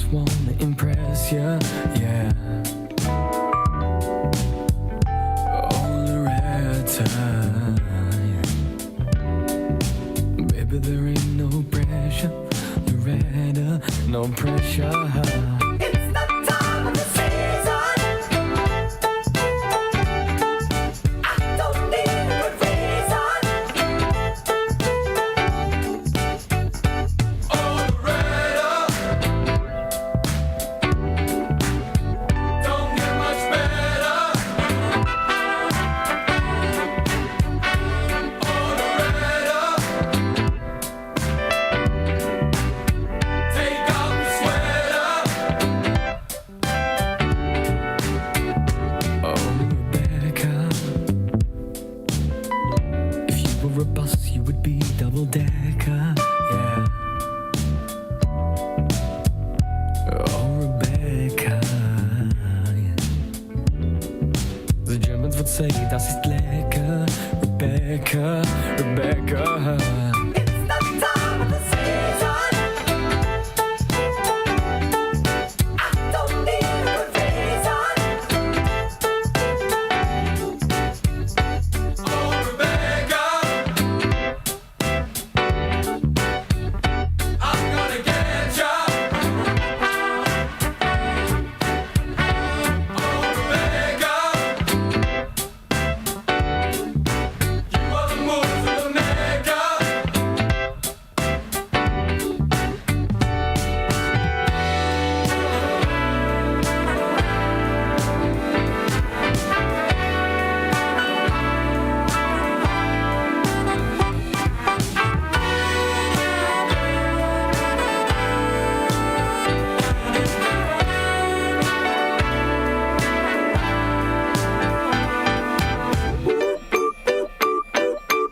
just wanna impress ya, yeah. All the red time. Baby, there ain't no pressure. Loretta, no pressure. It's the time of the season. I don't need a good reason. Oh, Loretta, don't get much better. Oh, Loretta, take off the sweater. Oh, Rebecca, if you were a bus, you would be double-decker, yeah. Oh, Rebecca, yeah. The Germans would say, das ist lecker, Rebecca, Rebecca. It's the time of the season. I don't need a good reason. Oh, Rebecca, I'm gonna get ya. Oh, Rebecca, you are the moves of the mecca.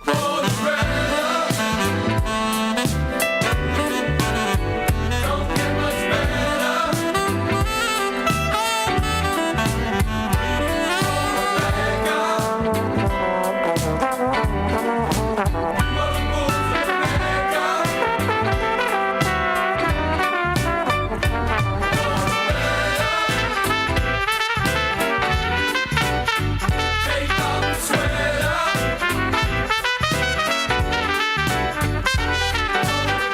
Oh, Loretta, don't get much better. Take off the sweater.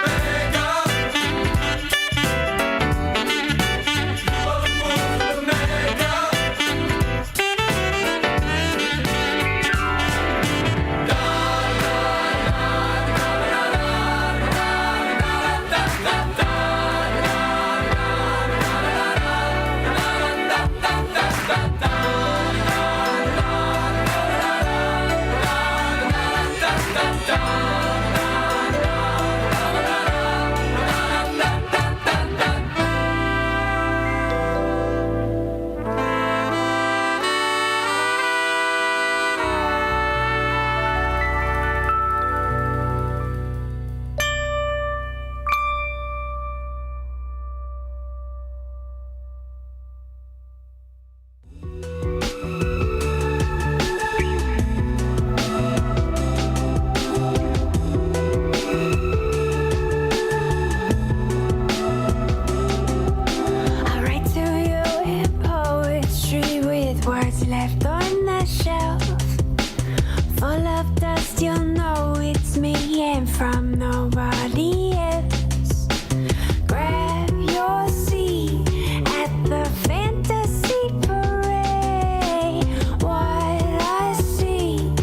Rebecca, you are the moves of the mecca. I write to you in poetry with words left on the shelf. Full of dust, you'll know it's me and from nobody else. Grab your seat at the fantasy parade. What I see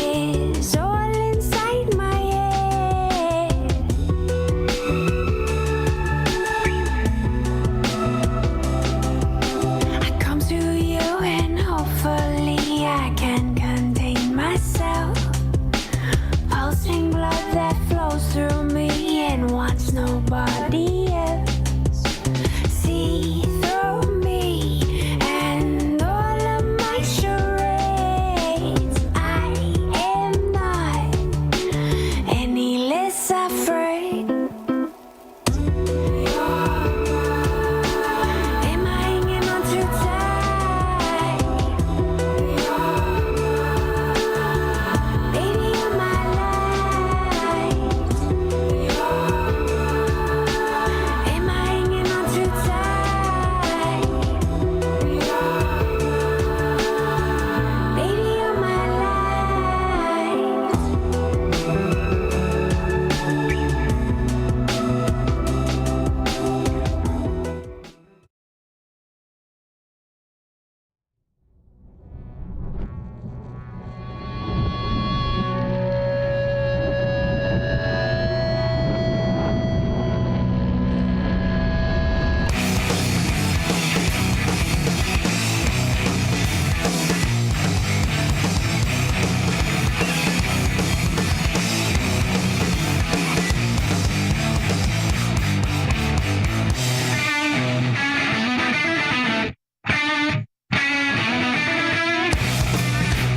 is all inside my head. I come to you and hopefully I can contain myself. Pulsing blood that flows through me and wants nobody else. See through me and all of my charades. I am not any less afraid. Am I hanging on too tight? Baby, you're my light. Am I hanging on too tight?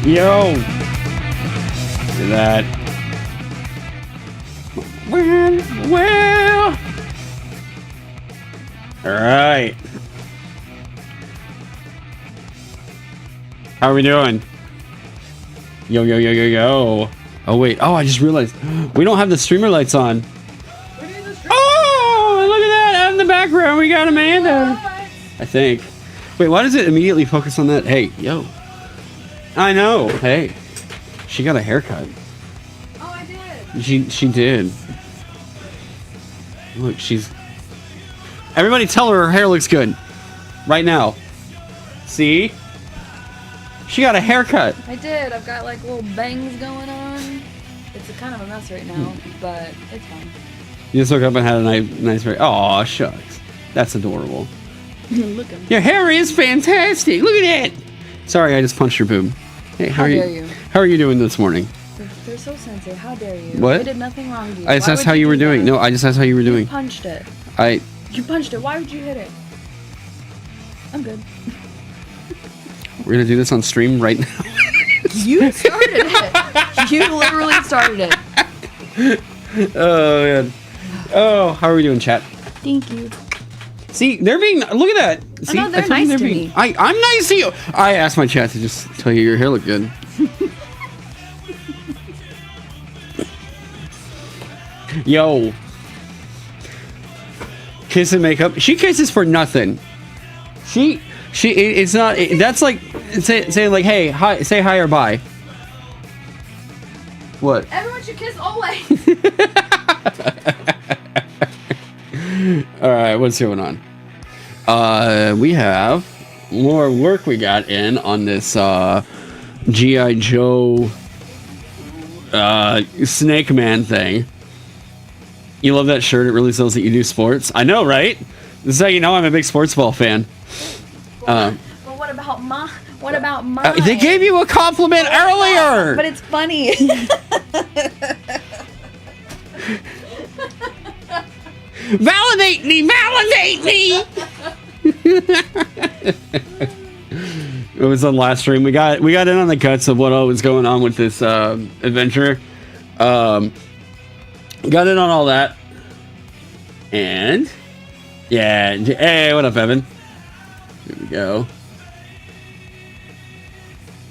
Yo! Look at that. Well. Alright. How are we doing? Yo, yo, yo, yo, yo. Oh, wait. Oh, I just realized we don't have the streamer lights on. Oh, look at that. Out in the background, we got Amanda. I think. Wait, why does it immediately focus on that? Hey, yo. I know. Hey. She got a haircut. Oh, I did. She did. Look, she's... Everybody tell her hair looks good. Right now. See? She got a haircut. I did. I've got like little bangs going on. It's kind of a mess right now, but it's fine. You just woke up and had a nice hair. Aw, shucks. That's adorable. Look at me. Your hair is fantastic. Look at that. Sorry, I just punched your boob. Hey, How dare you? How are you doing this morning? They're so sensitive. How dare you? What? I did nothing wrong to you. I just asked how you were doing. No, I just asked how you were doing. You punched it. You punched it. Why would you hit it? I'm good. We're gonna do this on stream right now. You started it. You literally started it. Oh man. Oh, how are we doing, chat? Thank you. See, they're being. Look at that. See, they're told you nice to being, me. I'm nice to you. I asked my chat to just tell you your hair looked good. Yo. Kiss and makeup. She kisses for nothing. It's not. That's like saying like, hey, hi, say hi or bye. What? Everyone should kiss always. All right, what's going on? We have more work we got in on this G.I. Joe Snake Man thing. You love that shirt? It really sells that you do sports. I know, right? This is how you know I'm a big sports ball fan. But what about mine? What about mine? They gave you a compliment earlier. But it's funny. Validate me! Validate me! It was on last stream. We got in on the guts of what all was going on with this adventure. Got in on all that. And yeah, hey, what up, Evan? Here we go.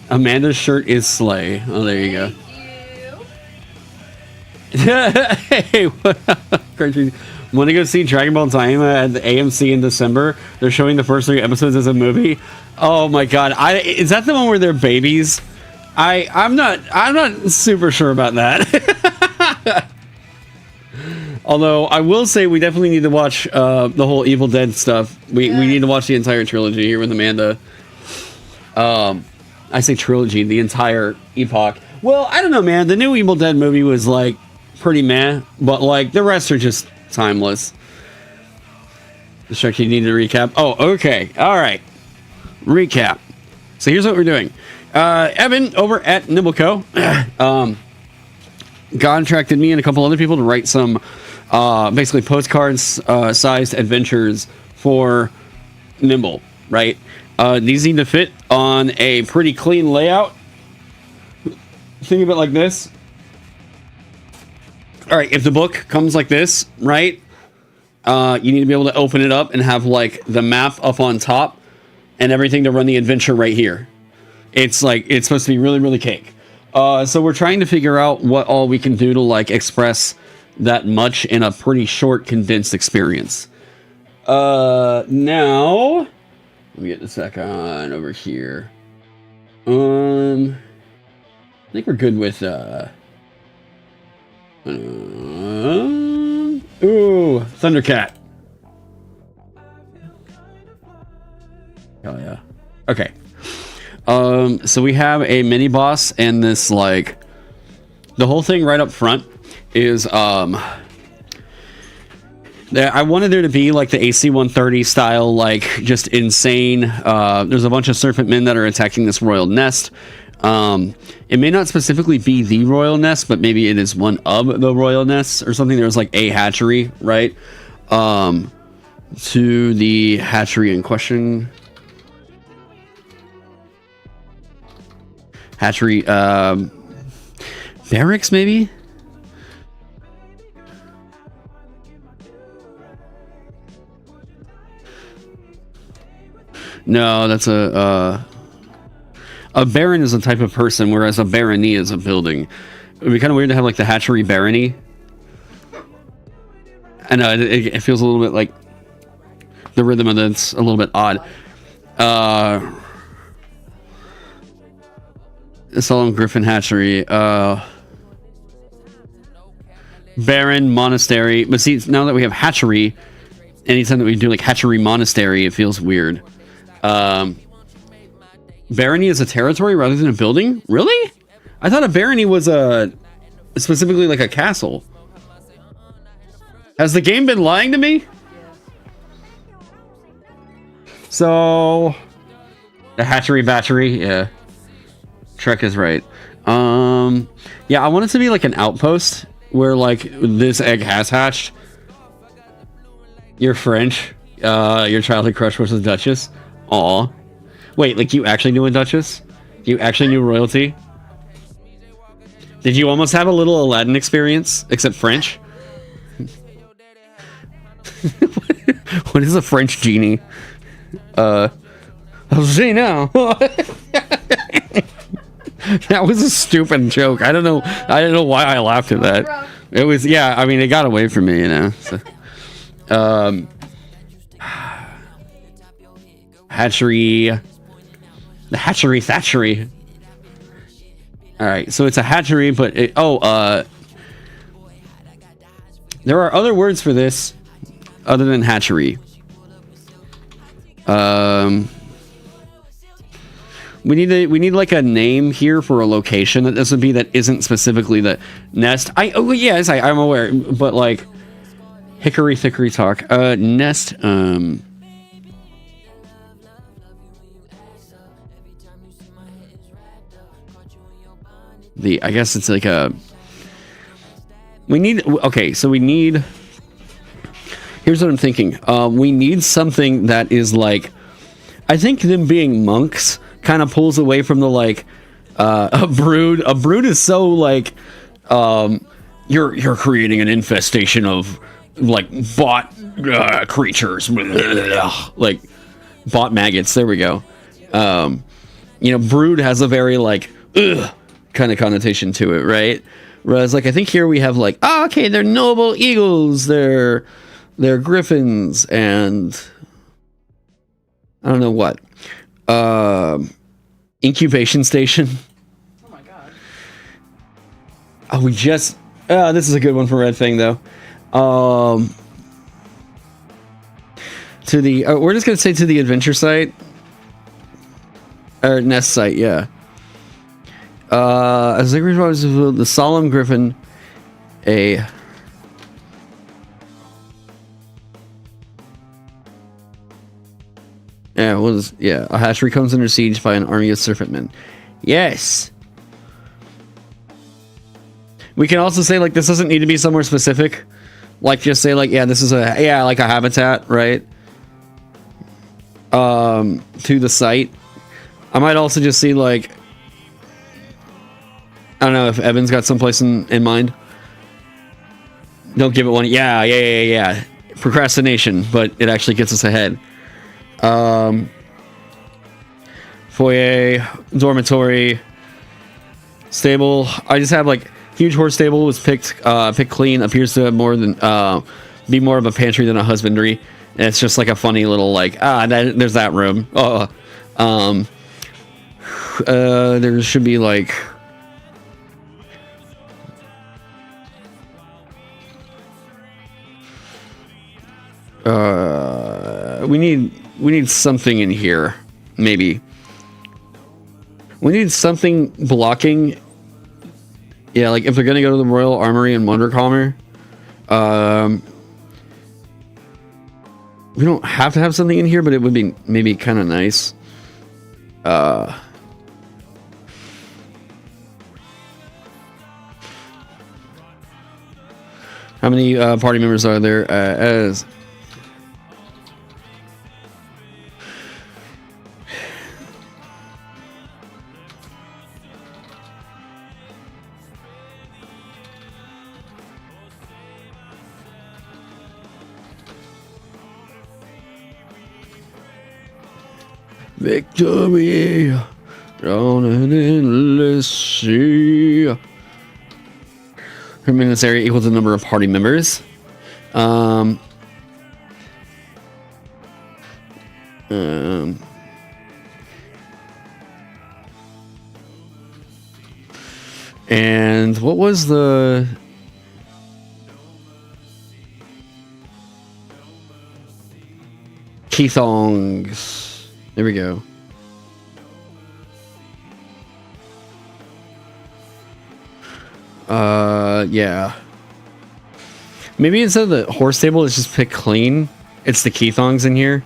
Amanda's shirt is slay. Oh, there you go. Hey, what up? Want to go see Dragonbane Daima at the AMC in December? They're showing the first 3 episodes as a movie. Oh my god! Is that the one where they're babies? I'm not super sure about that. Although I will say we definitely need to watch the whole Evil Dead stuff. We need to watch the entire trilogy here with Amanda. I say trilogy, the entire epoch. Well, I don't know, man. The new Evil Dead movie was like pretty meh, but like the rest are just timeless. You need to recap. Oh, okay. All right. Recap. So here's what we're doing. Evan over at Nimbleco contracted me and a couple other people to write some basically postcards sized adventures for Nimble, right? These need to fit on a pretty clean layout. Think of it like this. All right, if the book comes like this, right? You need to be able to open it up and have like the map up on top and everything to run the adventure right here. It's like, it's supposed to be really, really cake. So we're trying to figure out what all we can do to like express that much in a pretty short, condensed experience. Now, let me get this back on over here. I think we're good with, ooh, Thundercat. Hell yeah. Okay. So we have a mini boss and this like the whole thing right up front is I wanted there to be like the AC-130 style, like just insane. There's a bunch of serpent men that are attacking this royal nest. It may not specifically be the royal nest, but maybe it is one of the royal nests or something. There's like a hatchery, right? To the hatchery in question. Hatchery, barracks maybe. No, that's a baron is a type of person, whereas a barony is a building. It would be kind of weird to have like the hatchery barony. I know it feels a little bit like the rhythm of it's a little bit odd. Solemn Griffin Hatchery, Baron Monastery. But see, now that we have hatchery, anytime that we do like hatchery monastery, it feels weird. Barony is a territory rather than a building? Really? I thought a barony was specifically like a castle. Has the game been lying to me? So the hatchery battery, yeah. Trek is right. Yeah, I want it to be like an outpost where like this egg has hatched. You're French. Your childhood crush was a Duchess. Aw. Wait, like you actually knew a Duchess? You actually knew royalty? Did you almost have a little Aladdin experience, except French? What is a French genie? I'll see now. That was a stupid joke. I don't know why I laughed at that. It was, yeah, I mean, it got away from me, you know. So, hatchery. The hatchery thatchery. Alright, so it's a hatchery, but there are other words for this other than hatchery. We need like a name here for a location that this would be that isn't specifically the nest. Yes, I'm aware, but like hickory thickory talk. Nest. I guess it's like a. We need. Okay, so we need. Here's what I'm thinking. We need something that is like. I think them being monks kind of pulls away from the like a brood. A brood is so like you're creating an infestation of like bot creatures, like bot maggots. There we go. Brood has a very like kind of connotation to it, right? Whereas like I think here we have like okay, they're noble eagles, they're griffins, and I don't know what. Incubation station. Oh my god. Oh, we just. This is a good one for Red Fang though. To the. We're just gonna say to the adventure site. Or nest site, yeah. As the solemn griffin, a. Yeah, a hatchery comes under siege by an army of serpentmen. Yes. We can also say like this doesn't need to be somewhere specific. Like just say like this is like a habitat, right? To the site. I might also just see like I don't know if Evan's got someplace in mind. Don't give it one. Yeah. Procrastination, but it actually gets us ahead. Foyer, dormitory, stable. I just have like huge horse stable was picked clean. Appears to have more than be more of a pantry than a husbandry. And it's just like a funny little like there's that room. There should be like we need something in here. Maybe we need something blocking. Yeah, like if they're gonna go to the Royal Armory and Wonder Calmer, we don't have to have something in here, but it would be maybe kind of nice. How many party members are there? As Victory on an endless sea. From in this area equals the number of party members. And what was the Keithongs? There we go. Yeah. Maybe instead of the horse stable, let's just pick clean. It's the Keithongs in here.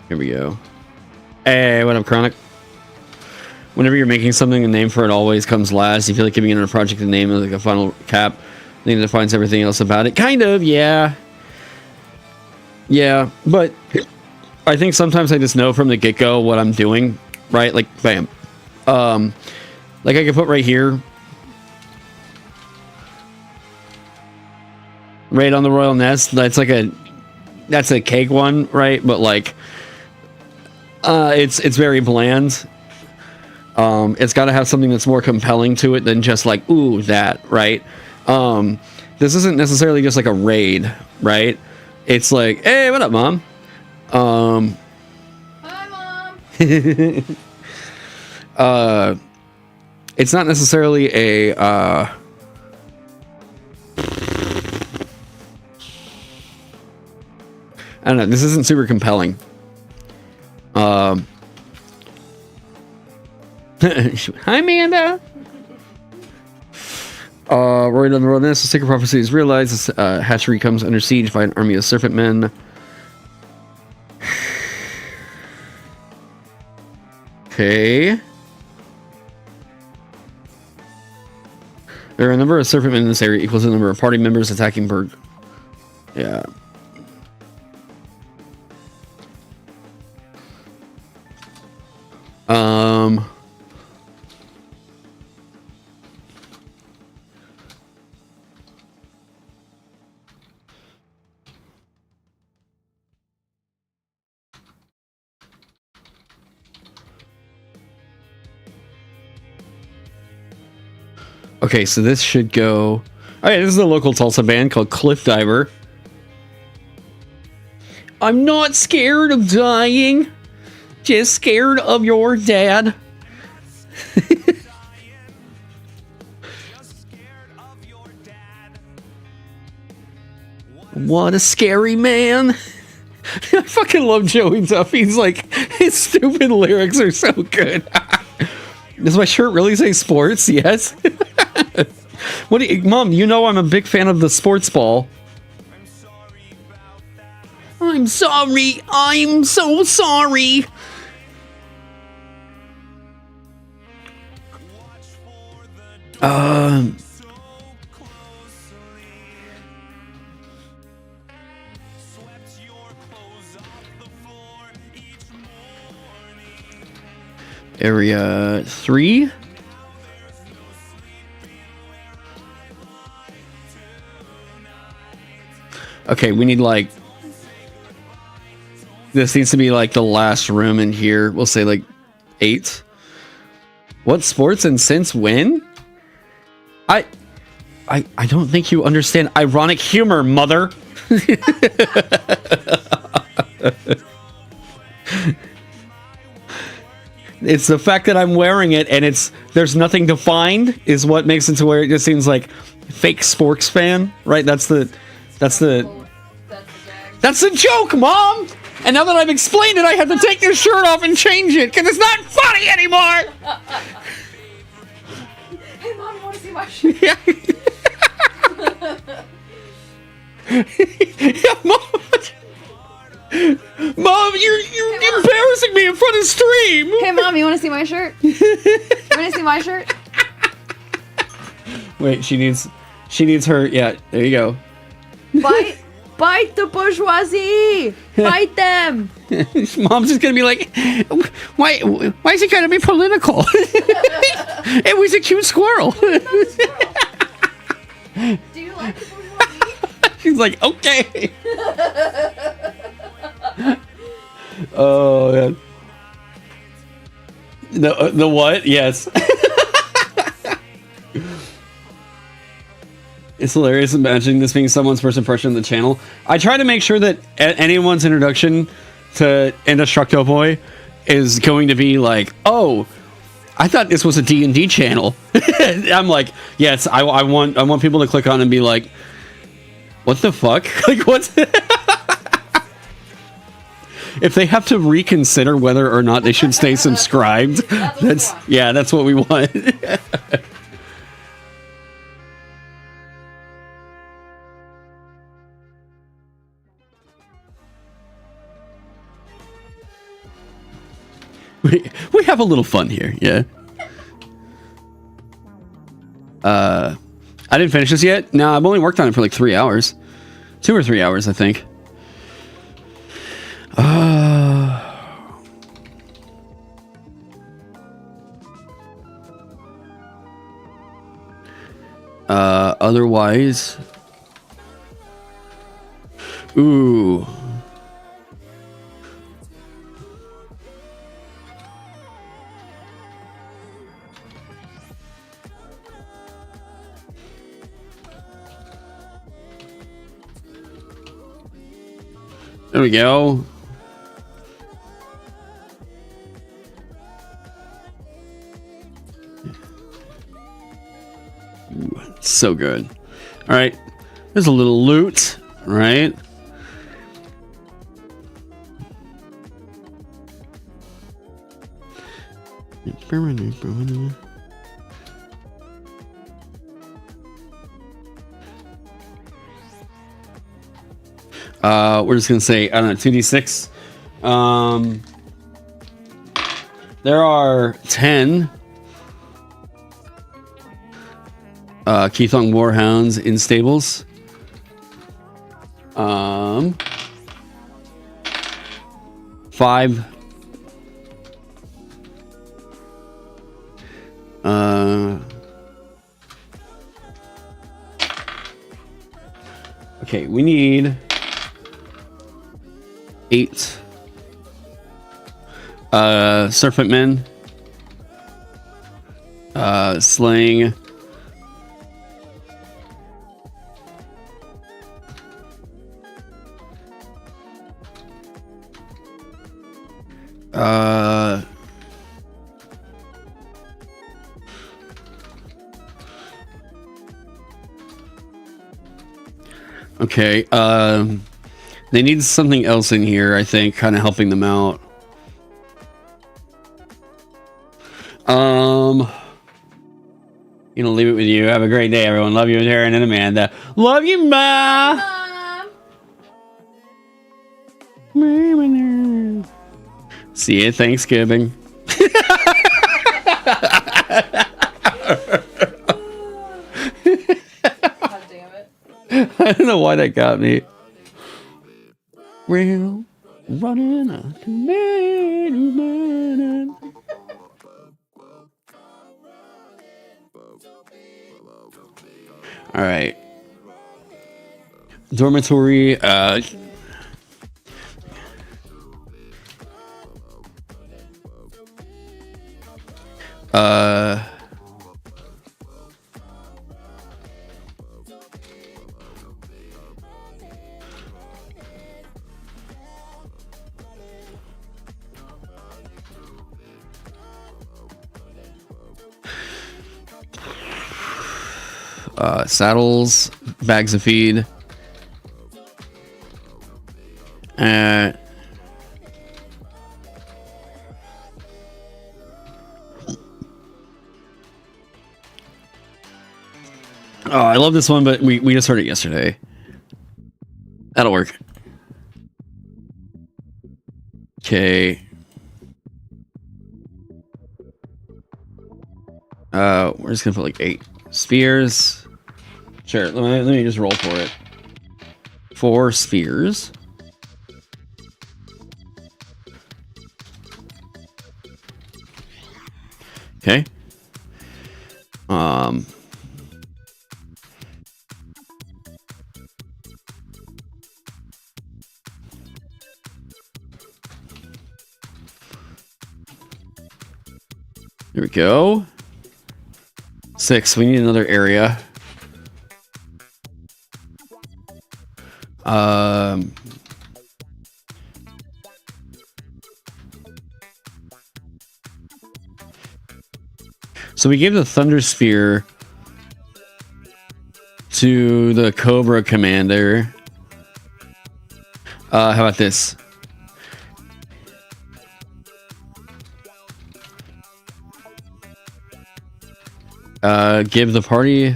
Here we go. Hey, what up, Chronic? Whenever you're making something, a name for it always comes last. You feel like giving it a project a name is like a final cap. I think it defines everything else about it. Kind of, yeah. Yeah, but I think sometimes I just know from the get-go what I'm doing, right? Like, bam. Like I could put right here. Right on the royal nest. That's like that's a cake one, right? But like, it's very bland. It's got to have something that's more compelling to it than just like, ooh, that, right? This isn't necessarily just like a raid, right? It's like, hey, what up, Mom? Hi, Mom. It's not necessarily a, I don't know, this isn't super compelling. Hi, Amanda. Right on the road, this the secret prophecy is realized. This hatchery comes under siege by an army of serpent men. Okay. There are a number of serpent men in this area equals the number of party members attacking Berg. Yeah. Okay, so this should go... Oh yeah, this is a local Tulsa band called Cliff Diver. I'm not scared of dying. Just scared of your dad. What a scary man. I fucking love Joey Duffy's, like, his stupid lyrics are so good. Does my shirt really say sports? Yes. What do you, Mom, you know I'm a big fan of the sports ball. I'm sorry. I'm so sorry. Area 3. Okay, we need like... This needs to be like the last room in here. We'll say like 8. What sports and since when? I don't think you understand ironic humor, mother. It's the fact that I'm wearing it and there's nothing to find is what makes it to where it just seems like fake sports fan, right? That's the joke, Mom. And now that I've explained it, I have to take this shirt off and change it because it's not funny anymore. Hey, Mom, you want to see my shirt? Yeah. Yeah, Mom. Mom, you're embarrassing me in front of stream. Hey, Mom, you want to see my shirt? You want to see my shirt? Wait, she needs her. Yeah, there you go. Bite. Fight the bourgeoisie! Fight them! Mom's just gonna be like, why is it gotta be political? It was a cute squirrel. Do you like the bourgeoisie? She's like, okay. Oh man. The what? Yes. It's hilarious imagining this being someone's first impression of the channel. I try to make sure that anyone's introduction to Indestructoboy is going to be like, oh, I thought this was a D&D channel. I'm like, yes, I want people to click on and be like, what the fuck? Like, what's if they have to reconsider whether or not they should stay subscribed, that's what we want. We have a little fun here, yeah. I didn't finish this yet. No, I've only worked on it for like 3 hours. 2 or 3 hours, I think. Otherwise... Ooh... There we go. Ooh, so good. All right. There's a little loot, right? We're just gonna say, I don't know, 2d6. There are 10 Keithong Warhounds in stables. 5 okay, we need 8 Serpent Men, Slaying, okay, they need something else in here, I think, kind of helping them out. You know, leave it with you. Have a great day, everyone. Love you, Taron and Amanda. Love you, Ma. Mom. See you at Thanksgiving. God damn it. I don't know why that got me. Well, running a man. All right. Dormitory. Saddles, bags of feed. Oh, I love this one, but we just heard it yesterday. That'll work. Okay. We're just gonna put like 8 spears. Sure, let me just roll for it. 4 spheres. Okay. Here we go. 6. We need another area. So we gave the Thunder Sphere to the Cobra Commander. How about this? Give the party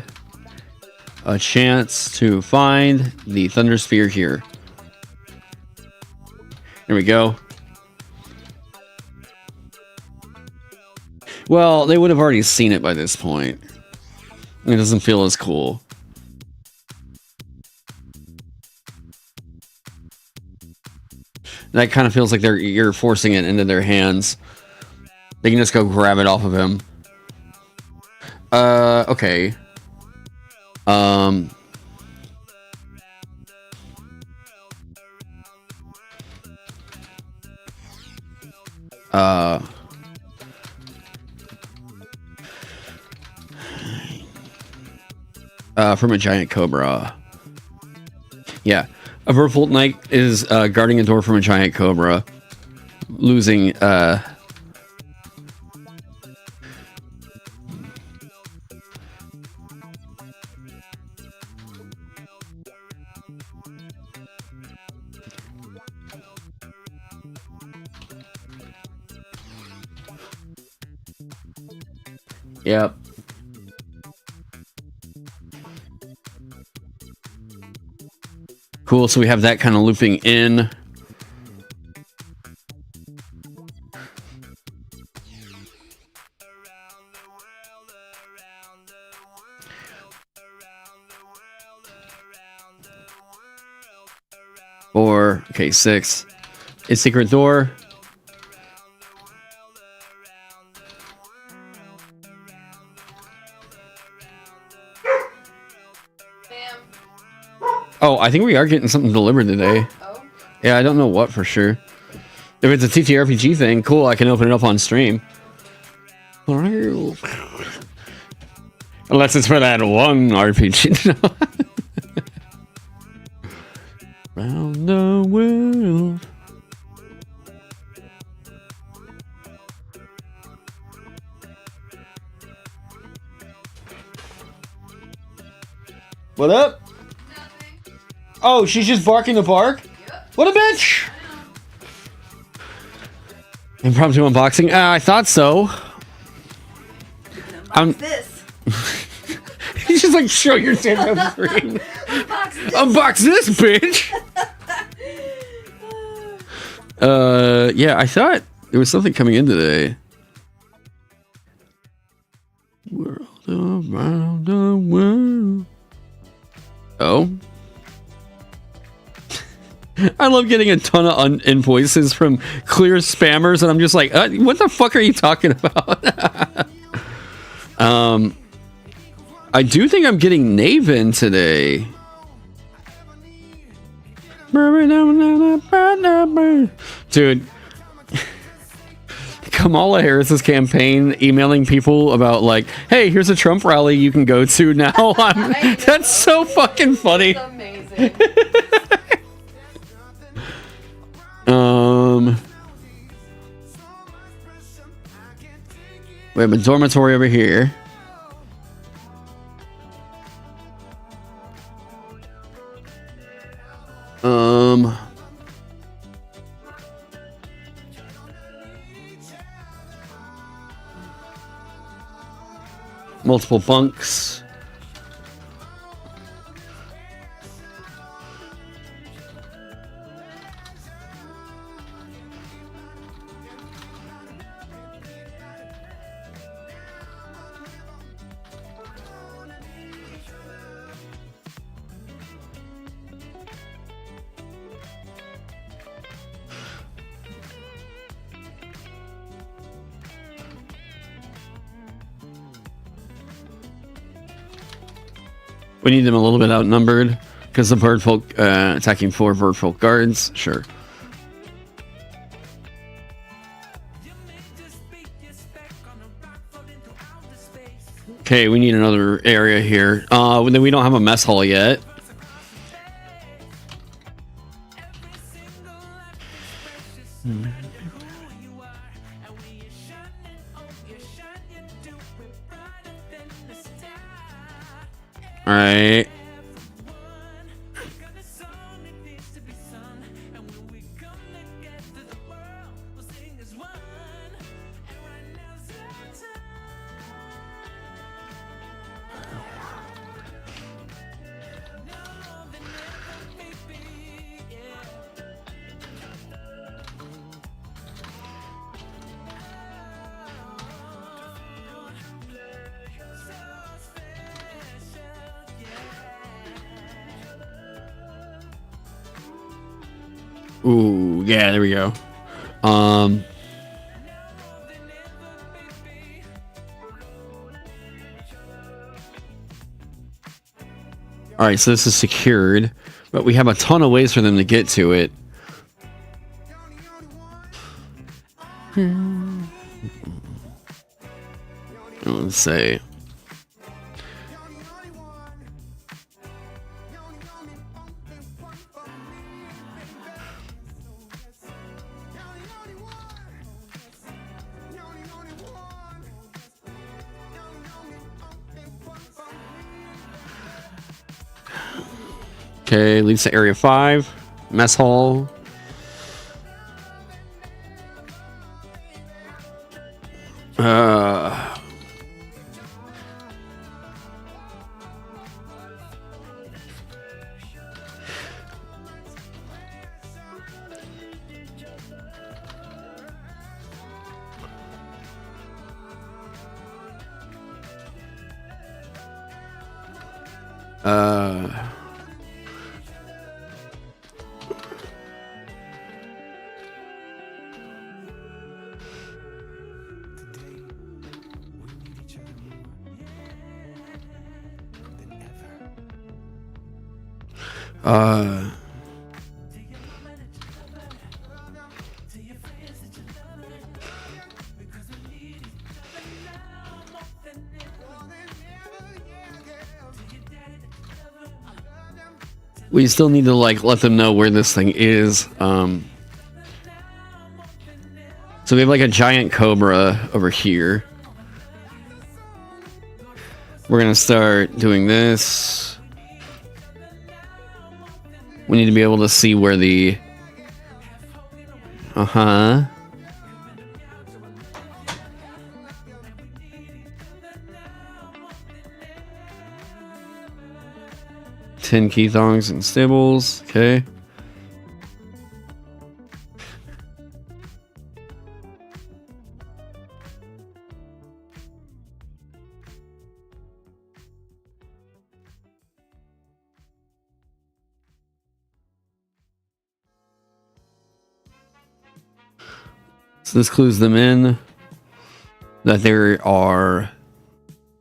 a chance to find the Thunder Sphere here. Here we go. Well, they would have already seen it by this point. It doesn't feel as cool. That kind of feels like you're forcing it into their hands. They can just go grab it off of him. Okay. From a giant cobra. Yeah. A Verfold Knight is guarding a door from a giant cobra. Losing Yep. Cool, so we have that kind of looping in. Or, okay, 6. A secret door. Oh, I think we are getting something delivered today. Oh? Yeah, I don't know what for sure. If it's a TTRPG thing, cool, I can open it up on stream. Unless it's for that one RPG. Round the world. What up? Oh, she's just barking the bark? Yep. What a bitch! Impromptu unboxing? I thought so. Unbox this. He's just like, show your stand on the screen. Unbox this, bitch! Yeah, I thought there was something coming in today. World around the world. Oh? I love getting a ton of invoices from clear spammers, and I'm just like, what the fuck are you talking about? I do think I'm getting Naven today. Dude. Kamala Harris's campaign emailing people about like, hey, here's a Trump rally you can go to now. That's so fucking funny. That's amazing. We have a dormitory over here. Multiple bunks. We need them a little bit outnumbered because the bird folk attacking 4 bird folk guards. Sure. Okay, we need another area here. Then we don't have a mess hall yet. All right. Ooh, yeah, there we go. All right, so this is secured, but we have a ton of ways for them to get to it. Let's say. Okay, leads to area 5, mess hall. We still need to like let them know where this thing is. So we have like a giant cobra over here. We're gonna start doing this. We need to be able to see where the 10 key thongs and stibbles. Okay. So this clues them in that there are,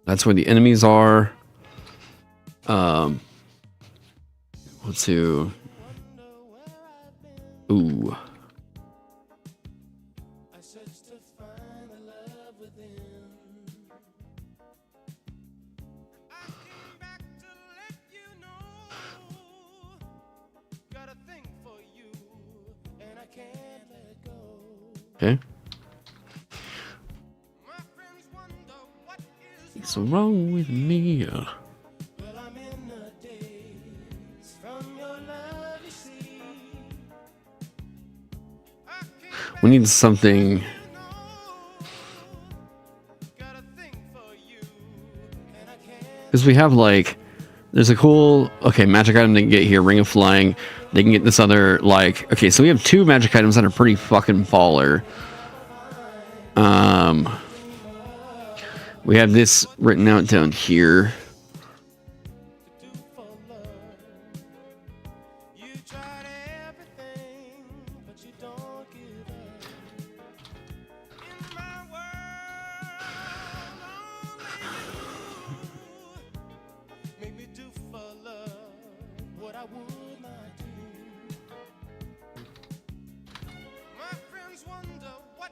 that's where the enemies are. Let's do, ooh. Okay. What's wrong with me? We need something. Because we have like, there's a cool, okay, magic item they can get here, Ring of Flying. They can get this other, like, okay, so we have 2 magic items that are pretty fucking baller. We have this written out down here.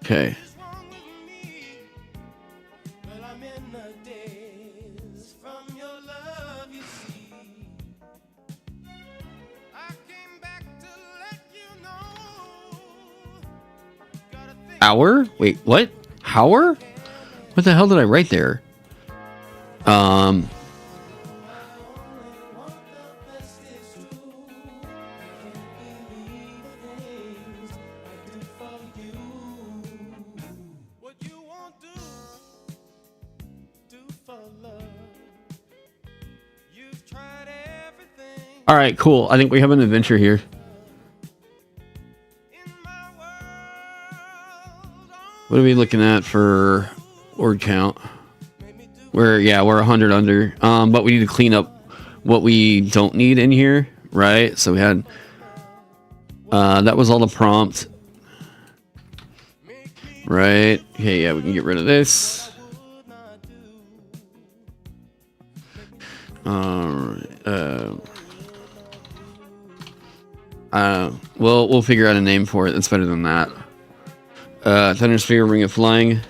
Okay. Hour? Wait, what? Hour? What the hell did I write there? All right, cool. I think we have an adventure here. What are we looking at for word count? We're 100 under. But we need to clean up what we don't need in here, right? So we had that was all the prompt. Right. Okay, yeah, we can get rid of this. We'll figure out a name for it that's better than that. Thundersphere, Ring of Flying.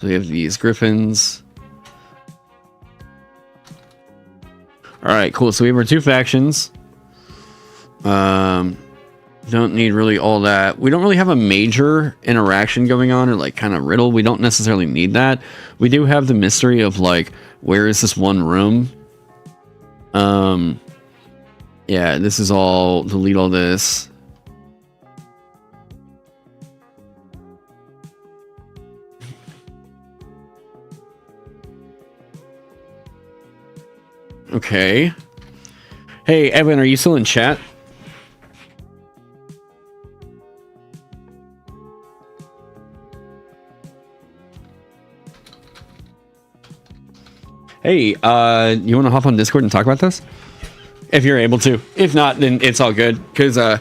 So we have these griffins. Alright, cool. So we have our two factions. Don't need really all that. We don't really have a major interaction going on or like kind of riddle. We don't necessarily need that. We do have the mystery of like, where is this one room? Yeah, this is all, delete all this. Okay. Hey, Evan, are you still in chat? Hey, you want to hop on Discord and talk about this? If you're able to. If not, then it's all good. Because I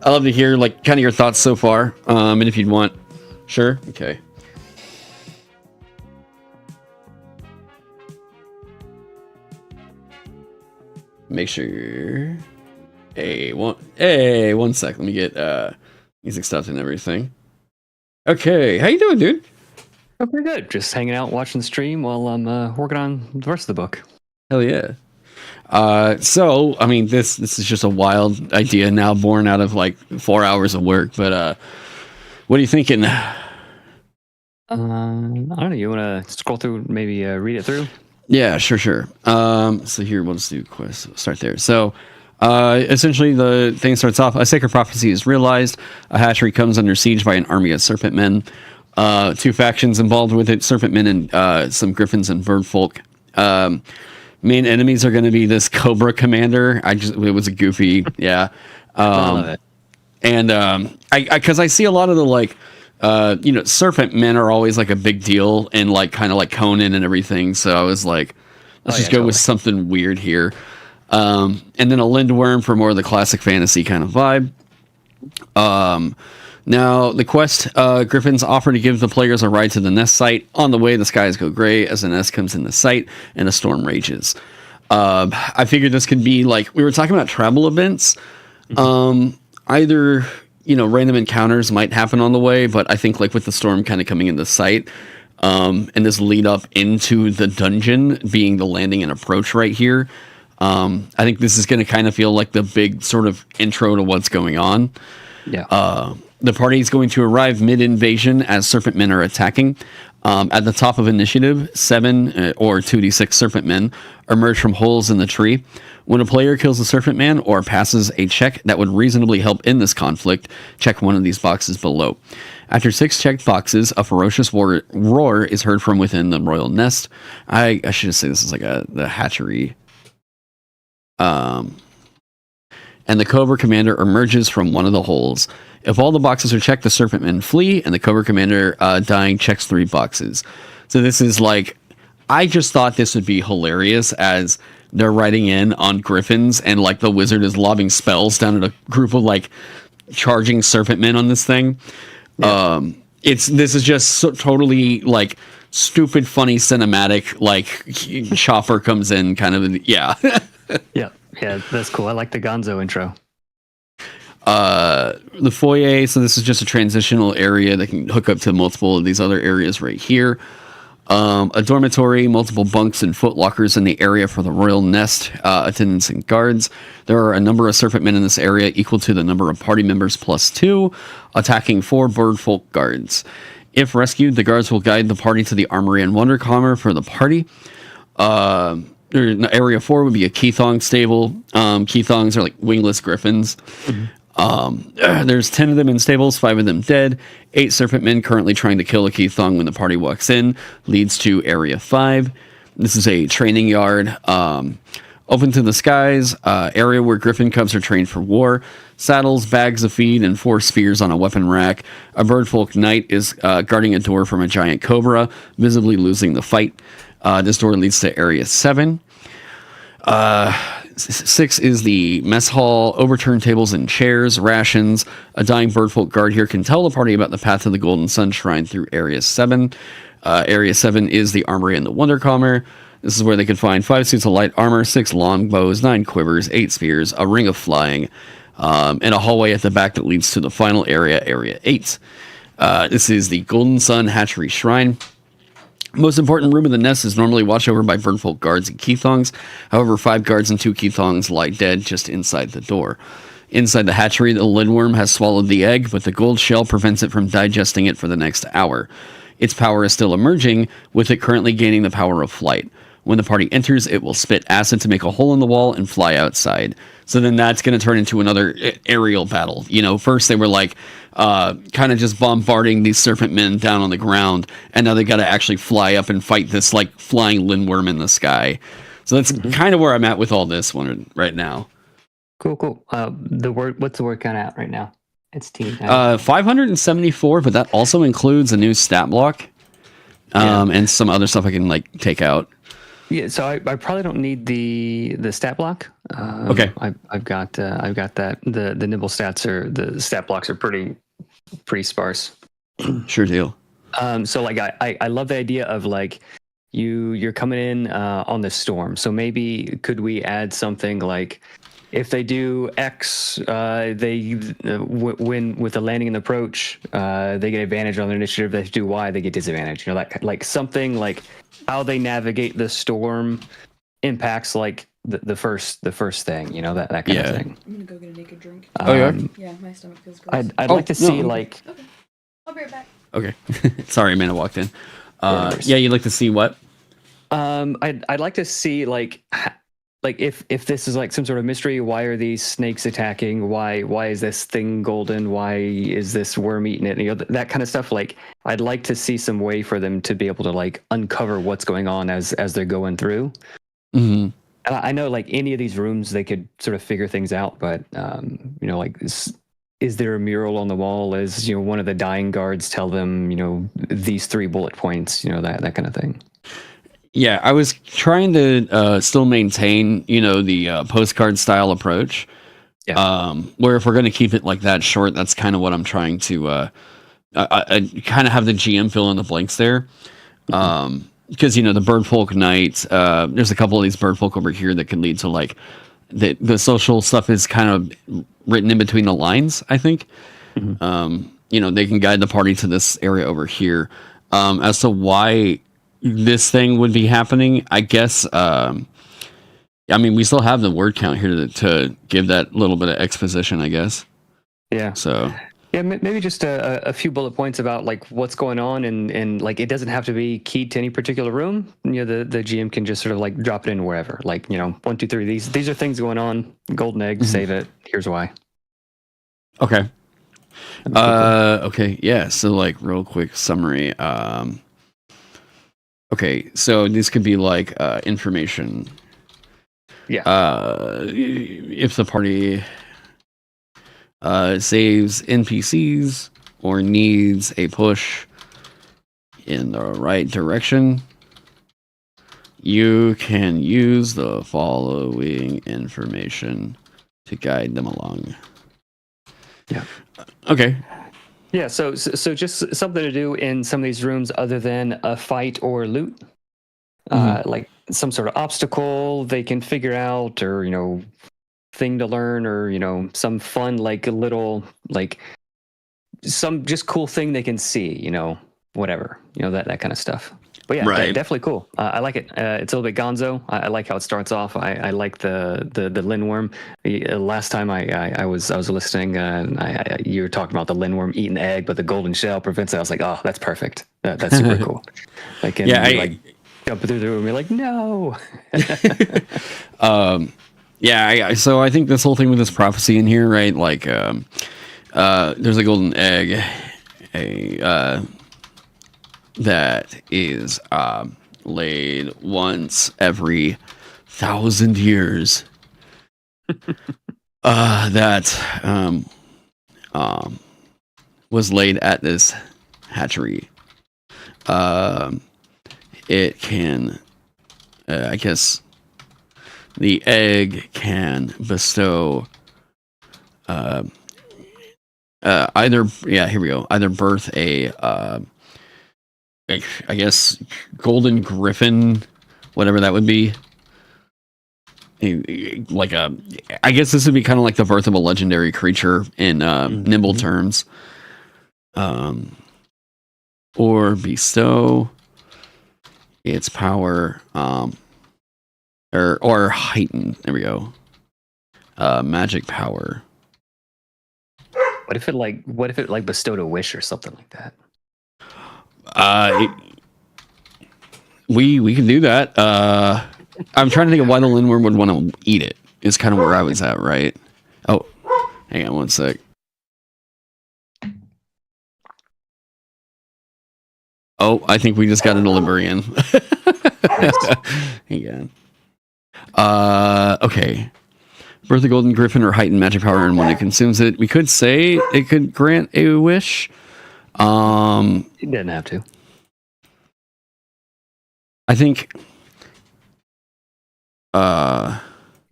love to hear like kind of your thoughts so far. And if you'd want. Sure? Okay. Make sure. Hey, one sec. Let me get music stuff and everything. Okay, how you doing, dude? Oh, pretty good. Just hanging out, watching the stream while I'm working on the rest of the book. Hell yeah. So I mean, this is just a wild idea now, born out of like 4 hours of work. But what are you thinking? I don't know. You want to scroll through, maybe read it through? Yeah, sure. So here, we'll just do quests. We'll start there. So, essentially, the thing starts off: a sacred prophecy is realized. A hatchery comes under siege by an army of serpent men. Two factions involved with it: serpent men and some griffins and bird folk. Main enemies are going to be this Cobra commander. It was a goofy, yeah. I love it. And because I see a lot of the like. Serpent men are always like a big deal and like kind of like Conan and everything. So I was like, let's just go with something weird here. And then a Lindworm for more of the classic fantasy kind of vibe. Now the quest, Griffins offer to give the players a ride to the nest site. On the way, the skies go gray as the nest comes in the sight and a storm rages. I figured this could be like, we were talking about travel events. Either random encounters might happen on the way, but I think like with the storm kind of coming into sight, and this lead up into the dungeon being the landing and approach right here, I think this is going to kind of feel like the big sort of intro to what's going on. Yeah. The party is going to arrive mid-invasion as serpent men are attacking. At the top of initiative, 7 or 2d6 serpent men emerge from holes in the tree. When a player kills a serpent man or passes a check that would reasonably help in this conflict, check one of these boxes below. After 6 checked boxes, a ferocious roar is heard from within the royal nest. I should say this is like the hatchery. And the Cobra commander emerges from one of the holes. If all the boxes are checked, the serpent men flee, and the Cobra commander dying checks 3 boxes. So this is like, I just thought this would be hilarious as they're riding in on griffins and like the wizard is lobbing spells down at a group of like charging serpent men on this thing. Yeah. This is just totally like stupid, funny cinematic, like chopper comes in, kind of. Yeah. Yeah, that's cool. I like the Gonzo intro. The foyer. So this is just a transitional area that can hook up to multiple of these other areas right here. A dormitory, multiple bunks and footlockers in the area for the royal nest, attendants and guards. There are a number of serpent men in this area equal to the number of party members plus 2, attacking 4 birdfolk guards. If rescued, the guards will guide the party to the armory and wondercommer for the party. Area 4 would be a Keithong stable. Keithongs are like wingless griffins. There's 10 of them in stables, 5 of them dead. 8 serpent men currently trying to kill a Keithong when the party walks in. Leads to Area 5. This is a training yard. Open to the skies. Area where griffin cubs are trained for war. Saddles, bags of feed, and 4 spears on a weapon rack. A birdfolk knight is guarding a door from a giant cobra, visibly losing the fight. This door leads to Area 7. 6 is the mess hall, overturned tables and chairs, rations. A dying birdfolk guard here can tell the party about the path to the Golden Sun Shrine through Area 7. Area 7 is the armory and the wondercommer. This is where they can find 5 suits of light armor, 6 longbows, 9 quivers, 8 spears, a ring of flying, and a hallway at the back that leads to the final area, Area 8. This is the Golden Sun Hatchery Shrine. Most important room of the nest is normally watched over by birdfolk guards and Keithongs. However, 5 guards and 2 Keithongs lie dead just inside the door. Inside the hatchery, the lindworm has swallowed the egg, but the gold shell prevents it from digesting it for the next hour. Its power is still emerging, with it currently gaining the power of flight. When the party enters, it will spit acid to make a hole in the wall and fly outside. So then that's going to turn into another aerial battle. You know, first they were like kind of just bombarding these serpent men down on the ground, and now they got to actually fly up and fight this like flying lindworm in the sky. So that's kind of where I'm at with all this one right now. Cool. What's the word count at right now? It's team. 574, but that also includes a new stat block and some other stuff I can like take out. Yeah, so I probably don't need the stat block. Okay, I've got that. The nimble stats are the stat blocks are pretty sparse. Sure deal. So like I love the idea of like you're coming in on this storm. So maybe could we add something like if they do X, they when with the landing and approach, they get advantage on their initiative. If they do Y, they get disadvantage. You know, like something like how they navigate the storm impacts like the first thing. You know, that kind of thing. I'm gonna go get a naked drink. Yeah, my stomach feels gross. I'd like to see like. Okay, I'll be right back. Okay, sorry, Amanda walked in. Yeah, you'd like to see what? I'd like to see like if this is like some sort of mystery, why are these snakes attacking? Why is this thing golden? Why is this worm eating it? You know, that kind of stuff. Like, I'd like to see some way for them to be able to like uncover what's going on as they're going through. Mm-hmm. And I know like any of these rooms, they could sort of figure things out, but you know, like is there a mural on the wall? Is, you know, one of the dying guards tell them, you know, these 3 bullet points, you know, that kind of thing. Yeah, I was trying to still maintain, you know, the postcard style approach. Yeah. Where if we're going to keep it like that short, that's kind of what I'm trying to I kind of have the GM fill in the blanks there. Because, you know, the birdfolk knight, there's a couple of these birdfolk over here that can lead to like the social stuff is kind of written in between the lines, I think. Mm-hmm. You know, they can guide the party to this area over here. As to why this thing would be happening, I guess. I mean, we still have the word count here to give that little bit of exposition, I guess. Yeah. So. Yeah, maybe just a few bullet points about like what's going on, and like it doesn't have to be keyed to any particular room. You know, the GM can just sort of like drop it in wherever. Like, you know, 1, 2, 3. These are things going on. Golden egg, save it. Here's why. Okay. Okay. Yeah. So like, real quick summary. Okay, so this could be like information. Yeah. If the party saves NPCs or needs a push in the right direction, you can use the following information to guide them along. Yeah. Okay. Yeah, so just something to do in some of these rooms other than a fight or loot, like some sort of obstacle they can figure out, or thing to learn, or some fun like a little like some just cool thing they can see, whatever, that kind of stuff. But yeah, Right. definitely cool. I like it. It's a little bit gonzo. I like how it starts off. I like the lindworm. Last time I was listening, you were talking about the lindworm eating the egg, but the golden shell prevents it. I was like, oh, that's perfect. That's super cool. Like, and Yeah, like jump through the room. You're like, no. Yeah, so I think this whole thing with this prophecy in here, right? Like, there's a golden egg, that is laid once every 1,000 years. That was laid at this hatchery. It can, I guess, the egg can bestow either, here we go, either birth I guess golden griffin, whatever that would be. I guess this would be kind of like the birth of a legendary creature in nimble terms. Or bestow its power, or heighten. There we go. Magic power. What if it bestowed a wish or something like that? We can do that. I'm trying to think of why the lindworm would want to eat it. Is kind of where I was at, right? Oh, hang on one sec. Oh, I think we just got an Librarian. Hang on. Okay. Birth a golden griffin or heighten magic power, and when it consumes it, we could say it could grant a wish. It didn't have to. I think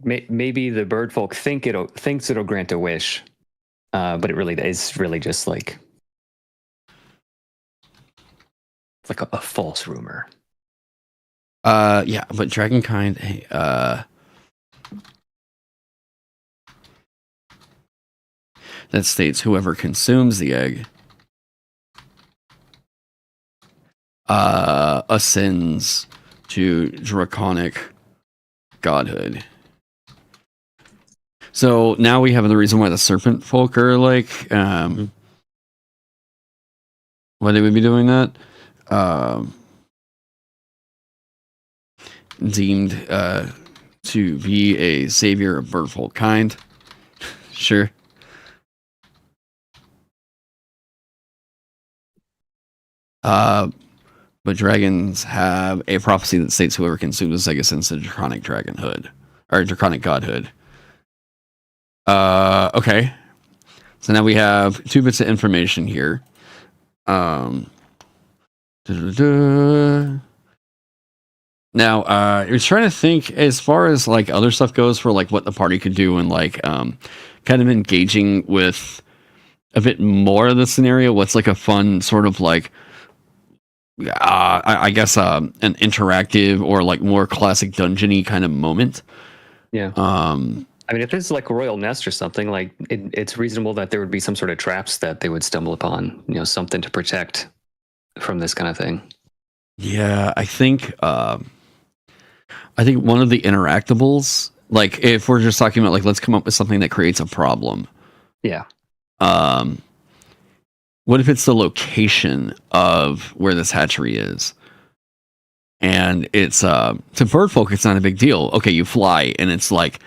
maybe the bird folk thinks it'll grant a wish, but it really is really just like a false rumor. Yeah, but dragonkind, that states whoever consumes the egg ascends to draconic godhood. So now we have the reason why the serpent folk are like, why they would be doing that. Deemed to be a savior of birdfolk kind. Sure. But dragons have a prophecy that states whoever consumes this egg ascends to draconic dragonhood, or draconic godhood. Okay. So now we have 2 bits of information here. Now, I was trying to think as far as like other stuff goes for like what the party could do and like kind of engaging with a bit more of the scenario. What's like a fun sort of like I guess an interactive or like more classic dungeony kind of moment. Yeah. I mean, if it's like a royal nest or something, like it's reasonable that there would be some sort of traps that they would stumble upon. Something to protect from this kind of thing. Yeah, I think one of the interactables, like if we're just talking about like let's come up with something that creates a problem. Yeah. What if it's the location of where this hatchery is? And it's to bird folk, it's not a big deal. Okay, you fly and it's like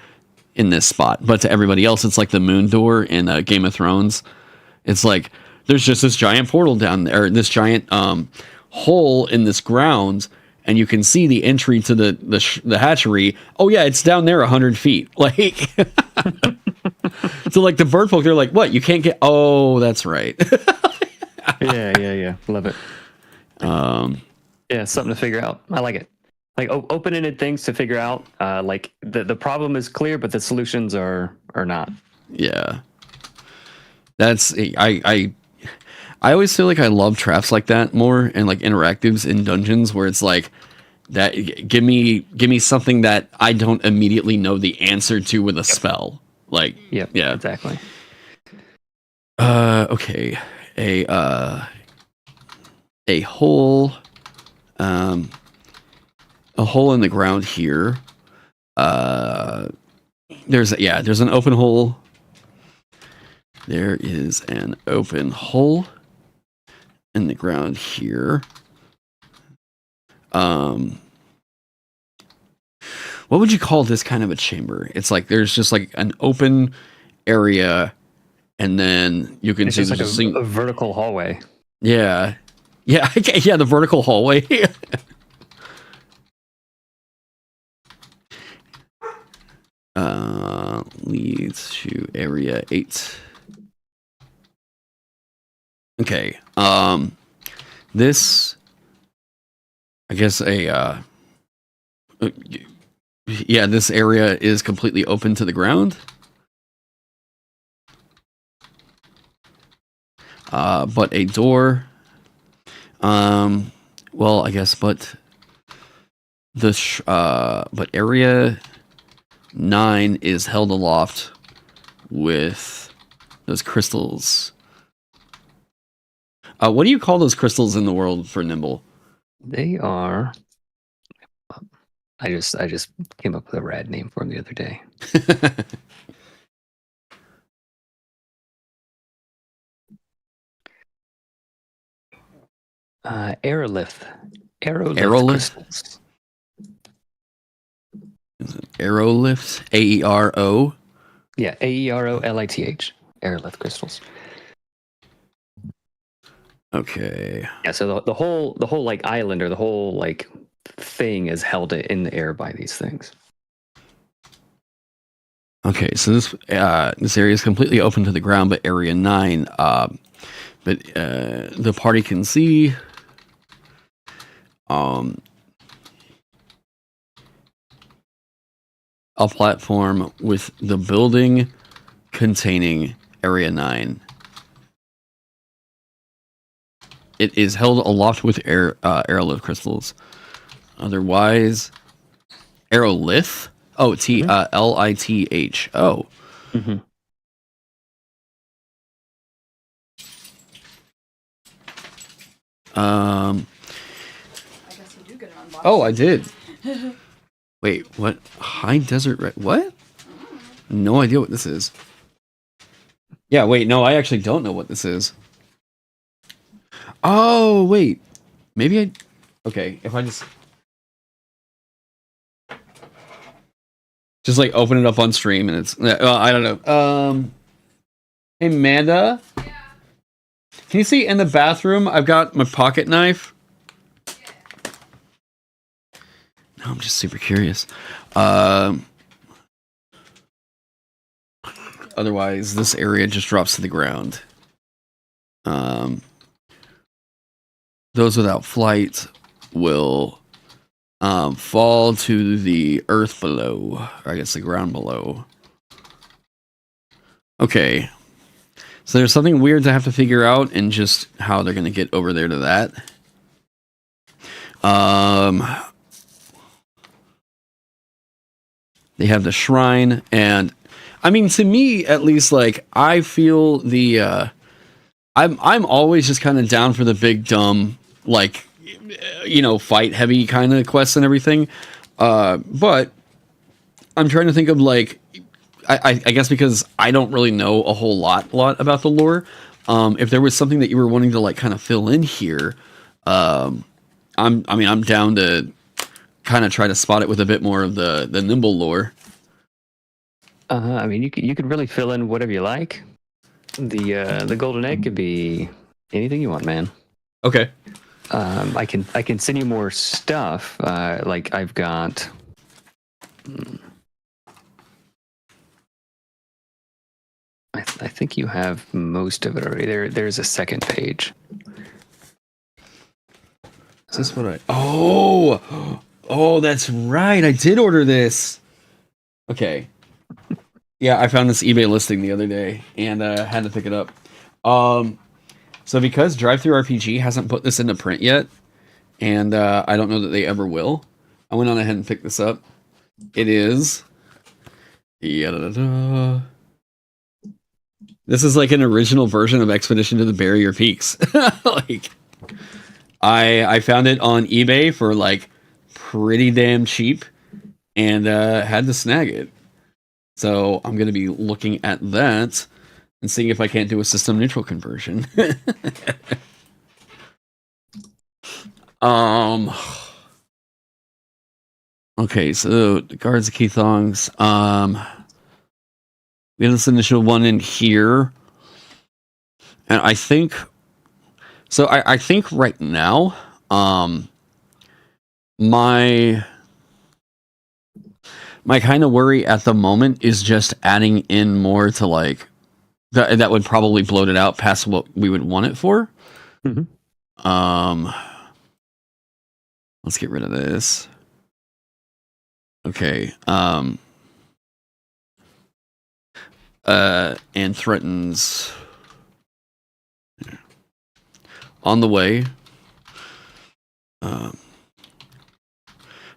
in this spot, but to everybody else, it's like the moon door in Game of Thrones. It's like there's just this giant portal down there, this giant hole in this ground, and you can see the entry to the hatchery. Oh yeah, it's down there 100 feet. Like, so like the bird folk, they're like, what? You can't get? Oh, that's right. Yeah. Love it. Yeah, something to figure out. I like it. Like open-ended things to figure out. Like the problem is clear, but the solutions are not. Yeah. That's I I always feel like I love traps like that more, and like interactives in dungeons where it's like that. Give me something that I don't immediately know the answer to with a spell. Like, Yep. yeah, Exactly. Okay. A hole. A hole in the ground here. There's an open hole. There is an open hole in the ground here. What would you call this kind of a chamber? It's like there's just like an open area, and then you can It's see just like a vertical hallway. yeah, the vertical hallway. Leads to area 8. Okay. This, I guess this area is completely open to the ground. But a door. Well, I guess, but area 9 is held aloft with those crystals. What do you call those crystals in the world for Nimble? They are. I just came up with a rad name for them the other day. Aerolith. Aerolith crystals. Aerolith? AERO? Yeah, AEROLITH. Aerolith crystals. Okay. Yeah, so the whole like island or the whole like thing is held in the air by these things. Okay, so this area is completely open to the ground, but area 9, the party can see a platform with the building containing area 9. It is held aloft with aerolith crystals. Otherwise, aerolith? Oh, LITH. Oh. Mm-hmm. I guess you do get it on box. Oh, I did. Wait, what? High desert red? What? No idea what this is. Yeah, wait, no, I actually don't know what this is. Oh, wait. Maybe I... Okay, if I just like open it up on stream and it's... I don't know. Hey, Amanda? Yeah. Can you see in the bathroom I've got my pocket knife? Yeah. No, I'm just super curious. Otherwise, this area just drops to the ground. Those without flight will fall to the earth below, or I guess the ground below. Okay. So there's something weird to have to figure out, and just how they're going to get over there to that. They have the shrine, and I mean, to me, at least, like, I feel the, I'm always just kind of down for the big, dumb, like, you know, fight heavy kind of quests and everything. But I'm trying to think of, like, I guess because I don't really know a whole lot about the lore. If there was something that you were wanting to, like, kind of fill in here, I'm down to kind of try to spot it with a bit more of the Nimble lore. I mean, you could really fill in whatever you like. The golden egg could be anything you want, man. Okay. I can send you more stuff. Like I've got. I think you have most of it already. There's a second page. Is this what I... Oh, that's right. I did order this. Okay. Yeah, I found this eBay listing the other day and had to pick it up. So because Drive-Thru RPG hasn't put this into print yet, and I don't know that they ever will, I went on ahead and picked this up. It is... This is like an original version of Expedition to the Barrier Peaks. Like, I found it on eBay for like pretty damn cheap, and had to snag it. So I'm going to be looking at that and seeing if I can't do a system neutral conversion. Okay, so the guards, the key thongs. We have this initial one in here. And I think so I think right now, my kind of worry at the moment is just adding in more to like that would probably bloat it out past what we would want it for. Mm-hmm. Let's get rid of this. Okay. And threatens on the way. I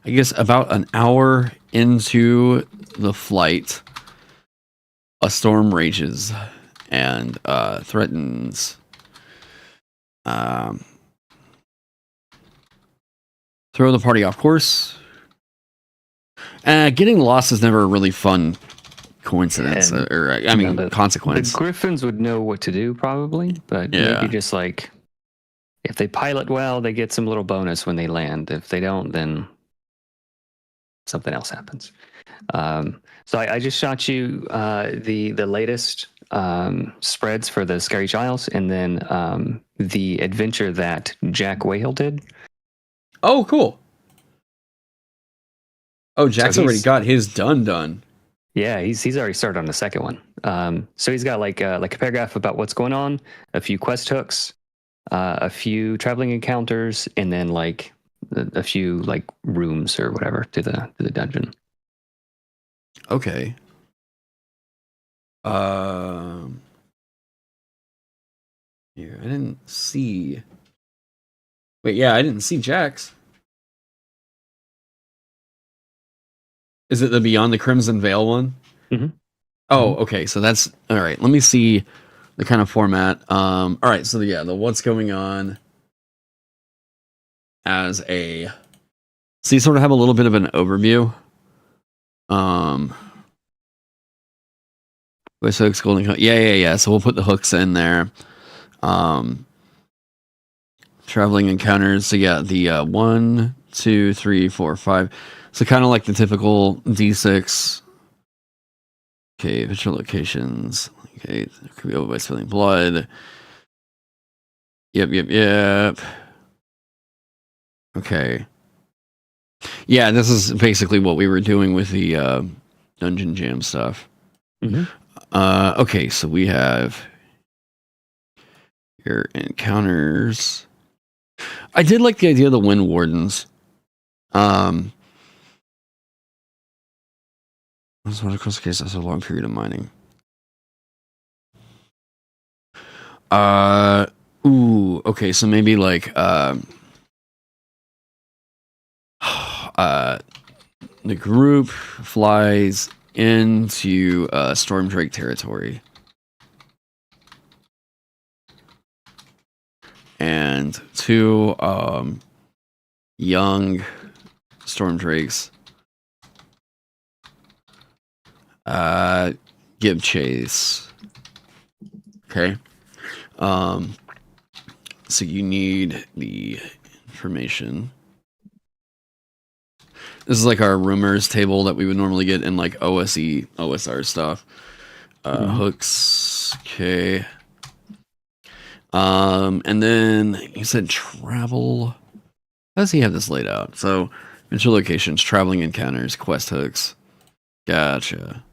guess about an hour into the flight, a storm rages and threatens throw the party off course. Getting lost is never a really fun coincidence, or I mean, consequence. The Griffins would know what to do probably, but maybe just like if they pilot well, they get some little bonus when they land. If they don't, then something else happens. So I just shot you the latest spreads for the Scary Giles, and then the adventure that Jack Whale did. Oh, cool. Oh, Jack's already got his done. Yeah, he's already started on the second one. So he's got like a paragraph about what's going on, a few quest hooks, a few traveling encounters, and then like a few like rooms or whatever to the dungeon. Okay. Here, I didn't see. Wait, yeah, I didn't see Jack's. Is it the Beyond the Crimson Veil one? Mm-hmm. Oh, okay. So that's all right. Let me see the kind of format. All right. So the what's going on as a. So you sort of have a little bit of an overview. With hooks, golden hook. Yeah. So we'll put the hooks in there. Traveling encounters. So yeah, the 1, 2, 3, 4, 5. So kind of like the typical D6. Okay, virtual locations. Okay, could be over by spilling blood. Yep. Okay. Yeah, this is basically what we were doing with the Dungeon Jam stuff. Mm-hmm. Okay, so we have your encounters. I did like the idea of the Wind Wardens. That's what across the case that's a long period of mining. Okay, so maybe like the group flies into Stormdrake territory. And 2 young Stormdrakes give chase. Okay. So you need the information. This is like our rumors table that we would normally get in like OSR stuff. Hooks. Okay. And then you said travel. How does he have this laid out? So, mental locations, traveling encounters, quest hooks. Gotcha.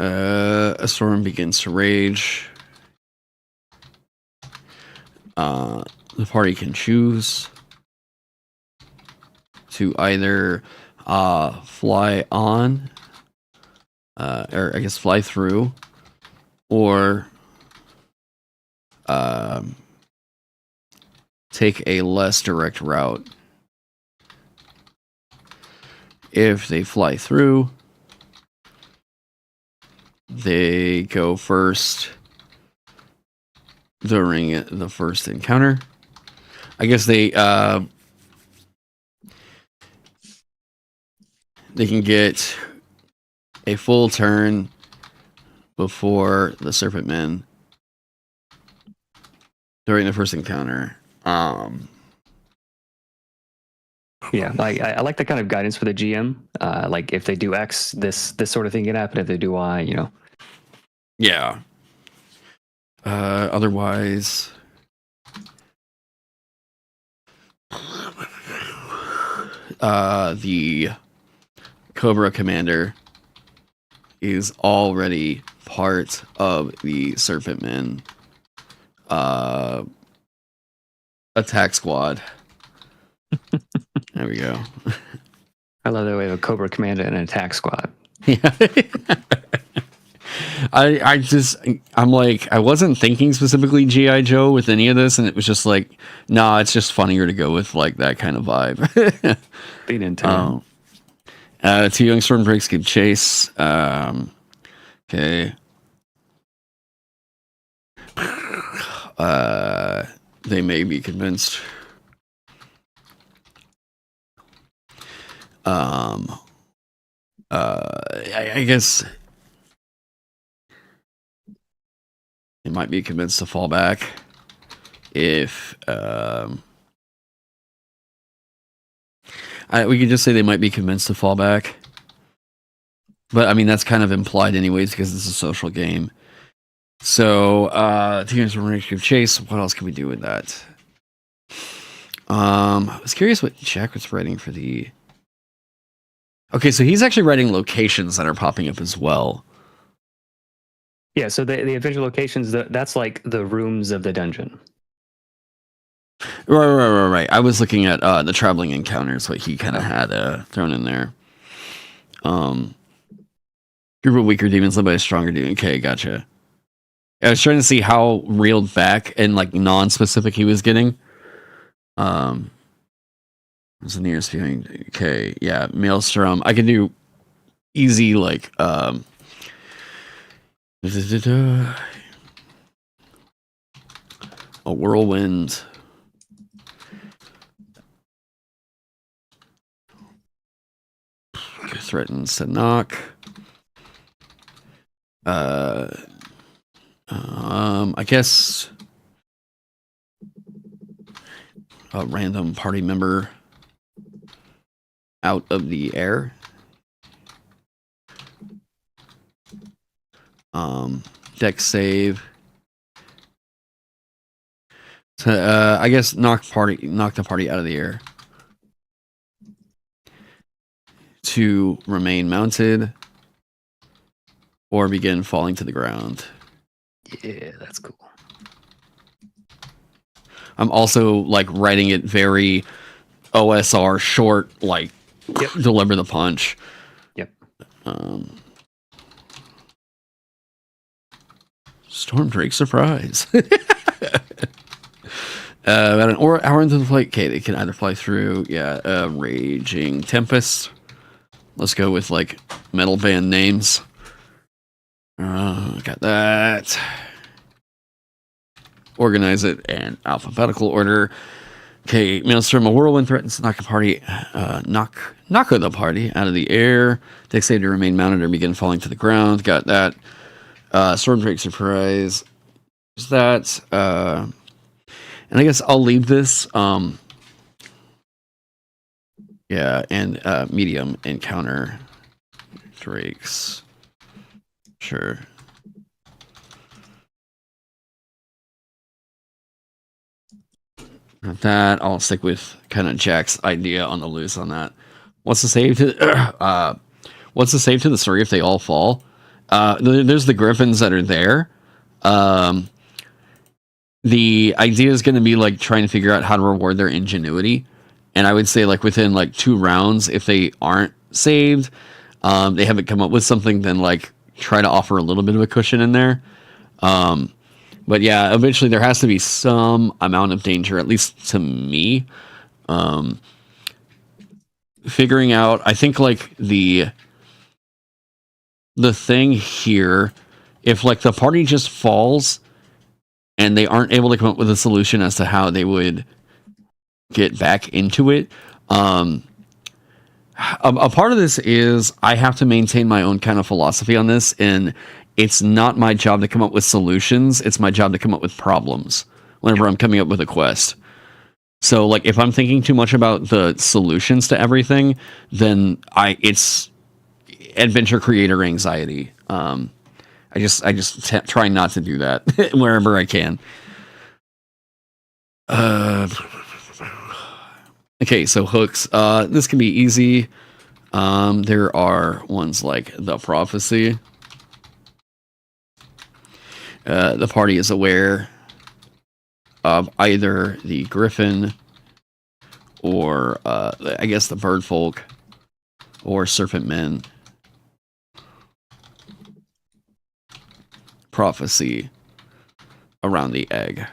A storm begins to rage. The party can choose to either fly on, or I guess fly through, or take a less direct route. If they fly through, they go first during the first encounter. I guess they can get a full turn before the Serpent Men during the first encounter. Yeah, like I like that kind of guidance for the GM. Like if they do X, this sort of thing can happen. If they do Y, you know. Yeah. Otherwise, the Cobra Commander is already part of the Serpent Men attack squad. There we go. I love that we have a Cobra Commander and an attack squad. Yeah. I'm like, I wasn't thinking specifically G.I. Joe with any of this, and it was just like, nah, it's just funnier to go with like that kind of vibe. Lean into Two young Stormbreaks give chase. Okay. They may be convinced. I guess they might be convinced to fall back if we could just say they might be convinced to fall back, but I mean that's kind of implied anyways because it's a social game. So teams from Range Chase. What else can we do with that? I was curious what Jack was writing for the. Okay, so he's actually writing locations that are popping up as well. Yeah, so the adventure locations, that's like the rooms of the dungeon. Right. I was looking at the traveling encounters, what he kind of had thrown in there. Group of weaker demons led by a stronger demon. Okay, gotcha. I was trying to see how reeled back and like non-specific he was getting. What's the nearest viewing? Okay, yeah, Maelstrom. I can do easy like a whirlwind. Threatens to knock. I guess a random party member out of the air. Dex save. So, I guess knock the party out of the air to remain mounted or begin falling to the ground. Yeah, that's cool. I'm also like writing it very OSR short, like deliver the punch. Yep. Stormdrake surprise. About an hour into the flight, okay, they can either fly through, Raging Tempest. Let's go with like metal band names. Got that. Organize it in alphabetical order. Okay, Maelstrom, a whirlwind threatens to knock the party out of the air. Take save to remain mounted or begin falling to the ground. Got that. Stormdrake surprise. Is that? And I guess I'll leave this. And medium encounter drakes. Sure. That I'll stick with kind of Jack's idea on the loose on that. What's the save to the story if they all fall? There's the griffins that are there. The idea is going to be like trying to figure out how to reward their ingenuity And I would say like within like 2 rounds, if they aren't saved, they haven't come up with something, then like try to offer a little bit of a cushion in there. But yeah, eventually there has to be some amount of danger, at least to me. Figuring out, I think like the thing here, if like the party just falls and they aren't able to come up with a solution as to how they would get back into it, a part of this is I have to maintain my own kind of philosophy on this, and it's not my job to come up with solutions. It's my job to come up with problems whenever I'm coming up with a quest. So, like, if I'm thinking too much about the solutions to everything, then it's adventure creator anxiety. I just try not to do that wherever I can. Okay, so hooks. This can be easy. There are ones like the prophecy. The party is aware of either the griffin or I guess the bird folk or serpent men. Prophecy around the egg.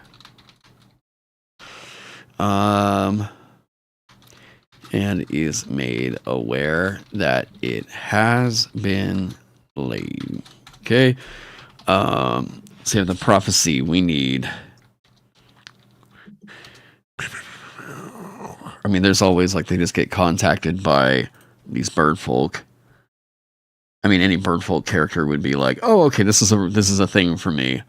And is made aware that it has been laid. Okay. So you have the prophecy. We need. I mean, there's always like they just get contacted by these bird folk. I mean, any bird folk character would be like, "Oh, okay, this is a thing for me."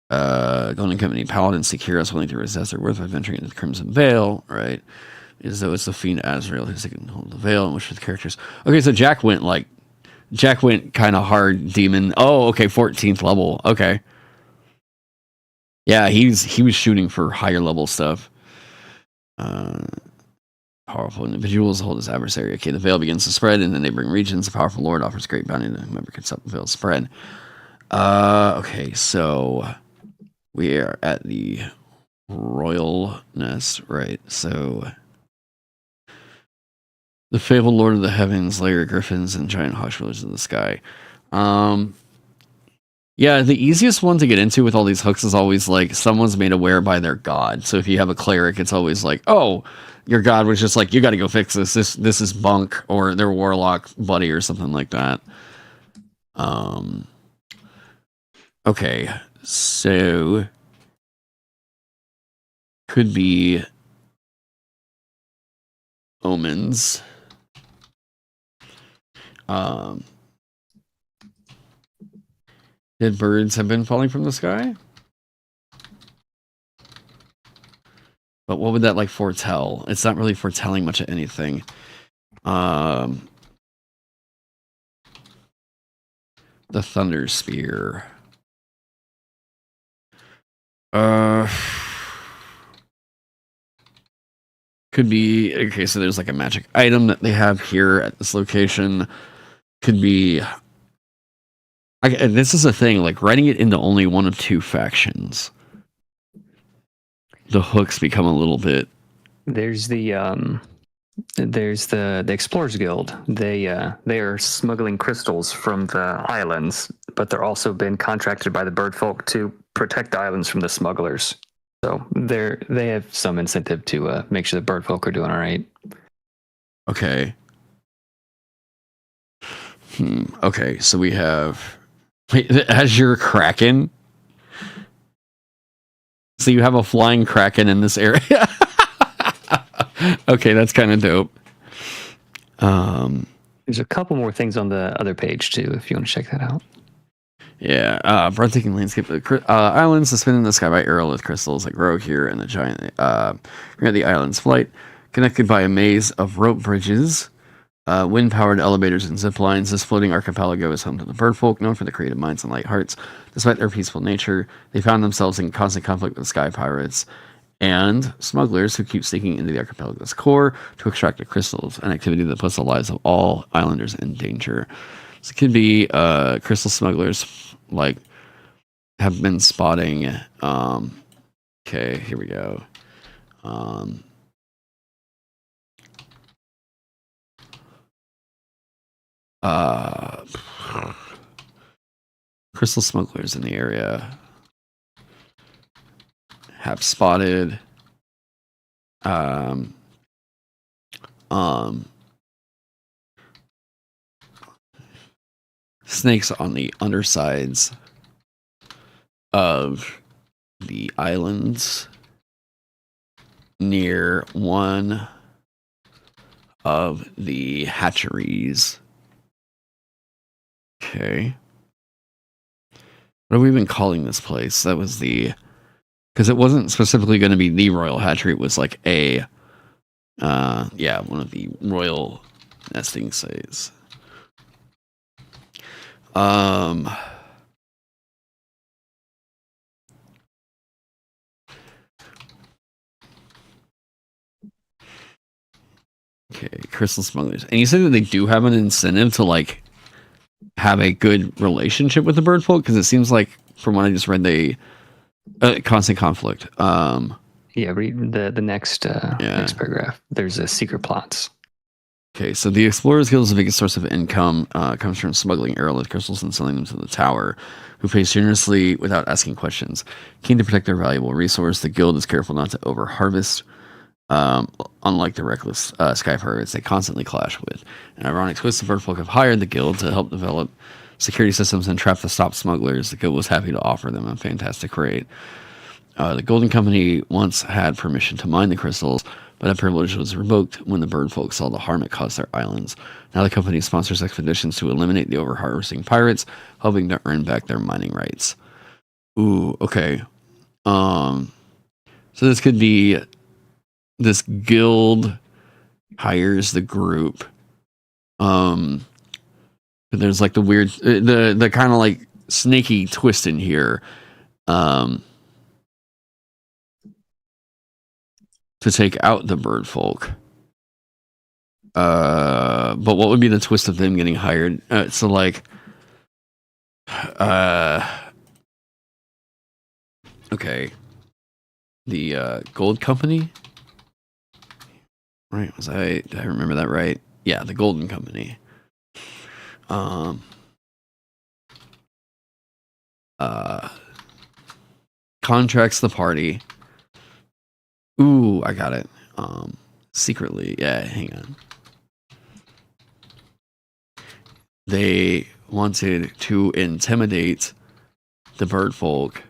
Golden Company Paladins secure us willing to resist their worth by venturing into the Crimson Veil, right? As though it's the fiend Azrael who's taking hold of the veil, and which of the characters. Okay, so Jack went kind of hard demon. Oh, okay, 14th level. Okay. Yeah, he was shooting for higher level stuff. Powerful individuals hold his adversary. Okay, the veil begins to spread in the neighboring regions. The powerful lord offers great bounty to whomever can stop the veil spread. Okay, so we are at the royal nest, right? So the fabled lord of the heavens, layer griffins, and giant hawk rulers of the sky. Yeah, the easiest one to get into with all these hooks is always like someone's made aware by their god. So if you have a cleric, it's always like, oh, your god was just like, you got to go fix this. This is bunk, or their warlock buddy or something like that. Okay, so could be omens. Dead birds have been falling from the sky? But what would that like foretell? It's not really foretelling much of anything. The Thunder Spear. Could be, okay, so there's like a magic item that they have here at this location. Could be, this is a thing, like writing it into only one of 2 factions. The hooks become a little bit. There's the Explorers Guild. They are smuggling crystals from the islands, but they're also been contracted by the bird folk to protect the islands from the smugglers. So they have some incentive to make sure the bird folk are doing all right. Okay. Okay, so we have Azure Kraken. So you have a flying kraken in this area. Okay, that's kind of dope. There's a couple more things on the other page too, if you want to check that out. Yeah, breathtaking landscape of the islands suspended in the sky by aerolith crystals that grow here in the giant the island's flight, connected by a maze of rope bridges, wind-powered elevators and zip lines. This floating archipelago is home to the bird folk, known for their creative minds and light hearts. Despite their peaceful nature, they found themselves in constant conflict with sky pirates and smugglers who keep sneaking into the archipelago's core to extract the crystals, an activity that puts the lives of all islanders in danger. So it could be crystal smugglers, like, have been spotting. Okay, here we go. Crystal smugglers in the area have spotted snakes on the undersides of the islands near one of the hatcheries. Okay. What have we been calling this place? That was the... Because it wasn't specifically going to be the royal hatchery. It was like a... yeah, one of the royal nesting sites. Okay, crystal smugglers. And you said that they do have an incentive to like have a good relationship with the bird folk, because it seems like from what I just read, they constant conflict. Yeah, read the next next paragraph. There's a secret plots. Okay, so the Explorers Guild's biggest source of income comes from smuggling aerolith crystals and selling them to the Tower, who pays generously without asking questions. Keen to protect their valuable resource, the Guild is careful not to over-harvest. Unlike the reckless sky pirates, they constantly clash with. An ironic twist, the Birdfolk have hired the Guild to help develop security systems and trap the stop smugglers. The Guild was happy to offer them a fantastic rate. The Golden Company once had permission to mine the crystals, but that privilege was revoked when the Birdfolk saw the harm it caused their islands. Now the company sponsors expeditions to eliminate the over-harvesting pirates, hoping to earn back their mining rights. Ooh, okay. So this could be... This guild hires the group. But there's like the weird, the kind of like snaky twist in here. To take out the bird folk. But what would be the twist of them getting hired? So like, okay, the gold company. Right, did I remember that right? Yeah, the Golden Company. Contracts the party. Ooh, I got it. Secretly, yeah, hang on. They wanted to intimidate the bird folk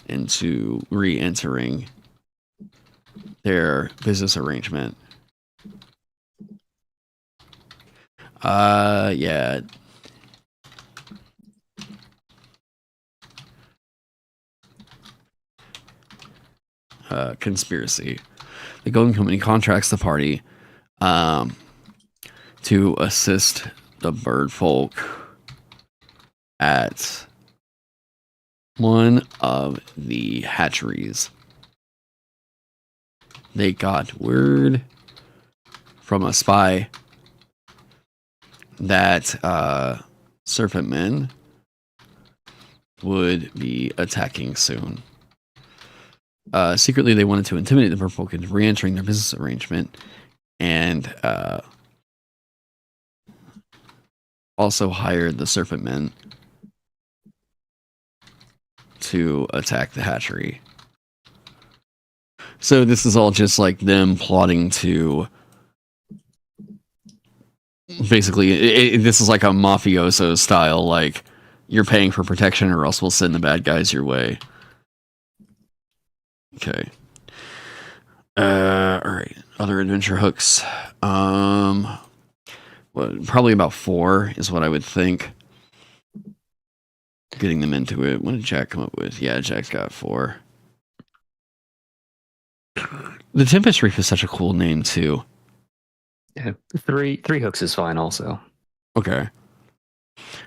into re-entering their business arrangement. Yeah. Conspiracy. The Golden Company contracts the party to assist the bird folk at one of the hatcheries. They got word from a spy that serpent men would be attacking soon. Secretly, they wanted to intimidate the Purple into re-entering their business arrangement, and also hired the serpent men to attack the hatchery. So this is all just like them plotting to basically, this is like a mafioso style, like you're paying for protection or else we'll send the bad guys your way. Okay. All right. Other adventure hooks. Probably about 4 is what I would think. Getting them into it. What did Jack come up with? Yeah, Jack's got 4. The Tempest Reef is such a cool name too. Yeah, three hooks is fine also. Okay.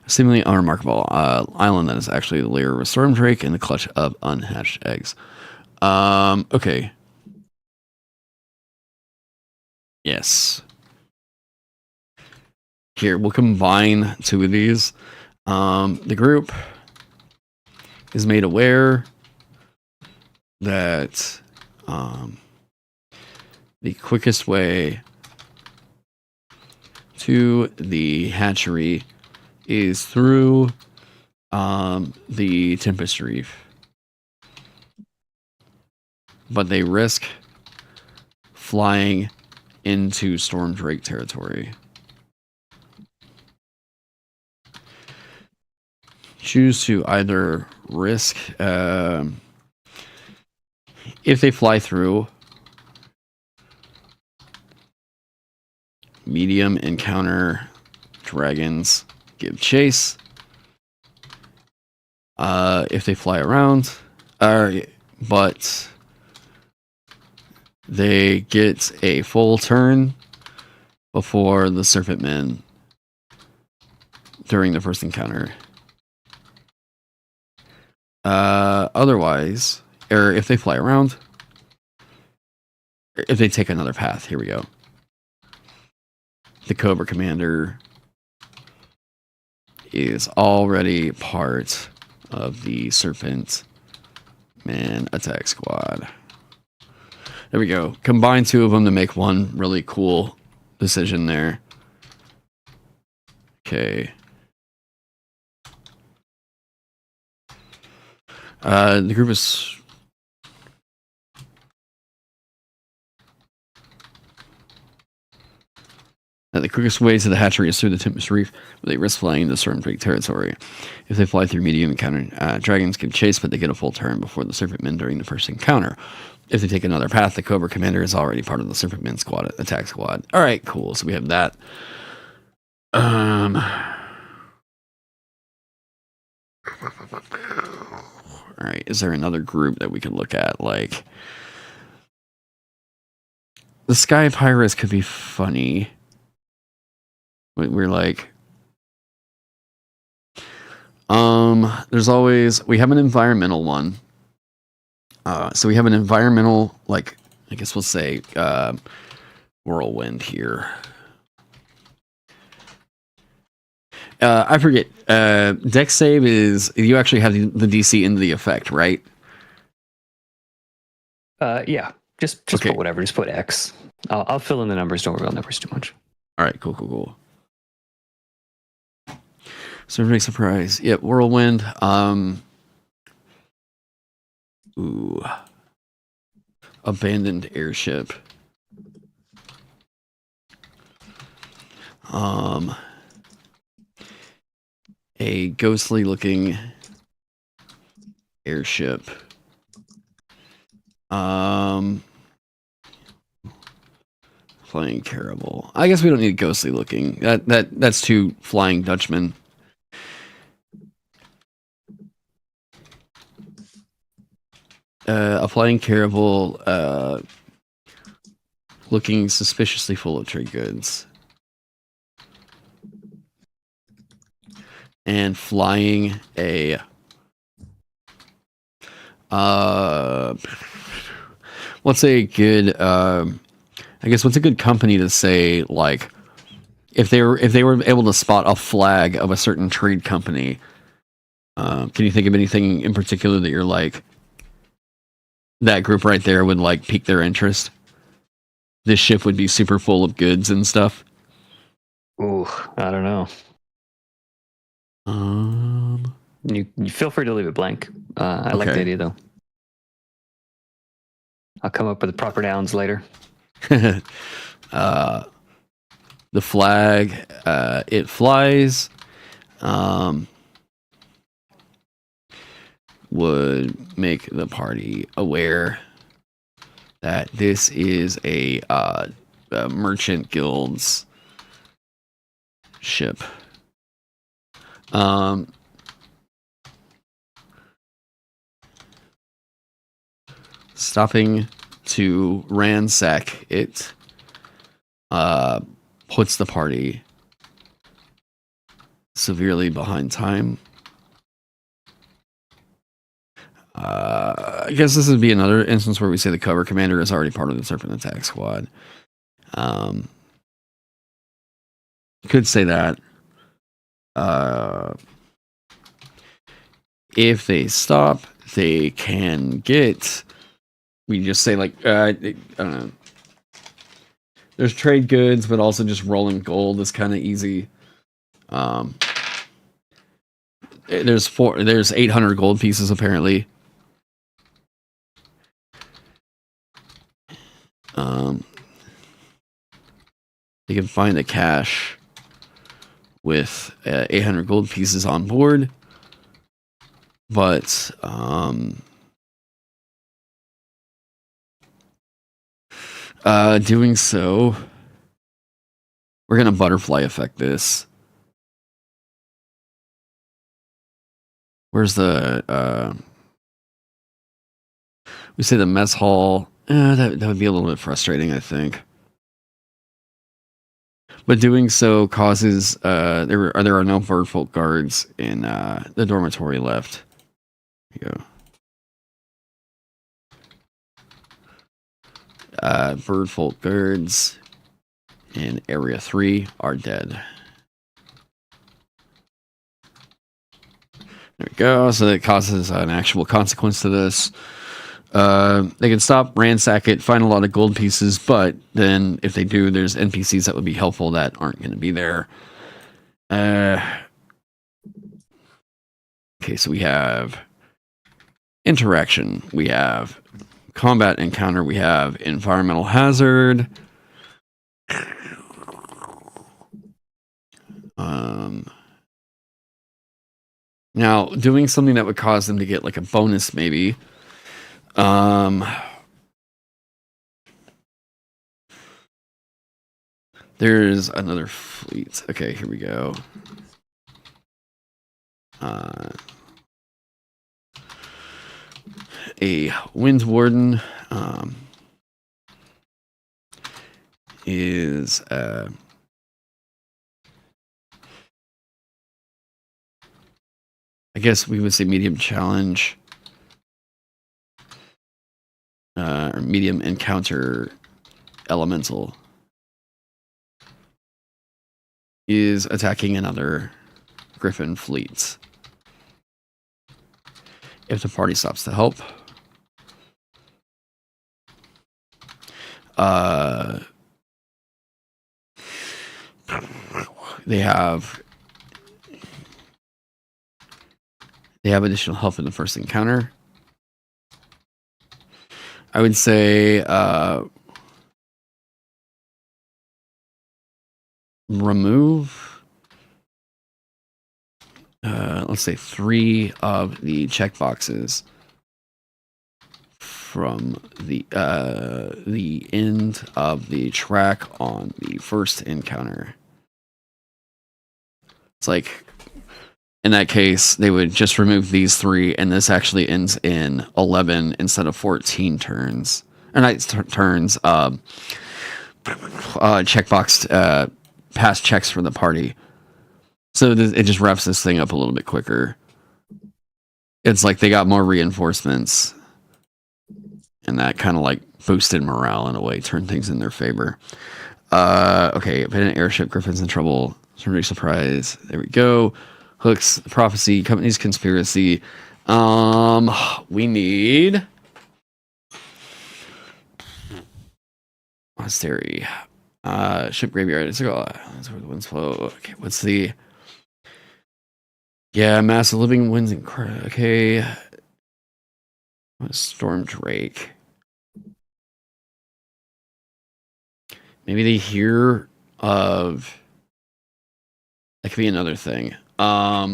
Seemingly unremarkable island that is actually the lair of a storm drake and the clutch of unhatched eggs. Okay. Yes. Here, we'll combine 2 of these. The group is made aware that the quickest way to the hatchery is through the Tempest Reef. But they risk flying into Storm Drake territory. Choose to either risk, if they fly through, medium encounter dragons, give chase. If they fly around, but they get a full turn before the Serpent Men during the first encounter. Otherwise, or if they fly around, if they take another path, here we go. The Cobra Commander is already part of the Serpent Man attack squad. There we go. Combine two of them to make one really cool decision there. Okay. The group is... the quickest way to the hatchery is through the Tempest Reef, where they risk flying into Storm Drake territory. If they fly through medium encounter, dragons give chase, but they get a full turn before the Serpent Men during the first encounter. If they take another path, the Cobra Commander is already part of the Serpent Men squad, attack squad. All right, cool. So we have that. All right, is there another group that we could look at? Like, the Sky Pirates could be funny. We're like, there's always, we have an environmental one. So we have an environmental, like, I guess we'll say, whirlwind here. I forget, dex save is, you actually have the DC into the effect, right? Yeah, just okay. Put whatever, just put X. I'll fill in the numbers, don't worry about numbers too much. All right, cool. So big surprise. Yep, whirlwind. Ooh. Abandoned airship. A ghostly looking airship. Flying Caribou. I guess we don't need ghostly looking. That's too Flying Dutchman. A Flying Caribou looking suspiciously full of trade goods. And flying a what's a good I guess what's a good company to say, like, if they were able to spot a flag of a certain trade company, can you think of anything in particular that you're like, that group right there would like pique their interest? This ship would be super full of goods and stuff. Ooh, I don't know. You feel free to leave it blank. I like the idea though. I'll come up with the proper nouns later. The flag, it flies, would make the party aware that this is a merchant guild's ship. Stopping to ransack it puts the party severely behind time. I guess this would be another instance where we say the Cobra Commander is already part of the Serpent Attack Squad. Could say that. If they stop, they can get... We just say, like, I don't know. There's trade goods, but also just rolling gold is kind of easy. There's 800 gold pieces apparently. You can find a cache with 800 gold pieces on board, but doing so, we're gonna butterfly effect this. Where's the we say the mess hall? That would be a little bit frustrating, I think. But doing so causes there are no birdfolk guards in the dormitory left. Here you go. Birdfolk guards in area 3 are dead. There we go. So that causes an actual consequence to this. They can stop, ransack it, find a lot of gold pieces, but then if they do, there's NPCs that would be helpful that aren't going to be there. Okay, so we have interaction, we have combat encounter, we have environmental hazard. Now, doing something that would cause them to get like a bonus, maybe. There's another fleet. Okay, here we go. A Wind Warden is I guess we would say medium challenge. Or medium encounter elemental is attacking another Griffin fleet. If the party stops to help, they have additional help in the first encounter. I would say remove, let's say 3 of the checkboxes from the end of the track on the first encounter. It's like, in that case, they would just remove these 3, and this actually ends in 11 instead of 14 turns. Or not turns, checkboxed past checks for the party. So it just wraps this thing up a little bit quicker. It's like they got more reinforcements, and that kind of like boosted morale in a way, turned things in their favor. Okay, abandoned airship, Griffin's in trouble. Somebody surprise. There we go. Hooks, prophecy, company's conspiracy. We need monastery. Ship graveyard. That's where the winds flow. Okay, what's the massive living winds and okay. Storm Drake. Maybe they hear of that could be another thing. I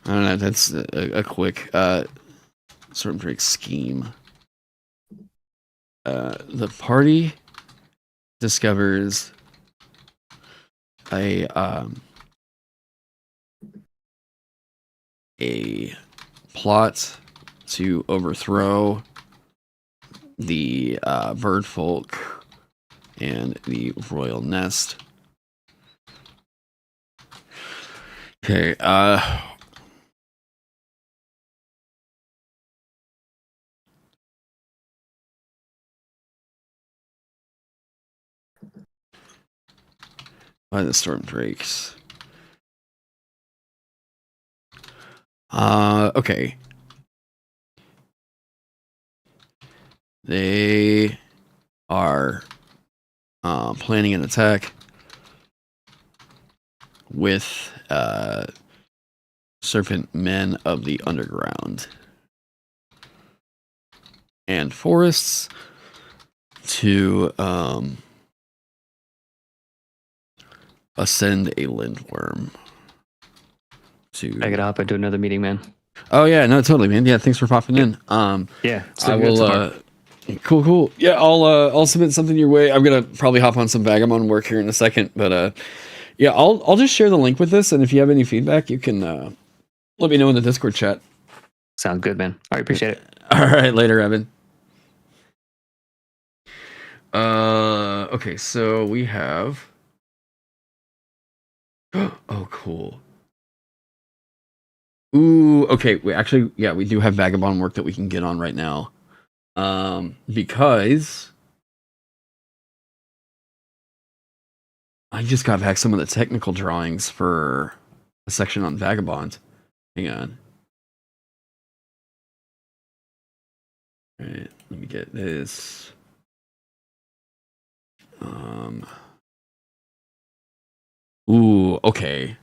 don't know. That's a quick Storm Drake scheme. The party discovers a plot to overthrow the birdfolk and the royal nest. Okay, by the storm drakes. Okay. They are planning an attack with serpent men of the underground and forests to ascend a lindworm. I gotta hop into another meeting, man. Oh yeah, no, totally, man. Yeah, thanks for popping in. Yeah, I will. Cool. Yeah, I'll submit something your way. I'm gonna probably hop on some Vagabond work here in a second, but yeah, I'll just share the link with this, and if you have any feedback, you can let me know in the Discord chat. Sounds good, man. All right, appreciate it. All right, later, Evan. Okay, so we have. Oh, cool. Ooh, okay. We do have Vagabond work that we can get on right now. Because I just got back some of the technical drawings for a section on Vagabond. Hang on. All right, let me get this. Ooh, okay.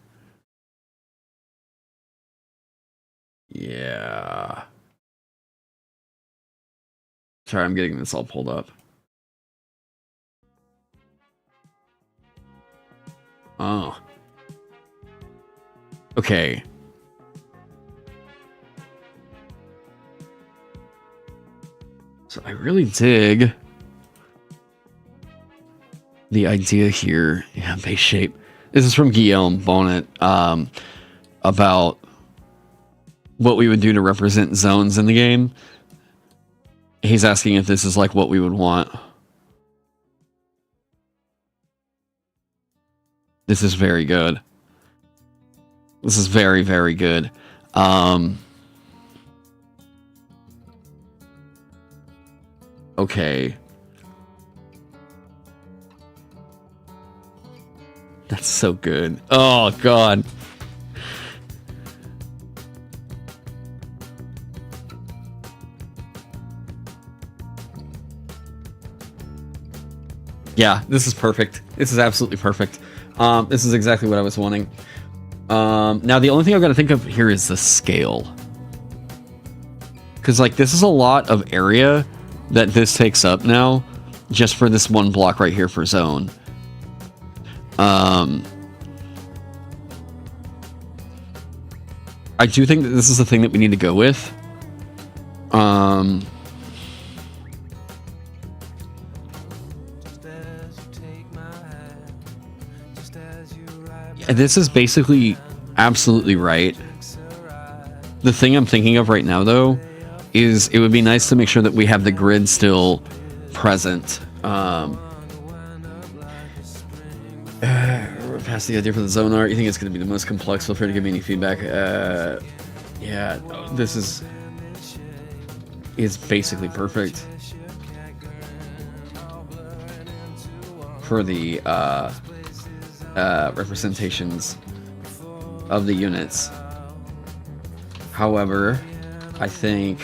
Yeah. Sorry, I'm getting this all pulled up. Oh. Okay. So I really dig the idea here. Yeah, base shape. This is from Guillaume Bonnet, about what we would do to represent zones in the game. He's asking if this is like what we would want. This is very good. This is very, very good. Okay. That's so good. Oh, God. Yeah, this is perfect. This is absolutely perfect. This is exactly what I was wanting. Now, the only thing I've got to think of here is the scale. Because, like, this is a lot of area that this takes up now, just for this one block right here for zone. I do think that this is the thing that we need to go with. This is basically absolutely right. The thing I'm thinking of right now, though, is it would be nice to make sure that we have the grid still present. Pass the idea for the zone art. You think it's going to be the most complex? Feel free to give me any feedback. Yeah, this is basically perfect for the representations of the units. However, I think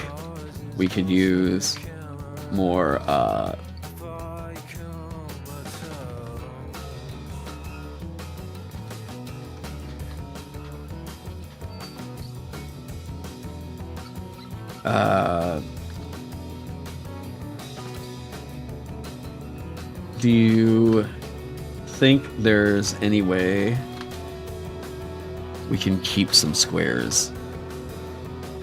we could use more do you think there's any way we can keep some squares?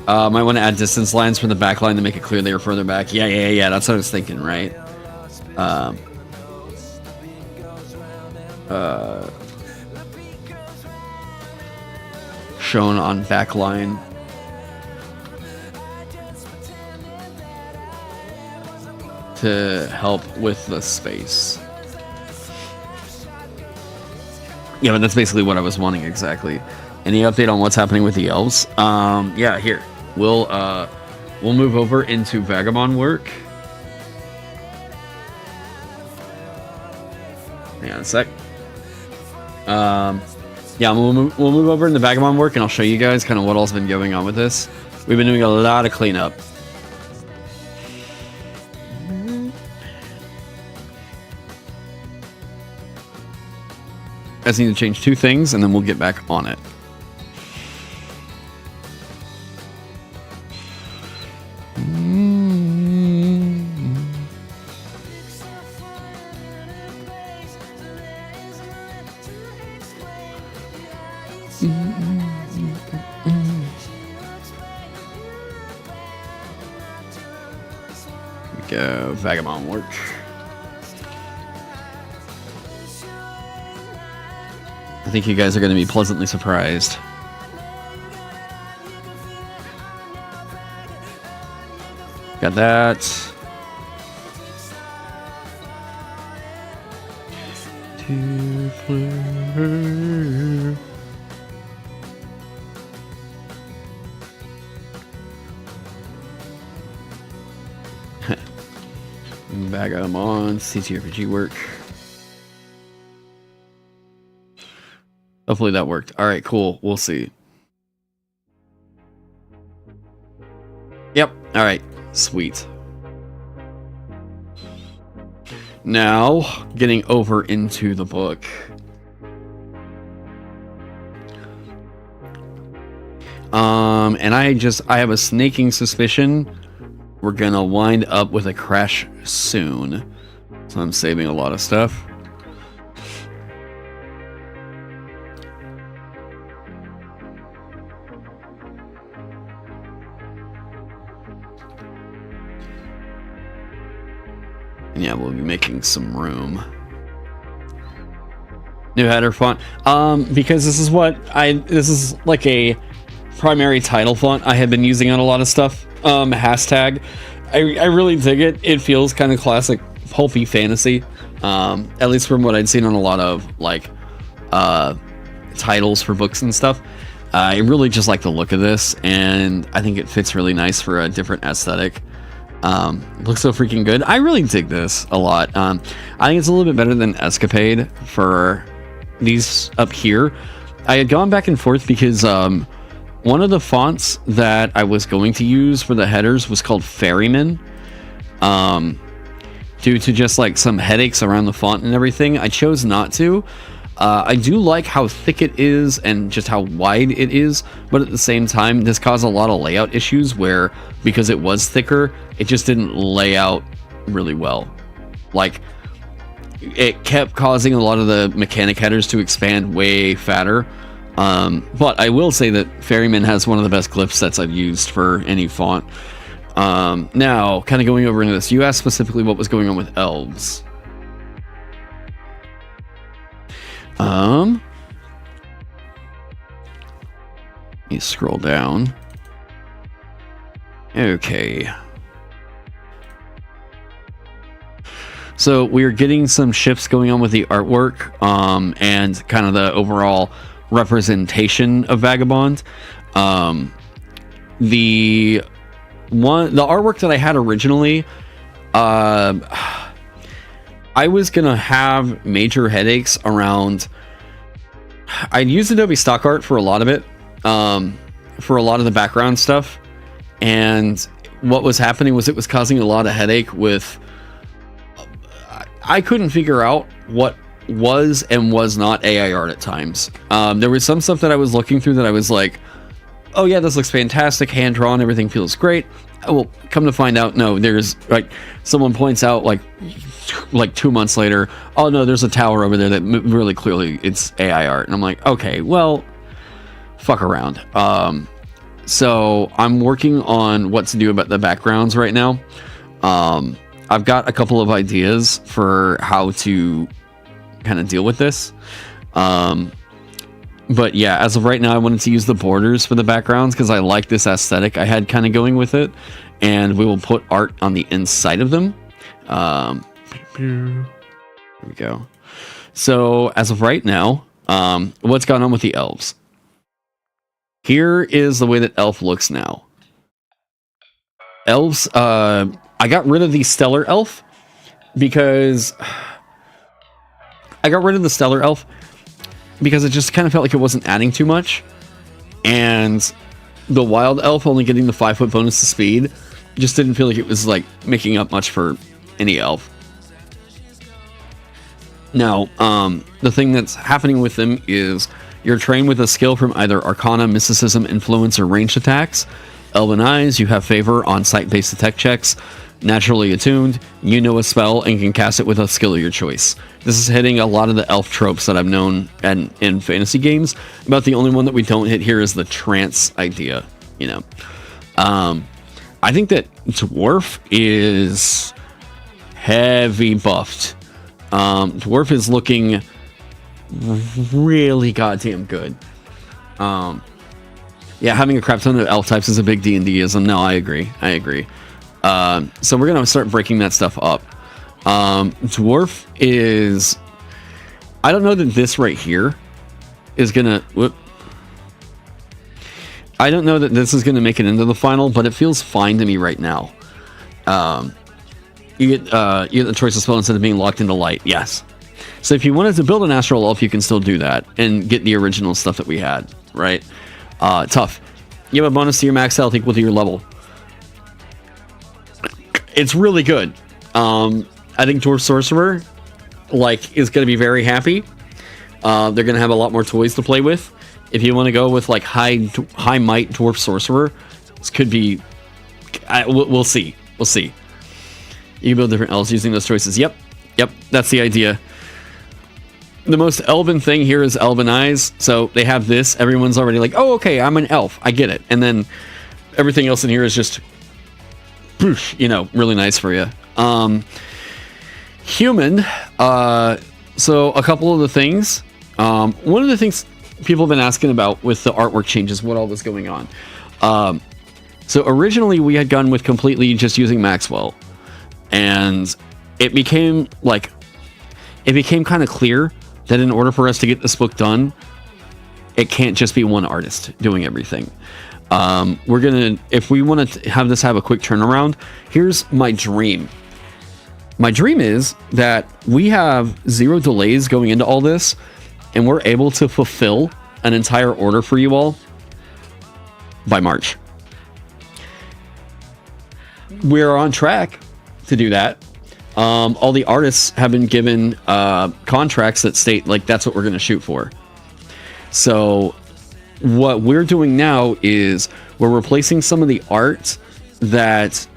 Might want to add distance lines from the back line to make it clear they were further back. Yeah. That's what I was thinking, right? Shown on back line. To help with the space. Yeah, but that's basically what I was wanting exactly. Any update on what's happening with the elves? Yeah, here. We'll move over into Vagabond work. Hang on a sec. Yeah, we'll move over into Vagabond work, and I'll show you guys kind of what all's been going on with this. We've been doing a lot of cleanup. I just need to change 2 things, and then we'll get back on it. Go Vagabond work. I think you guys are going to be pleasantly surprised. Got that. To flare. Vagabond TTRPG work. Hopefully that worked. All right, cool. We'll see. Yep. All right. Sweet. Now, getting over into the book. And I have a snaking suspicion we're gonna wind up with a crash soon. So I'm saving a lot of stuff. And yeah, we'll be making some room. New header font. Because this is like a primary title font I have been using on a lot of stuff. Hashtag. I really dig it. It feels kind of classic pulpy fantasy. At least from what I'd seen on a lot of like titles for books and stuff. I really just like the look of this, and I think it fits really nice for a different aesthetic. It looks so freaking good. I really dig this a lot. I think it's a little bit better than Escapade for these up here. I had gone back and forth because one of the fonts that I was going to use for the headers was called Ferryman. Due to just like some headaches around the font and everything, I chose not to. I do like how thick it is and just how wide it is, but at the same time, this caused a lot of layout issues where, because it was thicker, it just didn't lay out really well. Like, it kept causing a lot of the mechanic headers to expand way fatter. But I will say that Ferryman has one of the best glyph sets I've used for any font. Now, kind of going over into this, you asked specifically what was going on with elves. Let me scroll down. Okay. So we're getting some shifts going on with the artwork, and kind of the overall representation of Vagabond. The artwork that I had originally, I was gonna have major headaches around. I'd used Adobe Stock Art for a lot of it, for a lot of the background stuff, and what was happening was it was causing a lot of headache with. I couldn't figure out what was and was not AI art at times. There was some stuff that I was looking through that I was like, oh yeah, this looks fantastic, hand drawn, everything feels great. Well, come to find out, no, there's like someone points out like 2 months later, oh no, there's a tower over there that really clearly it's AI art, and I'm like, okay, well, fuck around. So I'm working on what to do about the backgrounds right now. I've got a couple of ideas for how to kind of deal with this. But yeah, as of right now, I wanted to use the borders for the backgrounds because I like this aesthetic I had kind of going with it. And we will put art on the inside of them. Here we go. So as of right now, what's going on with the elves? Here is the way that elf looks now. Elves, I got rid of the stellar elf because it just kind of felt like it wasn't adding too much, and the wild elf only getting the 5-foot bonus to speed just didn't feel like it was like making up much for any elf. Now, the thing that's happening with them is you're trained with a skill from either Arcana, Mysticism, Influence, or ranged attacks. Elven Eyes, you have favor on sight-based attack checks. Naturally attuned, you know a spell and can cast it with a skill of your choice. This is hitting a lot of the elf tropes that I've known and in fantasy games. About the only one that we don't hit here is the trance idea, you know. I think that Dwarf is heavy buffed. Dwarf is looking really goddamn good. Yeah, having a crap ton of elf types is a big D&D-ism. No, I agree. So we're gonna start breaking that stuff up. Dwarf is... I don't know that this right here is gonna... I don't know that this is gonna make it into the final, but it feels fine to me right now. You get the choice of spell instead of being locked into light. Yes. So if you wanted to build an astral elf, you can still do that and get the original stuff that we had, right? Tough. You have a bonus to your max health equal to your level. It's really good. I think Dwarf Sorcerer, like, is going to be very happy. They're going to have a lot more toys to play with. If you want to go with like high might Dwarf Sorcerer, this could be. We'll see. We'll see. You can build different elves using those choices. Yep, that's the idea. The most elven thing here is Elven Eyes. So they have this. Everyone's already like, oh, okay, I'm an elf. I get it. And then everything else in here is just, you know, really nice for you. Human. So a couple of the things. One of the things people have been asking about with the artwork changes, what all was going on. So originally we had gone with completely just using Maxwell. And it became kind of clear that in order for us to get this book done, it can't just be one artist doing everything. If we want to have this have a quick turnaround, here's my dream. My dream is that we have 0 delays going into all this, and we're able to fulfill an entire order for you all by March. We're on track to do that. All the artists have been given contracts that state like that's what we're going to shoot for. So what we're doing now is we're replacing some of the art that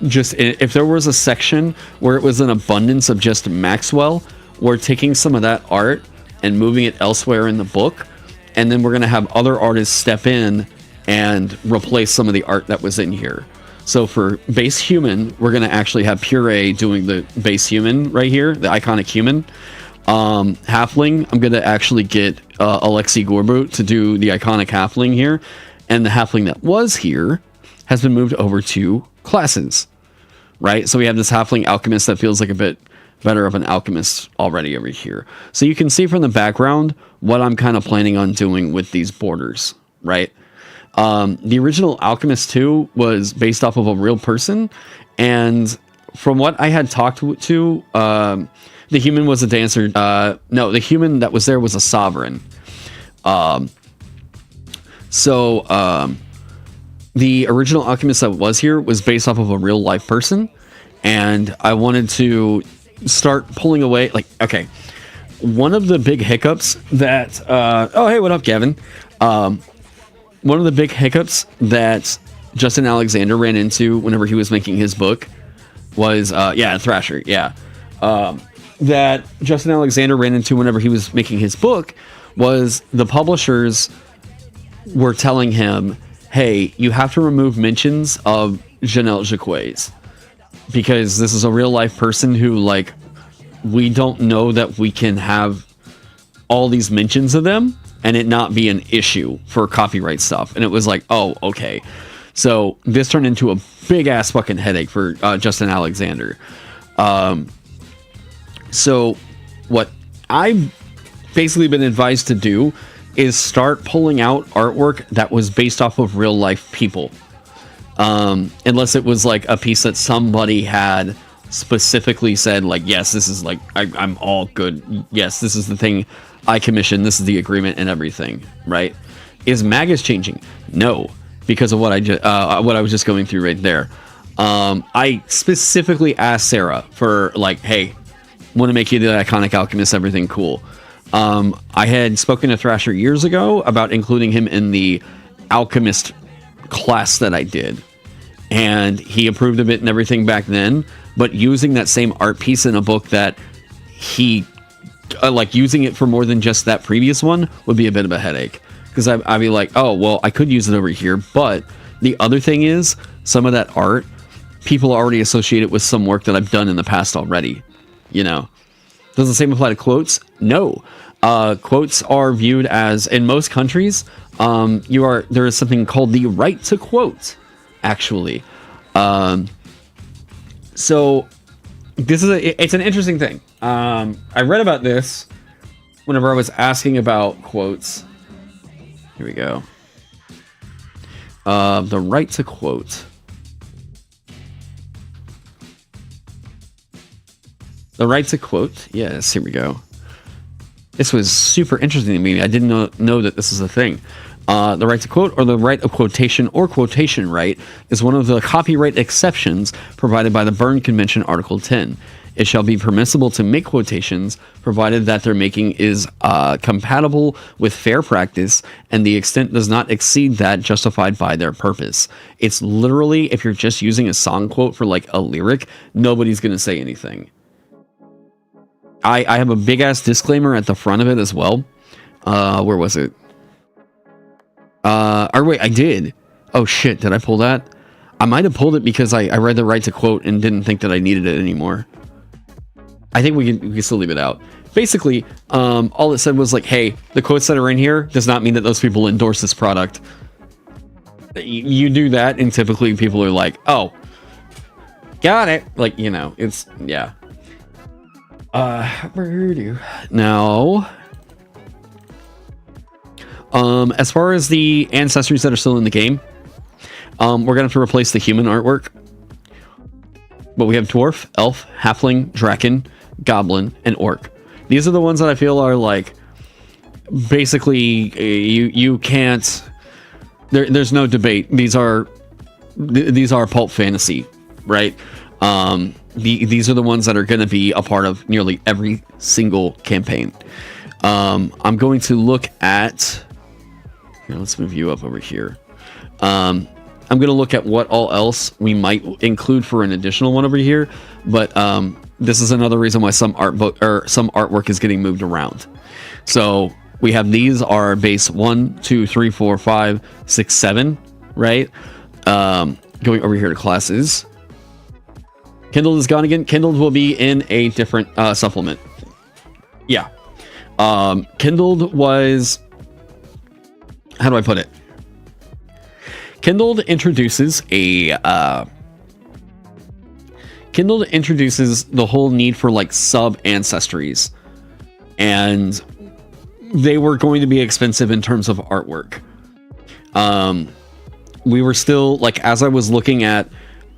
just, if there was a section where it was an abundance of just Maxwell, we're taking some of that art and moving it elsewhere in the book, and then we're going to have other artists step in and replace some of the art that was in here. So for base human, we're going to actually have Puree doing the base human right here, the iconic human. Halfling, I'm going to actually get Alexi Gorbut to do the iconic halfling here. And the halfling that was here has been moved over to classes, right? So we have this halfling alchemist that feels like a bit better of an alchemist already over here. So you can see from the background what I'm kind of planning on doing with these borders, right? The original Alchemist 2 was based off of a real person, and from what I had talked to, the human was a dancer. No, the human that was there was a sovereign. The original Alchemist that was here was based off of a real life person, and I wanted to start pulling away. Like, okay, one of the big hiccups that oh, hey, what up, Gavin? One of the big hiccups that Justin Alexander ran into whenever he was making his book was, Thrasher, that Justin Alexander ran into whenever he was making his book was the publishers were telling him, hey, you have to remove mentions of Janelle Jacquez because this is a real life person who, like, we don't know that we can have all these mentions of them and it not be an issue for copyright stuff. And it was like, oh, okay. So this turned into a big ass fucking headache for Justin Alexander. So what I've basically been advised to do is start pulling out artwork that was based off of real life people. Unless it was like a piece that somebody had specifically said, like, yes, this is like, I'm all good. Yes, this is the thing I commissioned. This is the agreement and everything, right? Is Magus changing? No, because of what I was just going through right there. I specifically asked Sarah for, like, hey, want to make you the iconic alchemist, everything cool. I had spoken to Thrasher years ago about including him in the alchemist class that I did, and he approved of it and everything back then. But using that same art piece in a book that he like using it for more than just that previous one would be a bit of a headache, because I'd be like, oh well, I could use it over here, but the other thing is some of that art people already associate it with some work that I've done in the past already. You know, does the same apply to quotes? No. Quotes are viewed as, in most countries, there is something called the right to quote, actually. So this is it's an interesting thing. I read about this whenever I was asking about quotes. Here we go. The right to quote. The right to quote. Yes, here we go. This was super interesting to me. I didn't know that this is a thing. The right to quote, or the right of quotation or quotation right, is one of the copyright exceptions provided by the Berne Convention, Article 10. It shall be permissible to make quotations, provided that their making is compatible with fair practice, and the extent does not exceed that justified by their purpose. It's literally, if you're just using a song quote for like a lyric, nobody's going to say anything. I have a big ass disclaimer at the front of it as well. Where was it? Or wait, I did. Oh shit, did I pull that? I might have pulled it because I read the right to quote and didn't think that I needed it anymore. I think we can still leave it out. Basically, all it said was like, hey, the quotes that are in here does not mean that those people endorse this product. You do that, and typically people are like, oh, got it. Like, you know, it's, yeah. Now, as far as the ancestries that are still in the game, we're gonna have to replace the human artwork. But we have dwarf, elf, halfling, draken, goblin, and orc. These are the ones that I feel are like, basically, you can't. There's no debate. These are pulp fantasy, right? These are the ones that are going to be a part of nearly every single campaign. I'm going to look at... Here, let's move you up over here. I'm going to look at what all else we might include for an additional one over here. But this is another reason why some artwork is getting moved around. So we have these are base 1, 2, 3, 4, 5, 6, 7, right? Going over here to classes. Kindled is gone again. Kindled will be in a different supplement. Yeah. Kindled was... How do I put it? Kindled introduces Kindled introduces the whole need for like sub ancestries, and they were going to be expensive in terms of artwork. We were still like, as I was looking at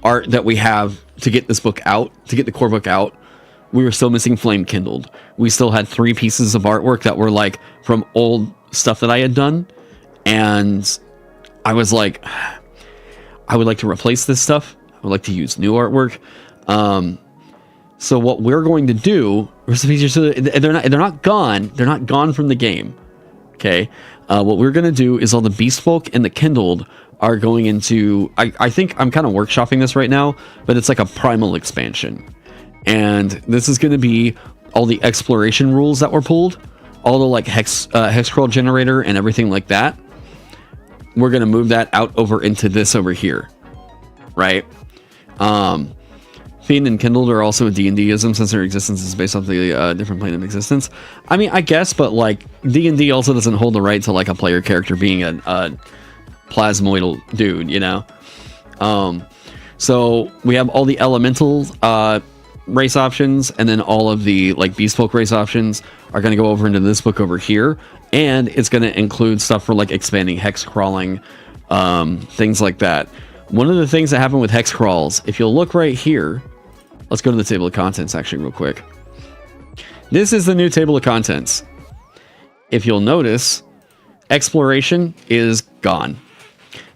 art that we have to get this book out, to get the core book out, we were still missing Flame Kindled. We still had 3 pieces of artwork that were like from old stuff that I had done, and I was like, I would like to replace this stuff. I would like to use new artwork. So what we're going to do, they're not gone. They're not gone from the game. Okay. What we're going to do is all the Beast Folk and the Kindled are going into, I think I'm kind of workshopping this right now, but it's like a primal expansion. And this is going to be all the exploration rules that were pulled, all the like hex crawl generator and everything like that. We're going to move that out over into this over here. Right. Fiend and Kindled are also a D&D-ism since their existence is based off the different plane of existence. I mean, I guess, but like D&D also doesn't hold the right to like a player character being a plasmoidal dude, you know? So we have all the elemental race options, and then all of the like beast folk race options are going to go over into this book over here, and it's going to include stuff for like expanding hex crawling, things like that. One of the things that happen with hex crawls, if you'll look right here, let's go to the table of contents actually real quick. This is the new table of contents. If you'll notice, exploration is gone.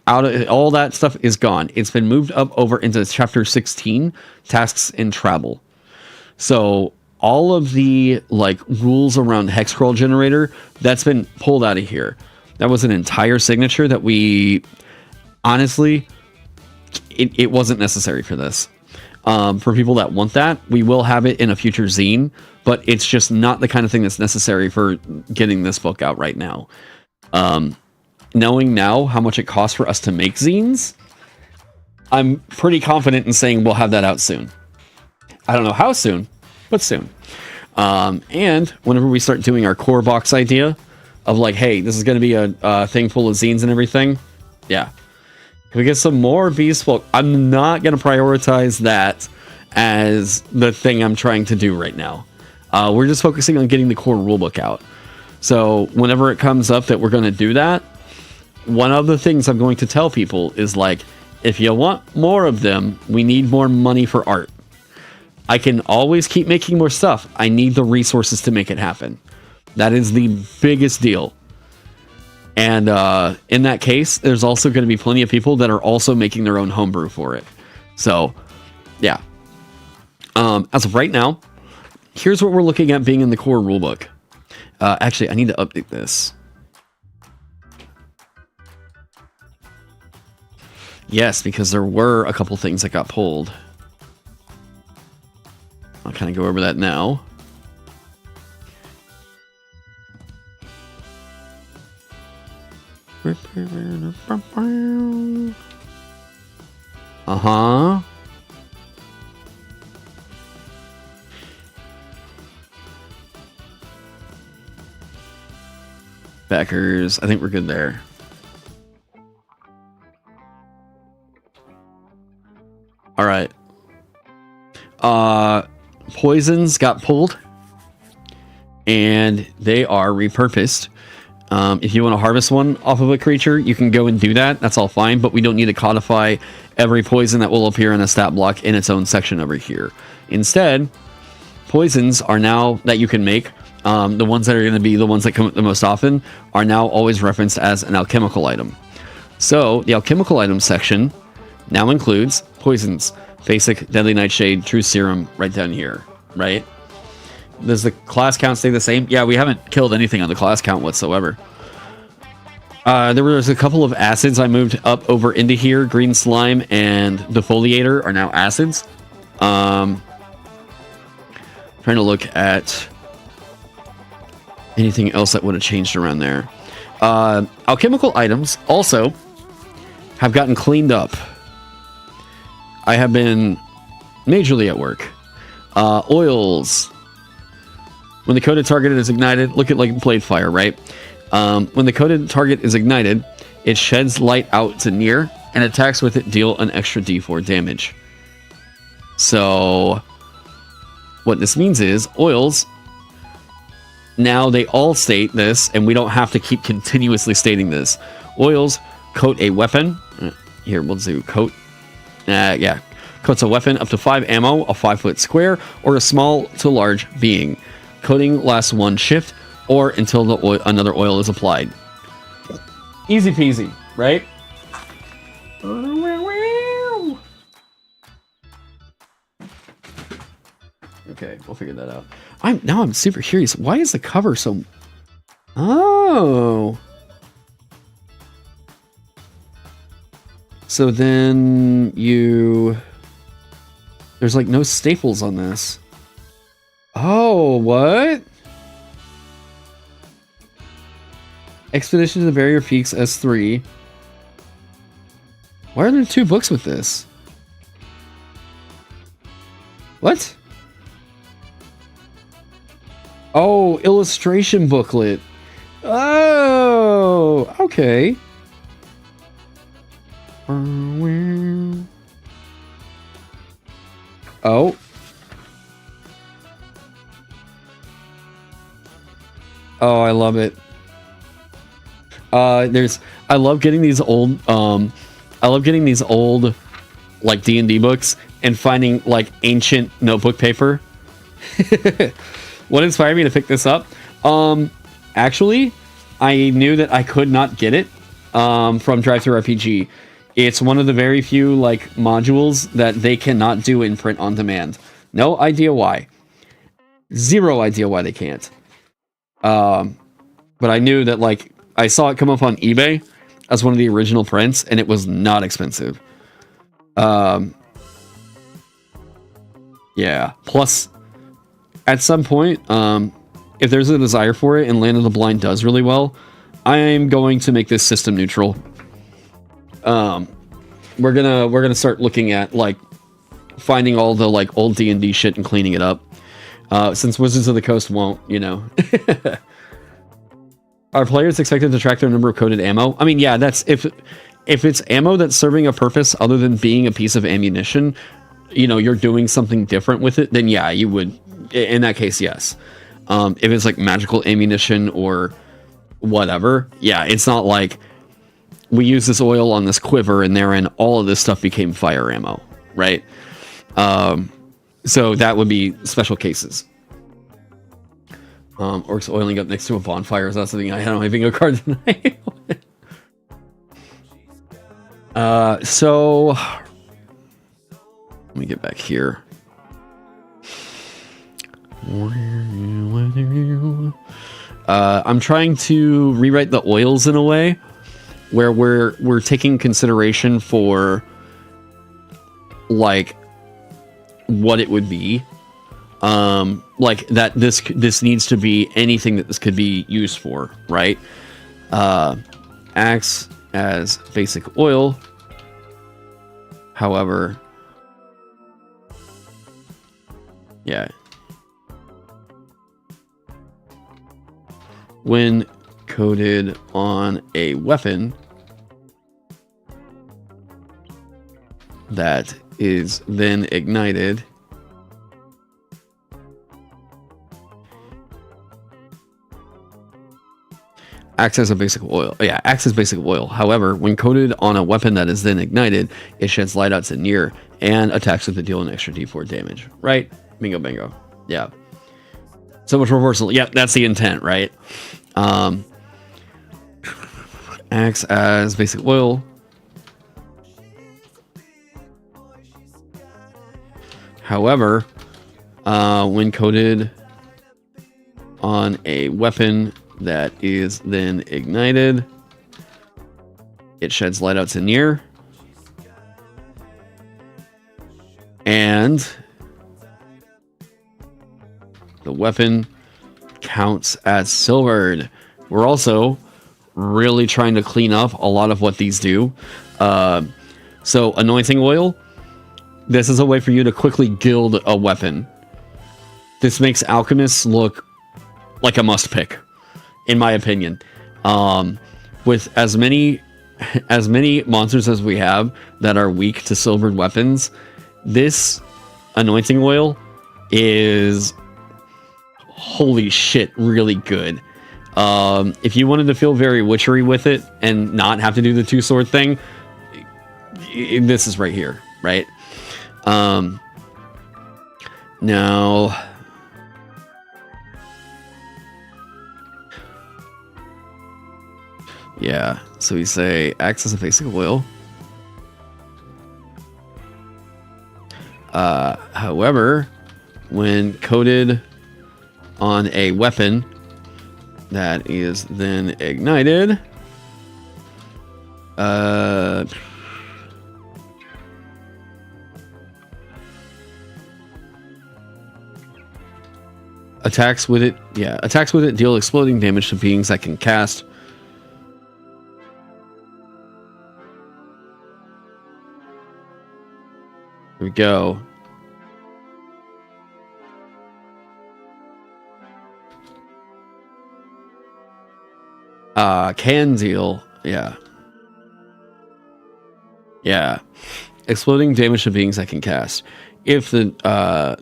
All that stuff is gone. It's been moved up over into chapter 16, tasks and travel. So all of the like rules around hexcrawl generator, that's been pulled out of here. That was an entire signature that we honestly, it wasn't necessary for this. For people that want that, we will have it in a future zine, but it's just not the kind of thing that's necessary for getting this book out right now. Knowing now how much it costs for us to make zines, I'm pretty confident in saying we'll have that out soon. I don't know how soon, but soon. And whenever we start doing our core box idea of like, hey, this is going to be a thing full of zines and everything, yeah. Can we get some more bespoke? I'm not going to prioritize that as the thing I'm trying to do right now. We're just focusing on getting the core rulebook out. So whenever it comes up that we're going to do that, one of the things I'm going to tell people is like, if you want more of them, we need more money for art. I can always keep making more stuff. I need the resources to make it happen. That is the biggest deal. And in that case, there's also going to be plenty of people that are also making their own homebrew for it. So, yeah. As of right now, here's what we're looking at being in the core rulebook. Actually, I need to update this. Yes, because there were a couple things that got pulled. I'll kind of go over that now. Uh-huh. Backers, I think we're good there. All right. Poisons got pulled, and they are repurposed. If you want to harvest one off of a creature, you can go and do that. That's all fine, but we don't need to codify every poison that will appear in a stat block in its own section over here. Instead, poisons are now that you can make. The ones that are going to be the ones that come up the most often are now always referenced as an alchemical item. So the alchemical item section now includes poisons, basic, deadly nightshade, true serum, right down here, right? Does the class count stay the same? Yeah, we haven't killed anything on the class count whatsoever. There was a couple of acids I moved up over into here. Green slime and defoliator are now acids. Trying to look at anything else that would have changed around there. Alchemical items also have gotten cleaned up. I have been majorly at work. Oils. When the coded target is ignited, look at like blade fire, right? When the coded target is ignited, it sheds light out to near, and attacks with it deal an extra d4 damage. So, what this means is, oils, now they all state this, and we don't have to keep continuously stating this. Oils coat a weapon. Here, we'll do coat. Yeah. Coats a weapon up to 5 ammo, a 5-foot square, or a small to large being. Coating lasts 1 shift, or until the another oil is applied. Easy peasy, right? Okay, we'll figure that out. I'm super curious. Why is the cover so... Oh. So then you... There's like no staples on this. Oh, what? Expedition to the Barrier Peaks S3. Why are there 2 books with this? What? Oh, illustration booklet. Oh, okay. Oh. Oh, I love it. I love getting these old like D&D books and finding like ancient notebook paper. What inspired me to pick this up? Actually, I knew that I could not get it from DriveThruRPG. It's one of the very few like modules that they cannot do in print on demand. No idea why. Zero idea why they can't. But I knew that, like, I saw it come up on eBay as one of the original prints, and it was not expensive. Yeah. Plus, at some point, if there's a desire for it and Land of the Blind does really well, I'm going to make this system neutral. We're gonna start looking at, like, finding all the, like, old D&D shit and cleaning it up. Since Wizards of the Coast won't, you know. Are players expected to track their number of coded ammo? I mean, yeah, that's if it's ammo that's serving a purpose other than being a piece of ammunition, you know, you're doing something different with it, then yeah, you would, in that case, yes. If it's like magical ammunition or whatever, yeah, it's not like we use this oil on this quiver and therein all of this stuff became fire ammo, right? So that would be special cases. Orcs oiling up next to a bonfire is not something I don't have a bingo card tonight. So let me get back here. I'm trying to rewrite the oils in a way where we're taking consideration for, like, what it would be. Like that this needs to be anything that this could be used for, right? Acts as basic oil. However, yeah. When coated on a weapon that is then ignited, acts as a basic oil. Yeah, acts as basic oil. However, when coated on a weapon that is then ignited, it sheds light out to near and attacks with to deal an extra d4 damage. Right? Bingo, bingo. Yeah. So much reversal. Yep, that's the intent, right? Acts as basic oil. However, when coated on a weapon that is then ignited, it sheds light out to near, and the weapon counts as silvered. We're also really trying to clean up a lot of what these do. So anointing oil, this is a way for you to quickly gild a weapon. This makes alchemists look like a must pick, in my opinion. With as many monsters as we have that are weak to silvered weapons, this anointing oil is, holy shit, really good. If you wanted to feel very witchery with it and not have to do the two-sword thing, this is right here, right? Now, yeah, so we say acts as a basic oil. However, when coated on a weapon that is then ignited, attacks with it deal exploding damage to beings that can cast. Here we go. Can deal, yeah. Yeah. Exploding damage to beings that can cast. If the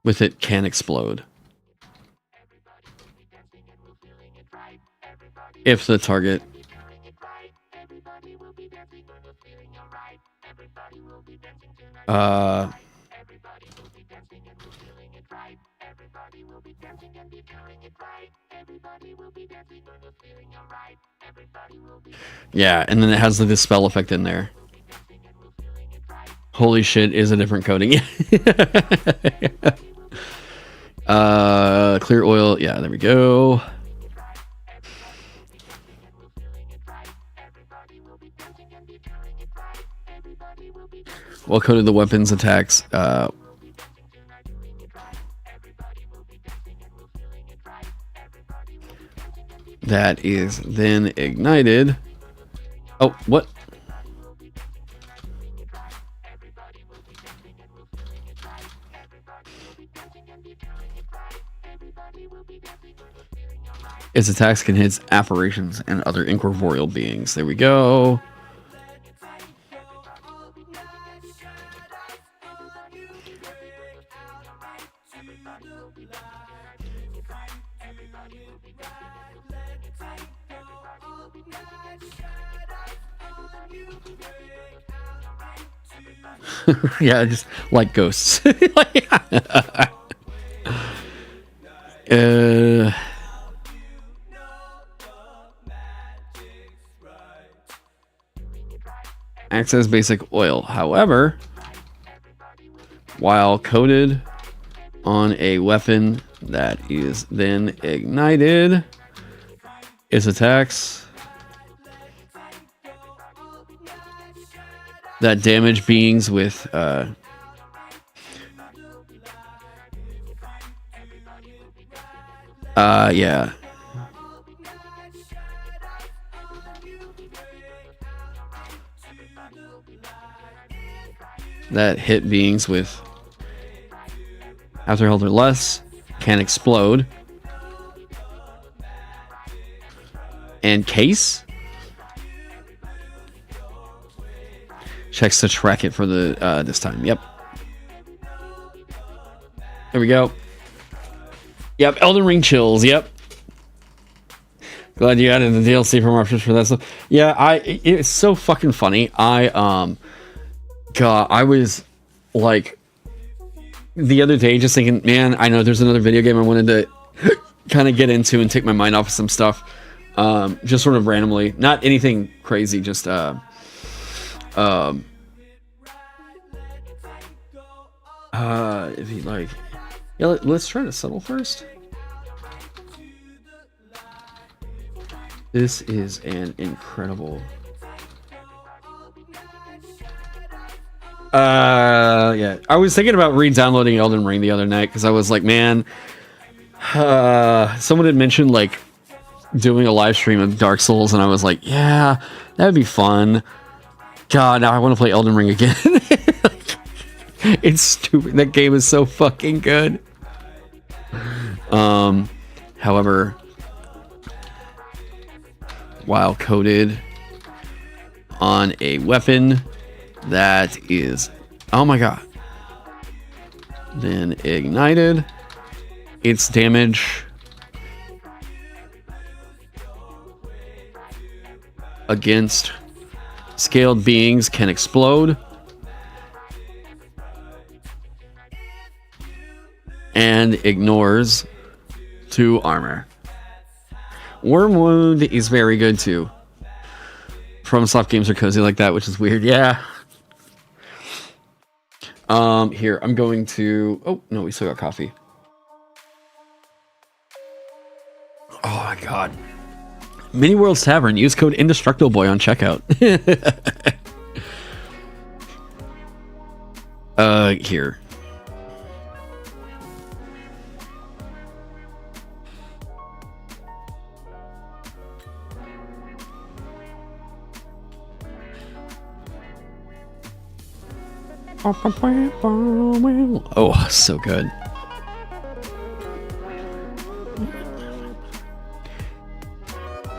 with it can explode. If the target yeah, and then it has the dispel effect in there. Holy shit is a different coating. Clear oil. Yeah, there we go. Well coated the weapons attacks. That is then ignited. Oh, what? Its attacks can hit apparitions and other incorporeal beings. There we go. Yeah, just like ghosts. Acts as basic oil. However, while coated on a weapon that is then ignited, its attacks that damage beings with yeah. That hit beings with after health or less can explode. And case checks to track it for the this time. Yep. There we go. Yep, Elden Ring chills. Yep. Glad you added the DLC from Marshall for that stuff. Yeah, it's so fucking funny. God, I was like the other day just thinking, man, I know there's another video game I wanted to kind of get into and take my mind off of some stuff. Just sort of randomly, not anything crazy, just if you like, yeah, let's try to settle first. This is an incredible. Yeah, I was thinking about re-downloading Elden Ring the other night because I was like, man, someone had mentioned like doing a live stream of Dark Souls, and I was like, yeah, that'd be fun. God, now I want to play Elden Ring again. It's stupid. That game is so fucking good. However, while coated on a weapon that is, oh my god, then ignited, its damage against scaled beings can explode and ignores 2 armor. Worm Wound is very good too. FromSoft games are cozy like that, which is weird. Yeah. Here, I'm going to... Oh, no, we still got coffee. Oh my god. Mini Worlds Tavern. Use code Indestructoboy on checkout. Here. Oh, so good.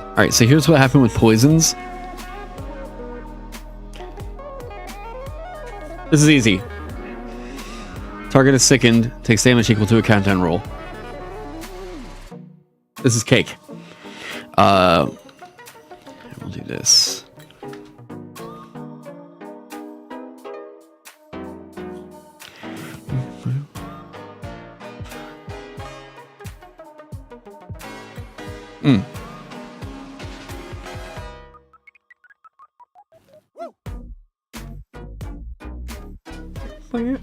Alright, so here's what happened with poisons. This is easy. Target is sickened, takes damage equal to a countdown roll. This is cake. We'll do this.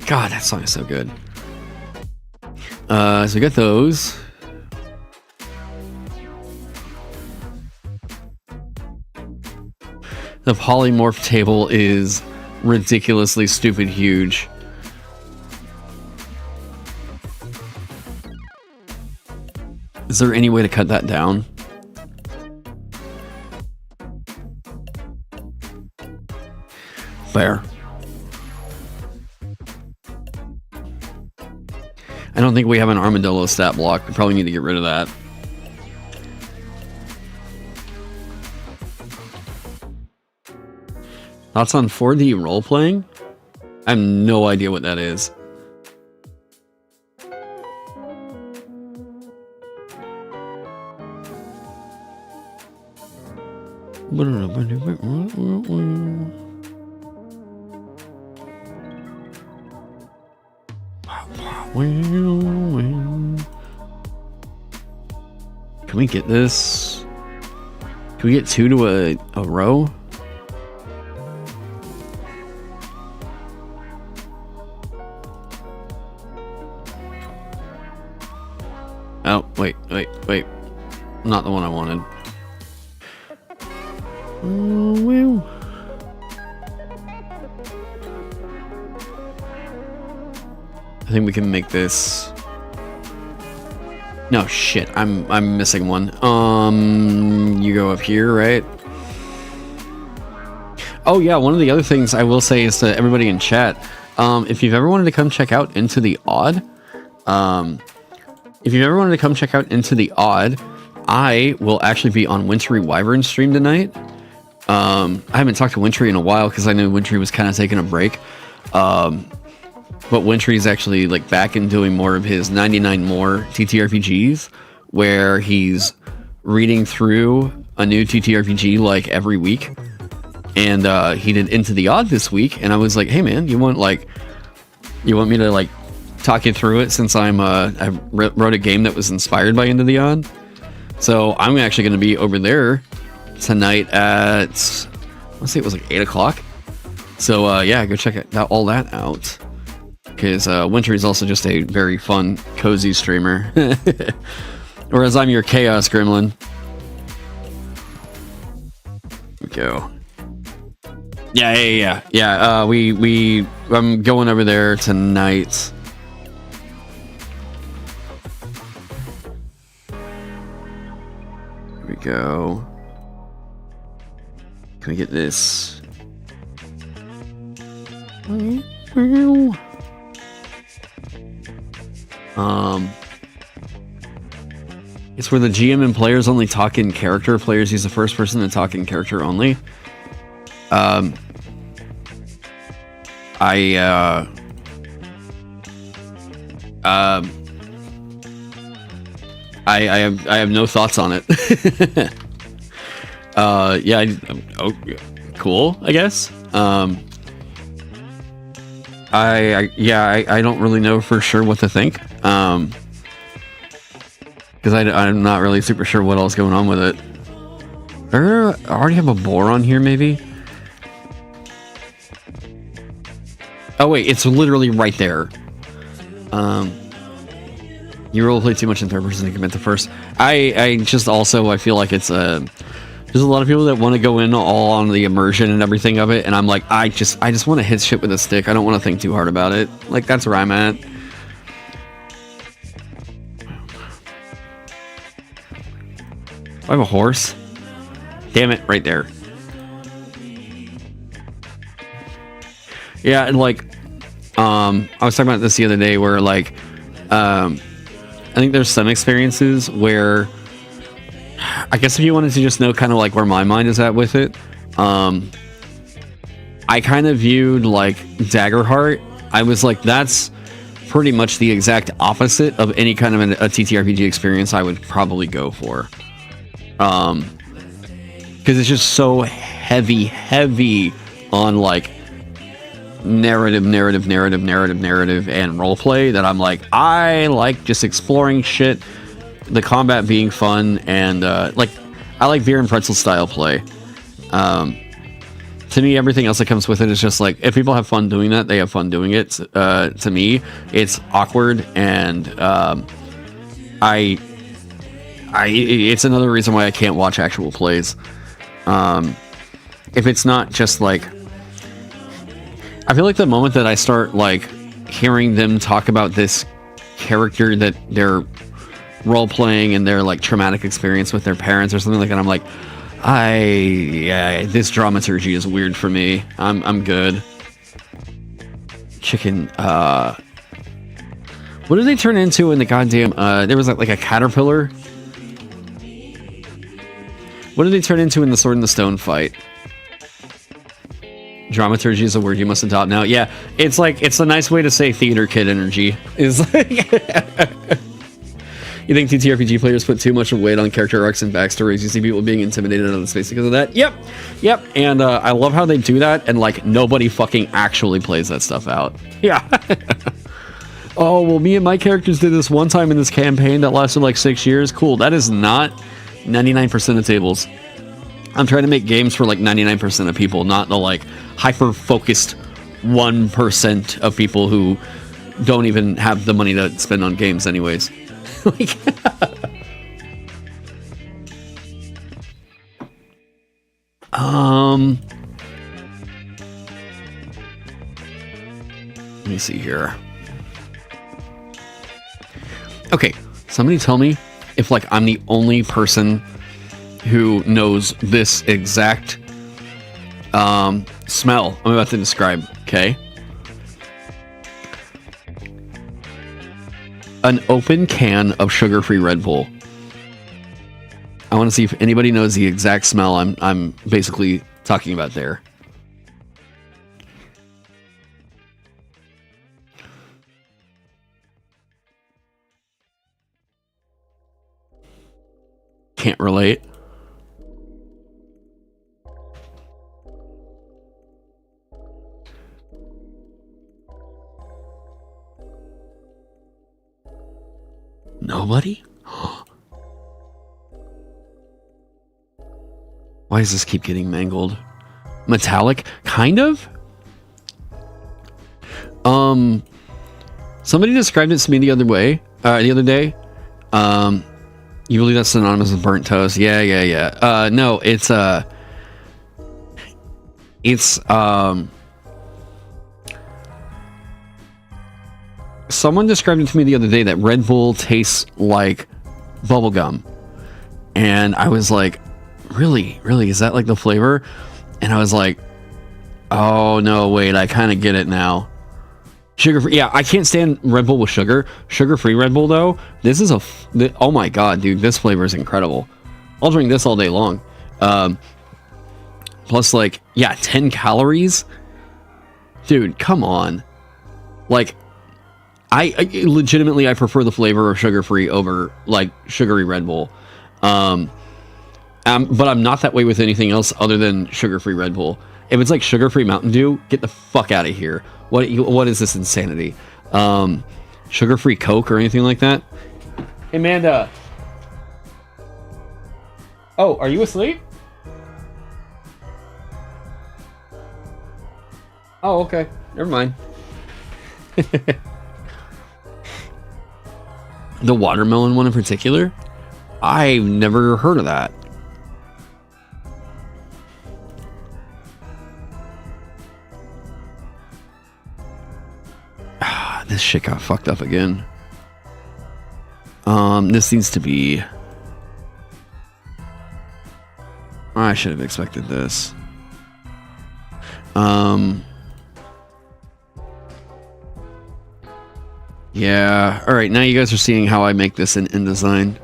God, that song is so good. So we got those. The polymorph table is ridiculously stupid huge. Is there any way to cut that down? Fair. I don't think we have an armadillo stat block. We probably need to get rid of that. Thoughts on 4D role-playing? I have no idea what that is. Can we get this? Can we get 2 to a row? Oh, wait. Not the one I wanted. I think we can make this. No, shit. I'm missing one. You go up here, right? Oh yeah, one of the other things I will say is to everybody in chat, if you've ever wanted to come check out Into the Odd, I will actually be on Wintry Wyvern's stream tonight. I haven't talked to Wintry in a while because I knew Wintry was kind of taking a break. But Wintry's actually like back and doing more of his 99 more TTRPGs, where he's reading through a new TTRPG like every week. And he did Into the Odd this week, and I was like, hey man, you want me to like talk you through it, since I wrote a game that was inspired by Into the Odd. So I'm actually going to be over there tonight at, let's say it was like 8 o'clock. So yeah, go check all that out. Because Winter is also just a very fun, cozy streamer. Whereas I'm your Chaos Gremlin. Here we go. Yeah. I'm going over there tonight. Here we go. Can we get this? It's where the GM and players only talk in character. Players use the first person to talk in character only. I have no thoughts on it. Yeah, cool, I guess. I don't really know for sure what to think. Because I'm not really super sure what else is going on with it. I already have a boar on here, maybe? Oh wait, it's literally right there. You roleplay too much in third person to commit to first. I feel like it's there's a lot of people that want to go in all on the immersion and everything of it, and I'm like, I just want to hit shit with a stick. I don't want to think too hard about it. Like, that's where I'm at. I have a horse. Damn it, right there. Yeah, and like, I was talking about this the other day where like, I think there's some experiences where, I guess if you wanted to just know kind of like where my mind is at with it, I kind of viewed like Daggerheart. I was like, that's pretty much the exact opposite of any kind of a TTRPG experience I would probably go for. Because it's just so heavy on like narrative and roleplay that I'm like, I like just exploring shit, the combat being fun, and like I like beer and pretzel style play. To me, everything else that comes with it is just like, if people have fun doing that, they have fun doing it. To me, it's awkward, and it's another reason why I can't watch actual plays. If it's not just like, I feel like the moment that I start like hearing them talk about this character that they're role playing and their like traumatic experience with their parents or something like that, I'm like, this dramaturgy is weird for me. I'm good. Chicken. What did they turn into in the goddamn? There was like a caterpillar. What did they turn into in the Sword and the Stone fight? Dramaturgy is a word you must adopt now. Yeah, it's like, it's a nice way to say theater kid energy. Is like, you think TTRPG players put too much weight on character arcs and backstories? You see people being intimidated out of the space because of that? Yep. And I love how they do that, and like nobody fucking actually plays that stuff out. Yeah. Oh, well, me and my characters did this one time in this campaign that lasted like 6 years. Cool. That is not 99% of tables. I'm trying to make games for like 99% of people, not the like hyper-focused 1% of people who don't even have the money to spend on games anyways. Like, let me see here. Okay, somebody tell me if like I'm the only person who knows this exact smell I'm about to describe, okay? An open can of sugar-free Red Bull. I want to see if anybody knows the exact smell I'm basically talking about there. Can't relate. Nobody? Why does this keep getting mangled? Metallic? Kind of? Somebody described it to me the other day. You believe that's synonymous with burnt toast? Yeah. No, it's someone described it to me the other day that Red Bull tastes like bubblegum. And I was like, really? Is that like the flavor? And I was like, oh no, wait, I kind of get it now. Sugar-free. Yeah, I can't stand Red Bull with sugar. Sugar-free Red Bull, though, this is oh my god, dude, this flavor is incredible. I'll drink this all day long. Plus, like, yeah, 10 calories? Dude, come on. Like, I legitimately, I prefer the flavor of sugar-free over, like, sugary Red Bull. But I'm not that way with anything else other than sugar-free Red Bull. If it's like sugar-free Mountain Dew, get the fuck out of here. What is this insanity? Sugar-free Coke or anything like that? Hey, Amanda. Oh, are you asleep? Oh, okay. Never mind. The watermelon one in particular? I've never heard of that. This shit got fucked up again. This needs to be... I should have expected this. Yeah. Alright, now you guys are seeing how I make this in InDesign.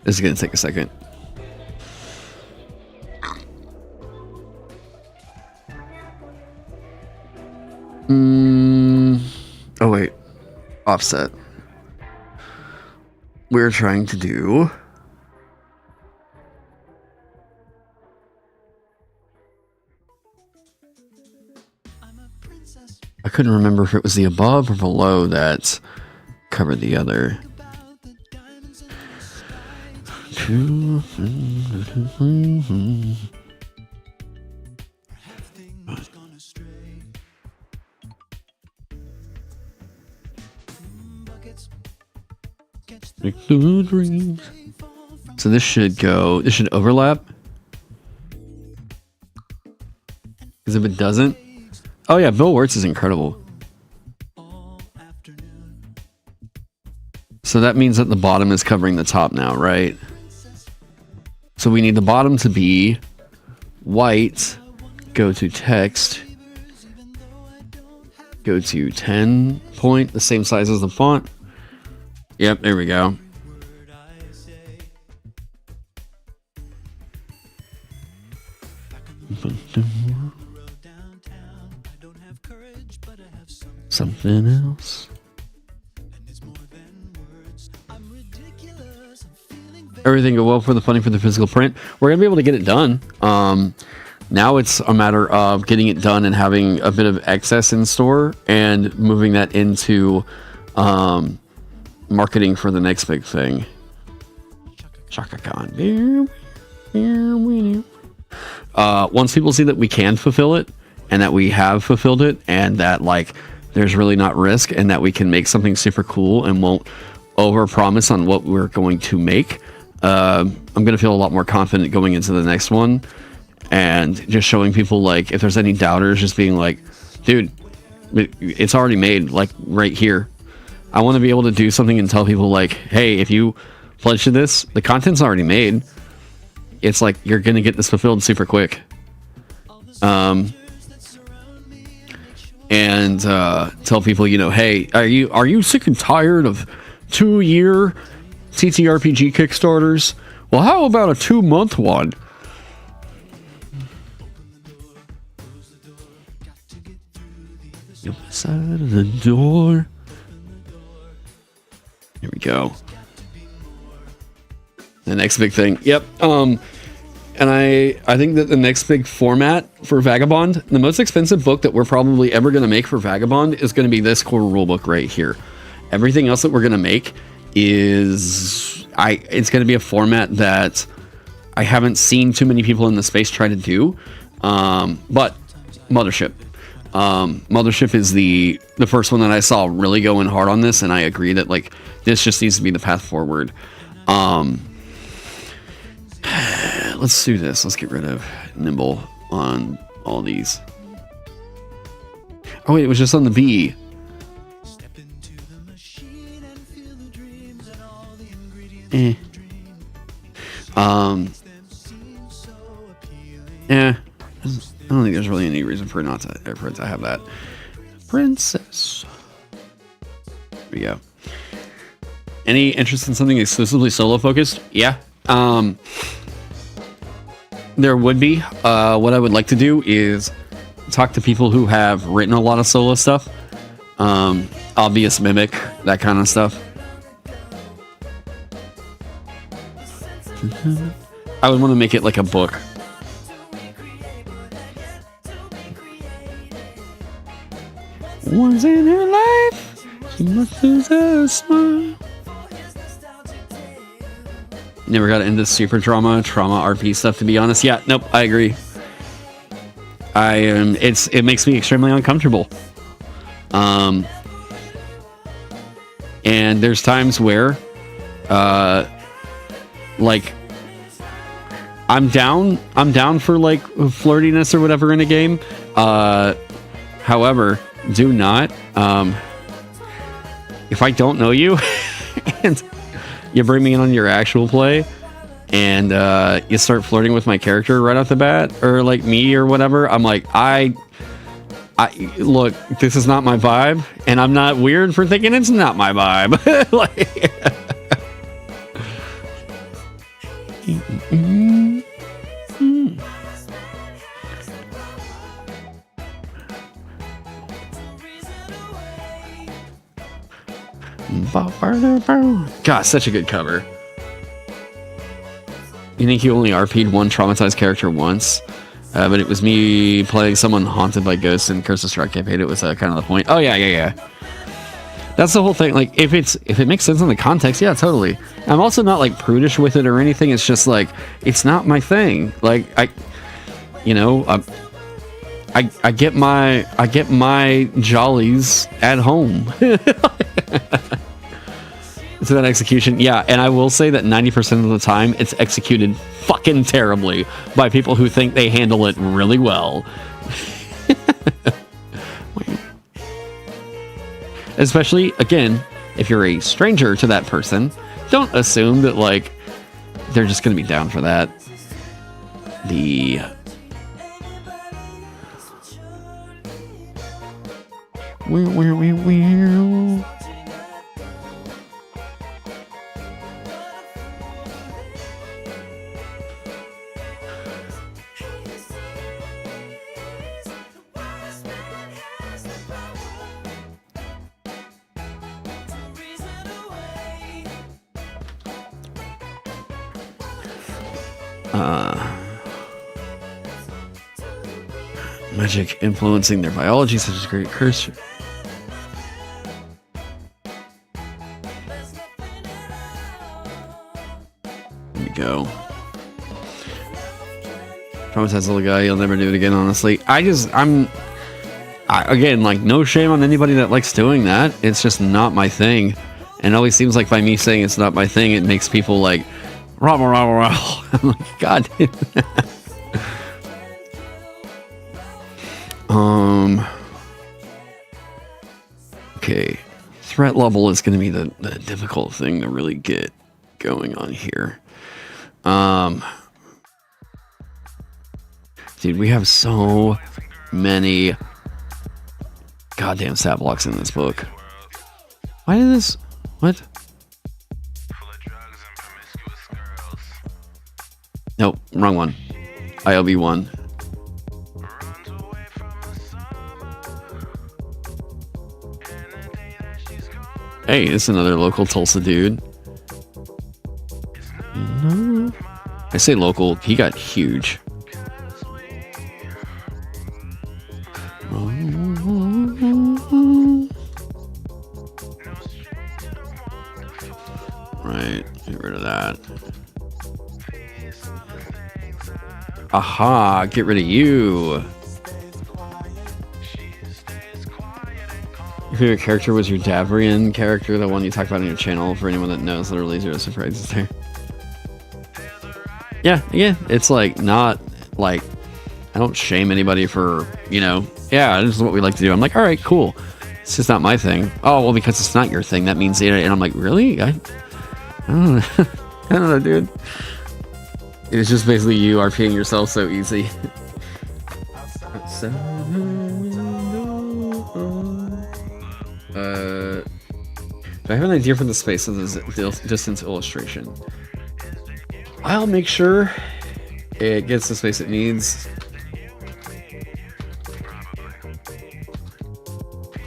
This is going to take a second. Oh, wait. Offset. We're trying to do... I couldn't remember if it was the above or below that covered the other. So this should go. This should overlap. Because if it doesn't, oh yeah, Bill Wirtz is incredible. So that means that the bottom is covering the top now, right? So we need the bottom to be white. Go to text. Go to 10 point, the same size as the font. Yep, there we go. Something else. Everything go well for the funding for the physical print. We're gonna be able to get it done. Now it's a matter of getting it done and having a bit of excess in store and moving that into marketing for the next big thing. Chaka Khan. Once people see that we can fulfill it and that we have fulfilled it and that like there's really not risk and that we can make something super cool and won't overpromise on what we're going to make, I'm going to feel a lot more confident going into the next one and just showing people like if there's any doubters, just being like, dude, it's already made, like right here. I want to be able to do something and tell people like, hey, if you pledge to this, the content's already made. It's like you're gonna get this fulfilled super quick. And tell people, you know, hey, are you sick and tired of 2-year TTRPG Kickstarters? Well, how about a 2-month one? The other side of the door. Here we go. The next big thing. Yep. And I think that the next big format for Vagabond, the most expensive book that we're probably ever going to make for Vagabond is going to be this core rulebook right here. Everything else that we're going to make is it's going to be a format that I haven't seen too many people in the space try to do. But Mothership. Mothership is the first one that I saw really going hard on this, and I agree that like this just needs to be the path forward. Let's do this. Let's get rid of Nimble on all these. Oh wait, it was just on the B. Yeah. I don't think there's really any reason for it to have that. Princess. There we go. Any interest in something exclusively solo focused? Yeah. There would be. What I would like to do is talk to people who have written a lot of solo stuff. Obvious Mimic, that kind of stuff. I would want to make it like a book. Once in her life, she must lose her smile. Never got into super trauma RP stuff, to be honest. Yeah, nope, I agree. It makes me extremely uncomfortable. And there's times where like I'm down for like flirtiness or whatever in a game. However, do not if I don't know you and you bring me in on your actual play and you start flirting with my character right off the bat or like me or whatever, I'm like, I look, this is not my vibe, and I'm not weird for thinking it's not my vibe. Like, God, such a good cover. You think you only RP'd one traumatized character once? But it was me playing someone haunted by ghosts in Curse of Strahd campaign. It was kind of the point. Oh, yeah. That's the whole thing. Like, if it makes sense in the context, yeah, totally. I'm also not like prudish with it or anything. It's just like, it's not my thing. Like, I get my jollies at home. To that execution, yeah, and I will say that 90% of the time it's executed fucking terribly by people who think they handle it really well. Especially, again, if you're a stranger to that person, don't assume that, like, they're just gonna be down for that. Magic influencing their biology, such as great curse. There we go. Traumatized little guy, you'll never do it again, honestly. Again, like, no shame on anybody that likes doing that. It's just not my thing. And it always seems like by me saying it's not my thing, it makes people like, rah, rah, rah, rah. I'm like, God. Okay. Threat level is going to be the difficult thing to really get going on here. Dude, we have so many goddamn stat blocks in this book. Why did this... What? Nope, wrong one. ILB 1. Hey, it's another local Tulsa dude. I say local, he got huge. Right, get rid of that. Aha, get rid of you. Your favorite character was your Tavern character, the one you talked about on your channel. For anyone that knows, literally zero surprises there. Yeah, it's like not like I don't shame anybody for, yeah, this is what we like to do. I'm like, all right, cool. It's just not my thing. Oh, well, because it's not your thing, that means it. And I'm like, really? I don't know. I don't know, dude. It's just basically you RPing yourself so easy. Do I have an idea for the space of the distance illustration? I'll make sure it gets the space it needs.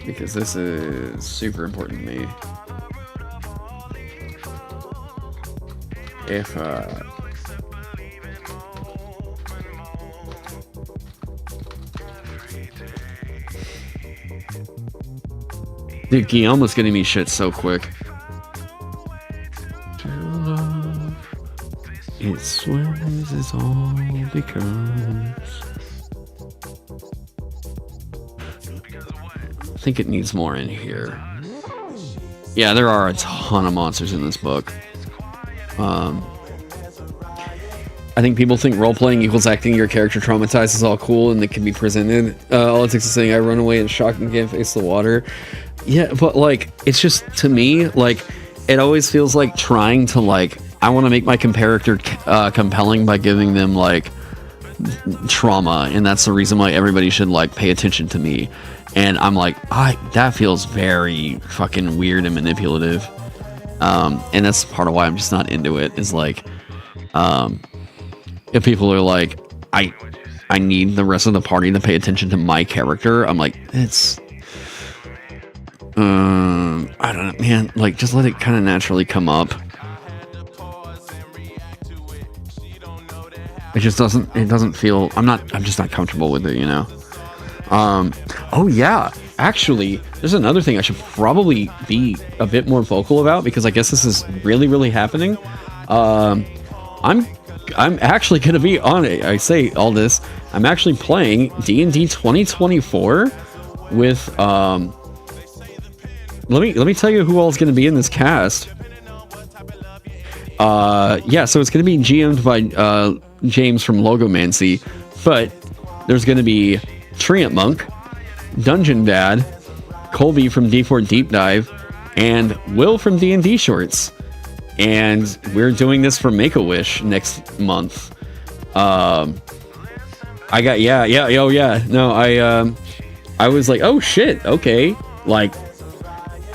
Because this is super important to me. If, dude, Guillaume was getting me shit so quick. It swims, it's all because... I think it needs more in here. Yeah, there are a ton of monsters in this book. I think people think role-playing equals acting your character traumatized is all cool and it can be presented. All it takes is saying, I run away in shock and can't face the water. Yeah, but, like, it's just, to me, like, it always feels like trying to, like, I want to make my character compelling by giving them, like, trauma, and that's the reason why everybody should, like, pay attention to me. And I'm like, that feels very fucking weird and manipulative. And that's part of why I'm just not into it, is, like, if people are like, I need the rest of the party to pay attention to my character, I'm like, it's... I don't know, man. Like, just let it kind of naturally come up. It just doesn't. It doesn't feel. I'm just not comfortable with it. Oh yeah, actually, there's another thing I should probably be a bit more vocal about, because I guess this is really happening. I'm actually gonna be on it. I say all this. I'm actually playing D&D 2024 with Let me tell you who all is gonna be in this cast. Yeah, so it's gonna be GM'd by James from Logomancy, but there's gonna be Treant Monk, Dungeon Dad, Colby from D4 Deep Dive, and Will from D&D Shorts. And we're doing this for Make-A-Wish next month. I got I was like, oh shit, okay, like,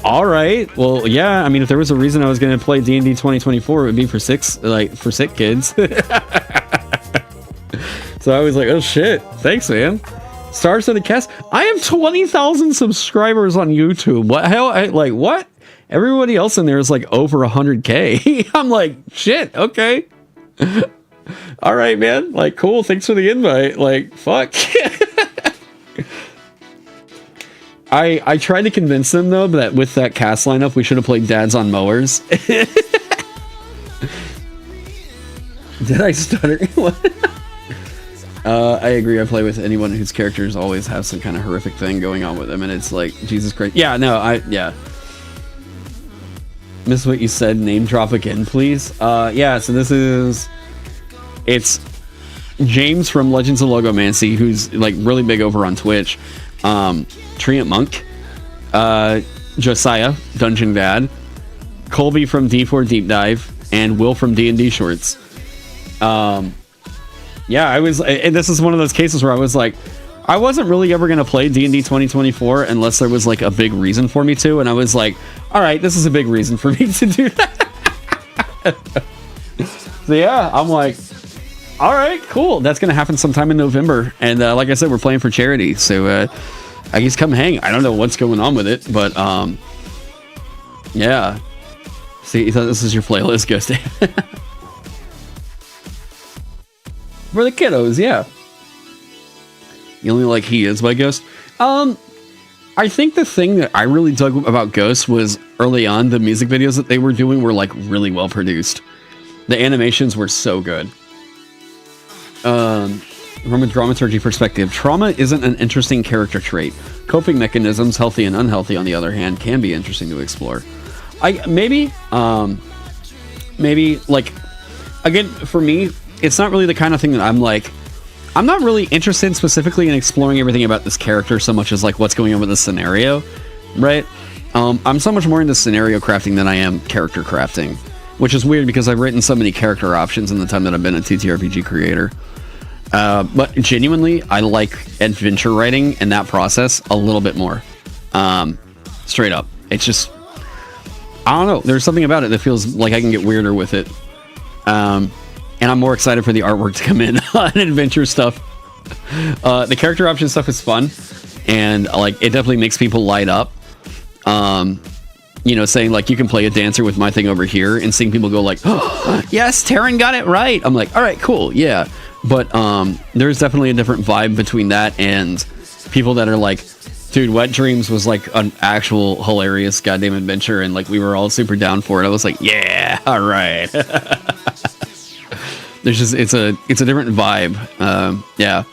all right, well, yeah. I mean, if there was a reason I was gonna play D&D 2024, it would be for sick kids. So I was like, oh shit, thanks, man. Stars of the cast. I have 20,000 subscribers on YouTube. What hell? What? Everybody else in there is like over 100K. I'm like, shit, okay. All right, man. Like, cool. Thanks for the invite. Like, fuck. I tried to convince them, though, that with that cast lineup, we should have played Dads on Mowers. Did I stutter? I agree. I play with anyone whose characters always have some kind of horrific thing going on with them, and it's like, Jesus Christ. Yeah, no, yeah. Miss what you said. Name drop again, please. Yeah, so it's James from Legends of Logomancy, who's like really big over on Twitch. Treant Monk, Josiah, Dungeon Dad, Colby from D4 Deep Dive, and Will from D&D Shorts. Yeah, and this is one of those cases where I was like, I wasn't really ever going to play D&D 2024 unless there was like a big reason for me to, and I was like, all right, this is a big reason for me to do that. So yeah, I'm like, all right, cool. That's going to happen sometime in November, and like I said, we're playing for charity, so I guess come hang. I don't know what's going on with it, but yeah. See, you thought this was your playlist, Ghost. For the kiddos, yeah. You only like He Is by Ghost. I think the thing that I really dug about Ghost was early on, the music videos that they were doing were like really well produced. The animations were so good. From a dramaturgy perspective, trauma isn't an interesting character trait. Coping mechanisms, healthy and unhealthy, on the other hand, can be interesting to explore. Maybe like, again, for me, it's not really the kind of thing that I'm like, I'm not really interested specifically in exploring everything about this character so much as like what's going on with the scenario, right? I'm so much more into scenario crafting than I am character crafting, which is weird because I've written so many character options in the time that I've been a TTRPG creator. But genuinely, I like adventure writing and that process a little bit more. Straight up. It's just, I don't know. There's something about it that feels like I can get weirder with it. And I'm more excited for the artwork to come in on adventure stuff. The character option stuff is fun, and like it definitely makes people light up. You know, saying like you can play a dancer with my thing over here, and seeing people go like, oh, yes, Taron got it right. I'm like, all right, cool, yeah. But there's definitely a different vibe between that and people that are like, dude, Wet Dreams was like an actual hilarious goddamn adventure, and like we were all super down for it. I was like, yeah, all right. There's just it's a different vibe. Yeah.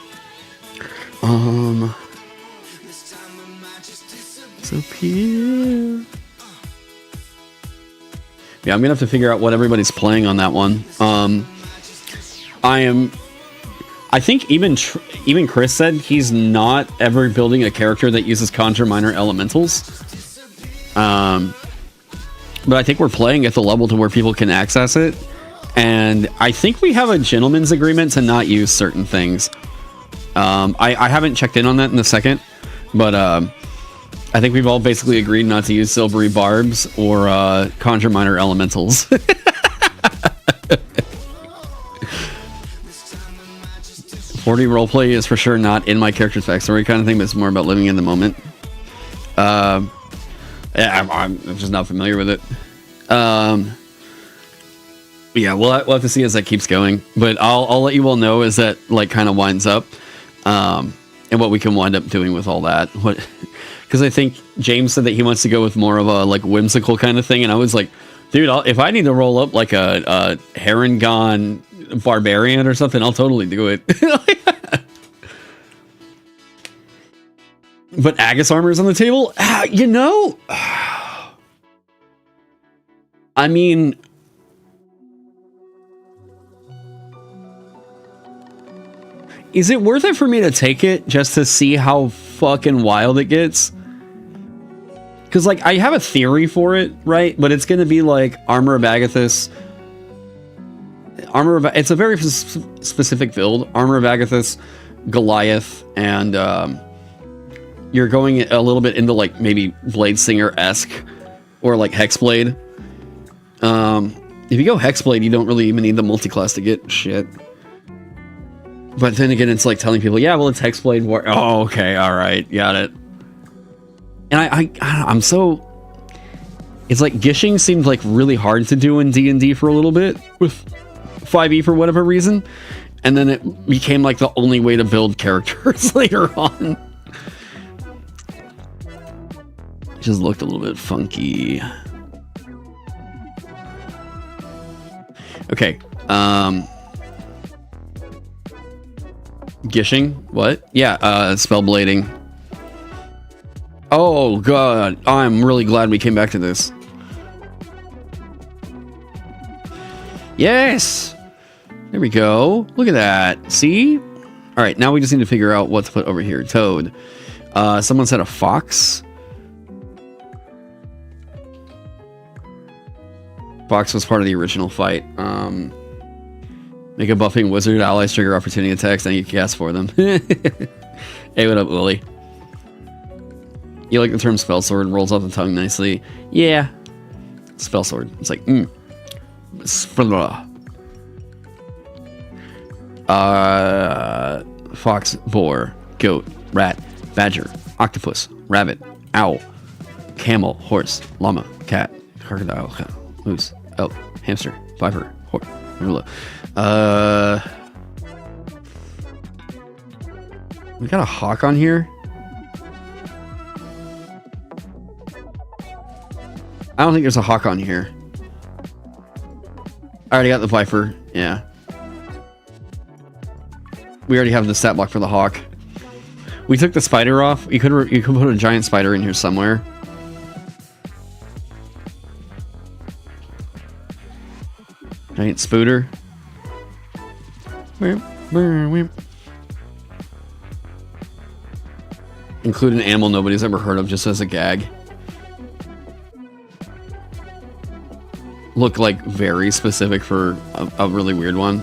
So pure. Yeah, I'm gonna have to figure out what everybody's playing on that one. I think even Chris said he's not ever building a character that uses conjure minor elementals. But I think we're playing at the level to where people can access it. And I think we have a gentleman's agreement to not use certain things. I haven't checked in on that in a second, but I think we've all basically agreed not to use silvery barbs or conjure minor elementals. 40 roleplay is for sure not in my character's backstory kind of thing, but it's more about living in the moment. Yeah, I'm just not familiar with it. Yeah, we'll have to see as that keeps going, but I'll let you all know as that like kind of winds up. and what we can wind up doing with all that. What? Because I think James said that he wants to go with more of a like whimsical kind of thing, and I was like, dude, if I need to roll up like a Harengon barbarian or something, I'll totally do it. But Agus armor is on the table? You know, I mean, is it worth it for me to take it just to see how fucking wild it gets? Because, like, I have a theory for it, right? But it's going to be like Armor of Agathis. It's a very specific build. Armor of Agathis, Goliath, and you're going a little bit into like maybe Bladesinger-esque or like Hexblade. If you go Hexblade, you don't really even need the multi-class to get shit. But then again, it's like telling people, yeah, well, it's Hexblade War. Oh, okay, all right, got it. And I'm so... It's like Gishing seemed like really hard to do in D&D for a little bit with 5e for whatever reason. And then it became like the only way to build characters later on. It just looked a little bit funky. Okay. Gishing? What? Yeah, spellblading. Oh god, I'm really glad we came back to this. Yes! There we go. Look at that. See? Alright, now we just need to figure out what to put over here. Toad. Someone said a fox. Fox was part of the original fight. Make a buffing wizard, allies trigger opportunity attacks, and you can cast for them. Hey, what up, Lily? You like the term spell sword? Rolls off the tongue nicely. Yeah. Spell sword. It's like, fox, boar, goat, rat, badger, octopus, rabbit, owl, camel, horse, llama, cat, crocodile, moose, elk, hamster, viper, horse, we got a hawk on here. I don't think there's a hawk on here. I already got the viper. Yeah. We already have the stat block for the hawk. We took the spider off. You could put a giant spider in here somewhere. Giant spooter. Include an animal nobody's ever heard of just as a gag. Look like very specific for a really weird one.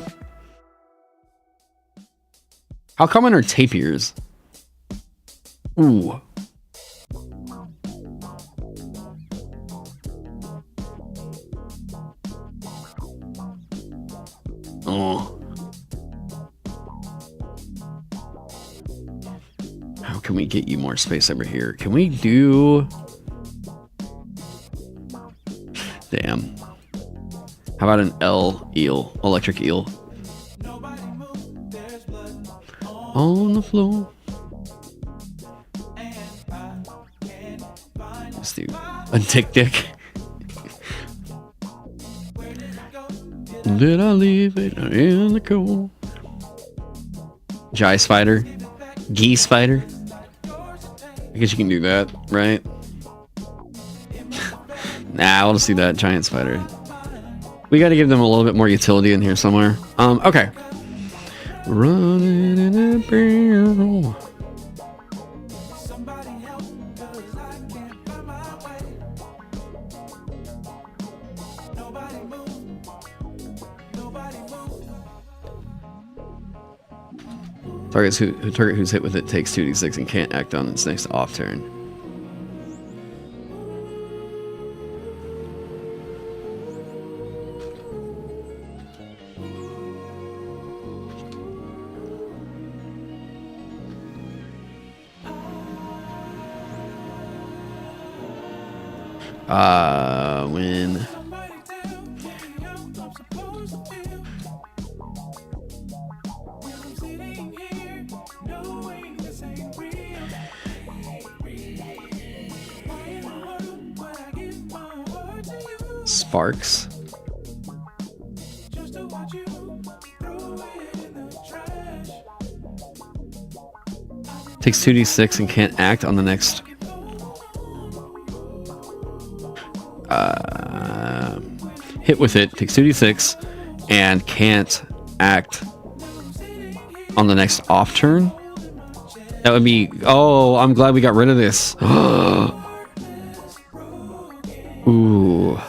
How common are tapirs? Ooh. Oh. How can we get you more space over here? Can we do... Damn. How about an L eel? Electric eel. On the floor. Let's do a dick. Did I leave it in the cold? Jai spider. Gee spider. I guess you can do that, right? Nah, I want to see that giant spider. We got to give them a little bit more utility in here somewhere. Okay. Running in a barrel. Target who's hit with it takes 2d6 and can't act on its next off turn. When Sparks. Takes 2d6 and can't act on the next. Hit with it. Takes 2d6 and can't act on the next off turn. That would be. Oh, I'm glad we got rid of this. Ooh.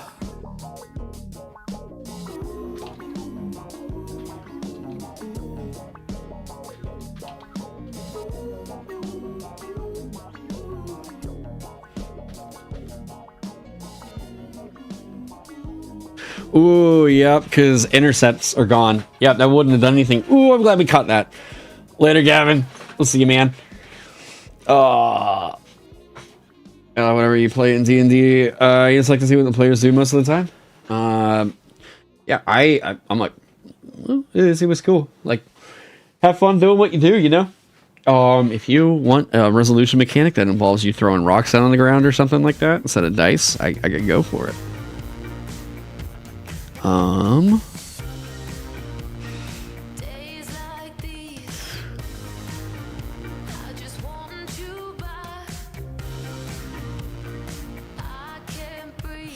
Ooh, yep, because intercepts are gone. Yep, that wouldn't have done anything. Ooh, I'm glad we caught that. Later, Gavin. We'll see you, man. Whenever you play in D&D, you just like to see what the players do most of the time. Yeah, I'm like, well, it was cool. Like, have fun doing what you do, you know? If you want a resolution mechanic that involves you throwing rocks out on the ground or something like that instead of dice, I could go for it.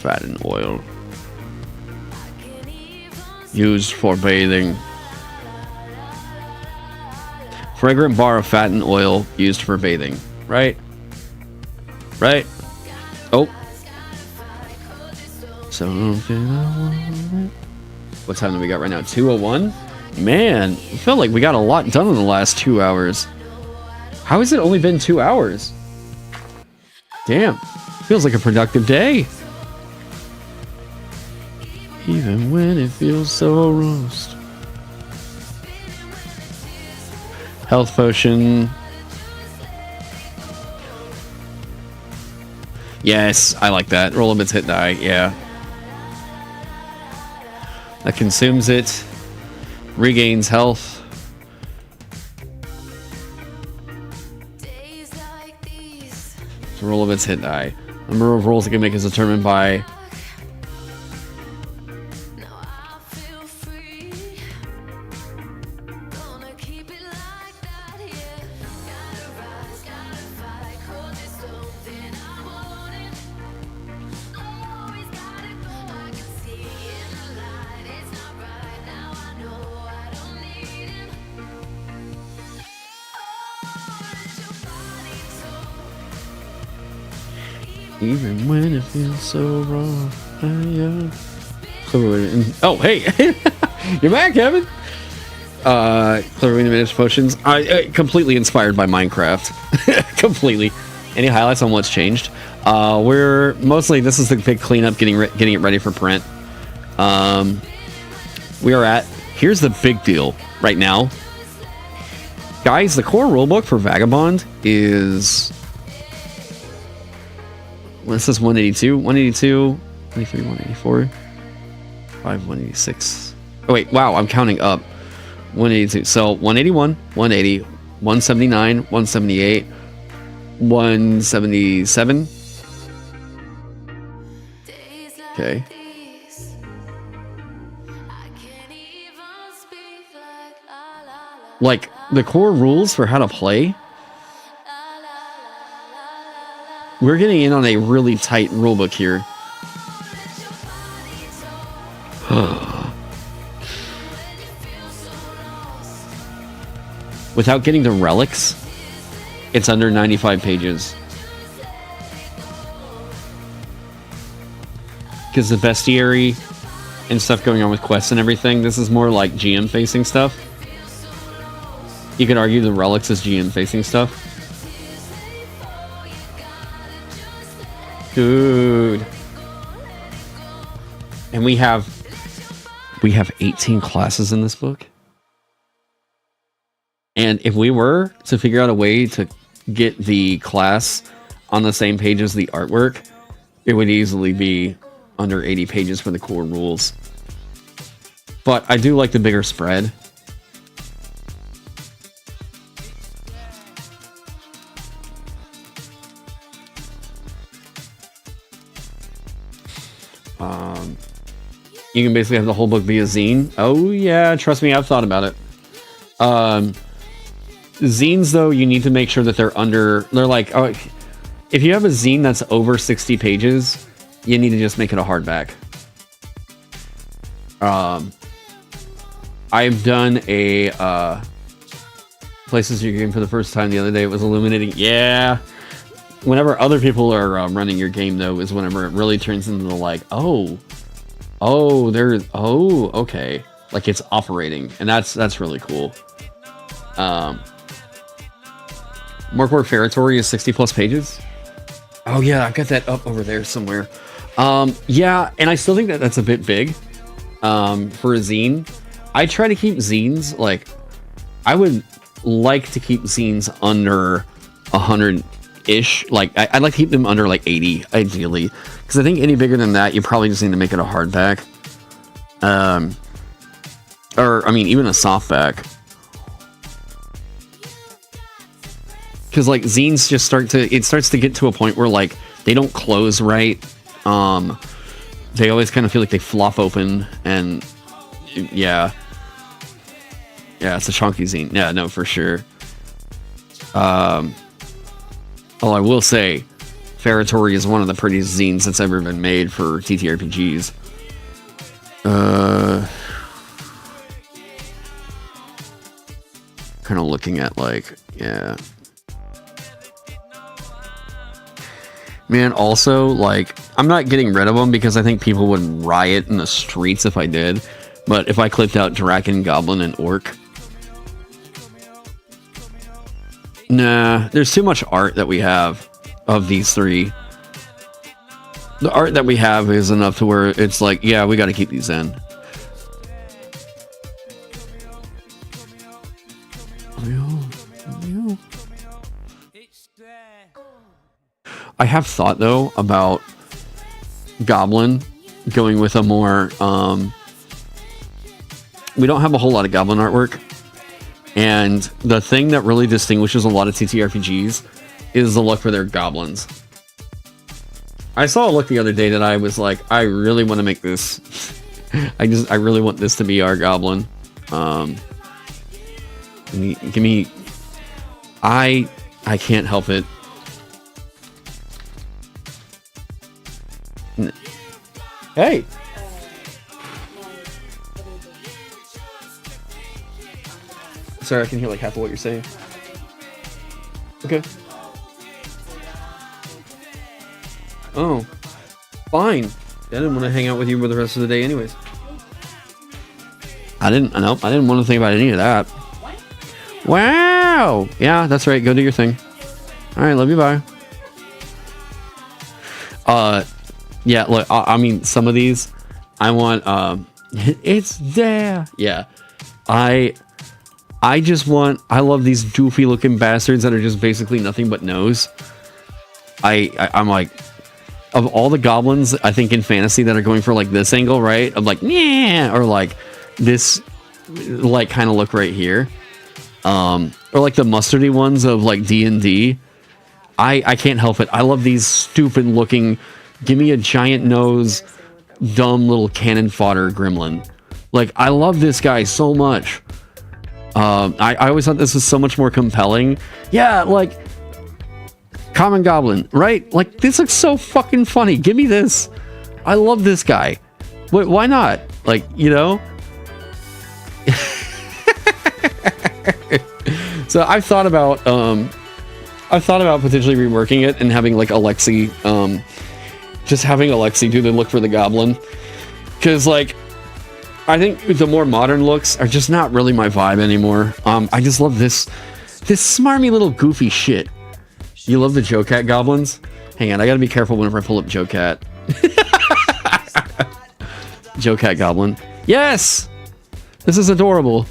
Fat and oil used for bathing. Fragrant bar of fat and oil used for bathing. Right? Oh. So, what time do we got right now? 2:01? Man, I felt like we got a lot done in the last 2 hours. How has it only been 2 hours? Damn. Feels like a productive day. Even when it feels so roast. Health potion. Yes, I like that. Roll a bits, hit die. Yeah. That consumes it. Regains health. So roll of its hit die. Number of rolls it can make is determined by. Even when it feels so wrong. Oh, hey! You're back, Kevin! Clever way to manage potions. Completely inspired by Minecraft. Completely. Any highlights on what's changed? We're mostly, this is the big cleanup, getting it ready for print. We are at, here's the big deal right now. Guys, the core rulebook for Vagabond is... Well, this is 182, 182, 23, 184, 5, 186. Oh, wait, wow, I'm counting up. 182. So 181, 180, 179, 178, 177. Okay. Like, the core rules for how to play. We're getting in on a really tight rulebook here. Without getting the relics, it's under 95 pages. Because the bestiary and stuff going on with quests and everything, this is more like GM facing stuff. You could argue the relics is GM facing stuff. Dude. And we have 18 classes in this book. And if we were to figure out a way to get the class on the same page as the artwork, it would easily be under 80 pages for the core rules. But I do like the bigger spread. You can basically have the whole book be a zine. Oh yeah, trust me, I've thought about it. Zines though, you need to make sure that they're like, oh, if you have a zine that's over 60 pages, you need to just make it a hardback. I've done a Places Your Game for the first time the other day. It was illuminating. Yeah. Whenever other people are running your game, though, is whenever it really turns into the like, okay, like it's operating, and that's really cool. Morkborg Ferritory is 60 plus pages. Oh yeah, I've got that up over there somewhere. Yeah, and I still think that that's a bit big for a zine. I try to keep zines, like, I would like to keep zines under 100-ish. Like, I'd like to keep them under, like, 80, ideally. Because I think any bigger than that, you probably just need to make it a hardback. Or, I mean, even a softback. Because, like, zines just starts to get to a point where, like, they don't close right. They always kind of feel like they flop open, and yeah, it's a chunky zine. Yeah, no, for sure. I will say, Ferritory is one of the prettiest zines that's ever been made for TTRPGs. Kind of looking at, like, yeah. Man, also, like, I'm not getting rid of them because I think people would riot in the streets if I did. But if I clipped out Dragon, Goblin, and Orc... Nah, there's too much art that we have of these three. The art that we have is enough to where it's like, yeah, we gotta keep these in. I have thought, though, about Goblin going with a more... we don't have a whole lot of Goblin artwork. And the thing that really distinguishes a lot of TTRPGs is the look for their goblins. I saw a look the other day that I was like, I really want to make this. I really want this to be our goblin. Give me... I can't help it. Hey! Sorry, I can hear like half of what you're saying. Okay. Oh. Fine. I didn't want to hang out with you for the rest of the day anyways. I didn't want to think about any of that. Wow! Yeah, that's right. Go do your thing. Alright, love you, bye. Yeah, look, I mean, some of these, I want, it's there. Yeah. I love these doofy looking bastards that are just basically nothing but nose. I'm like, of all the goblins, I think in fantasy that are going for like this angle, right? I'm like, yeah, or like this, like kind of look right here. Or like the mustardy ones of like D&D. I can't help it. I love these stupid looking, give me a giant nose, dumb little cannon fodder gremlin. Like, I love this guy so much. I always thought this was so much more compelling. Yeah, like, Common Goblin, right? Like, this looks so fucking funny. Give me this. I love this guy. Why not? Like, you know? So I've thought about potentially reworking it and having like Alexi, just having Alexi do the look for the goblin. Because like, I think the more modern looks are just not really my vibe anymore. I just love this smarmy little goofy shit. You love the Joe Cat goblins? Hang on, I gotta be careful whenever I pull up Joe Cat. Joe Cat goblin. Yes! This is adorable.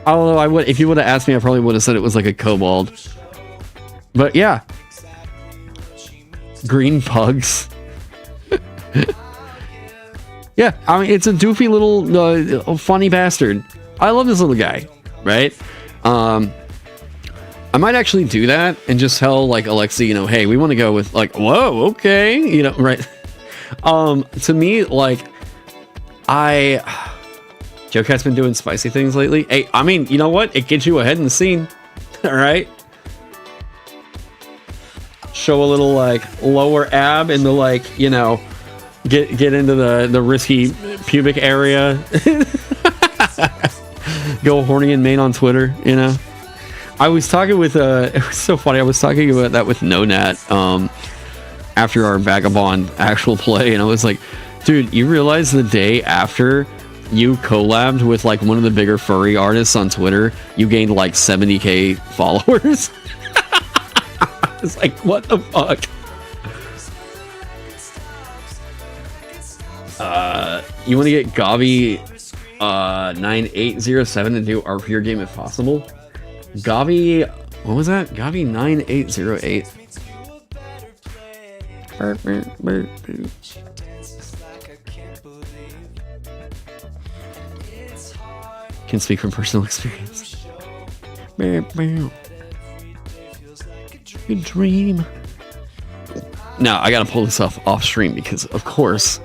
Although if you would have asked me, I probably would have said it was like a kobold. But yeah. Green pugs. Yeah, I mean, it's a doofy little funny bastard. I love this little guy, right? I might actually do that and just tell like Alexa, you know, hey, we want to go with like, whoa, okay, you know, right? To me, like, Joe Cat's been doing spicy things lately. Hey, I mean, you know what? It gets you ahead in the scene. All right. Show a little like lower ab and the like, you know, get into the risky pubic area. Go horny and main on Twitter, you know. I was talking with it was so funny. I was talking about that with NoNat after our Vagabond actual play, and I was like, dude, you realize the day after you collabed with like one of the bigger furry artists on Twitter, you gained like 70k followers. It's like, what the fuck? You want to get Gavi 9807 to do our pure game if possible? Gavi, what was that? Gavi 9808. Can speak from personal experience. Good dream. Now I gotta pull this off stream because, of course.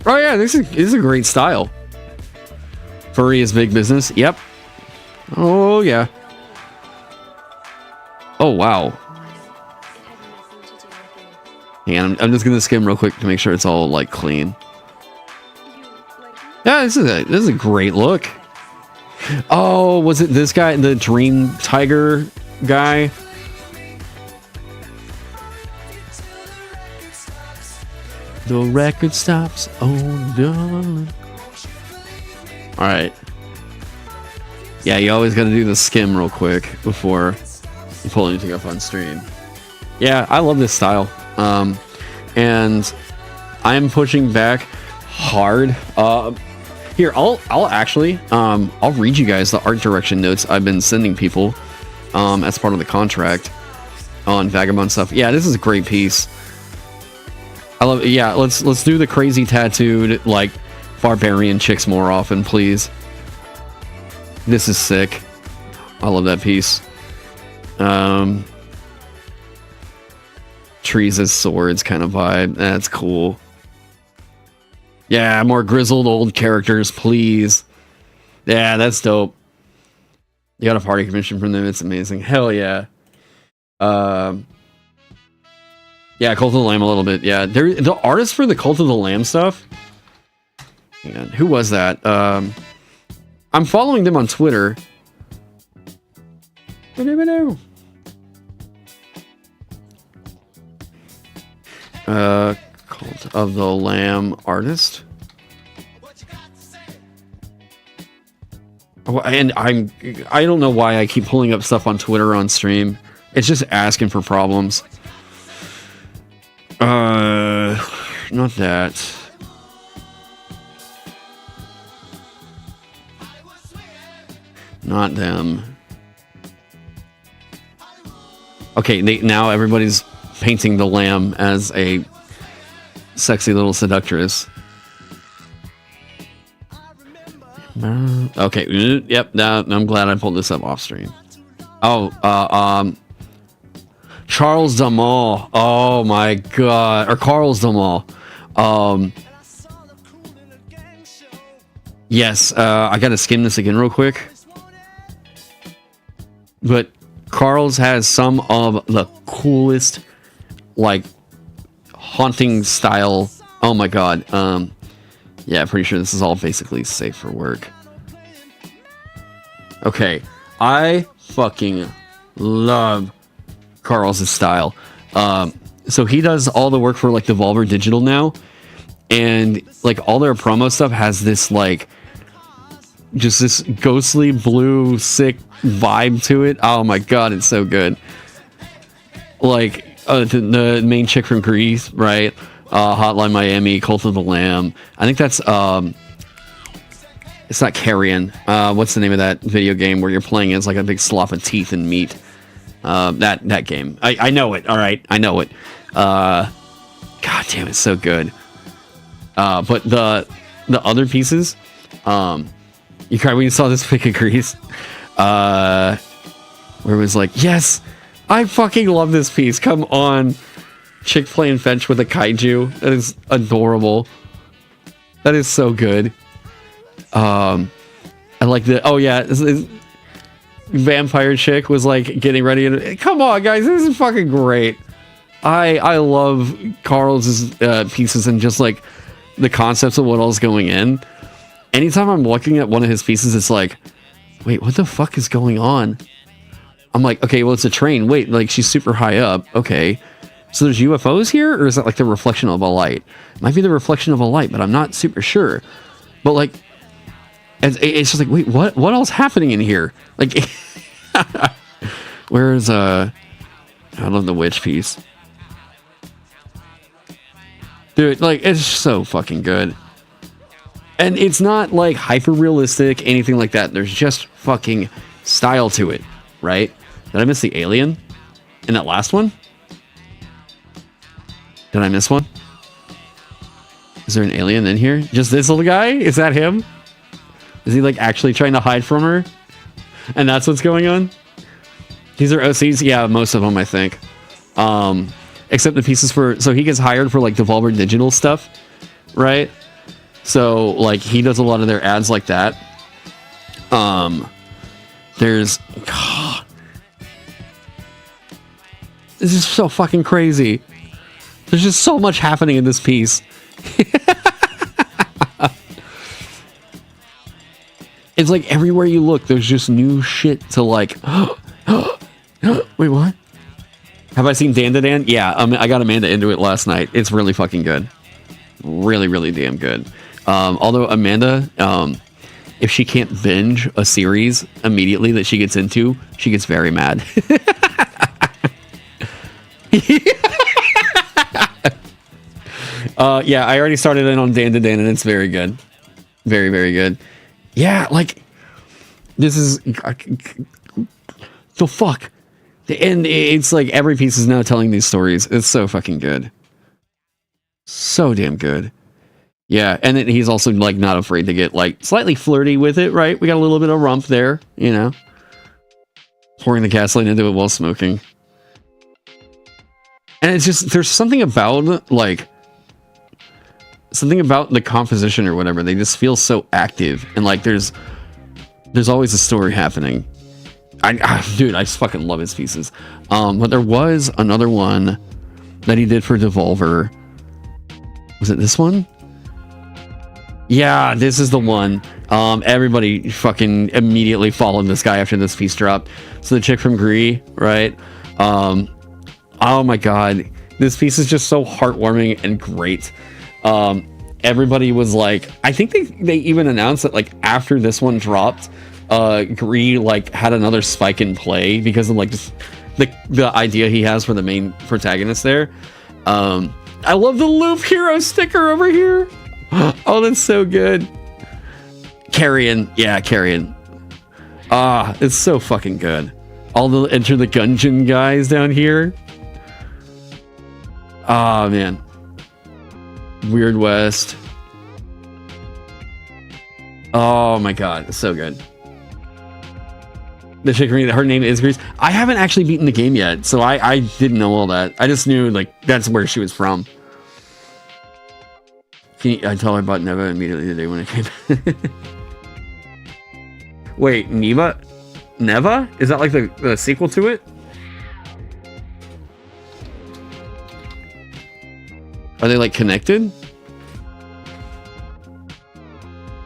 Oh yeah, this is a great style. Furry is big business. Yep. Oh yeah. Oh wow. Hang on, I'm just gonna skim real quick to make sure it's all like clean. Yeah, this is a great look. Oh, was it this guy, the Dream Tiger guy? The record stops. Oh, darling. All right. Yeah, you always got to do the skim real quick before you pull anything up on stream. Yeah, I love this style. And I'm pushing back hard. Here, I'll actually, I'll read you guys the art direction notes I've been sending people, as part of the contract on Vagabond stuff. Yeah, this is a great piece. I love it. Yeah, let's do the crazy tattooed, like, barbarian chicks more often, please. This is sick. I love that piece. Trees as swords kind of vibe. That's cool. Yeah, more grizzled old characters, please. Yeah, that's dope. You got a party commission from them. It's amazing. Hell yeah. Yeah, Cult of the Lamb a little bit. Yeah, the artist for the Cult of the Lamb stuff. Hang on, who was that? I'm following them on Twitter. Cult of the Lamb artist. Oh, and I don't know why I keep pulling up stuff on Twitter on stream. It's just asking for problems. Not that. Not them. Okay, now everybody's painting the lamb as a sexy little seductress. Okay, yep, I'm glad I pulled this up off stream. Oh, Charles Damal. Oh my god. Or Carl's Damal. Yes, I gotta skim this again real quick. But Carl's has some of the coolest, like, haunting style. Oh my god. Yeah, pretty sure this is all basically safe for work. Okay, I fucking love Carl's style. So he does all the work for like Devolver Digital now, and like all their promo stuff has this like just this ghostly blue sick vibe to it. Oh my god, it's so good. Like the main chick from Greece, right? Hotline Miami, Cult of the Lamb. I think that's it's not Carrion. What's the name of that video game where you're playing as like a big slop of teeth and meat? That game. I know it. All right, I know it. God damn, it's so good. But the other pieces, you cried when you saw this pic of Grease. Where it was like, yes, I fucking love this piece. Come on. Chick playing fetch with a kaiju. That is adorable. That is so good. I like the, oh yeah, this vampire chick was like getting ready to, come on guys, this is fucking great. I love Carl's pieces and just like the concepts of what all's going in. Anytime I'm looking at one of his pieces, it's like, wait, what the fuck is going on? I'm like, okay, well, it's a train. Wait, like she's super high up. Okay. So there's UFOs here, or is that like the reflection of a light? It might be the reflection of a light, but I'm not super sure. But like, it's just like, wait, what else happening in here? Like, where's I love the witch piece. Dude, like, it's so fucking good. And it's not like hyper realistic, anything like that. There's just fucking style to it, right? Did I miss the alien in that last one? Did I miss one? Is there an alien in here? Just this little guy? Is that him? Is he like actually trying to hide from her? And that's what's going on? These are OCs? Yeah, most of them, I think. Except the pieces for... So he gets hired for like Devolver Digital stuff, right? So like he does a lot of their ads like that. There's... God, this is so fucking crazy. There's just so much happening in this piece. It's like everywhere you look, there's just new shit to like. Wait, what? Have I seen Dan to Dan? Yeah, I got Amanda into it last night. It's really fucking good. Really, really damn good. Although Amanda, if she can't binge a series immediately that she gets into, she gets very mad. Yeah, I already started in on Dan to Dan, and it's very good. Very, very good. Yeah, like, this is... the fuck? And it's like every piece is now telling these stories. It's so fucking good. So damn good. Yeah, and then he's also, like, not afraid to get, like, slightly flirty with it, right? We got a little bit of rump there, you know? Pouring the gasoline into it while smoking. And it's just, there's something about, like... Something about the composition or whatever. They just feel so active. And, like, there's always a story happening. Dude, I just fucking love his pieces. But there was another one that he did for Devolver. Was it this one? Yeah, this is the one. Everybody fucking immediately followed this guy after this piece dropped. So the chick from Gree, right? Oh my god. This piece is just so heartwarming and great. Everybody was like, I think they even announced that like after this one dropped, Gree like had another spike in play because of like just the idea he has for the main protagonist there. I love the Loop Hero sticker over here. Oh, that's so good. Carrion. Yeah, Carrion. Ah, it's so fucking good. All the Enter the Gungeon guys down here. Ah, man. Weird West. Oh my god, it's so good. The chick, her name is Grease. I haven't actually beaten the game yet, so I didn't know all that. I just knew like that's where she was from. I told her about Neva immediately the day when it came. Wait, Neva? Neva? Is that like the sequel to it? Are they like connected?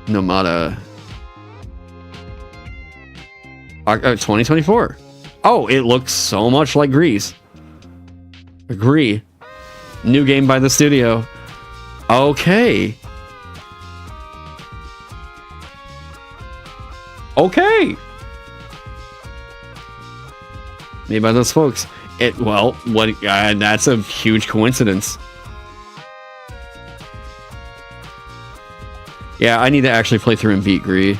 Nomada. 2024. Oh, it looks so much like Grease. Agree. New game by the studio. Okay. Okay. Made by those folks. Well, what? That's a huge coincidence. Yeah, I need to actually play through and beat Gree.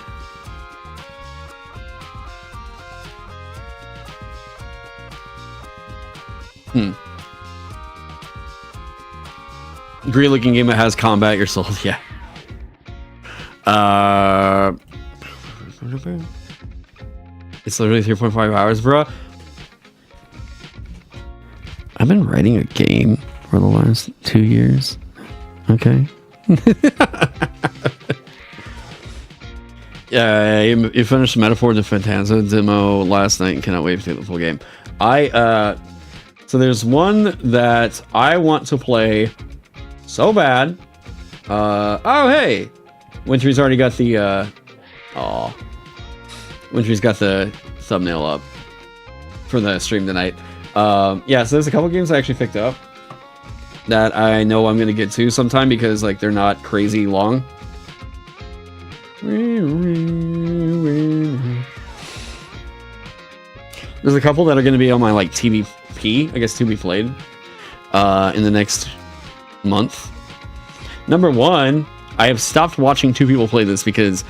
Gree looking game that has combat, your soul, yeah. It's literally 3.5 hours, bro. I've been writing a game for the last 2 years. Okay. Yeah, you finished Metaphor de Fantasma demo last night and cannot wait to play the full game. So there's one that I want to play so bad. Oh, hey! Wintry's already got the, Wintry's got the thumbnail up for the stream tonight. Yeah, so there's a couple games I actually picked up that I know I'm gonna get to sometime because, like, they're not crazy long. There's a couple that are gonna be on my, like, TBP, I guess, to be played, in the next month. Number one, I have stopped watching two people play this because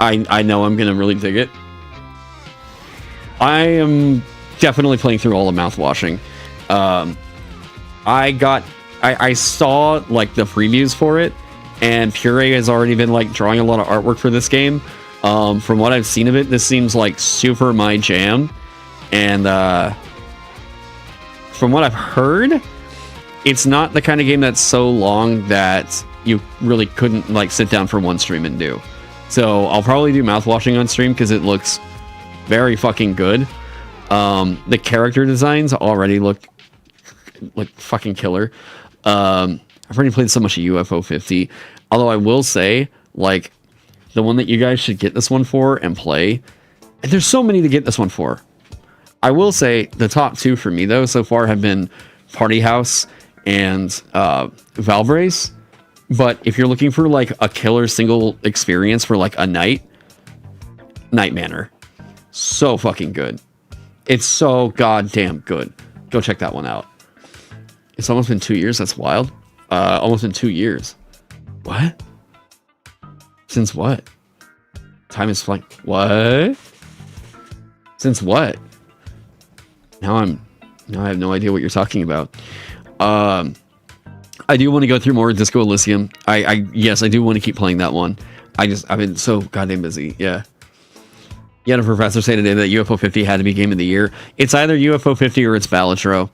I know I'm gonna really dig it. I am definitely playing through all the mouthwashing. I saw like the previews for it, and Puree has already been like drawing a lot of artwork for this game. From what I've seen of it, this seems like super my jam. And from what I've heard, it's not the kind of game that's so long that you really couldn't like sit down for one stream and do. So I'll probably do mouthwashing on stream because it looks very fucking good. The character designs already look like fucking killer. I've already played so much of UFO 50. Although I will say, like, the one that you guys should get this one for and play, and there's so many to get this one for. I will say the top two for me though so far have been Party House and Valve Race. But if you're looking for like a killer single experience for like a night, Night Manor. So fucking good. It's so goddamn good. Go check that one out. It's almost been 2 years. That's wild. Almost been 2 years. What? Since what? Time is flying. What? Since what? Now I have no idea what you're talking about. I do want to go through more Disco Elysium. Yes, I do want to keep playing that one. I've been so goddamn busy. Yeah. You had a professor say today that UFO 50 had to be game of the year. It's either UFO 50 or it's Balatro.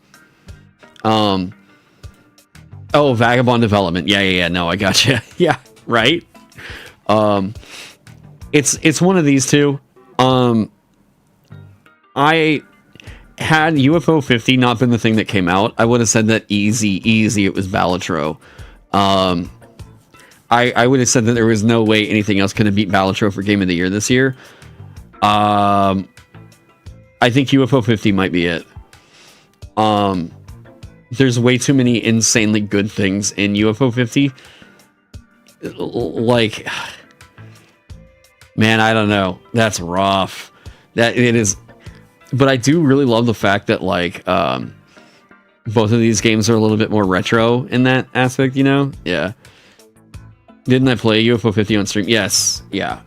Oh, Vagabond Development. Yeah. No, I gotcha. Yeah, right. It's one of these two. I had UFO 50 not been the thing that came out, I would have said that easy it was Balatro. I would have said that there was no way anything else could have beat Balatro for Game of the Year this year. I think UFO 50 might be it. There's way too many insanely good things in UFO 50. Like, man, I don't know. That's rough. That it is. But I do really love the fact that, like, both of these games are a little bit more retro in that aspect, you know? Yeah. Didn't I play UFO 50 on stream? Yes. Yeah.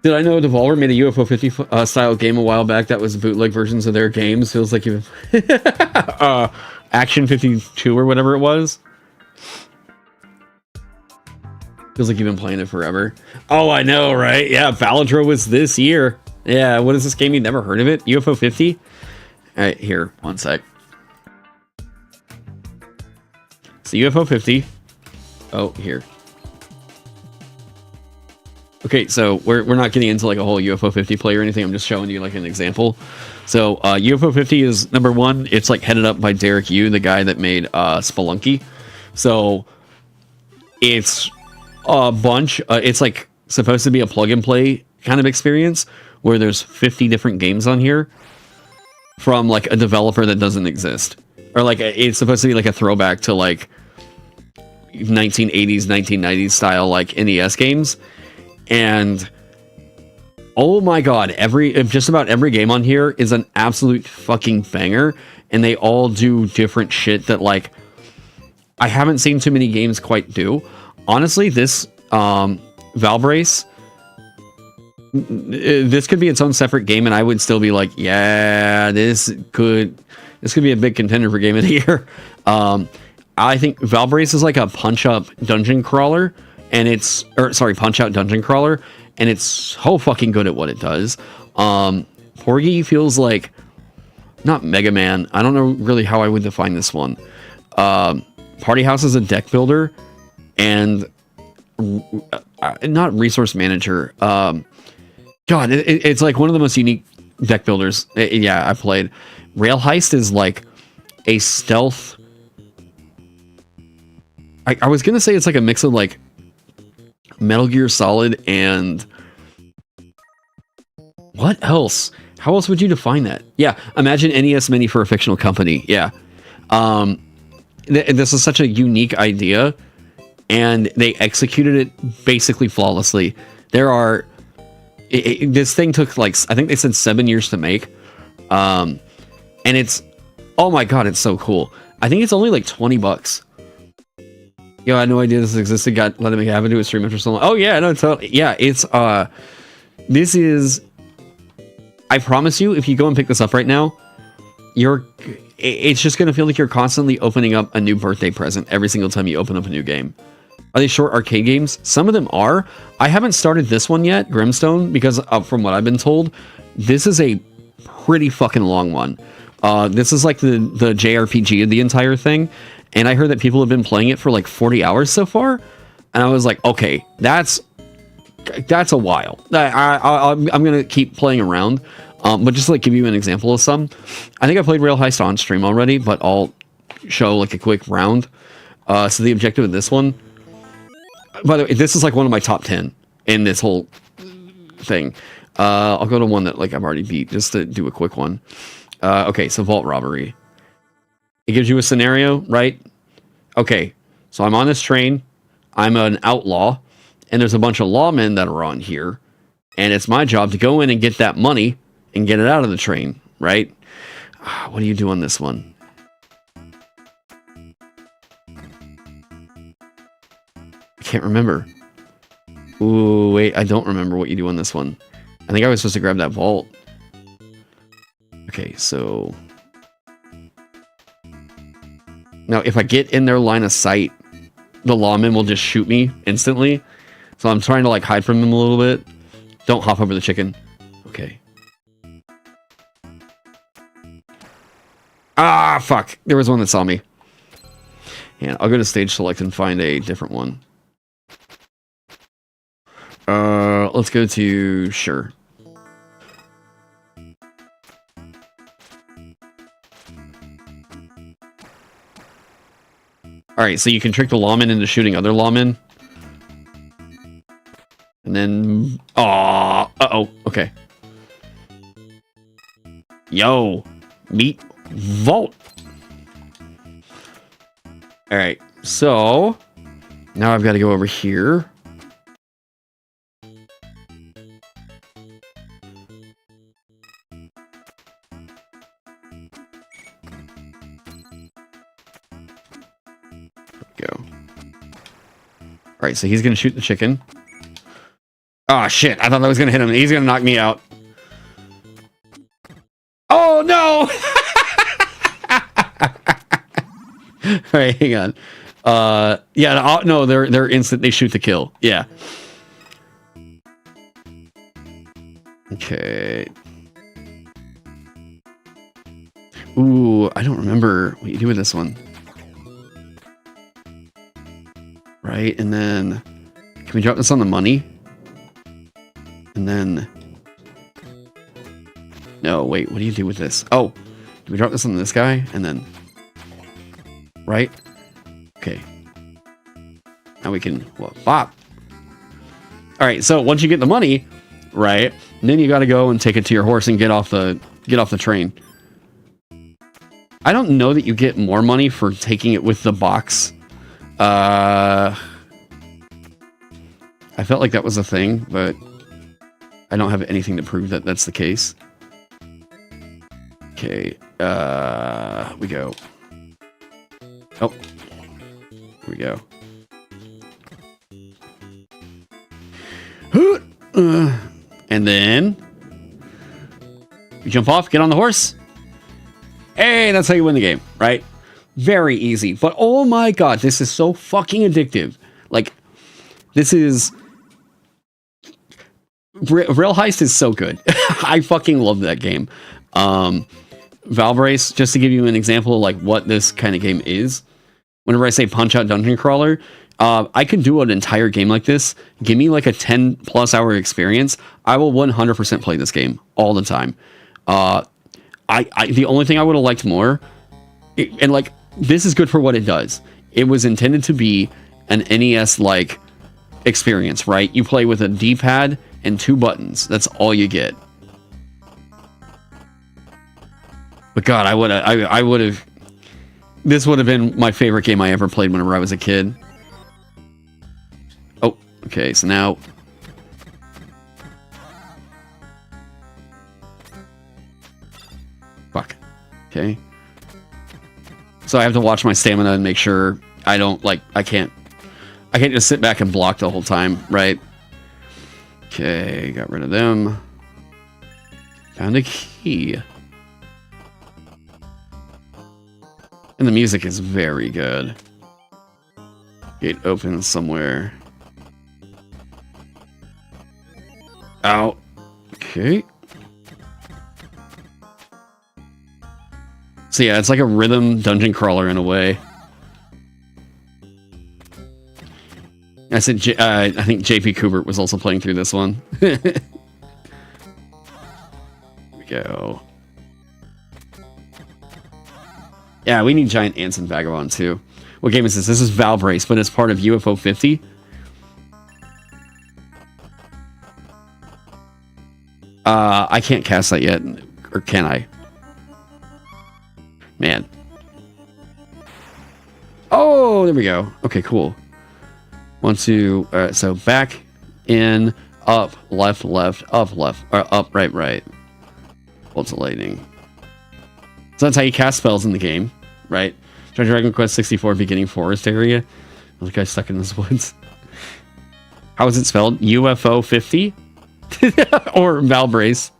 Did I know Devolver made a UFO 50 style game a while back that was bootleg versions of their games? Feels like you Action 52 or whatever it was. Feels like you've been playing it forever. Oh, I know, right? Yeah, Balatro was this year. Yeah, what is this game? You never heard of it? UFO 50? All right, here, one sec. So UFO 50. Oh, here. Okay, so we're not getting into like a whole UFO 50 play or anything. I'm just showing you like an example. So UFO 50 is number one. It's like headed up by Derek Yu, the guy that made Spelunky. So it's a bunch. It's like supposed to be a plug and play kind of experience where there's 50 different games on here from like a developer that doesn't exist, or like it's supposed to be like a throwback to like 1980s, 1990s style like NES games. And oh my god, just about every game on here is an absolute fucking banger, and they all do different shit that like I haven't seen too many games quite do. Honestly, this Valve Race, this could be its own separate game, and I would still be like, yeah, this could be a big contender for Game of the Year. I think Valve Race is like a punch-up dungeon crawler, and it's, or sorry, Punch Out Dungeon Crawler, and it's so fucking good at what it does. Porgy feels like, not Mega Man, I don't know really how I would define this one. Party House is a deck builder, and not resource manager. God, it's like one of the most unique deck builders. Yeah, I played. Rail Heist is like a stealth. I was gonna say it's like a mix of like Metal Gear Solid and what else? How else would you define that? Yeah, imagine NES Mini for a fictional company. Yeah, this is such a unique idea, and they executed it basically flawlessly. There are this thing took like, I think they said 7 years to make, and it's, oh my god, it's so cool. I think it's only like $20. Yo, I had no idea this existed. Got let me have it to a stream after so long. Oh yeah, no, totally. Yeah, it's this is. I promise you, if you go and pick this up right now, it's just gonna feel like you're constantly opening up a new birthday present every single time you open up a new game. Are they short arcade games? Some of them are. I haven't started this one yet, Grimstone, because from what I've been told, this is a pretty fucking long one. This is like the JRPG of the entire thing, and I heard that people have been playing it for like 40 hours so far, and I was like, okay, that's a while. I'm gonna keep playing around, but just to like give you an example of some, I think I played Rail Heist on stream already, but I'll show like a quick round. So the objective of this one, by the way, this is like one of my top 10 in this whole thing. I'll go to one that like I've already beat just to do a quick one. Okay, so vault robbery. It gives you a scenario, right? Okay, so I'm on this train. I'm an outlaw, and there's a bunch of lawmen that are on here, and it's my job to go in and get that money and get it out of the train, right? What do you do on this one? I can't remember. Ooh, wait, I don't remember what you do on this one. I think I was supposed to grab that vault. Okay, so... Now, if I get in their line of sight, the lawman will just shoot me instantly. So I'm trying to, like, hide from them a little bit. Don't hop over the chicken. Okay. Ah, fuck. There was one that saw me. Yeah, I'll go to stage select and find a different one. Let's go to... Sure. Alright, so you can trick the lawman into shooting other lawmen. And then... Uh-oh. Okay. Yo. Meet vault. Alright, so... Now I've got to go over here. Go. Alright, so he's gonna shoot the chicken. Oh shit, I thought that was gonna hit him. He's gonna knock me out. Oh no! Alright, hang on. Yeah, no, they're instant, they shoot to kill. Yeah. Okay. Ooh, I don't remember what you do with this one. Right, and then can we drop this on the money? And then no, wait, what do you do with this? Oh, do we drop this on this guy? And then right? Okay. Now we can bop. Alright, so once you get the money, right, then you gotta go and take it to your horse and get off the train. I don't know that you get more money for taking it with the box. I felt like that was a thing, but I don't have anything to prove that that's the case. Okay, we go. Oh, here we go. And then you jump off, get on the horse. Hey, that's how you win the game, right? Very easy, but oh my god, this is so fucking addictive. Like, This is Rail Heist is so good. I fucking love that game. Valve Race, just to give you an example of like what this kind of game is. Whenever I say Punch Out Dungeon Crawler, I could do an entire game like this. Give me like a 10 plus hour experience. I will 100% play this game all the time. The only thing I would have liked more, and like this is good for what it does. It was intended to be an NES like experience, right? You play with a D-pad and 2 buttons. That's all you get. But God, I would have. This would have been my favorite game I ever played whenever I was a kid. Oh, okay. So now, fuck. Okay. So I have to watch my stamina and make sure I don't like. I can't just sit back and block the whole time, right? Okay, got rid of them. Found a key. And the music is very good. Gate opens somewhere. Out. Okay. So yeah, it's like a rhythm dungeon crawler in a way. I said, I think JP Kubert was also playing through this one. Here we go. Yeah, we need giant ants in Vagabond too. What game is this? This is Valve Race, but it's part of UFO 50. I can't cast that yet, or can I? Man. Oh, there we go. Okay, cool. 1, 2. All right, so back, in, up, left, left, up, left, or up, right, right. Bolts of lightning. So that's how you cast spells in the game, right? Try Dragon Quest 64 beginning forest area. The guy stuck in his woods. How is it spelled? UFO 50? Or Valbrace?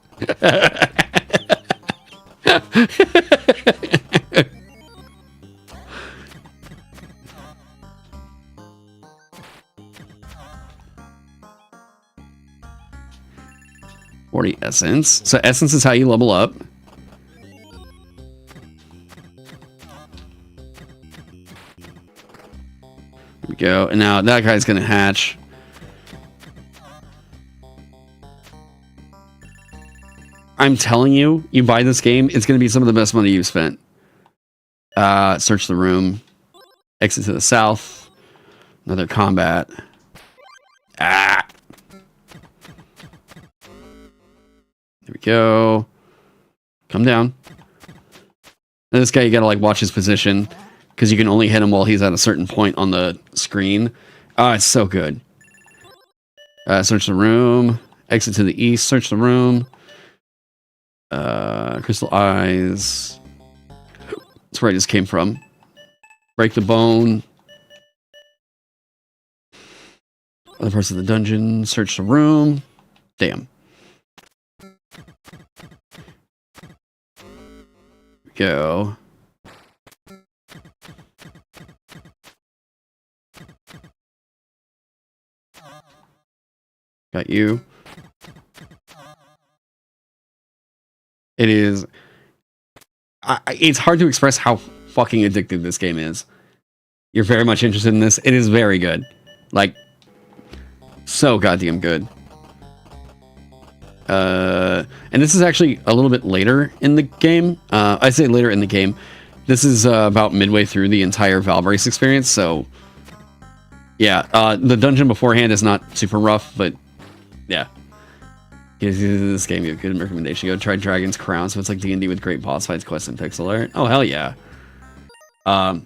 $40 essence. So essence is how you level up. There we go. And now that guy's gonna hatch. I'm telling you, you buy this game, it's gonna be some of the best money you've spent. Search the room. Exit to the south. Another combat. Ah. There we go. Come down. And this guy, you gotta like watch his position because you can only hit him while he's at a certain point on the screen. Oh, it's so good. Search the room. Exit to the east. Search the room. Crystal eyes. That's where I just came from. Break the bone. Other parts of the dungeon. Search the room. Damn. Go. Got you. It is. It's hard to express how fucking addictive this game is. You're very much interested in this. It is very good. Like, so goddamn good. And this is actually a little bit later in the game. I say later in the game. This is about midway through the entire Valve Race experience, so yeah. The dungeon beforehand is not super rough, but yeah. This game, a good recommendation. Go try Dragon's Crown, so it's like D&D with great boss fights, quests, and pixel art. Oh, hell yeah. Damn,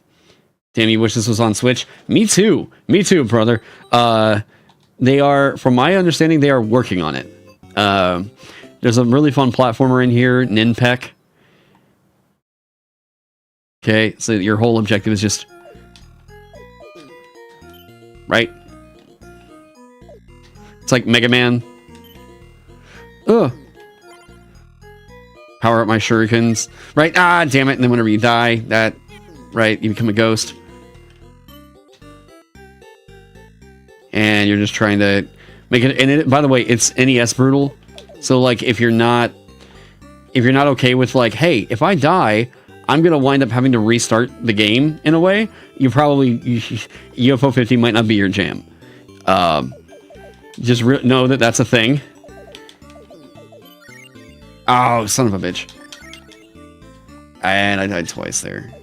you wish this was on Switch? Me too. Me too, brother. They are, from my understanding, they are working on it. There's a really fun platformer in here, Ninpek. Okay, so your whole objective is just... Right? It's like Mega Man. Ugh. Power up my shurikens. Right? Ah, damn it. And then whenever you die, you become a ghost. and you're just trying to make it. And it, by the way, it's NES brutal. So like, if you're not okay with like, hey, if I die, I'm gonna wind up having to restart the game in a way, you probably UFO 50 might not be your jam. Just know that that's a thing. Oh, son of a bitch. And I died twice there.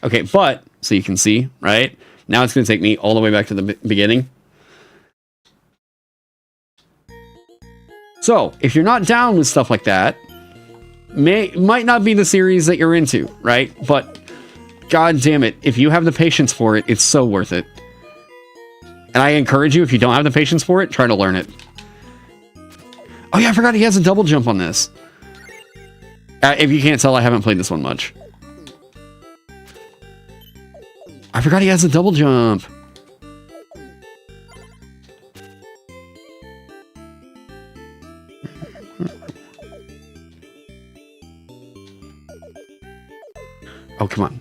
Okay, but, so you can see, right? Now it's going to take me all the way back to the beginning. So, if you're not down with stuff like that, might not be the series that you're into, right? But, god damn it, if you have the patience for it, it's so worth it. And I encourage you, if you don't have the patience for it, try to learn it. Oh yeah, I forgot he has a double jump on this. If you can't tell, I haven't played this one much. I forgot he has a double jump. Oh, come on.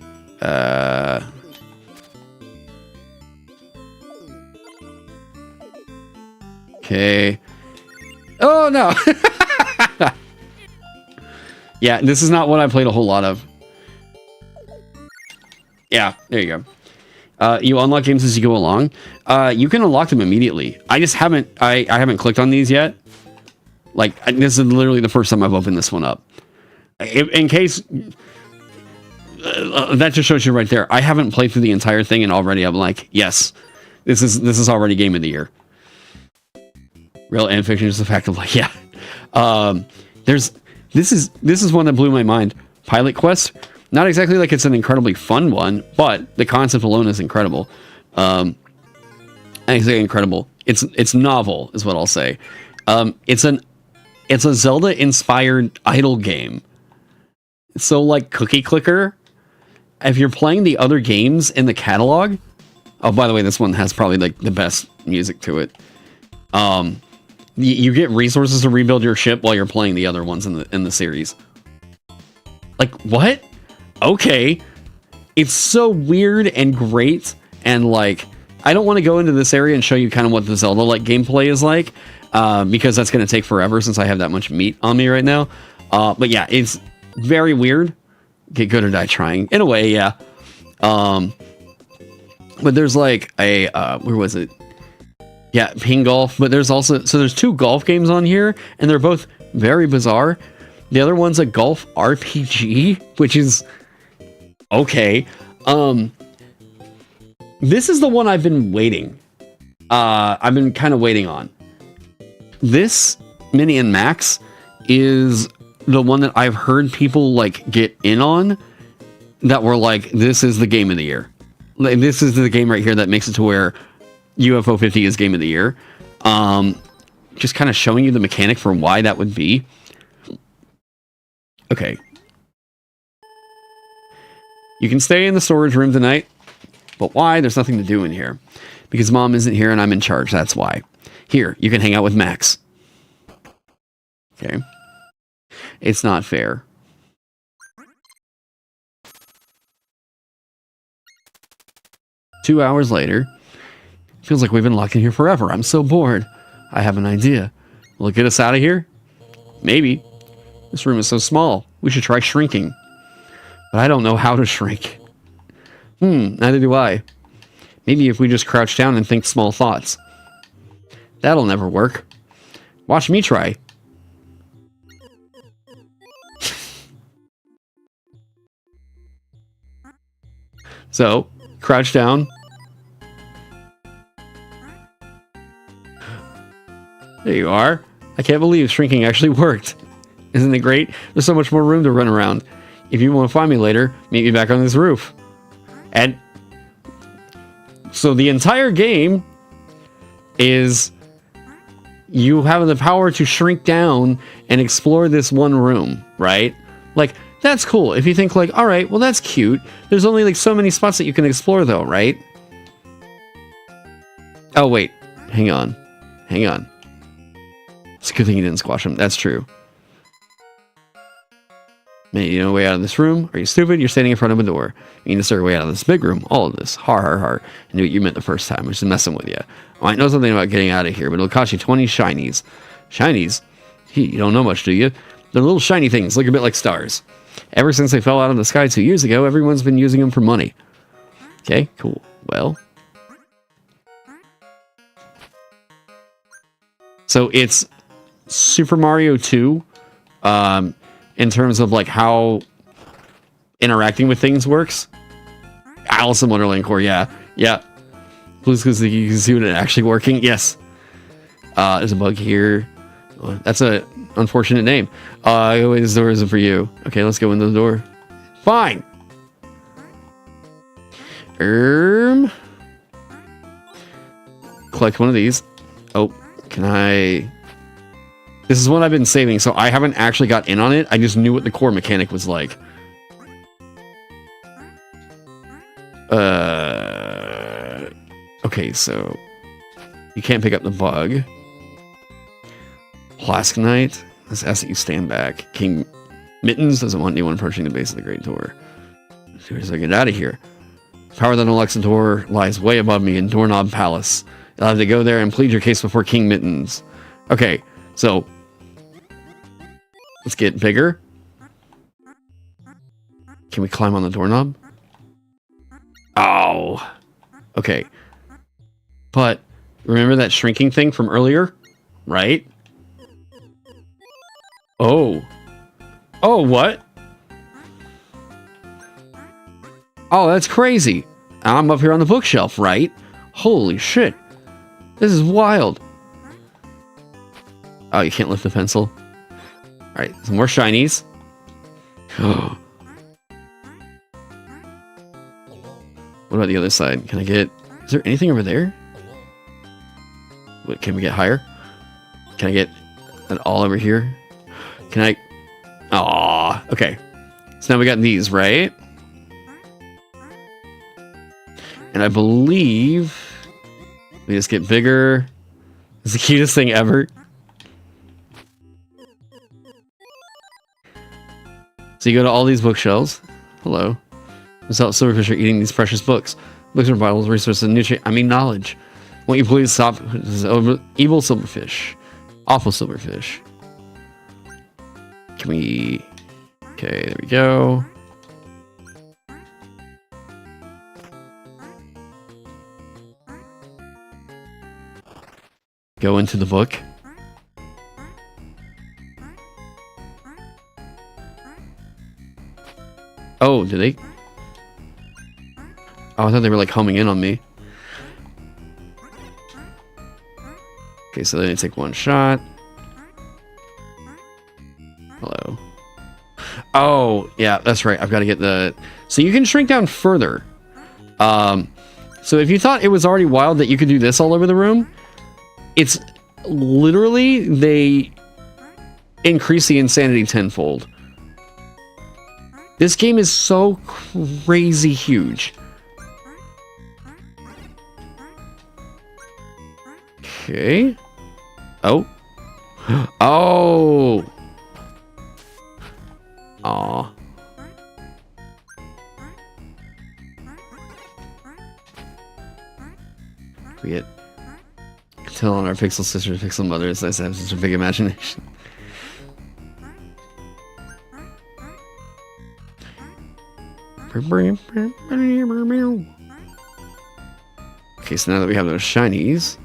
Okay. Oh, no. Yeah, this is not what I played a whole lot of. Yeah, there you go. You unlock games as you go along. You can unlock them immediately. I just haven't, I haven't clicked on these yet. Like, this is literally the first time I've opened this one up. In case, that just shows you right there. I haven't played through the entire thing, and already I'm like, yes, this is already game of the year. Real and fiction is the fact of like, yeah. This is one that blew my mind. Pilot Quest. Not exactly like it's an incredibly fun one, but the concept alone is incredible. I say incredible. It's novel, is what I'll say. It's a Zelda-inspired idle game. So like Cookie Clicker, if you're playing the other games in the catalog, oh, by the way, this one has probably like the best music to it. You get resources to rebuild your ship while you're playing the other ones in the series. Like, what? Okay. It's so weird and great, and like, I don't want to go into this area and show you kind of what the Zelda-like gameplay is like, because that's going to take forever since I have that much meat on me right now. But yeah, it's very weird. Get good or die trying. In a way, yeah. But there's like a, where was it? Yeah, ping golf, but there's also, so there's 2 golf games on here, and they're both very bizarre. The other one's a golf RPG, which is okay. This is the one I've been waiting. I've been kind of waiting on. This Mini and Max is the one that I've heard people like get in on, that were like, this is the game of the year. Like, this is the game right here that makes it to where UFO 50 is game of the year. Just kind of showing you the mechanic for why that would be. Okay. You can stay in the storage room tonight. But why? There's nothing to do in here. Because Mom isn't here and I'm in charge. That's why. Here, you can hang out with Max. Okay. It's not fair. Two hours later. Feels like we've been locked in here forever. I'm so bored. I have an idea. Will it get us out of here? Maybe. This room is so small. We should try shrinking. But I don't know how to shrink. Neither do I. Maybe if we just crouch down and think small thoughts. That'll never work. Watch me try. So, crouch down. There you are. I can't believe shrinking actually worked. Isn't it great? There's so much more room to run around. If you want to find me later, meet me back on this roof. And so the entire game is you have the power to shrink down and explore this one room, right? Like, that's cool. If you think like, all right, well, that's cute. There's only like so many spots that you can explore though, right? Oh, wait. Hang on. Hang on. It's a good thing you didn't squash him. That's true. You know a way out of this room? Are you stupid? You're standing in front of a door. You need to start a way out of this big room. All of this. Har, har, har. I knew what you meant the first time. I'm just messing with you. I might know something about getting out of here, but it'll cost you 20 shinies. Shinies? You don't know much, do you? They're little shiny things, look a bit like stars. Ever since they fell out of the sky 2 years ago, everyone's been using them for money. Okay, cool. Well. So it's Super Mario 2, in terms of like how interacting with things works. Alice in Wonderland core, yeah. Yeah. Please, because you can see what it's actually working. Yes. There's a bug here. That's a unfortunate name. Wait, this door isn't for you. Okay, let's go in the door. Fine. Collect one of these. Oh, can I... This is one I've been saving, so I haven't actually got in on it. I just knew what the core mechanic was like. Okay, so... You can't pick up the bug. Plask Knight. Let's ask that you stand back. King Mittens doesn't want anyone approaching the base of the Great Door. As soon as I get out of here. Power that unlocks the door lies way above me in Doorknob Palace. You'll have to go there and plead your case before King Mittens. Okay, so... Let's get bigger. Can we climb on the doorknob? Oh. Okay. But, remember that shrinking thing from earlier? Right? Oh. Oh, what? Oh, that's crazy. I'm up here on the bookshelf, right? Holy shit. This is wild. Oh, you can't lift the pencil? Alright, some more shinies. What about the other side? Can I get... Is there anything over there? What, can we get higher? Can I get an all over here? Can I... Aw, okay. So now we got these, right? And I believe... We just get bigger. It's the cutest thing ever. So you go to all these bookshelves. Hello. Without silverfish are eating these precious books. Books are vital resources and nutrient. I mean knowledge. Won't you please stop this evil silverfish? Awful silverfish. Can we... Okay, there we go. Go into the book. Oh, did they? Oh, I thought they were like homing in on me. Okay, so they take one shot. Hello. Oh, yeah, that's right. I've got to get the... So you can shrink down further. So if you thought it was already wild that you could do this all over the room, it's literally they increase the insanity tenfold. This game is so crazy huge. Okay. Oh. Oh. Aw. We get... Tell on our pixel sisters, pixel mother, it's nice to have such a big imagination. Okay, so now that we have those shinies...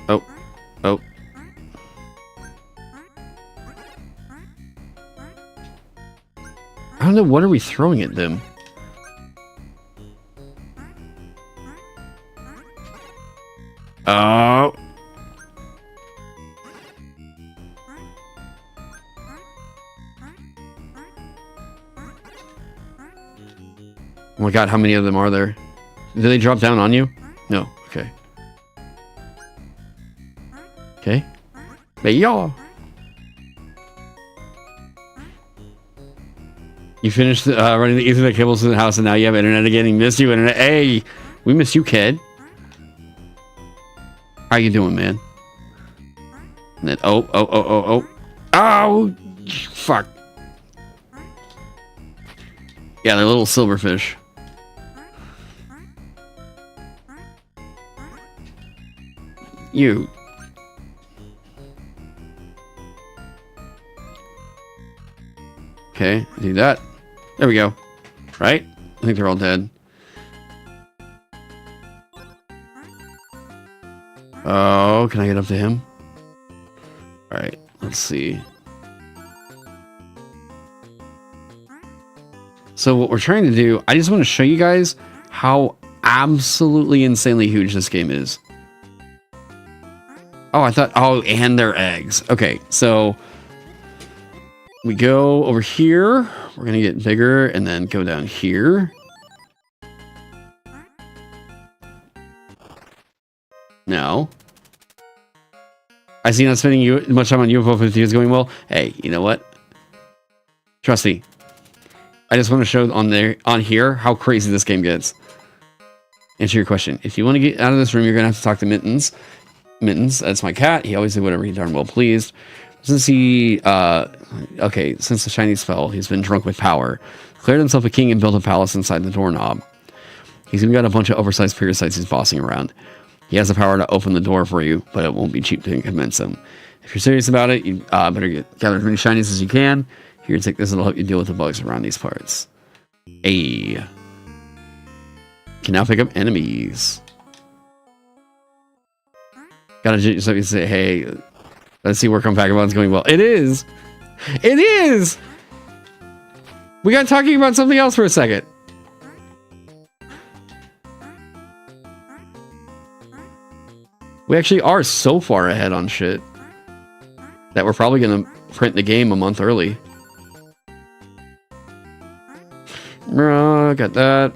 Oh. Oh. I don't know, what are we throwing at them? Oh. Oh my god, how many of them are there? Do they drop down on you? No, okay. Okay. But y'all. You finished running the Ethernet cables to the house and now you have internet again. He missed you, internet. Hey, we miss you, kid. How you doing, man? And then, oh. Oh, fuck. Yeah, they're little silverfish. You. Okay, do that. There we go. Right? I think they're all dead. Oh, can I get up to him? Alright, let's see. So what we're trying to do, I just want to show you guys how absolutely insanely huge this game is. Oh, I thought, oh, and their eggs. Okay, so we go over here. We're going to get bigger and then go down here. Now, I see not spending much time on UFO 50 is going well. Hey, you know what? Trust me. I just want to show on here how crazy this game gets. Answer your question. If you want to get out of this room, you're going to have to talk to Mittens. Mittens, that's my cat. He always did whatever he darn well pleased. Since he, since the Chinese spell, he's been drunk with power. Declared himself a king and built a palace inside the doorknob. He's even got a bunch of oversized parasites he's bossing around. He has the power to open the door for you, but it won't be cheap to convince him. If you're serious about it, you better gather as many shinies as you can. Here, take this, it'll help you deal with the bugs around these parts. Can now pick up enemies. Gotta do something to say, hey, let's see work on Vagabond's going well. It is! It is! We got talking about something else for a second. We actually are so far ahead on shit that we're probably gonna print the game a month early. Got that.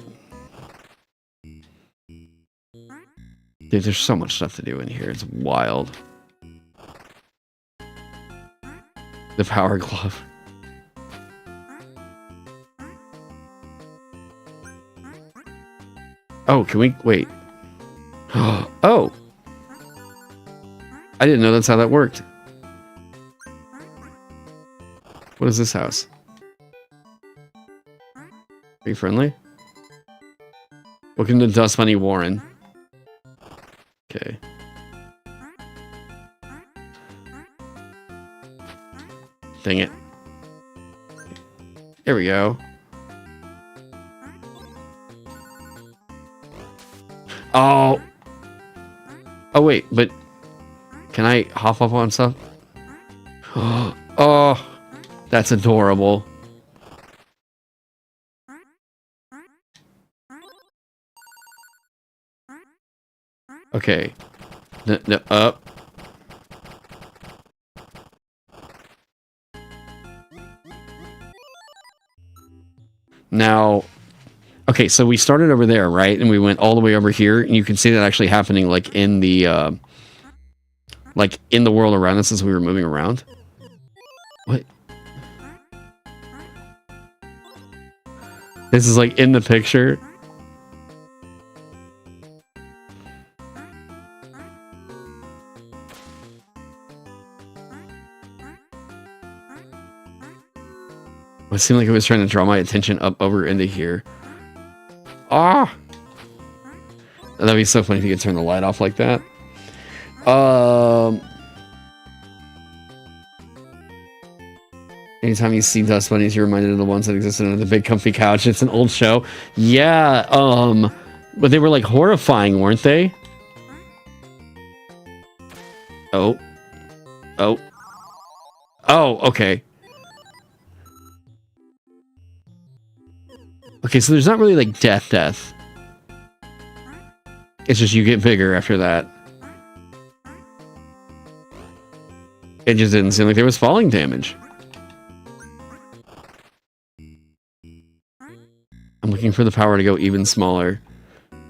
Dude, there's so much stuff to do in here. It's wild. The power glove. Oh, can we wait? Oh. I didn't know that's how that worked. What is this house? Are you friendly? Welcome to Dust Bunny Warren. Okay. Dang it. There we go. Oh. Oh, wait, but can I hop up on stuff? Oh, that's adorable. Okay. Up. Now, okay, so we started over there, right? And we went all the way over here, and you can see that actually happening like in the world around us as we were moving around. What? This is like in the picture. It seemed like it was trying to draw my attention up over into here. Ah! That'd be so funny if you could turn the light off like that. Anytime you see dust bunnies, you're reminded of the ones that existed under the big comfy couch. It's an old show. Yeah, but they were like horrifying, weren't they? Oh. Oh. Oh, okay. Okay, so there's not really like death. It's just you get bigger after that. It just didn't seem like there was falling damage. I'm looking for the power to go even smaller.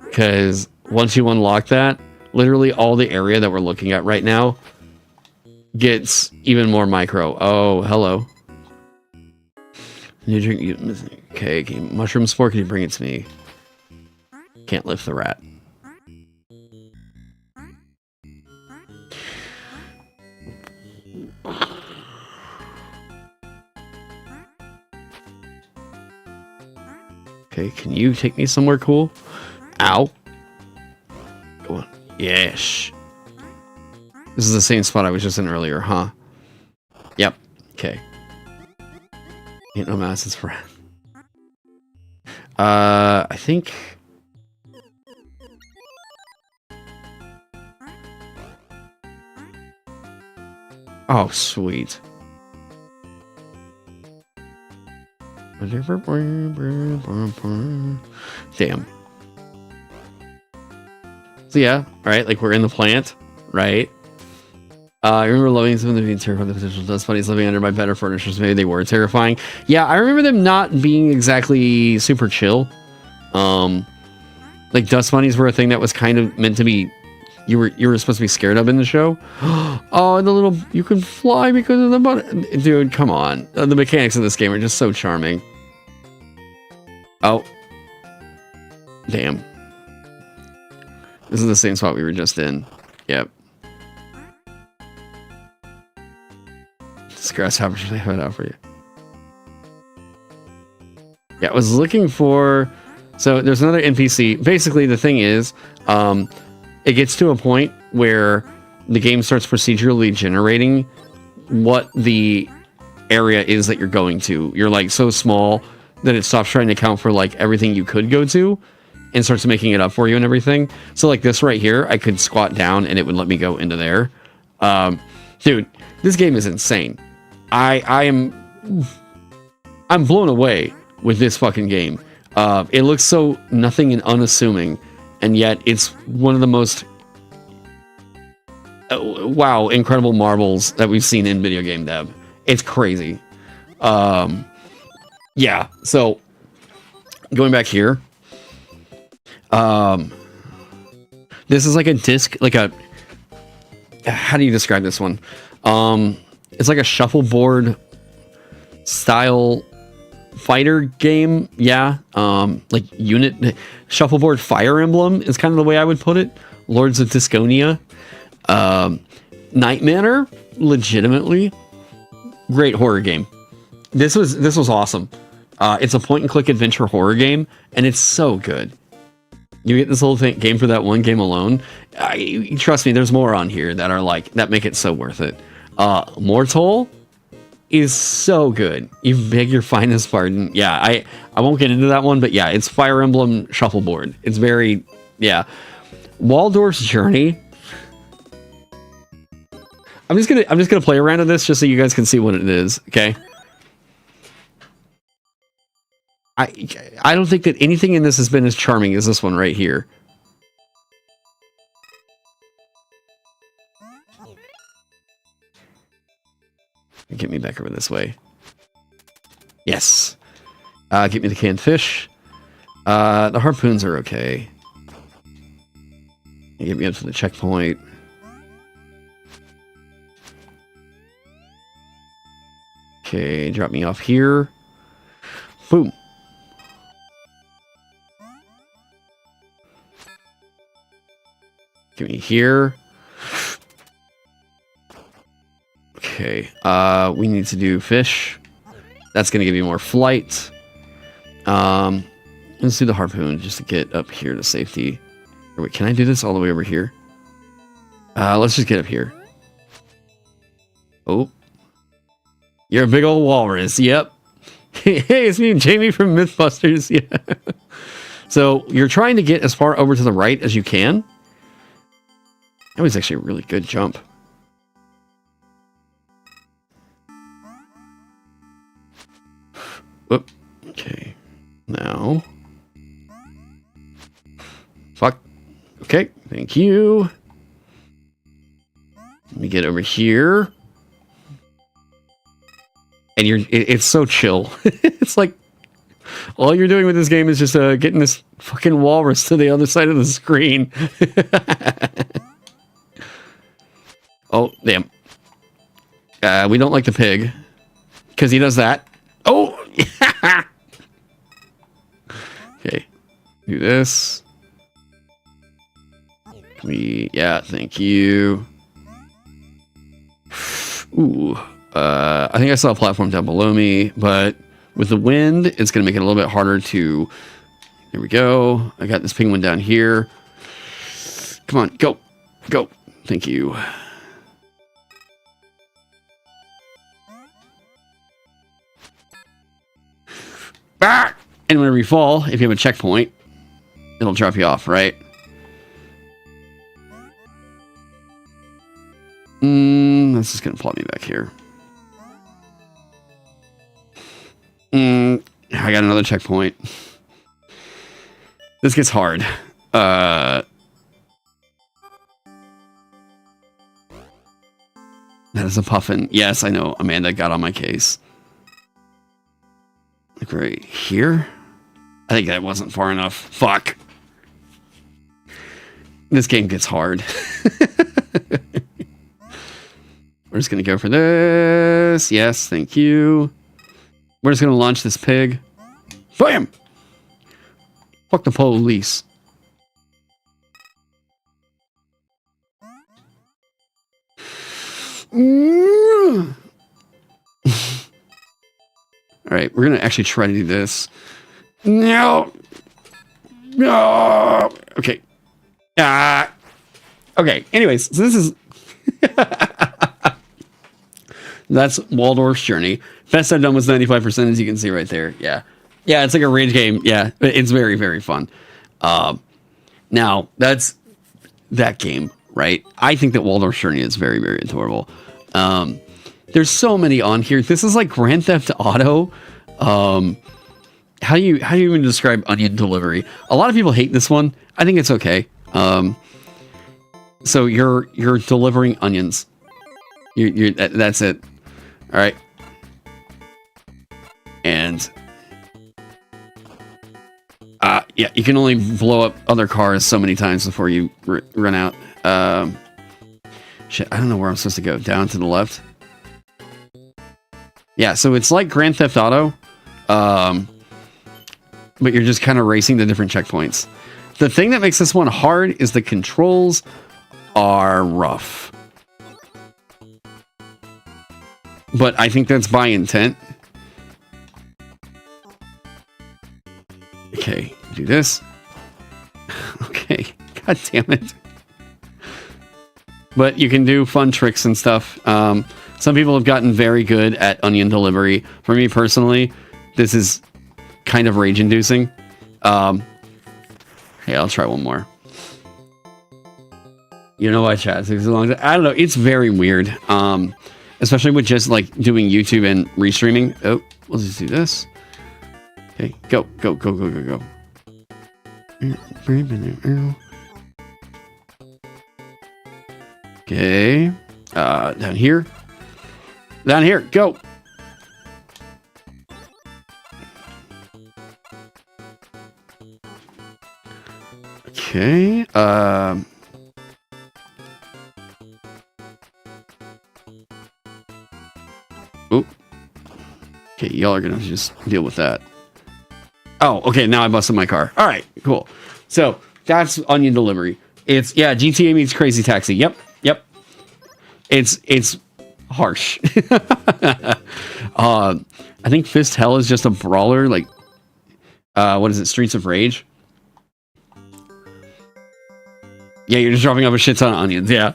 Because once you unlock that, literally all the area that we're looking at right now gets even more micro. Oh, hello. New drink. Okay, mushroom spore, can you bring it to me? Can't lift the rat. Okay, can you take me somewhere cool? Ow. Go on. Yes. This is the same spot I was just in earlier, huh? Yep. Okay. Ain't no mouse, friend. I think... Oh, sweet. Damn. So yeah, alright, like we're in the plant, right? I remember loving some of them being terrifying. The potential dust bunnies living under my bed or furnitures. Maybe they were terrifying. Yeah, I remember them not being exactly super chill. Like dust bunnies were a thing that was kind of meant to be. You were supposed to be scared of in the show. Oh, and the little you can fly because of the bunny. Dude, come on. The mechanics of this game are just so charming. Oh, damn. This is the same spot we were just in. Yep. This grasshopper should have it out for you. Yeah, I was looking for... So there's another NPC. Basically, the thing is, it gets to a point where the game starts procedurally generating what the area is that you're going to. You're like so small that it stops trying to count for like everything you could go to and starts making it up for you and everything. So like this right here, I could squat down and it would let me go into there. Dude, this game is insane. I'm blown away with this fucking game. It looks so nothing and unassuming, and yet it's one of the most wow, incredible marvels that we've seen in video game dev. It's crazy. Yeah, so going back here, this is like a disc, like a, how do you describe this one? It's like a shuffleboard style fighter game. Yeah. Like unit shuffleboard Fire Emblem is kind of the way I would put it. Lords of Disconia. Night Manor, legitimately great horror game. This was awesome. It's a point and click adventure horror game, and it's so good. You get this whole game for that one game alone. Trust me, there's more on here that are like that make it so worth it. Mortal is so good. You beg your finest pardon. Yeah, I won't get into that one, but yeah, it's Fire Emblem shuffleboard. It's very, yeah. Waldorf's Journey. I'm just gonna play around with this just so you guys can see what it is. Okay. I don't think that anything in this has been as charming as this one right here. Get me back over this way. Yes. Get me the canned fish. The harpoons are okay. You get me up to the checkpoint. Okay, drop me off here. Boom. Get me here. Okay, we need to do fish. That's going to give you more flight. Let's do the harpoon just to get up here to safety. Or wait, can I do this all the way over here? Let's just get up here. Oh. You're a big old walrus. Yep. Hey, it's me and Jamie from Mythbusters. Yeah. So you're trying to get as far over to the right as you can. That was actually a really good jump. Whoop. Okay. Now. Fuck. Okay. Thank you. Let me get over here. And it's so chill. It's like all you're doing with this game is just getting this fucking walrus to the other side of the screen. Oh, damn. We don't like the pig. Because he does that. Oh! Okay. Do this. Yeah, thank you. Ooh. I think I saw a platform down below me, but with the wind, it's going to make it a little bit harder to There we go. I got this penguin down here. Come on, go. Go. Thank you. Ah! And whenever you fall, if you have a checkpoint, it'll drop you off, right? That's just gonna plot me back here. I got another checkpoint. This gets hard. That is a puffin. Yes, I know. Amanda got on my case. Like right here? I think that wasn't far enough. Fuck. This game gets hard. We're just going to go for this. Yes, thank you. We're just going to launch this pig. Bam! Fuck the police. Alright, we're going to actually try to do this. No! No! Okay. Okay, anyways, so this is... That's Waldorf's Journey. Best I've done was 95%, as you can see right there. Yeah. Yeah, it's like a rage game. Yeah, it's very, very fun. Now, that's that game, right? I think that Waldorf's Journey is very, very adorable. There's so many on here. This is like Grand Theft Auto. How do you even describe onion delivery? A lot of people hate this one. I think it's okay. So you're delivering onions. That's it. All right. And yeah, you can only blow up other cars so many times before you run out. Shit, I don't know where I'm supposed to go. Down to the left. Yeah, so it's like Grand Theft Auto, but you're just kind of racing the different checkpoints. The thing that makes this one hard is the controls are rough. But I think that's by intent. Okay, do this. Okay, god damn it. But you can do fun tricks and stuff. Some people have gotten very good at onion delivery. For me personally, this is kind of rage-inducing. Hey, I'll try one more. You know why chat takes so long? I don't know. It's very weird. Especially with just like doing YouTube and restreaming. Oh, let's just do this. Okay, go. Okay. Down here. Down here, go. Okay. Oop. Okay, y'all are gonna just deal with that. Oh, okay, now I busted my car. All right, cool. So that's onion delivery. It's GTA meets Crazy Taxi. Yep. It's harsh. I think Fist Hell is just a brawler, like what is it, Streets of Rage? Yeah, you're just dropping off a shit ton of onions, yeah.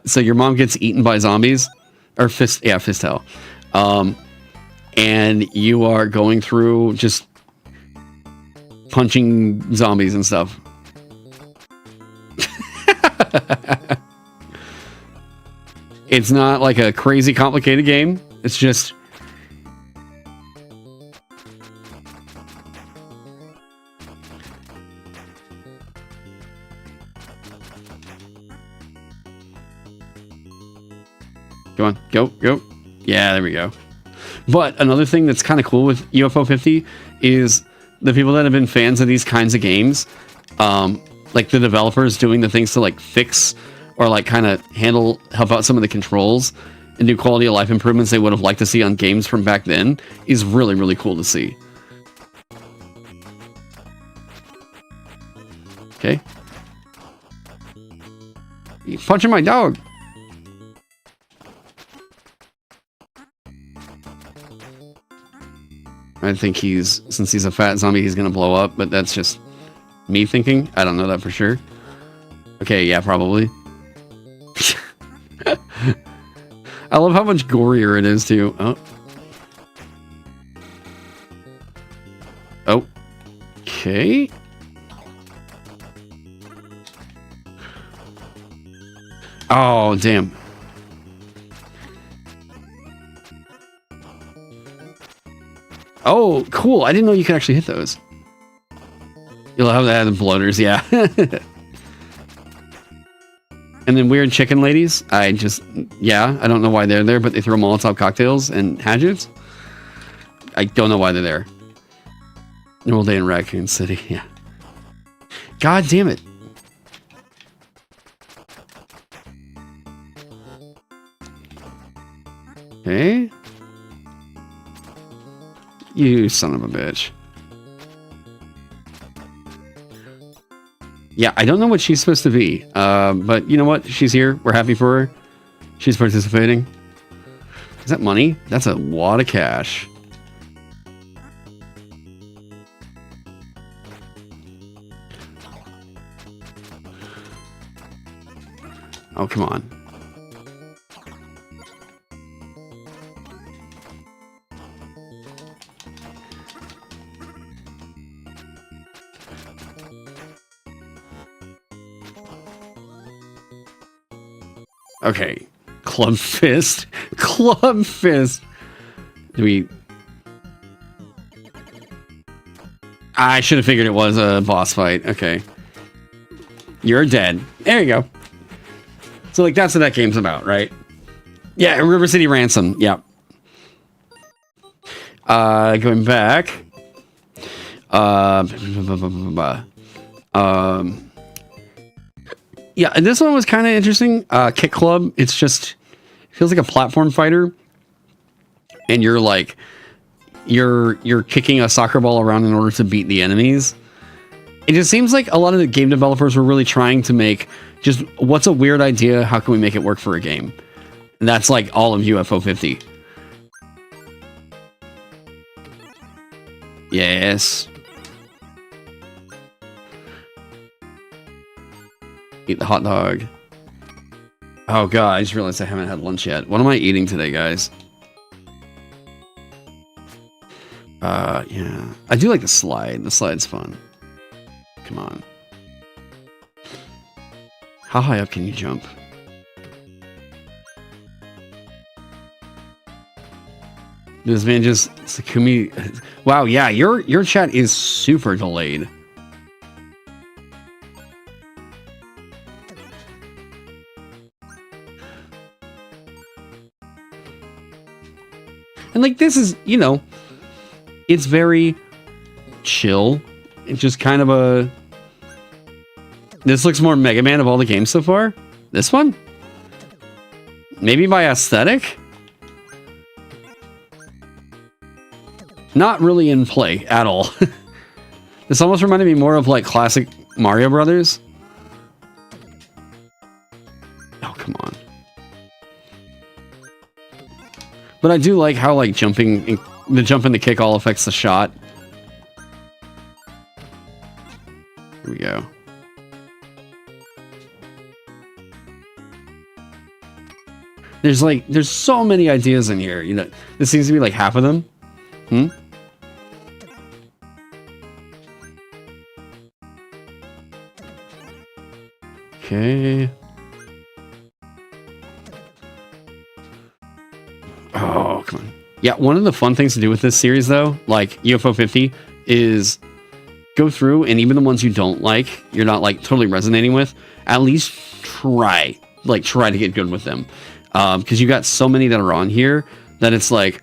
So your mom gets eaten by zombies. Or Fist Hell. And you are going through just punching zombies and stuff. It's not like a crazy complicated game. It's just... Go on, go. Yeah, there we go. But another thing that's kind of cool with UFO 50 is the people that have been fans of these kinds of games, like the developers doing the things to like fix or like kind of help out some of the controls and do quality of life improvements they would have liked to see on games from back then is really, really cool to see. Okay. You're punching my dog. I think since he's a fat zombie, he's gonna blow up, but that's just me thinking. I don't know that for sure. Okay, yeah, probably. I love how much gorier it is too. Oh. Oh. Okay. Oh, damn. Oh, cool. I didn't know you could actually hit those. You'll have that in bloaters, yeah. And then weird chicken ladies. I don't know why they're there, but they throw Molotov cocktails and hatchets. I don't know why they're there. Normal day in Raccoon City, yeah. God damn it. Okay. You son of a bitch. Yeah, I don't know what she's supposed to be. But you know what? She's here. We're happy for her. She's participating. Is that money? That's a lot of cash. Oh, come on. Okay. Club fist. Club fist. I should have figured it was a boss fight. Okay. You're dead. There you go. So, like, that's what that game's about, right? Yeah, River City Ransom. Yeah. Going back. Yeah, and this one was kind of interesting. Kick Club. It feels like a platform fighter, and you're like, you're kicking a soccer ball around in order to beat the enemies. It just seems like a lot of the game developers were really trying to make just what's a weird idea? How can we make it work for a game? And that's like all of UFO 50. Yes. Eat the hot dog. Oh god, I just realized I haven't had lunch yet. What am I eating today, guys? Yeah. I do like the slide. The slide's fun. Come on. How high up can you jump? This man just Sakumi. Wow, yeah, your chat is super delayed. And like this is, you know, it's very chill. It's just kind of a... This looks more Mega Man of all the games so far. This one? Maybe by aesthetic? Not really in play at all. This almost reminded me more of like classic Mario Brothers. Oh, come on. But I do like how like jumping, the jump and the kick all affects the shot. Here we go. There's so many ideas in here. You know, this seems to be like half of them. Okay. Oh, come on. Yeah, one of the fun things to do with this series, though, like UFO 50, is go through, and even the ones you don't like, you're not like totally resonating with, at least try to get good with them. Because you got so many that are on here that it's like,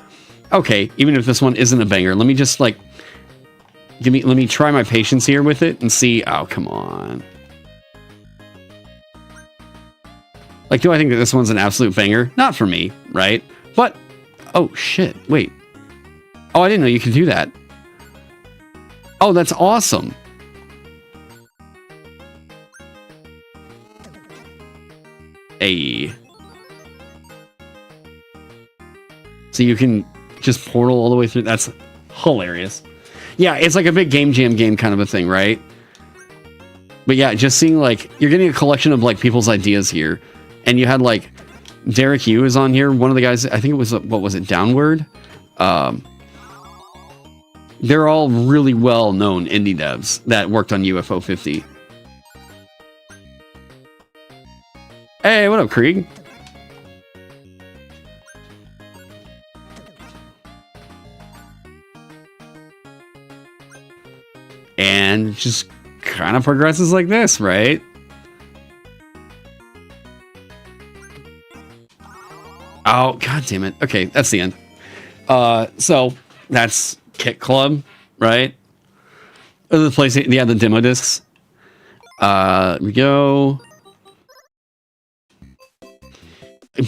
okay, even if this one isn't a banger, let me just like, let me try my patience here with it and see. Oh, come on. Like, do I think that this one's an absolute banger? Not for me, right? But, oh shit, wait. Oh, I didn't know you could do that. Oh, that's awesome. Hey. So you can just portal all the way through. That's hilarious. Yeah, it's like a big game jam game kind of a thing, right? But yeah, just seeing like you're getting a collection of like people's ideas here, and you had like Derek Yu is on here. One of the guys, I think it was what was it, Downward? They're all really well known indie devs that worked on UFO 50. Hey, what up, Krieg? And just kind of progresses like this, right? Oh, god damn it. Okay, that's the end. So that's Kit Club, right? The place, yeah, the demo discs. We go.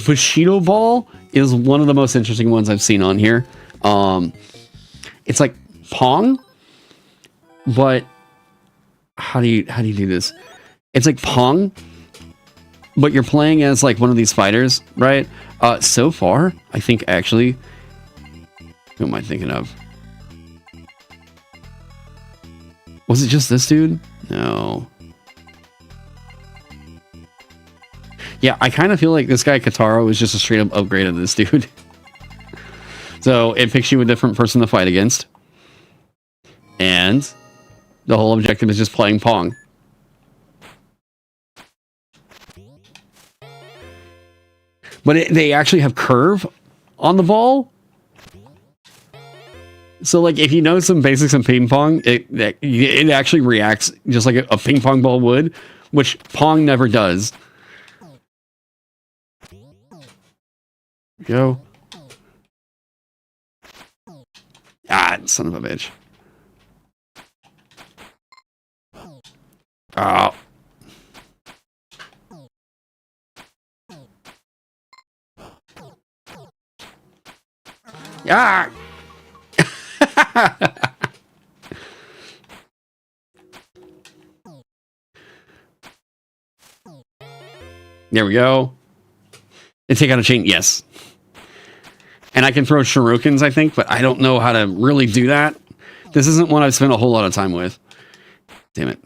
Bushido Ball is one of the most interesting ones I've seen on here. It's like Pong, but how do you do this? It's like Pong, but you're playing as like one of these fighters, right? So far, I think actually, who am I thinking of? Was it just this dude? No. Yeah, I kind of feel like this guy Kataro is just a straight up upgrade of this dude. So it picks you a different person to fight against. And the whole objective is just playing Pong. But they actually have curve on the ball. So like if you know some basics in ping pong, it actually reacts just like a ping pong ball would, which Pong never does. Go. Ah, son of a bitch. Oh. Yeah. There we go. And take out a chain. Yes. And I can throw shurikens, I think, but I don't know how to really do that. This isn't one I've spent a whole lot of time with. Damn it.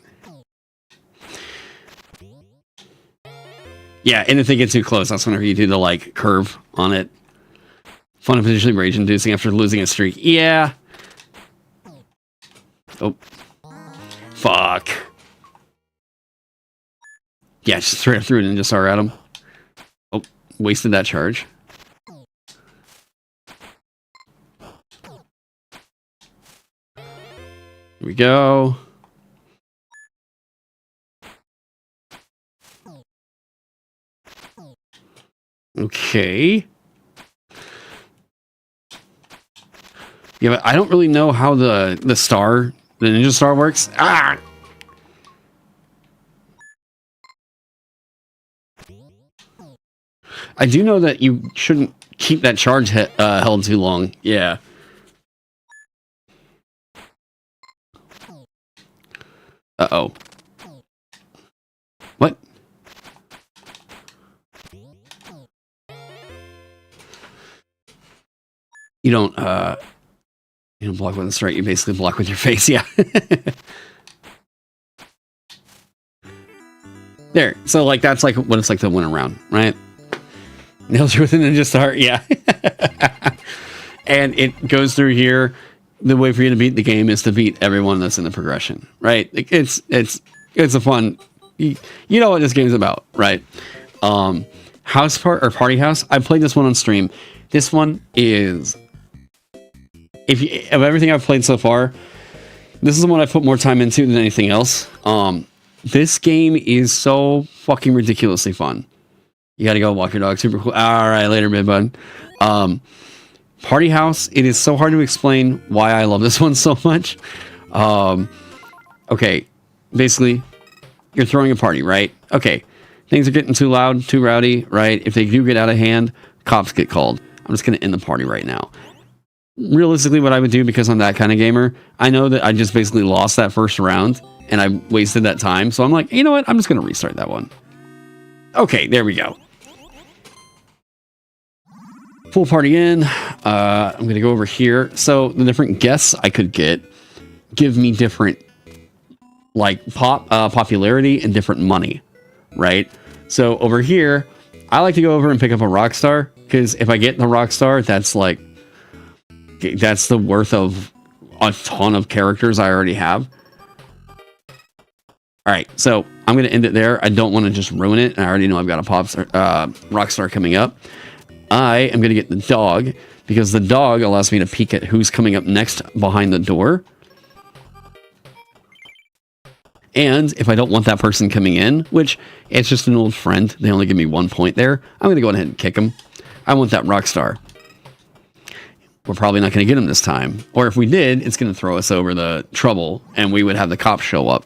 Yeah, and if they get too close, that's whenever you do the, like, curve on it. Fun and potentially rage-inducing after losing a streak. Yeah. Oh. Fuck. Yeah, just threw it and just R at him. Oh, wasted that charge. Here we go. Okay. Yeah, but I don't really know how the ninja star works. Ah! I do know that you shouldn't keep that charge held too long. Yeah. Uh-oh. What? You don't block with the strike, you basically block with your face, yeah. There. So like that's like what it's like to win a round, right? Nails you with a ninja star, yeah. And it goes through here. The way for you to beat the game is to beat everyone that's in the progression, right? It's a fun. You know what this game's about, right? House part or party house. I played this one on stream. This one is, of everything I've played so far, this is the one I put more time into than anything else. This game is so fucking ridiculously fun. You gotta go walk your dog. Super cool. All right, later, big bud. Party house. It is so hard to explain why I love this one so much. Okay, basically, you're throwing a party, right? Okay, things are getting too loud, too rowdy, right? If they do get out of hand, cops get called. I'm just gonna end the party right now. Realistically, what I would do, because I'm that kind of gamer, I know that I just basically lost that first round and I wasted that time. So I'm like, you know what? I'm just gonna restart that one. Okay, there we go. Full party in. I'm going to go over here. So the different guests I could get give me different like popularity and different money, right? So over here, I like to go over and pick up a rock star because if I get the rock star, that's the worth of a ton of characters I already have. All right, so I'm going to end it there. I don't want to just ruin it. I already know I've got a rock star coming up. I am going to get the dog because the dog allows me to peek at who's coming up next behind the door. And if I don't want that person coming in, which it's just an old friend, they only give me 1 point there, I'm going to go ahead and kick them. I want that rock star. We're probably not going to get him this time. Or if we did, it's going to throw us over the trouble and we would have the cops show up.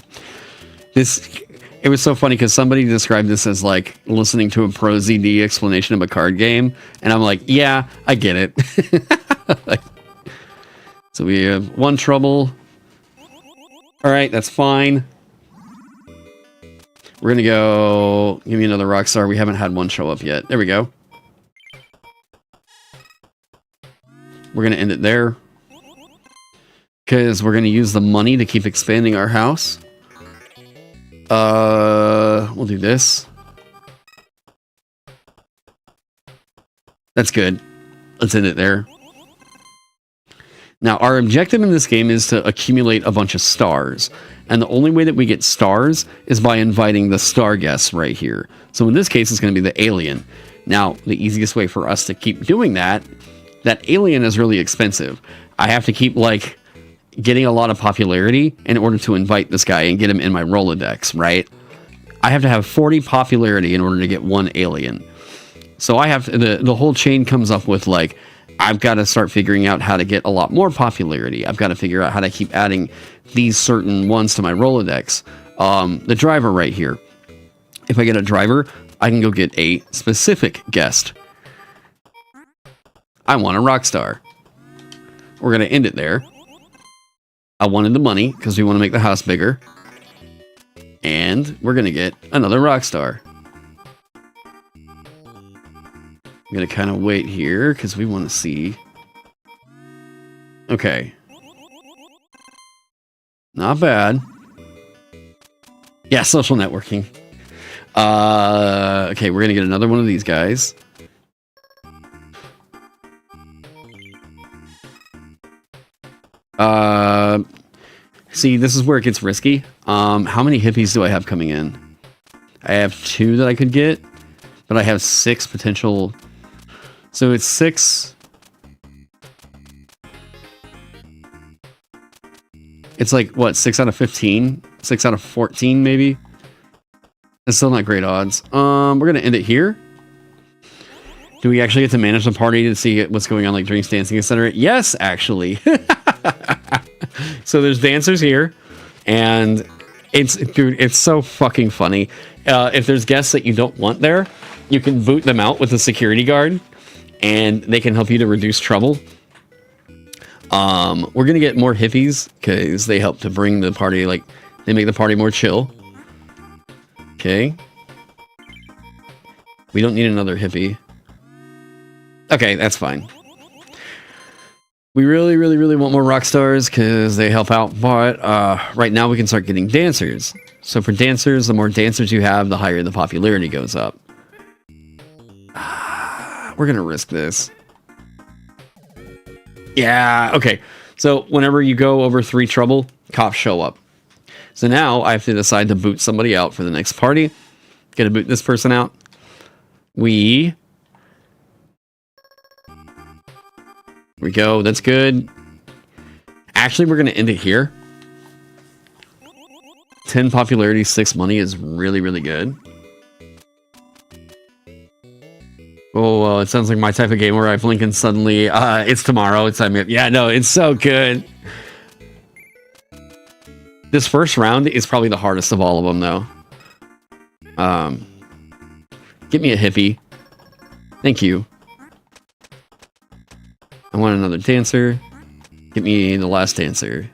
It was so funny because somebody described this as like listening to a pro ZD explanation of a card game. And I'm like, yeah, I get it. So we have 1 trouble. All right, that's fine. We're going to go, give me another rock star. We haven't had one show up yet. There we go. We're going to end it there. Because we're going to use the money to keep expanding our house. We'll do this. That's good. Let's end it there. Now, our objective in this game is to accumulate a bunch of stars. And the only way that we get stars is by inviting the star guests right here. So in this case, it's going to be the alien. Now, the easiest way for us to keep doing that alien is really expensive. I have to keep, like, getting a lot of popularity in order to invite this guy and get him in my Rolodex, right? I have to have 40 popularity in order to get 1 alien. So I have to, the whole chain comes up with, like, I've got to start figuring out how to get a lot more popularity. I've got to figure out how to keep adding these certain ones to my Rolodex. The driver right here. If I get a driver, I can go get a specific guest. I want a rock star. We're going to end it there. I wanted the money because we want to make the house bigger. And we're going to get another rock star. I'm going to kind of wait here because we want to see. Okay. Not bad. Yeah, social networking. Okay, we're going to get another one of these guys. See, this is where it gets risky. How many hippies do I have coming in? I have 2 that I could get, but I have 6 potential. So it's 6. It's like, what, 6 out of 15? 6 out of 14, maybe? It's still not great odds. We're going to end it here. Do we actually get to manage the party to see what's going on, like drinks, dancing, etc.? Yes, actually. So there's dancers here, and it's so fucking funny. If there's guests that you don't want there, you can boot them out with a security guard, and they can help you to reduce trouble. We're gonna get more hippies because they help to bring the party, like, they make the party more chill. Okay. We don't need another hippie. Okay, that's fine. We really, really, really want more rock stars because they help out, but right now we can start getting dancers. So for dancers, the more dancers you have, the higher the popularity goes up. We're gonna risk this. Yeah, okay. So whenever you go over 3 trouble, cops show up. So now I have to decide to boot somebody out for the next party. Gonna boot this person out. Here we go. That's good. Actually, we're going to end it here. 10 popularity, 6 money is really, really good. Oh, it sounds like my type of game where I blink and suddenly it's tomorrow. It's time. Yeah, no, it's so good. This first round is probably the hardest of all of them, though. Get me a hippie. Thank you. I want another dancer. Get me the last dancer.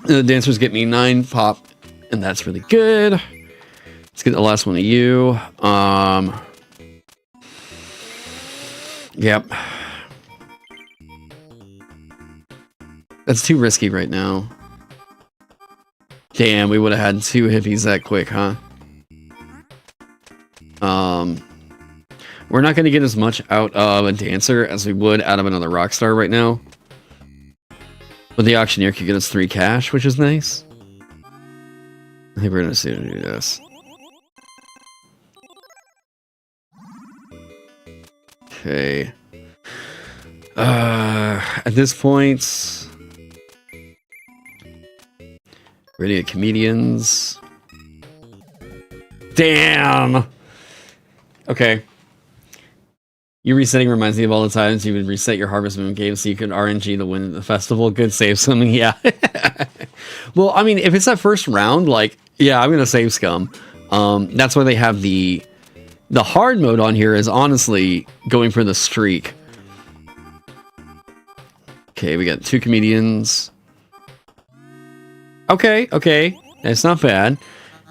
The dancers get me 9 pop, and that's really good. Let's get the last one of you. Yep. That's too risky right now. Damn, we would have had 2 hippies that quick, huh? We're not going to get as much out of a dancer as we would out of another rock star right now. But the auctioneer could get us 3 cash, which is nice. I think we're going to do this. Okay. At this point, we're gonna get comedians. Damn. Okay. You resetting reminds me of all the times you would reset your Harvest Moon game so you could RNG to win the festival. Good save something, yeah. Well, I mean, if it's that first round, like, yeah, I'm gonna save scum. That's why they have the hard mode on here is honestly going for the streak. Okay, we got 2 comedians. Okay, that's not bad.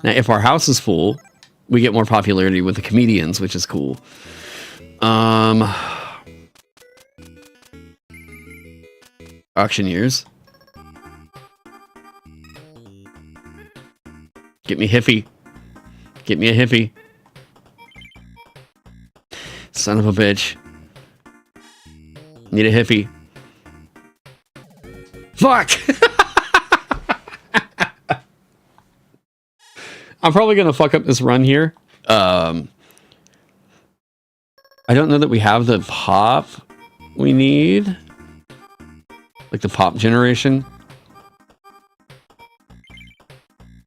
Now, if our house is full, we get more popularity with the comedians, which is cool. Auctioneers. Get me hippie. Get me a hippie. Son of a bitch. Need a hippie. Fuck! I'm probably gonna fuck up this run here. I don't know that we have the pop we need. Like the pop generation.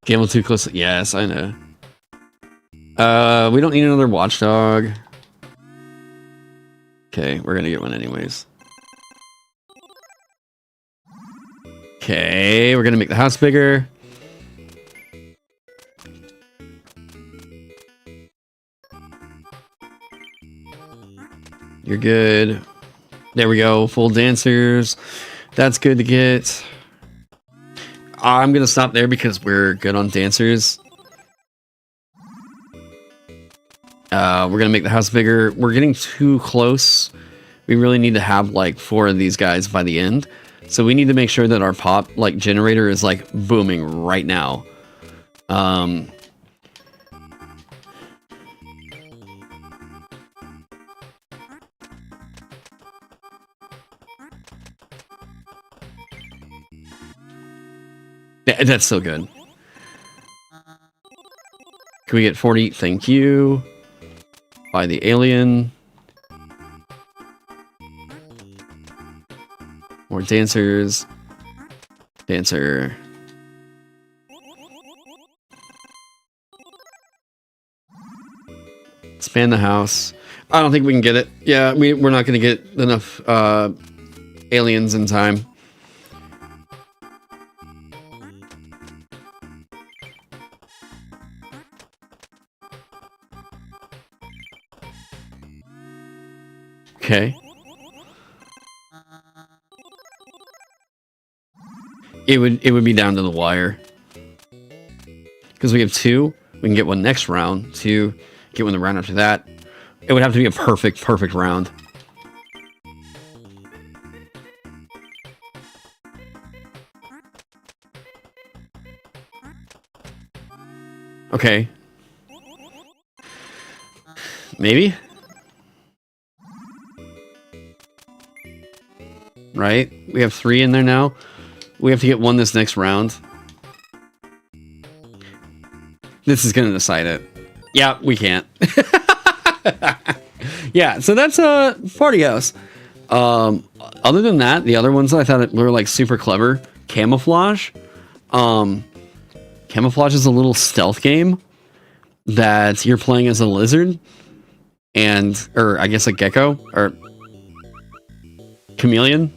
Gamble too close. Yes, I know. We don't need another watchdog. Okay, we're gonna get one anyways. Okay, we're gonna make the house bigger. You're good. There we go. Full dancers. That's good to get. I'm gonna stop there because we're good on dancers. We're gonna make the house bigger. We're getting too close. We really need to have like 4 of these guys by the end. So we need to make sure that our pop like generator is like booming right now. That's so good. Can we get 40? Thank you. Buy the alien. More dancers. Dancer. Expand the house. I don't think we can get it. Yeah, we're not going to get enough aliens in time. Okay. It would be down to the wire. Because we have 2. We can get one next round. 2. Get one the round after that. It would have to be a perfect round. Okay. Maybe? Right? We have 3 in there now. We have to get 1 this next round. This is going to decide it. Yeah, we can't. Yeah, so that's a party house. Other than that, the other ones I thought were like super clever. Camouflage. Camouflage is a little stealth game that you're playing as a lizard or I guess a gecko or chameleon.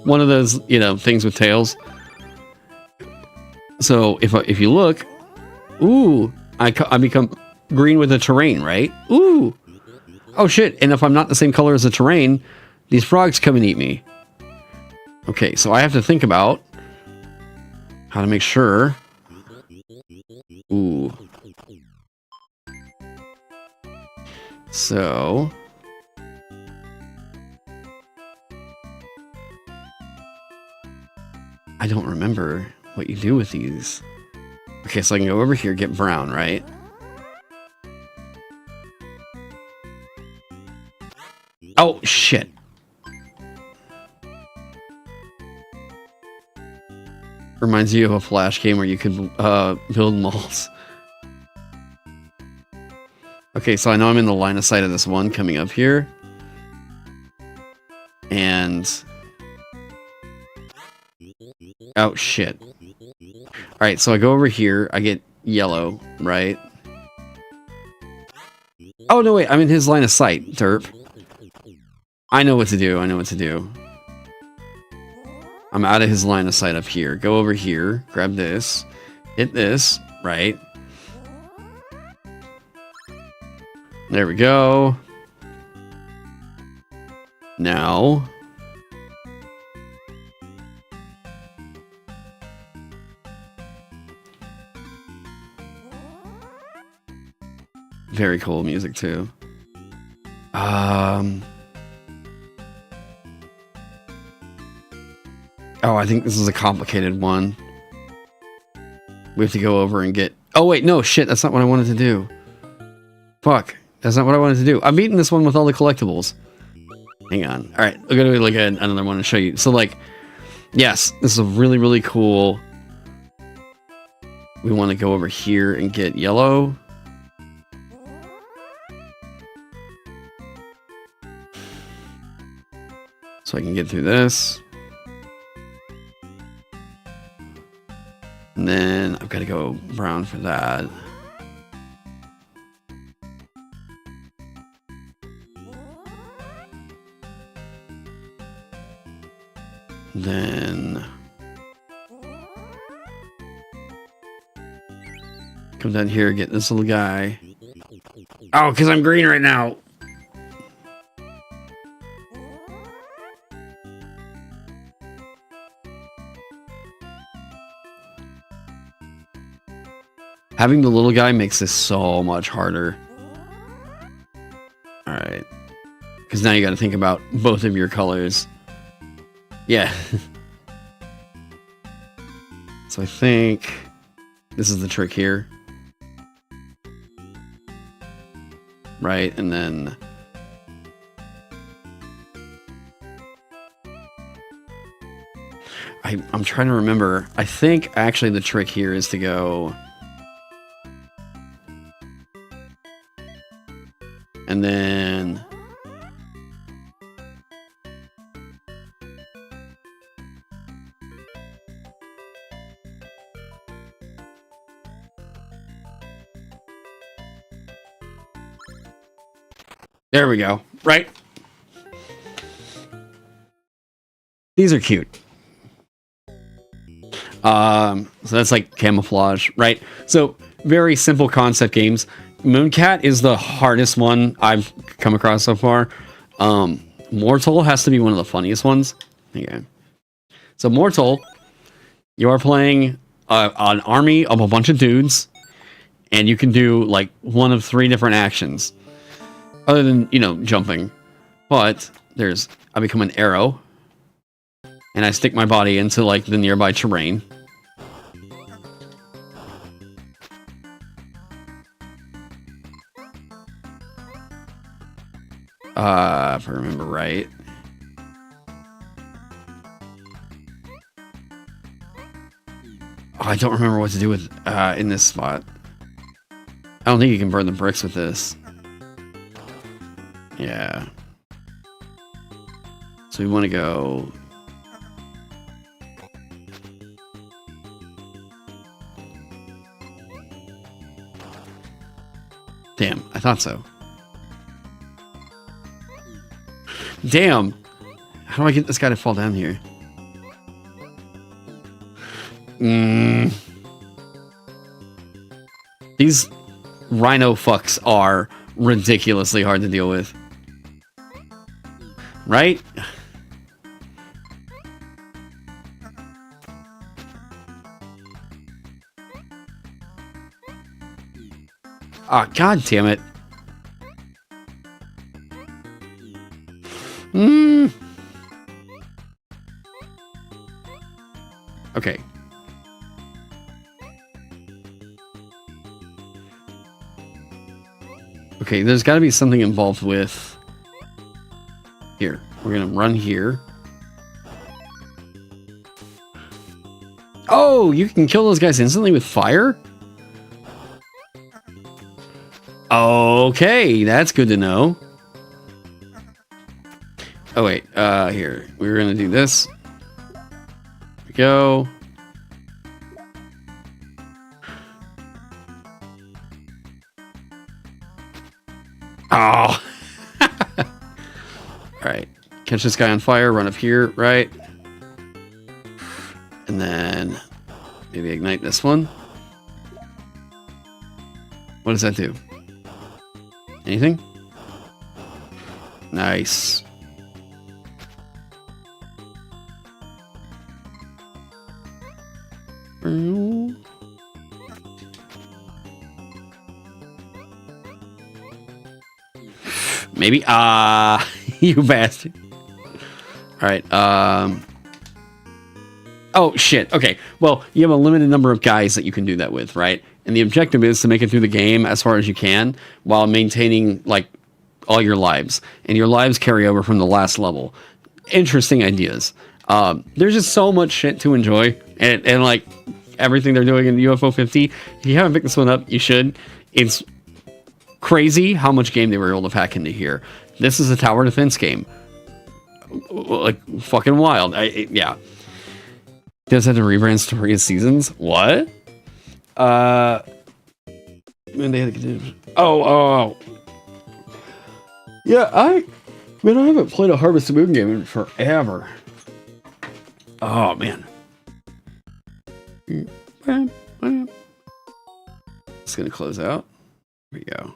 One of those, things with tails. So if you look, ooh, I become green with the terrain, right? Ooh, oh shit! And if I'm not the same color as the terrain, these frogs come and eat me. Okay, so I have to think about how to make sure. Ooh. So I don't remember what you do with these. Okay, so I can go over here, get brown, right? Oh, shit. Reminds you of a Flash game where you could build malls. Okay, so I know I'm in the line of sight of this one coming up here. And... oh, shit. Alright, so I go over here, I get yellow, right? Oh, no, wait, I'm in his line of sight, derp. I know what to do, I know what to do. I'm out of his line of sight up here. Go over here, grab this, hit this, right? There we go. Now... very cool music, too. Oh, I think this is a complicated one. We have to go over and get... oh, wait, no, shit, that's not what I wanted to do. Fuck, that's not what I wanted to do. I'm beating this one with all the collectibles. Hang on. Alright, we're gonna look at another one and show you. So, like, yes, this is a really, really cool... we want to go over here and get yellow. So I can get through this. And then I've got to go brown for that. Then come down here, get this little guy. Oh, because I'm green right now. Having the little guy makes this so much harder. Alright. Because now you got to think about both of your colors. Yeah. So I think this is the trick here. Right, and then... I'm trying to remember. I think actually the trick here is to go... and then... there we go. Right? These are cute. So that's like camouflage, right? So very simple concept games. Mooncat is the hardest one I've come across so far. Mortal has to be one of the funniest ones. Okay. So Mortal, you are playing an army of a bunch of dudes, and you can do like one of 3 different actions. Other than, you know, jumping. But there's, I become an arrow, and I stick my body into like the nearby terrain. If I remember right. Oh, I don't remember what to do with in this spot. I don't think you can burn the bricks with this. Yeah. So we want to go... damn, I thought so. Damn! How do I get this guy to fall down here? These rhino fucks are ridiculously hard to deal with. Right? Ah, oh, god damn it. Okay. Okay, there's got to be something involved with... Here, we're going to run here. Oh, you can kill those guys instantly with fire? Okay, that's good to know. Oh, wait, here. We're going to do this. Here we go. Oh. Alright. Catch this guy on fire, run up here, right? And then maybe ignite this one. What does that do? Anything? Nice. Maybe. You bastard. Alright, oh, shit. Okay. Well, you have a limited number of guys that you can do that with, right? And the objective is to make it through the game as far as you can while maintaining, like, all your lives. And your lives carry over from the last level. Interesting ideas. There's just so much shit to enjoy. And like, everything they're doing in UFO 50. If you haven't picked this one up, you should. It's crazy how much game they were able to pack into here. This is a tower defense game. Like, fucking wild. Yeah. You guys had to rebrand Story of Seasons? What? When they had to do... Oh. Yeah, I haven't played a Harvest Moon game in forever. Oh, man. It's gonna close out. Here we go.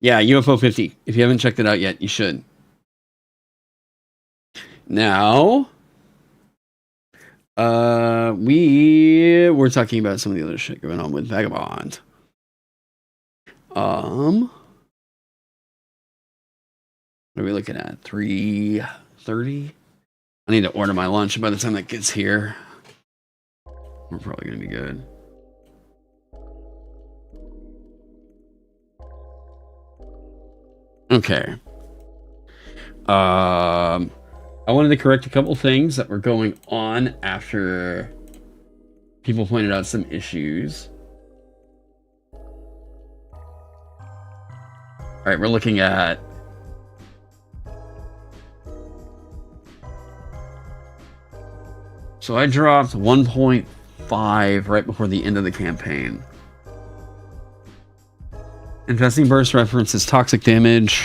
Yeah, UFO 50. If you haven't checked it out yet, you should. Now, we were talking about some of the other shit going on with Vagabond. What are we looking at? 3:30? I need to order my lunch by the time that gets here. We're probably gonna be good. Okay. I wanted to correct a couple things that were going on after people pointed out some issues. All right, we're looking at so I dropped 1.5 right before the end of the campaign. Infesting burst references toxic damage.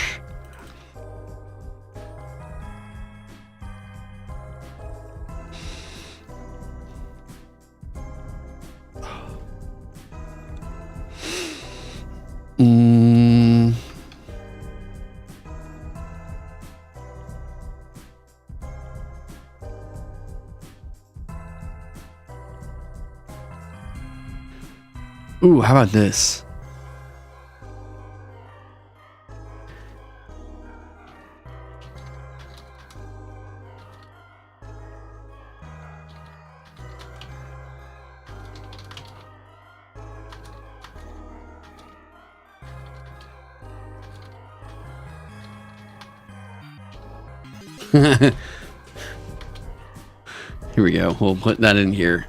Ooh, how about this? Here we go. We'll put that in here.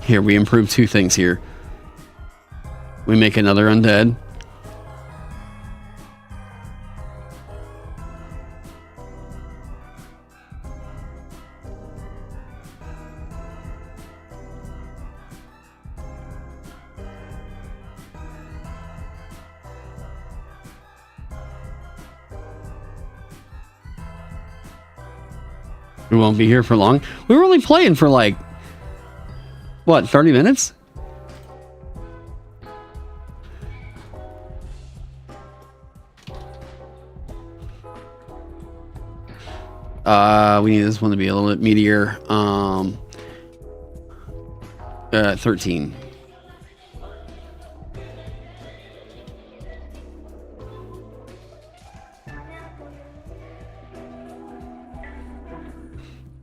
Here, we improve two things here. We make another undead. We won't be here for long. We were only playing for like, what, 30 minutes? We need this one to be a little bit meatier. 13.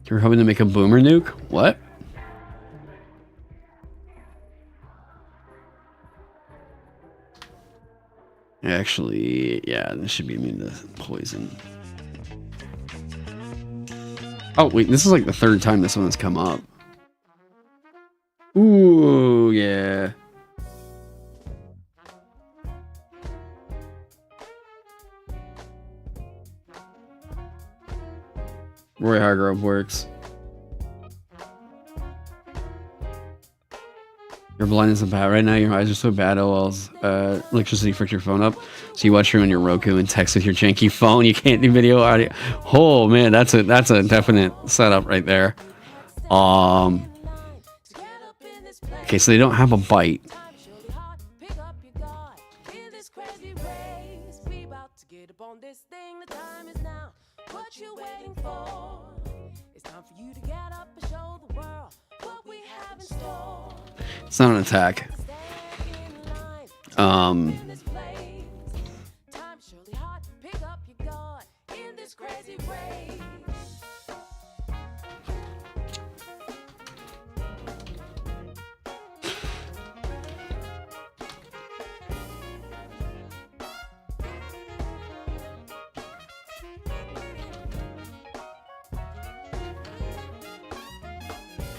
You're hoping to make a boomer nuke? What? Actually, yeah, this should be immune to poison. Oh, wait, this is like the third time this one has come up. Ooh, yeah. Roy Hargrove works. You're blind as a bat right now. Your eyes are so bad. OL's electricity fricked your phone up, so you watch her on your Roku and text with your janky phone. You can't do video audio. Oh man, that's a definite setup right there. Okay, so they don't have a bite. It's not an attack.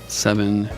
Seven.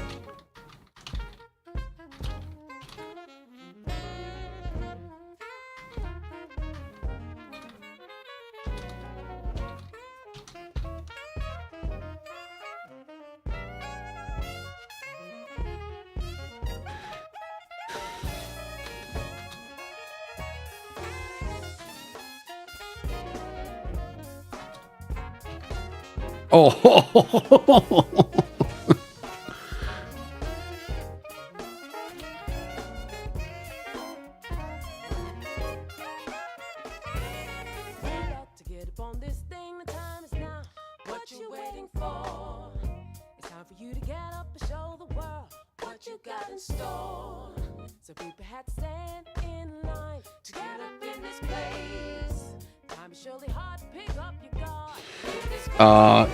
Oh,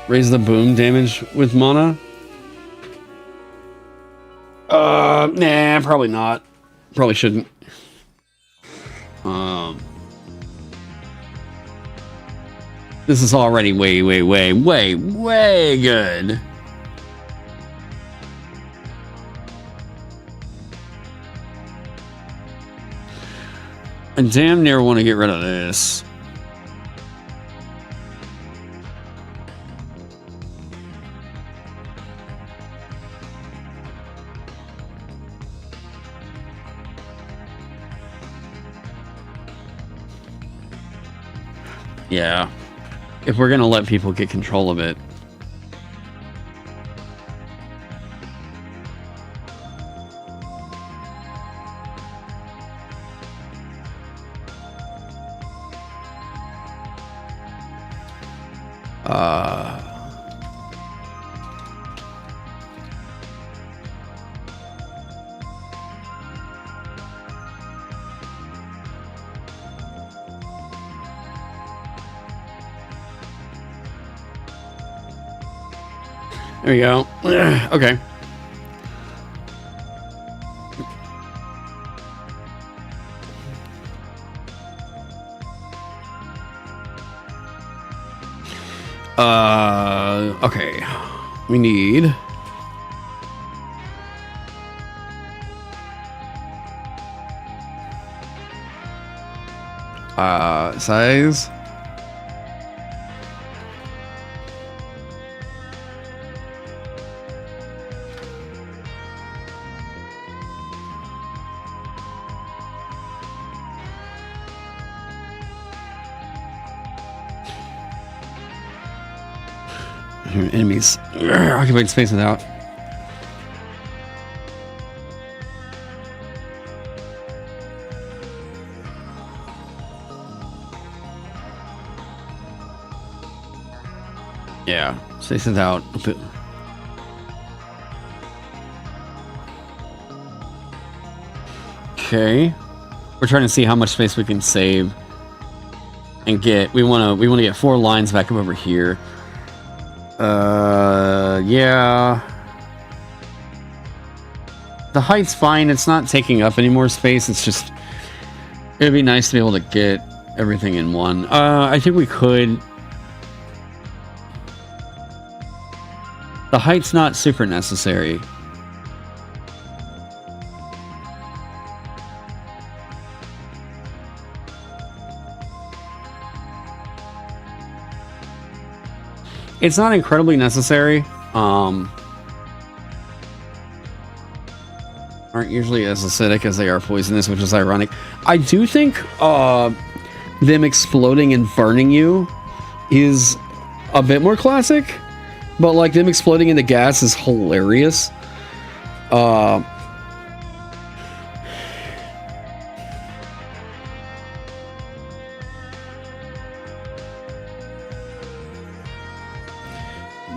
raise the boom damage with mana? Nah, probably not. Probably shouldn't. This is already way good. I damn near want to get rid of this. Yeah, if we're gonna let people get control of it. There we go. Okay. Okay. We need size. Enemies occupied space without. Yeah, space without. Okay, we're trying to see how much space we can save and get. We want to get 4 lines back up over here. Yeah. The height's fine. It's not taking up any more space. It's just, it'd be nice to be able to get everything in one. I think we could. The height's not super necessary. It's not incredibly necessary. Aren't usually as acidic as they are poisonous, which is ironic. I do think them exploding and burning you is a bit more classic, but like them exploding into gas is hilarious.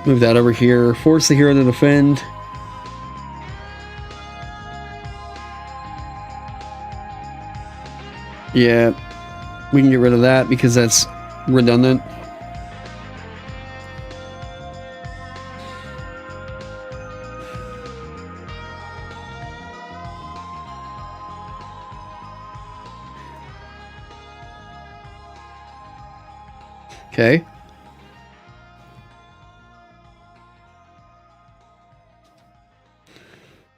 Move that over here. Force the hero to defend. Yeah, we can get rid of that because that's redundant. Okay.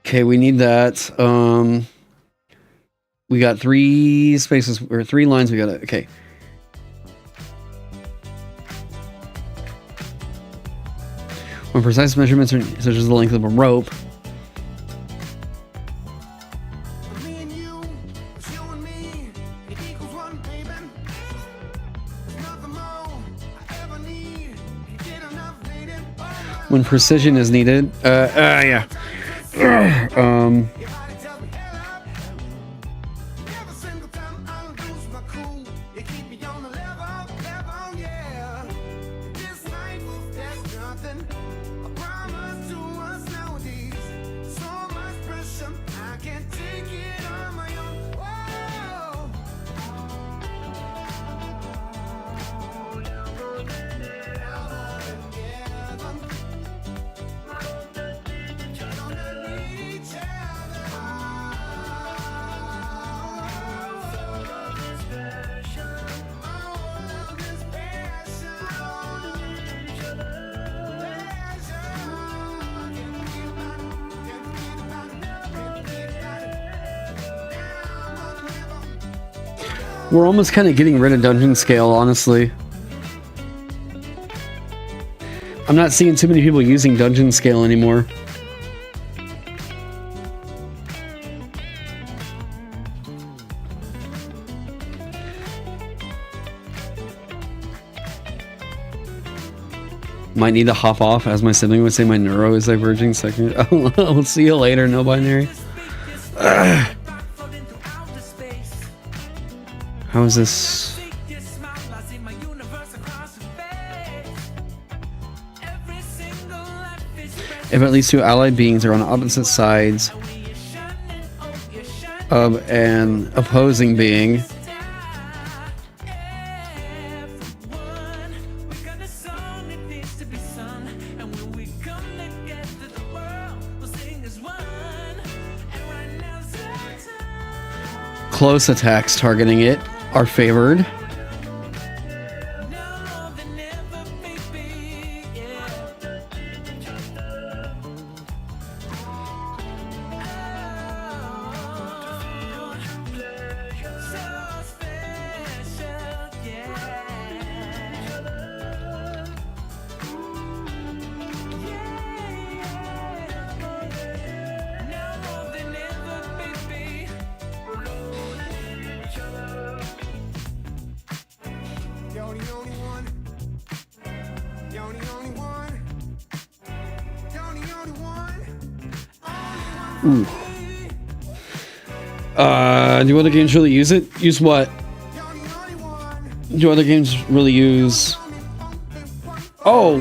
Okay, we need that. We got 3 spaces or 3 lines. We got to, okay. When precise measurements are such as the length of a rope. Me and you, you and me, it equals one, baby. There's nothing more I ever need. Get enough, lady. When precision is needed. Yeah. Your body tells me head up. Every single time I lose my cool, you keep me on the level, yeah. This life, there's nothing. I promise to us nowadays. So much pressure, I can't take it on my own. Whoa. We're almost kind of getting rid of dungeon scale, honestly. I'm not seeing too many people using dungeon scale anymore. Might need to hop off, as my sibling would say. My neuro is diverging. Second, I'll see you later. No binary. How is this? If at least 2 allied beings are on opposite sides of an opposing being, close attacks targeting it are favored. Ooh. Do other games really use it? Use what? Do other games really use... Oh!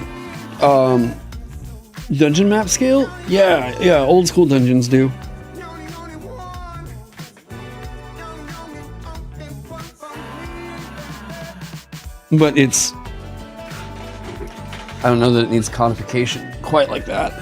Dungeon map scale? Yeah, old school dungeons do. But it's... I don't know that it needs codification quite like that.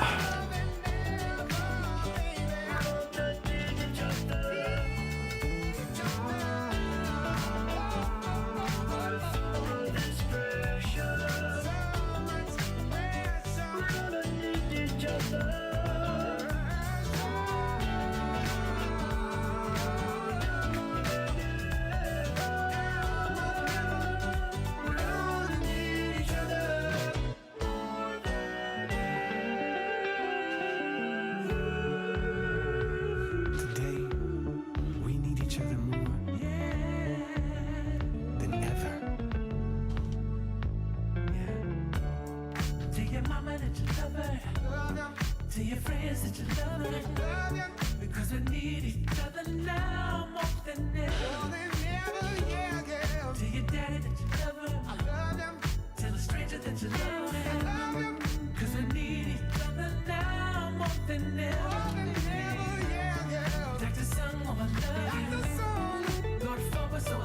Today, we need each other more than ever. Tell your mama that you love her. Tell your friends that you love her. Because we need each other now more than ever. Tell your daddy that you love her. Tell a stranger that you love him. Because we need each other now more than ever. Dr. Sung, oh, I love you. Lord Phobos, oh, I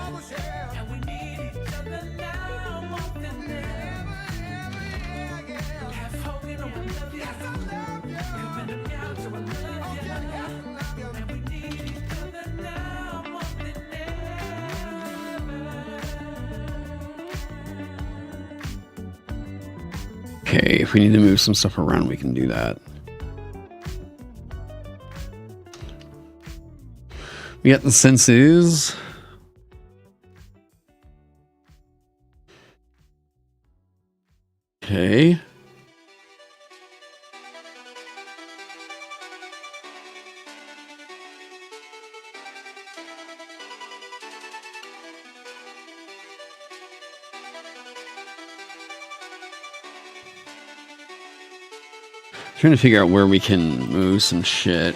love you. And we need each other now more than ever. Half Hogan, oh, I love you. Coming to Meow, oh, I love you. And we need each other now more than ever. Okay, if we need to move some stuff around, we can do that. We got the senses. Okay. Trying to figure out where we can move some shit.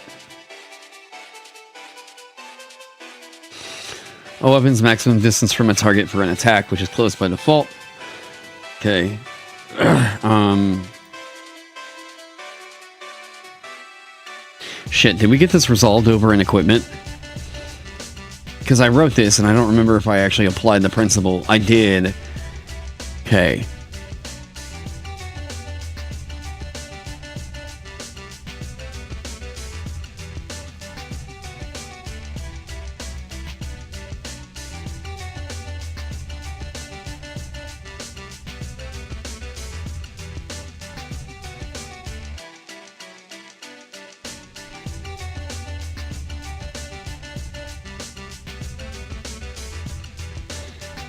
A weapon's maximum distance from a target for an attack, which is close by default. Okay. Shit, did we get this resolved over in equipment? Because I wrote this and I don't remember if I actually applied the principle. I did. Okay.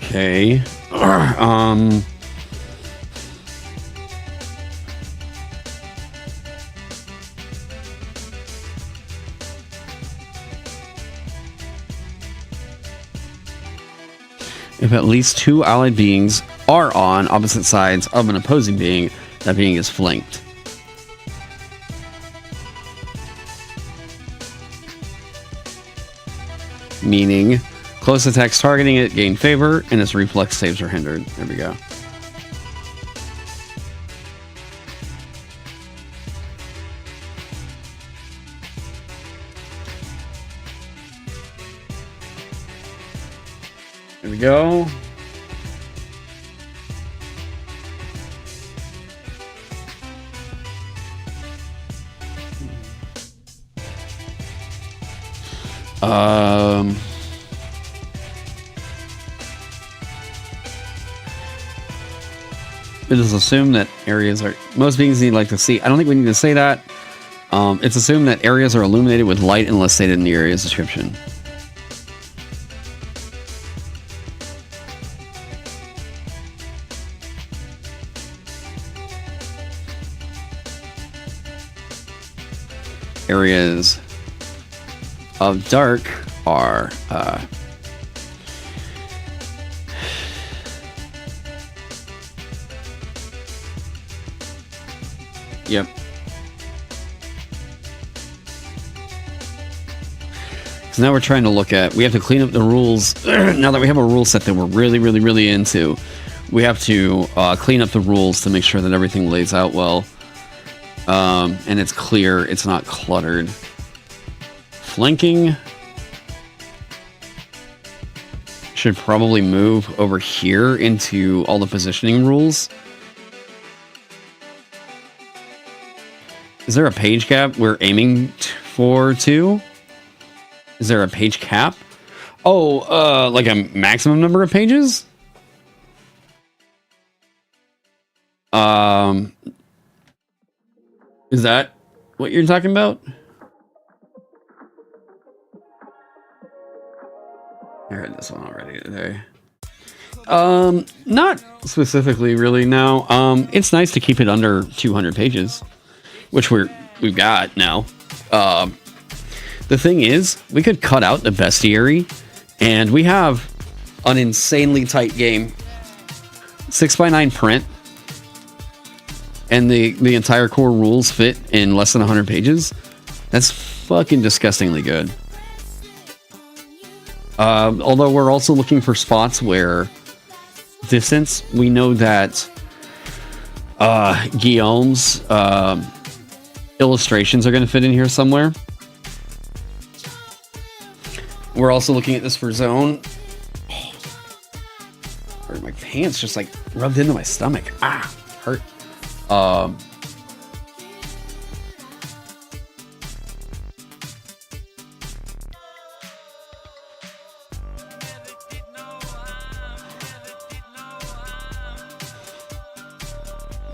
Okay. If at least two allied beings are on opposite sides of an opposing being, that being is flanked. Meaning, close attacks targeting it gain favor, and its reflex saves are hindered. There we go. There we go. It is assumed that areas are... Most beings need like to see. I don't think we need to say that. It's assumed that areas are illuminated with light unless stated in the area's description. Areas of dark are yep. So now we're trying to look at, we have to clean up the rules. Now that we have a rule set that we're really into, we have to clean up the rules to make sure that everything lays out well. And it's clear, it's not cluttered. Flanking should probably move over here into all the positioning rules. Is there a page cap we're aiming for too? Is there a page cap? Oh, like a maximum number of pages? Is that what you're talking about? I heard this one already today. Not specifically, really. No. It's nice to keep it under 200 pages, which we've got now. The thing is, we could cut out the bestiary, and we have an insanely tight game. 6x9 print, and the entire core rules fit in less than 100 pages. That's fucking disgustingly good. Although we're also looking for spots where distance, we know that Guillaume's illustrations are going to fit in here somewhere. We're also looking at this for zone. Oh, my pants just like rubbed into my stomach. Ah, hurt.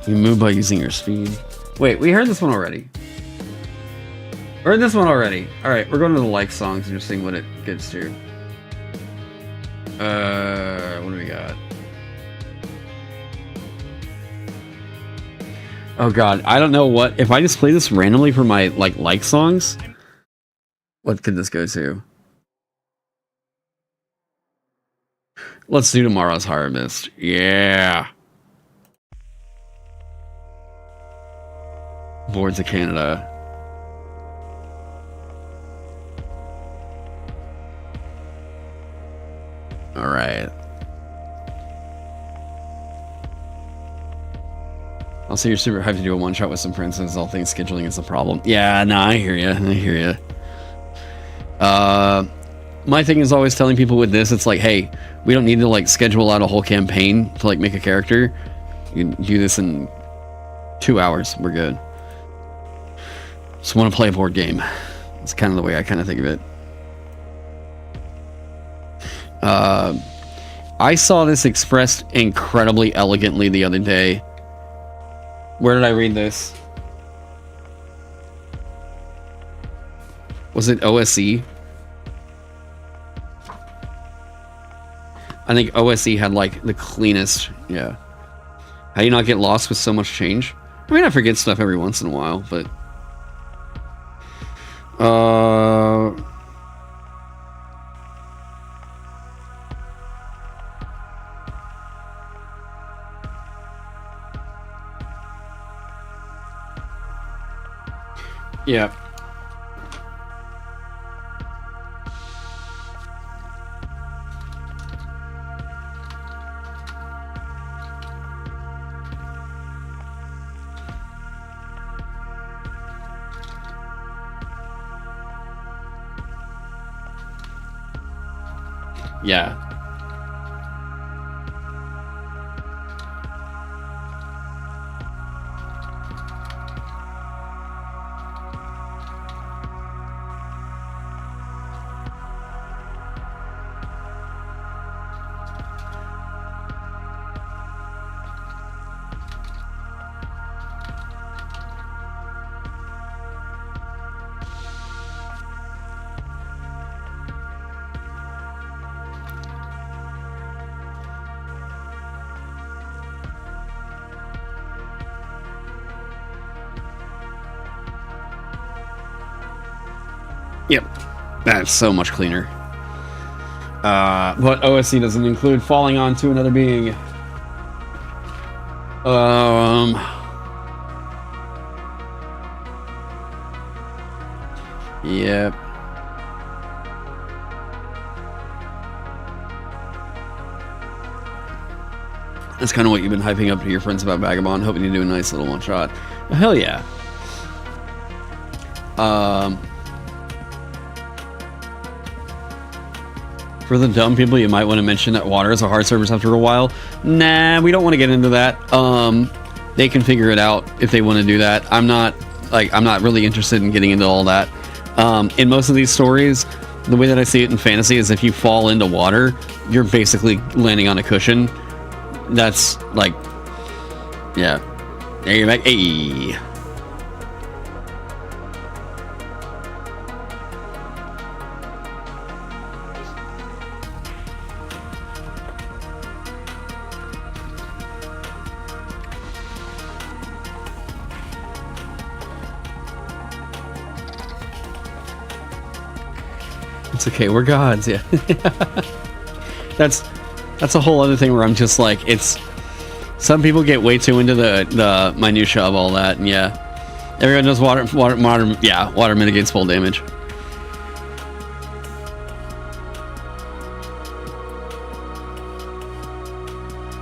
You move by using your speed. Wait, we heard this one already. Heard this one already. Alright, we're going to the like songs and just seeing what it gets to. What do we got? Oh god, I don't know what. If I just play this randomly for my like songs, what could this go to? Let's do Tomorrow's Harvest. Yeah. Boards of Canada. All right. Also, you're super hyped to do a one-shot with some princes. All things scheduling is a problem. Yeah, no, I hear you. I hear you. My thing is always telling people with this, it's like, hey, we don't need to like schedule out a whole campaign to like make a character. You can do this in 2 hours. We're good. Just want to play a board game. It's kind of the way I kind of think of it. I saw this expressed incredibly elegantly the other day. Where did I read this? Was it OSE? I think OSE had like the cleanest. Yeah. How do you not get lost with so much change? I mean, I forget stuff every once in a while, but yeah. Yeah. Yep, that's so much cleaner. But OSC doesn't include falling onto another being. Yep. That's kind of what you've been hyping up to your friends about Vagabond, hoping to do a nice little one shot. Well, hell yeah. For the dumb people, you might want to mention that water is a hard service after a while. Nah, we don't want to get into that. They can figure it out if they want to do that. I'm not like I'm not really interested in getting into all that. In most of these stories, the way that I see it in fantasy is if you fall into water, you're basically landing on a cushion. That's like, yeah. There you're back. Hey. It's okay, we're gods, yeah. That's a whole other thing where I'm just like, it's some people get way too into the minutia of all that, and yeah. Everyone knows water mitigates full damage.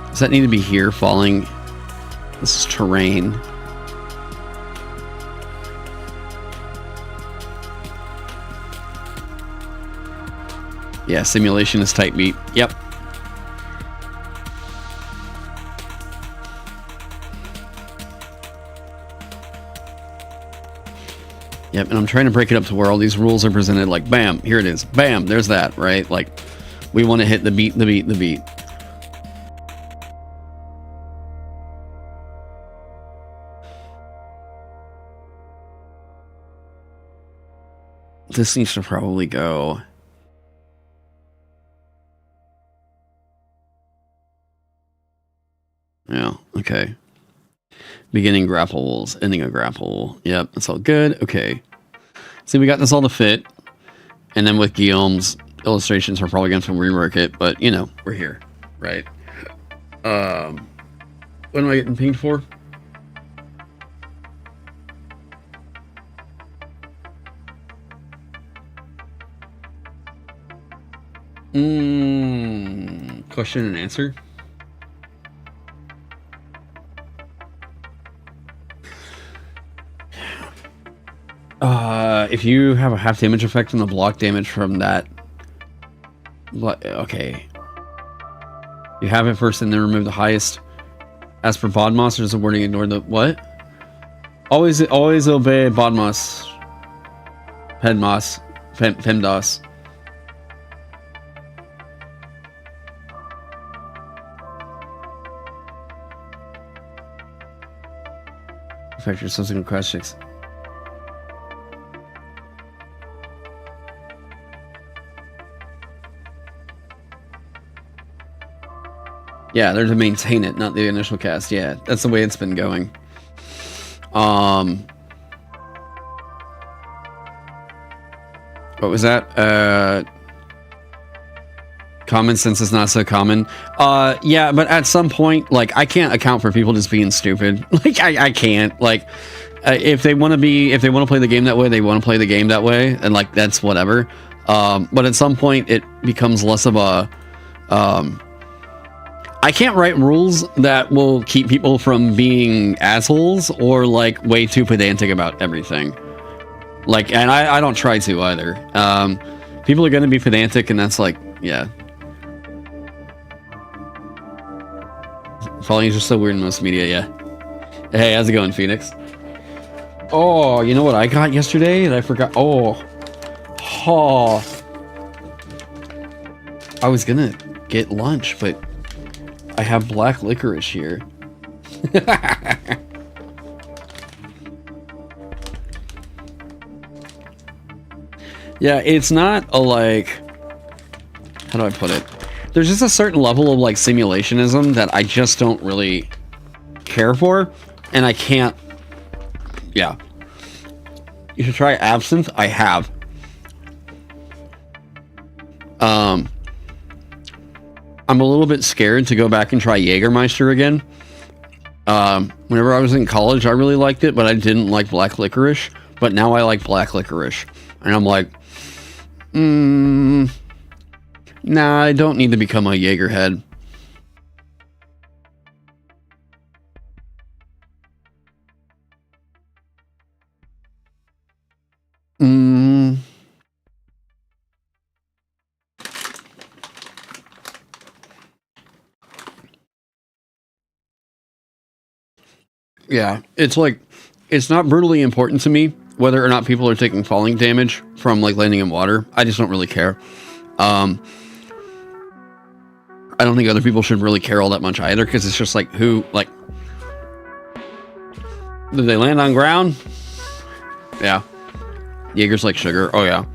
Does that need to be here falling? This is terrain. Yeah, simulation is type beat. Yep. Yep, and I'm trying to break it up to where all these rules are presented like, bam, here it is. Bam, there's that, right? Like, we want to hit the beat, the beat, the beat. This needs to probably go... Yeah, okay. Beginning grapples, ending a grapple. Yep, that's all good. Okay. See, we got this all to fit. And then with Guillaume's illustrations, we're probably going to rework it, but, you know, we're here, right? What am I getting pinged for? Question and answer? If you have a half damage effect on the block damage from that... Okay. You have it first and then remove the highest. As for Bodmos, there's a wording, ignore the... What? Always obey Bodmos. Pedmos. Femdos. Affect your subsequent quest checks. Yeah, they're to maintain it, not the initial cast. Yeah, that's the way it's been going. What was that? Common sense is not so common. Yeah, but at some point, like, I can't account for people just being stupid. Like, I can't. Like, if they want to play the game that way, they want to play the game that way, and like that's whatever. But at some point, it becomes less of a. I can't write rules that will keep people from being assholes or like way too pedantic about everything. Like, and I don't try to either. People are going to be pedantic, and that's like, yeah. Following is just so weird in most media, yeah. Hey, how's it going, Phoenix? Oh, you know what I got yesterday and I forgot? Oh. I was gonna get lunch, but I have black licorice here. Yeah, it's not a like... How do I put it? There's just a certain level of like simulationism that I just don't really care for, and I can't... Yeah. You should try absinthe. I have. I'm a little bit scared to go back and try Jägermeister again. Whenever I was in college, I really liked it, but I didn't like black licorice. But now I like black licorice. And I'm like, nah, I don't need to become a Jaeger head. Yeah, it's like, it's not brutally important to me whether or not people are taking falling damage from like landing in water. I just don't really care. I don't think other people should really care all that much either, because it's just like, who, like, did they land on ground? Yeah. Jaeger's like sugar. Oh yeah.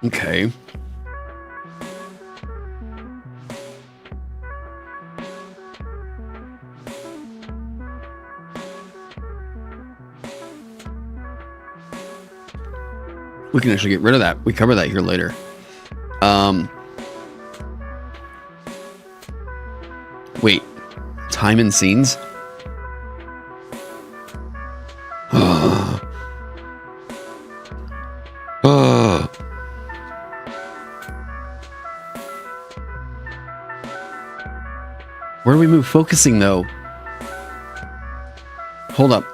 Okay. We can actually get rid of that. We cover that here later. Wait. Time and scenes? Where do we move focusing though? Hold up.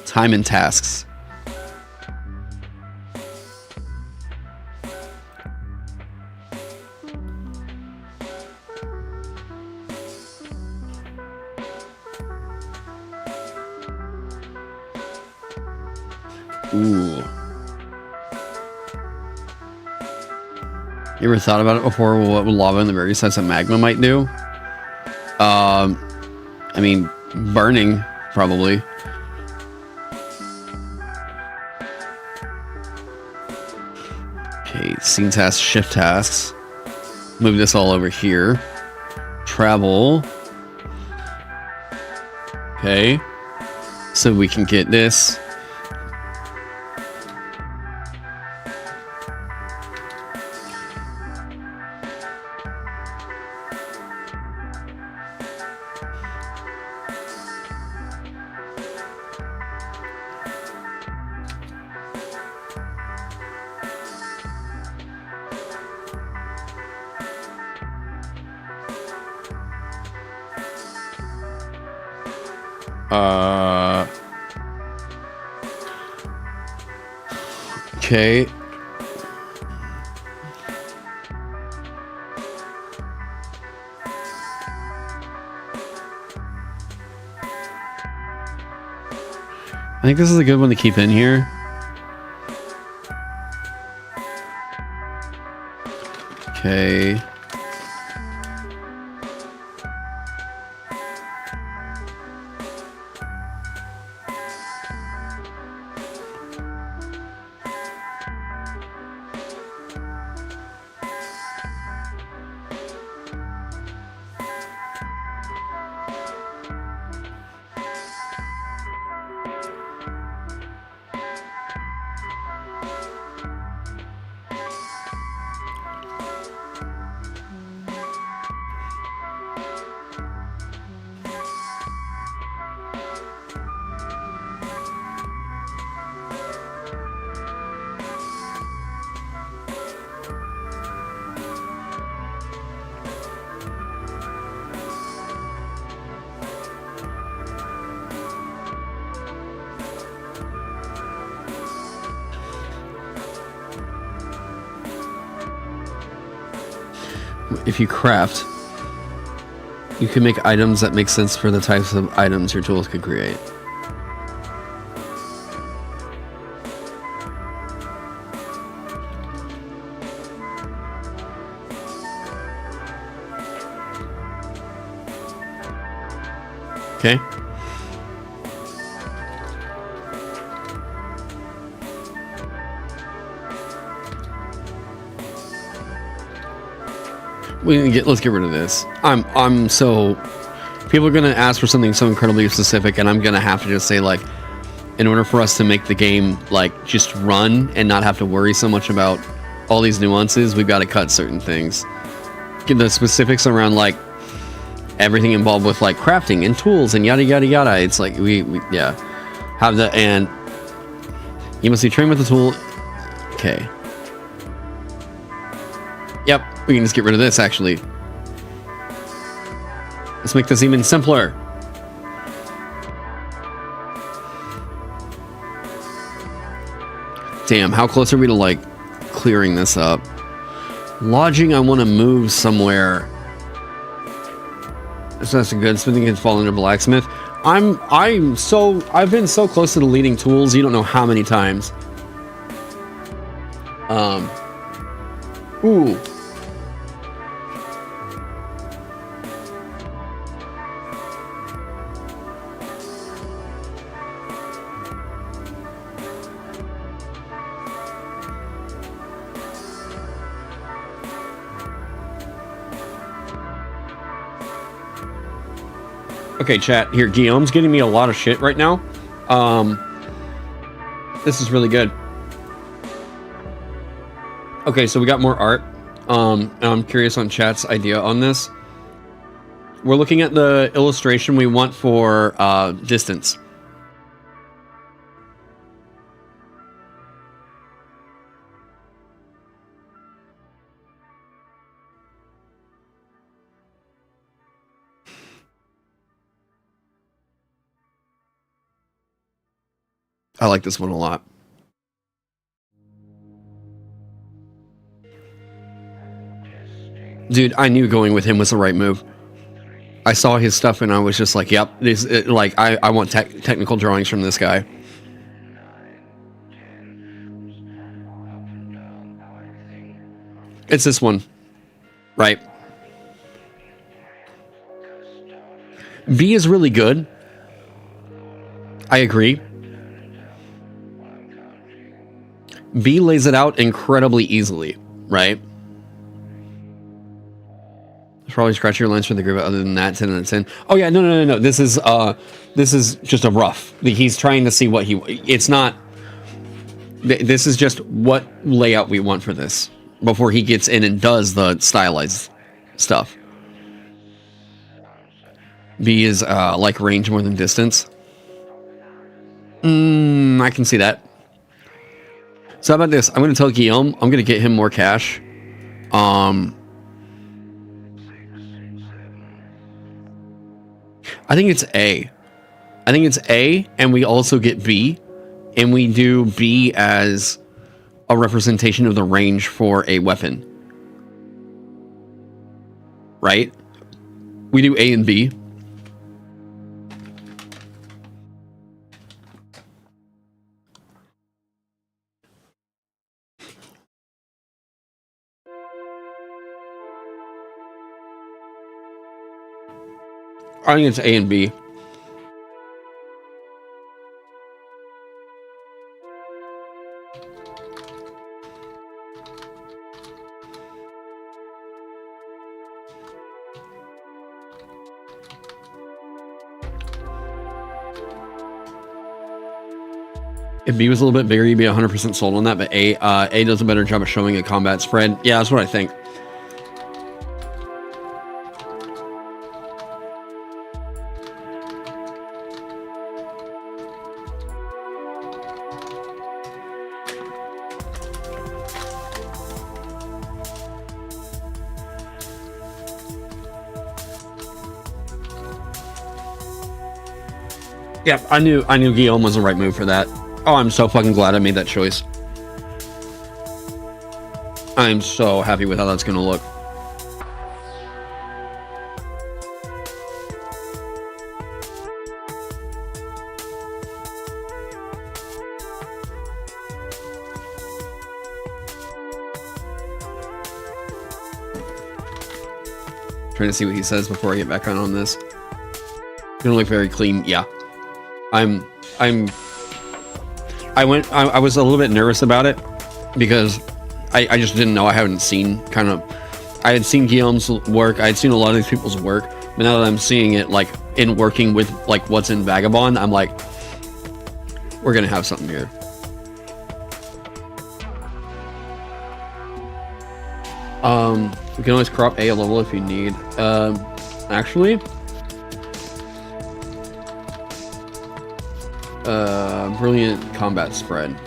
Time and tasks. Ooh. You ever thought about it before? What lava and the various types of magma might do? I mean, burning, probably. Okay, scene tasks, shift tasks. Move this all over here. Travel. Okay. So we can get this. Okay. I think this is a good one to keep in here. Okay. If you craft, you can make items that make sense for the types of items your tools could create. Okay. Let's get rid of this. I'm so, people are gonna ask for something so incredibly specific, and I'm gonna have to just say, like, in order for us to make the game like just run and not have to worry so much about all these nuances, we've got to cut certain things. Get the specifics around like everything involved with like crafting and tools and yada yada yada. It's like we yeah have the and you must be trained with the tool. Okay. Yep, we can just get rid of this actually. Let's make this even simpler. Damn, how close are we to like clearing this up? Lodging, I want to move somewhere. So that's good. Smithing can fall under blacksmith. I've been so close to deleting tools. You don't know how many times. Ooh. Okay, chat. Here, Guillaume's getting me a lot of shit right now. This is really good. Okay, so we got more art. And I'm curious on chat's idea on this. We're looking at the illustration we want for distance. I like this one a lot. Dude, I knew going with him was the right move. I saw his stuff and I was just like, yep, this like I want technical drawings from this guy. It's this one. Right. B is really good. I agree. B lays it out incredibly easily, right? Probably scratch your lens for the group. Other than that, 10 out of 10. Oh yeah, no. This is just a rough. He's trying to see what he. It's not. This is just what layout we want for this before he gets in and does the stylized stuff. B is like range more than distance. I can see that. So how about this? I'm going to tell Guillaume I'm going to get him more cash. I think it's A. I think it's A, and we also get B, and we do B as a representation of the range for a weapon. Right? We do A and B. I think it's A and B. If B was a little bit bigger, you'd be 100% sold on that, but A does a better job of showing a combat spread. Yeah, that's what I think. Yeah, I knew Guillaume was the right move for that. Oh, I'm so fucking glad I made that choice. I'm so happy with how that's gonna look. Trying to see what he says before I get back on this. Gonna look very clean. Yeah. I was a little bit nervous about it because I just didn't know. I hadn't seen I had seen Guillaume's work. I had seen a lot of these people's work, but now that I'm seeing it like in working with like what's in Vagabond, I'm like, we're gonna have something here. You can always crop A level if you need. Actually, brilliant combat spread.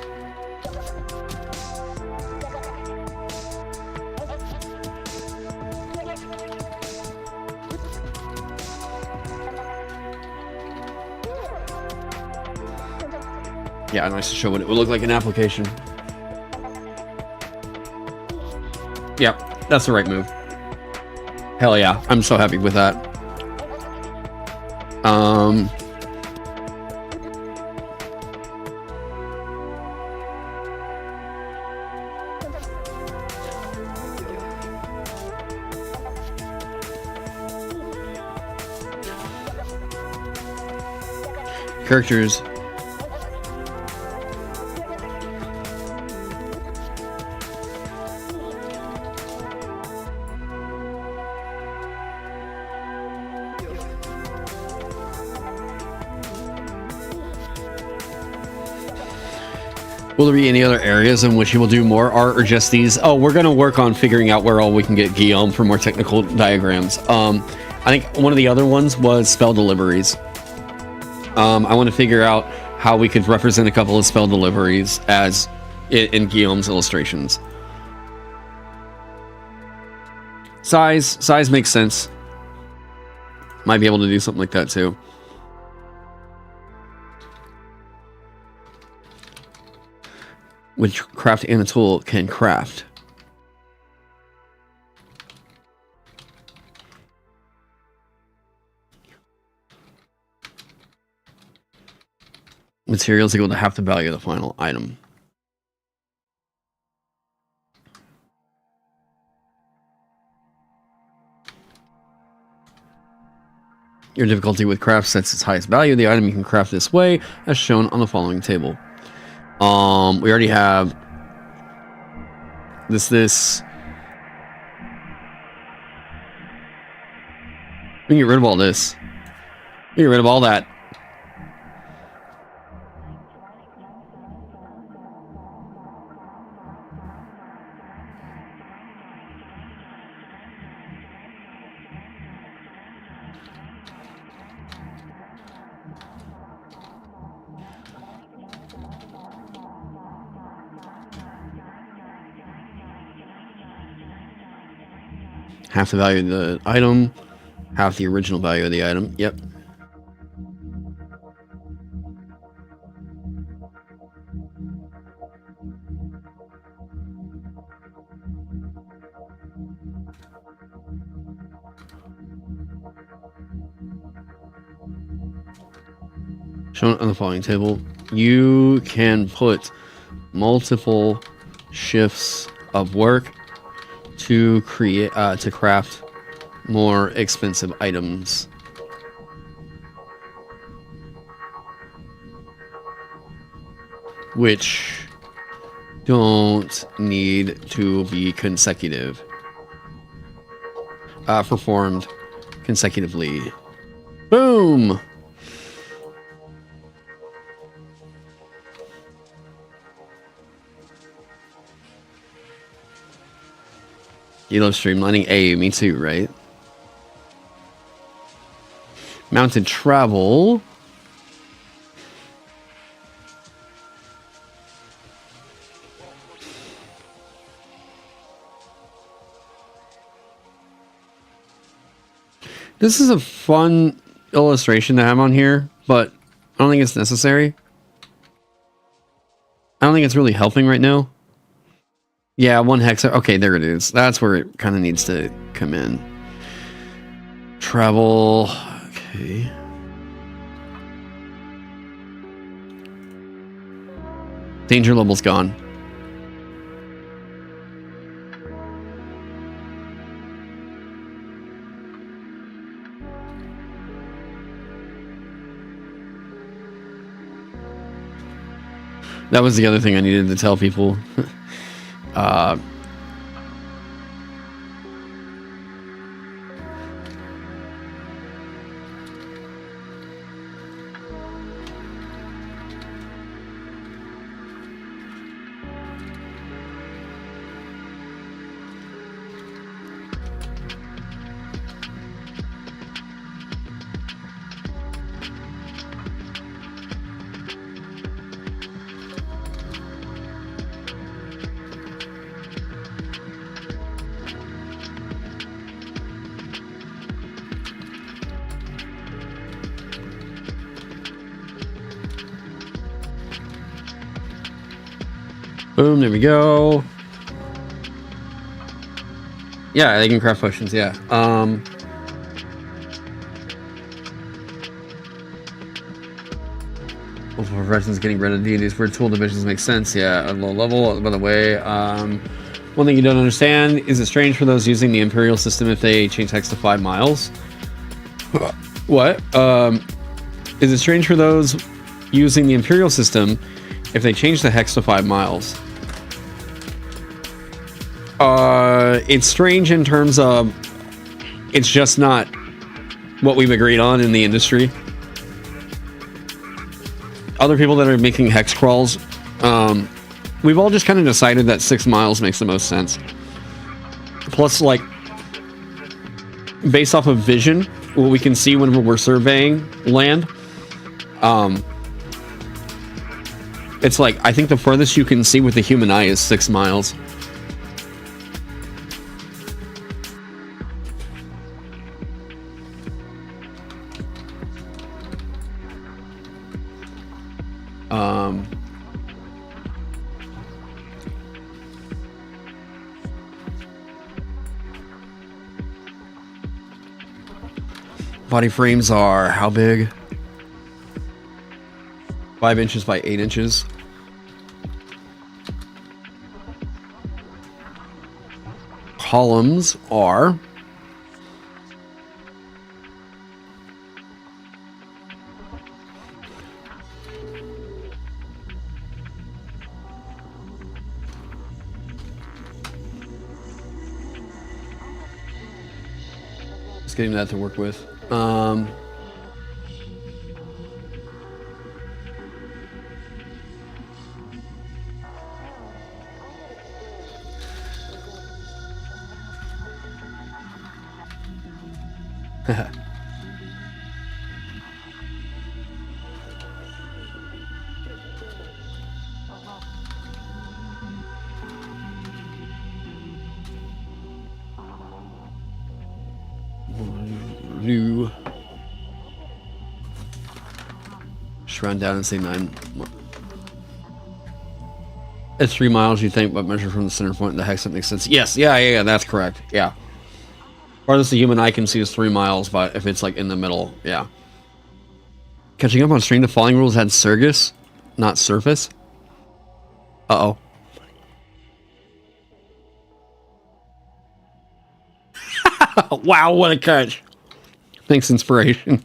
Yeah, nice to show what it would look like in application. Yep, that's the right move. Hell yeah, I'm so happy with that. Characters. Will there be any other areas in which you will do more art or just these? Oh, we're going to work on figuring out where all we can get Guillaume for more technical diagrams. I think one of the other ones was spell deliveries. I want to figure out how we could represent a couple of spell deliveries as in Guillaume's illustrations. Size makes sense. Might be able to do something like that too. Which craft and a tool can craft. Materials equal to half the value of the final item. Your difficulty with craft sets its highest value. The item you can craft this way, as shown on the following table. We already have this. We can get rid of all this. We can get rid of all that. Half the value of the item, half the original value of the item. Yep. Shown on the following table, you can put multiple shifts of work to create to craft more expensive items. Which don't need to be consecutive. Performed consecutively. Boom! You love streamlining? Hey, me too, right? Mounted travel. This is a fun illustration to have on here, but I don't think it's necessary. I don't think it's really helping right now. Yeah, 1 hex. Okay, there it is. That's where it kind of needs to come in. Travel. Okay. Danger level's gone. That was the other thing I needed to tell people. Boom, there we go. Yeah, they can craft potions, yeah. Multiple professions getting rid of deities where tool divisions make sense, yeah, at low level. By the way, one thing you don't understand, is it strange for those using the Imperial system if they change hex to 5 miles? What? Is it strange for those using the Imperial system if they change the hex to 5 miles? It's strange in terms of it's just not what we've agreed on in the industry. Other people that are making hex crawls, we've all just kind of decided that 6 miles makes the most sense. Plus, like, based off of vision, what we can see whenever we're surveying land, it's like, I think the furthest you can see with the human eye is 6 miles. Body frames are how big? 5 inches by 8 inches. Columns are just getting that to work with. New. Just run down and say 9. At 3 miles, you think, but measure from the center point, the hex, that makes sense. Yes, yeah, that's correct. Yeah. Farthest the human eye can see is 3 miles, but if it's like in the middle, yeah. Catching up on stream, the falling rules had Surgus, not surface. Uh-oh. Wow, what a catch. Thanks, inspiration.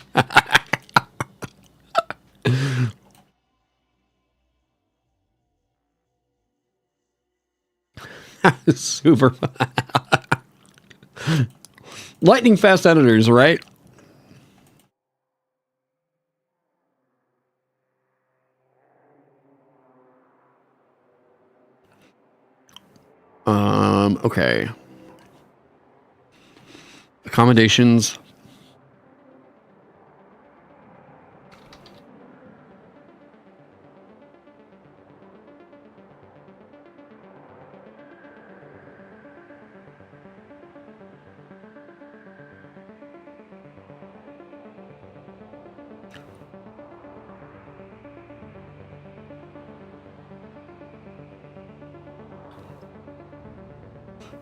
Super. Lightning fast editors, right? Okay. Accommodations.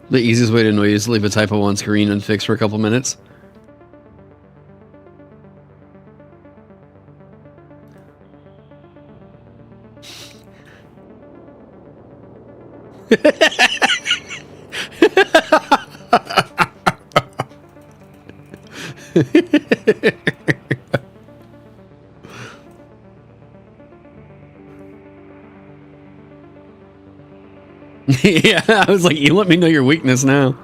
The easiest way to annoy you is to leave a typo on screen and fix for a couple minutes. Yeah, I was like, you let me know your weakness now.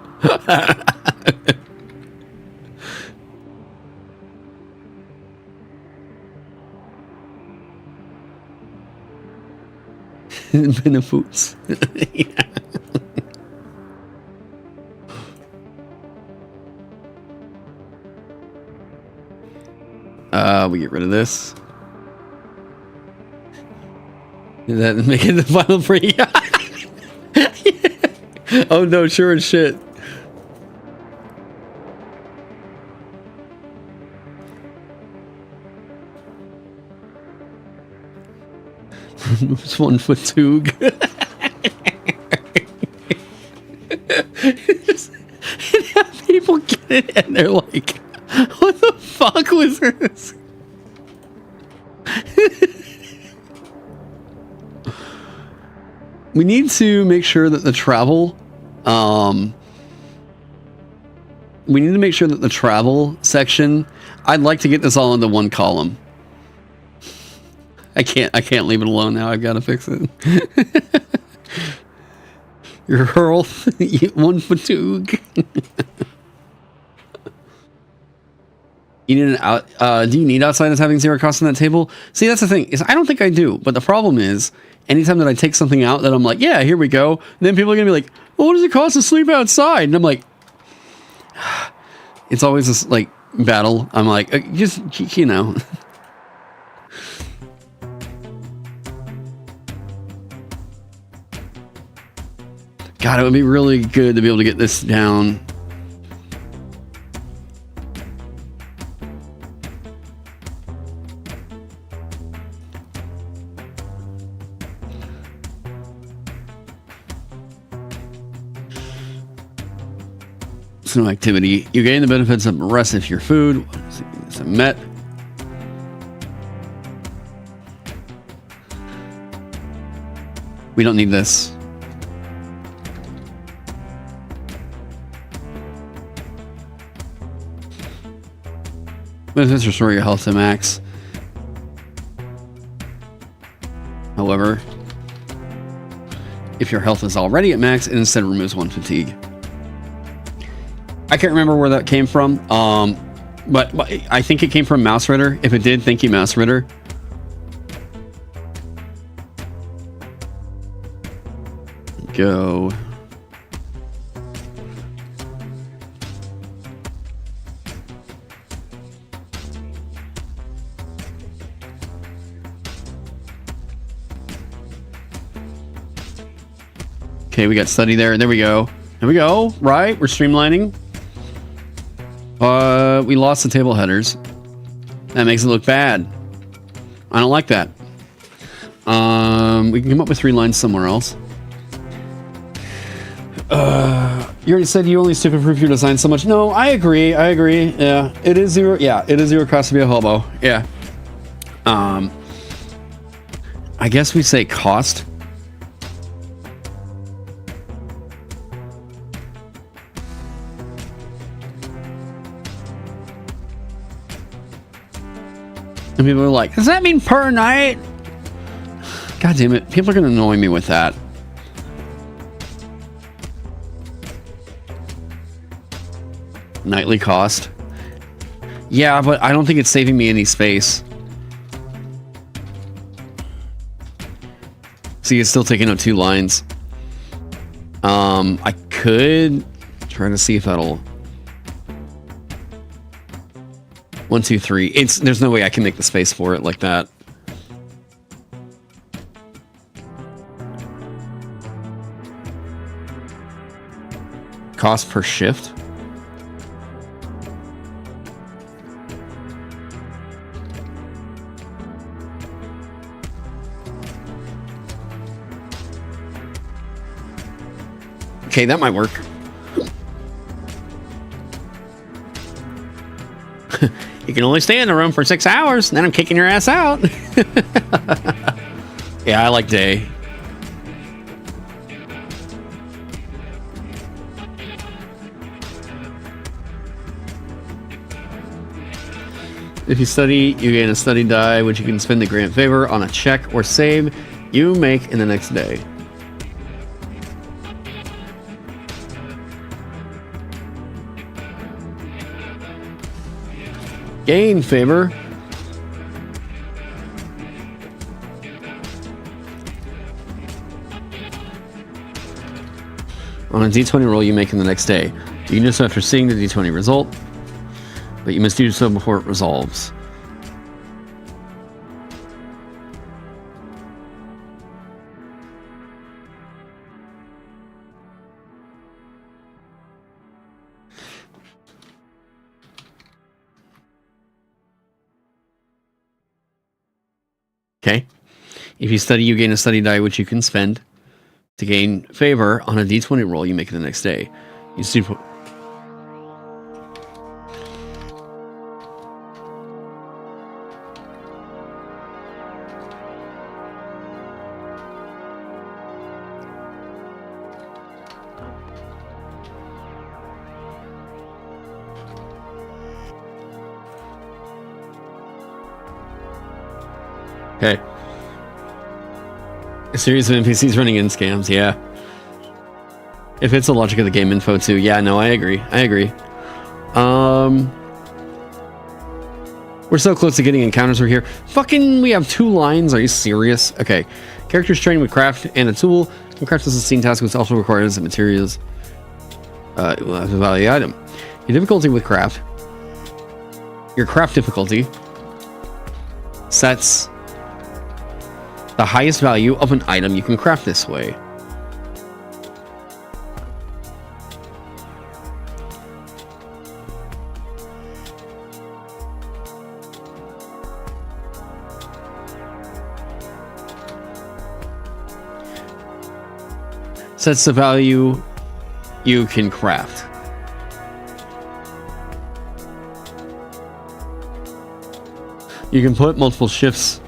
Benefoots. Yeah. We get rid of this. Did that make it the final free? Oh no, sure as shit. Moves 1 foot 2. it and they're like, what the fuck was this? We need to make sure that the travel, we need to make sure that the travel section, I'd like to get this all into one column. I can't leave it alone now. I've got to fix it. Your health, one fatigue. You need an out. Do you need outsiders having 0 cost on that table? See, that's the thing. Is I don't think I do. But the problem is, anytime that I take something out that I'm like, yeah, here we go. Then people are gonna be like, well, what does it cost to sleep outside? And I'm like, it's always this like battle. I'm like, just you know. God, it would be really good to be able to get this down. No activity. You gain the benefits of rest if your food is met. We don't need this. Benefits restore your health to max. However, if your health is already at max, it instead removes 1 fatigue. I can't remember where that came from, but I think it came from Mouse Ritter. If it did, thank you, Mouse Ritter. Go. Okay, we got study there. There we go. There we go. Right, we're streamlining. We lost the table headers. That makes it look bad. I don't like that. We can come up with 3 lines somewhere else. You already said you only stupid proof your design so much. No, I agree. Yeah, it is 0. Yeah, it is 0 cost to be a hobo. Yeah. I guess we say cost. And people are like, does that mean per night? God damn it. People are going to annoy me with that. Nightly cost. Yeah, but I don't think it's saving me any space. See, it's still taking up 2 lines. I could try to see if that'll... 1, 2, 3. There's no way I can make the space for it like that. Cost per shift. Okay, that might work. You can only stay in the room for 6 hours, and then I'm kicking your ass out. Yeah, I like day. If you study, you gain a study die, which you can spend to grant favor on a check or save you make in the next day. Gain favor. On a d20 roll you make in the next day. You can do so after seeing the d20 result, but you must do so before it resolves. Okay. If you study, you gain a study die, which you can spend to gain favor on a d20 roll you make it the next day. You see. Okay. A series of NPCs running in scams, yeah. If it's the logic of the game info too, yeah, no, I agree. I agree. We're so close to getting encounters over here. Fucking, we have 2 lines. Are you serious? Okay. Characters trained with craft and a tool. Craft is a scene task which also requires the materials. Will have to value the item. Your difficulty with craft. Your craft difficulty sets the highest value of an item you can craft this way. Sets the value you can craft. You can put multiple shifts.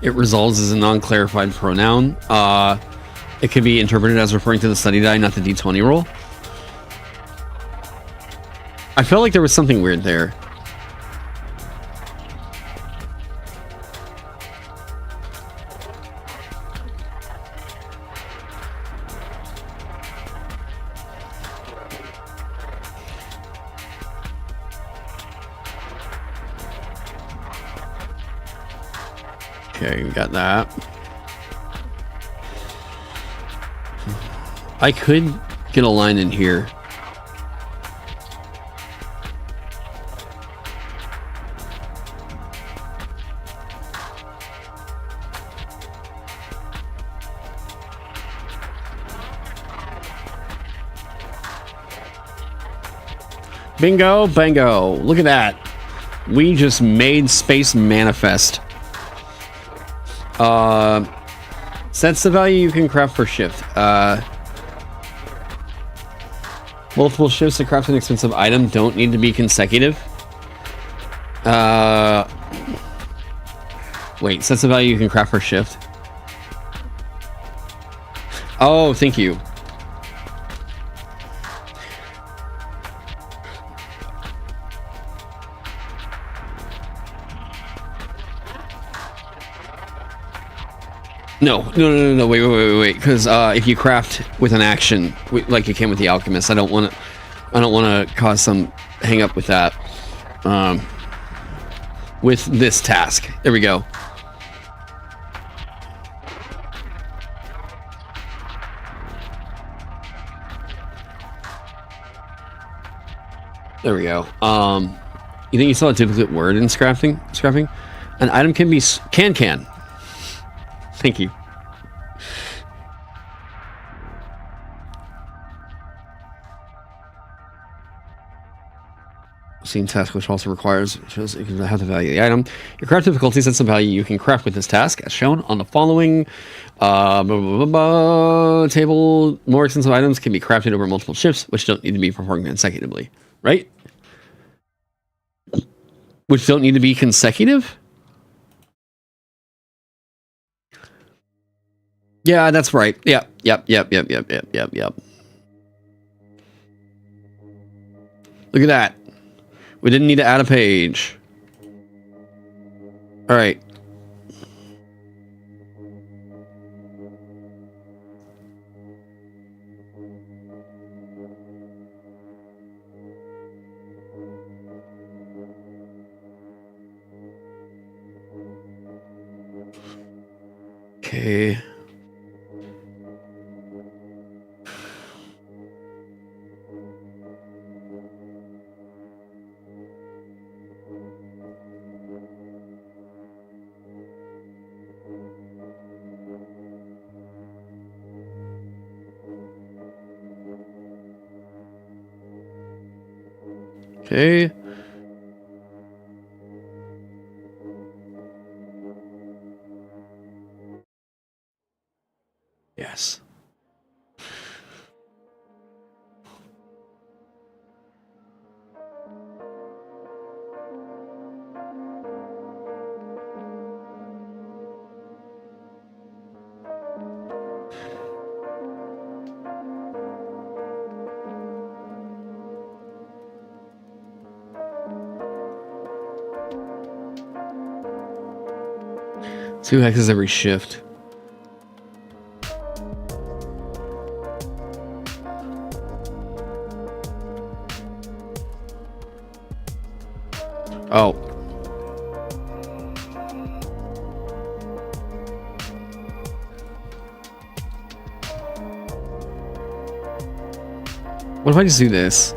It resolves as a non-clarified pronoun. It can be interpreted as referring to the study die, not the D20 roll. I felt like there was something weird there. Okay, we got that. I could get a line in here. Bingo, bango. Look at that. We just made space manifest. Sets the value you can craft per shift. Multiple shifts to craft an expensive item don't need to be consecutive. Wait, sets the value you can craft per shift. Oh, thank you. No, wait. Because if you craft with an action, like you can with the alchemist, I don't want to cause some hang up with that. With this task, there we go. There we go. You think you saw a duplicate word in scrapping? An item can be can. Thank you. Scene task, which also requires shows you can have the value of the item. Your craft difficulty sets the value you can craft with this task, as shown on the following table. More expensive items can be crafted over multiple shifts, which don't need to be performed consecutively. Right? Which don't need to be consecutive? Yeah, that's right. Yep. Look at that. We didn't need to add a page. All right. Okay. Okay. 2 hexes every shift. Oh. What if I just do this?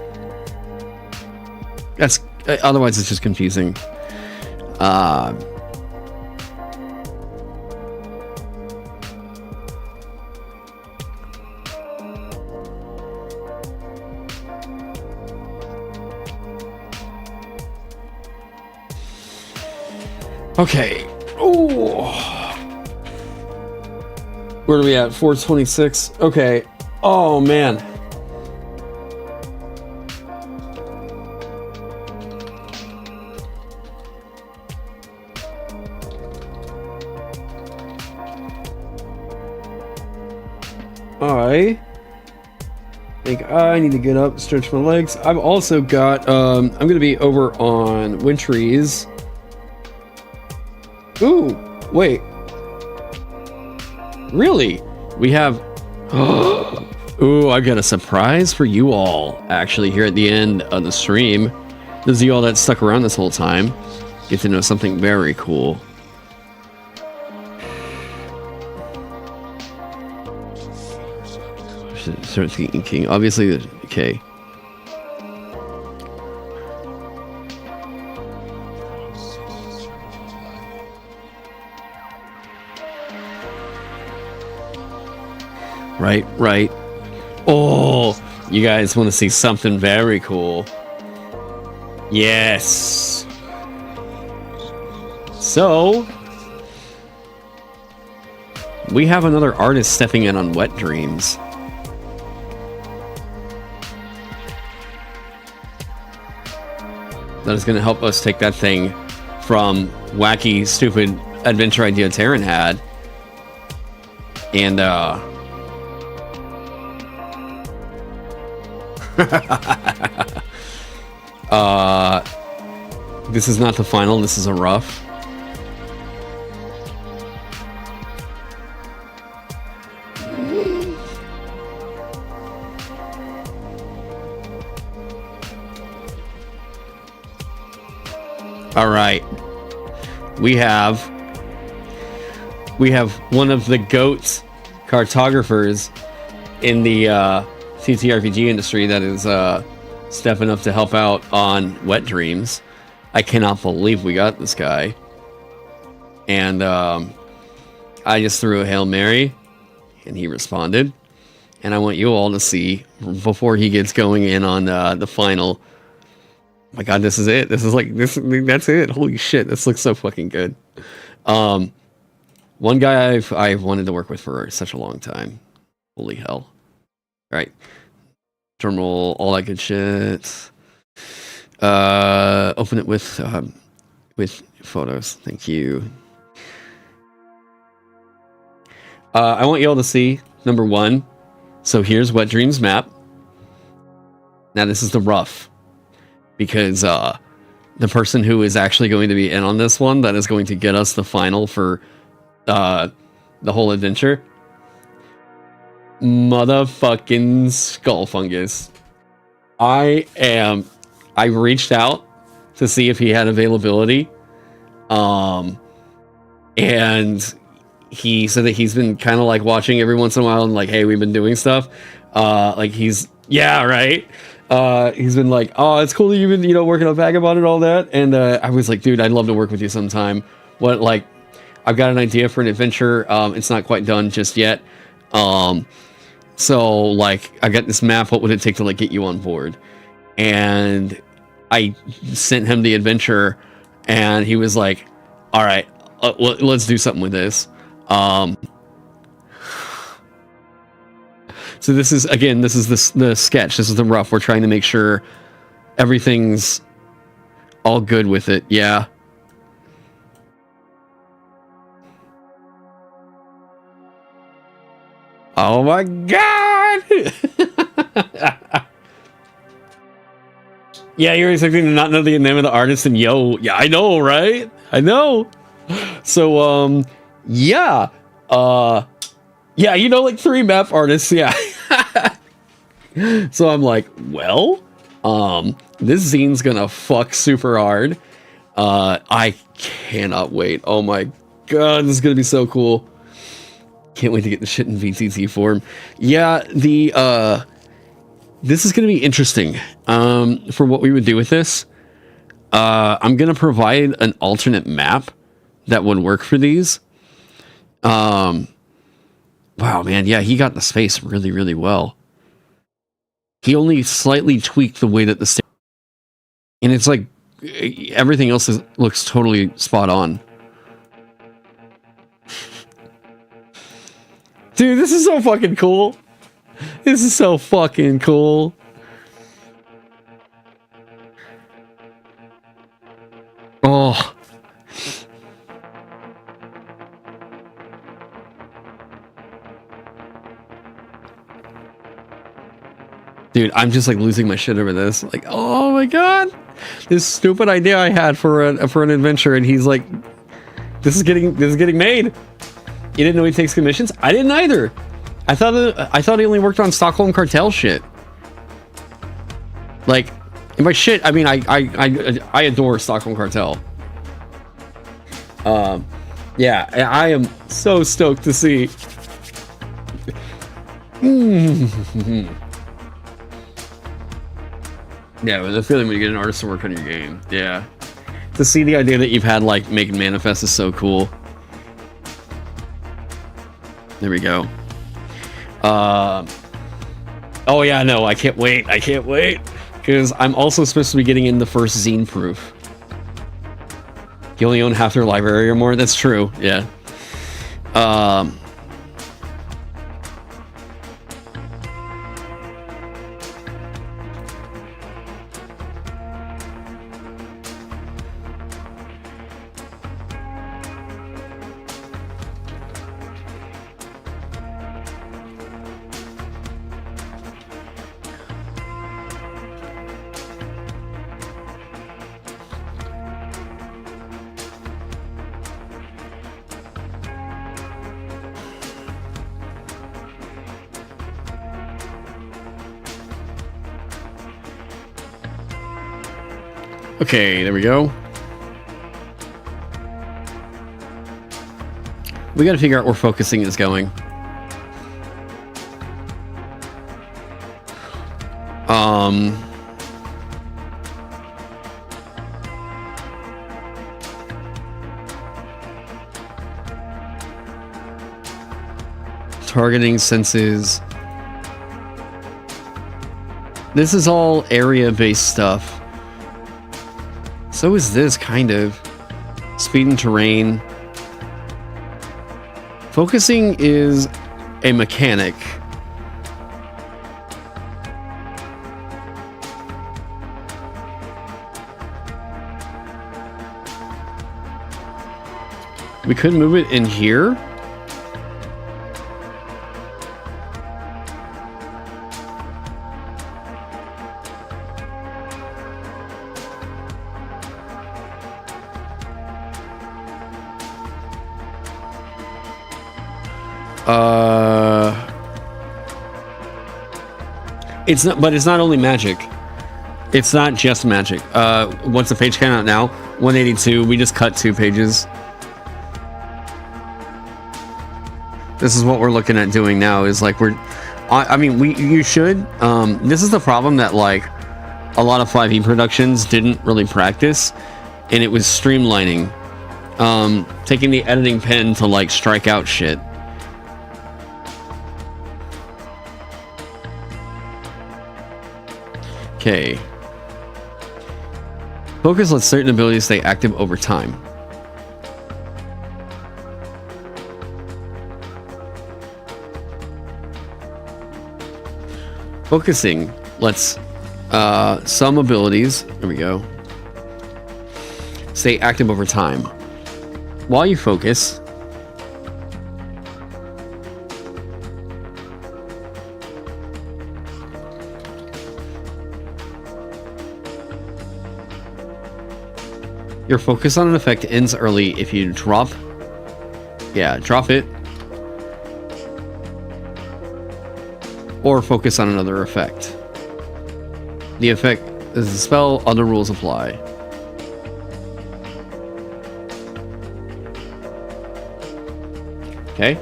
That's otherwise it's just confusing. Okay. Oh. Where are we at? 426. Okay. Oh man. I think I need to get up, stretch my legs. I've also got I'm gonna be over on Wintries. Ooh, wait. Really? We have ooh, I've got a surprise for you all actually here at the end of the stream. Those of you all that stuck around this whole time get to know something very cool. Start thinking. Obviously, okay. Right. Oh, you guys want to see something very cool? Yes. So, we have another artist stepping in on Wet Dreams. That is going to help us take that thing from wacky, stupid adventure idea Taron had. And, this is not the final, this is a rough. All right, we have one of the GOAT cartographers in the TTRPG industry that is stepping up to help out on Wet Dreams. I cannot believe we got this guy. And I just threw a Hail Mary, and he responded. And I want you all to see, before he gets going in on the final. Oh my god, this is it. This is like this. That's it. Holy shit, this looks so fucking good. One guy I've wanted to work with for such a long time. Holy hell! All right, drum roll, all that good shit. Open it with photos. Thank you. I want you all to see number one. So here's Wet Dreams map. Now this is the rough. Because the person who is actually going to be in on this one, that is going to get us the final for the whole adventure. Motherfucking Skull Fungus. I reached out to see if he had availability. And he said that he's been kind of like watching every once in a while and like, hey, we've been doing stuff. Yeah, right. He's been like, oh, it's cool that you've been, working on Vagabond and all that. And I was like, dude, I'd love to work with you sometime. I've got an idea for an adventure. It's not quite done just yet. So I got this map. What would it take to get you on board? And I sent him the adventure, and he was like, all right, let's do something with this. So this is the sketch. This is the rough. We're trying to make sure everything's all good with it. Yeah. Oh my god! Yeah, you're expecting to not know the name of the artist, and yeah, I know, right? I know. So, Yeah. Yeah, you know, like 3 map artists, yeah. So I'm like, well, this zine's gonna fuck super hard. I cannot wait. Oh my god, this is gonna be so cool. Can't wait to get the shit in VTT form. Yeah, this is gonna be interesting. For what we would do with this. I'm gonna provide an alternate map that would work for these. Wow, man, yeah, he got the space really, really well. He only slightly tweaked the way that the stage, and it's like everything else looks totally spot on. Dude, this is so fucking cool. This is so fucking cool. Oh. Dude, I'm just like losing my shit over this. Like, oh my god, this stupid idea I had for an adventure, and he's like, this is getting made. You didn't know he takes commissions? I didn't either. I thought he only worked on Stockholm Cartel shit. Like, and by shit, I mean I adore Stockholm Cartel. Yeah, I am so stoked to see. Yeah, with the feeling when you get an artist to work on your game. Yeah. To see the idea that you've had, like, make it manifest is so cool. There we go. Oh yeah, no, I can't wait. I can't wait. Because I'm also supposed to be getting in the first zine proof. You only own half their library or more? That's true, yeah. Okay, there we go. We gotta figure out where focusing is going. Targeting senses. This is all area-based stuff. So is this, kind of. Speed and terrain. Focusing is a mechanic. We could move it in here. It's not, but it's not only magic. It's not just magic. What's the page count out now? 182. We just cut 2 pages. This is what we're looking at doing now. Is like I mean, you should. This is the problem that like a lot of 5e productions didn't really practice, and it was streamlining, taking the editing pen to like strike out shit. Okay. Focus lets certain abilities stay active over time. Focusing lets some abilities, there we go, stay active over time. While you focus, your focus on an effect ends early if you drop Yeah, drop it. Or focus on another effect. The effect is a spell, other rules apply. Okay.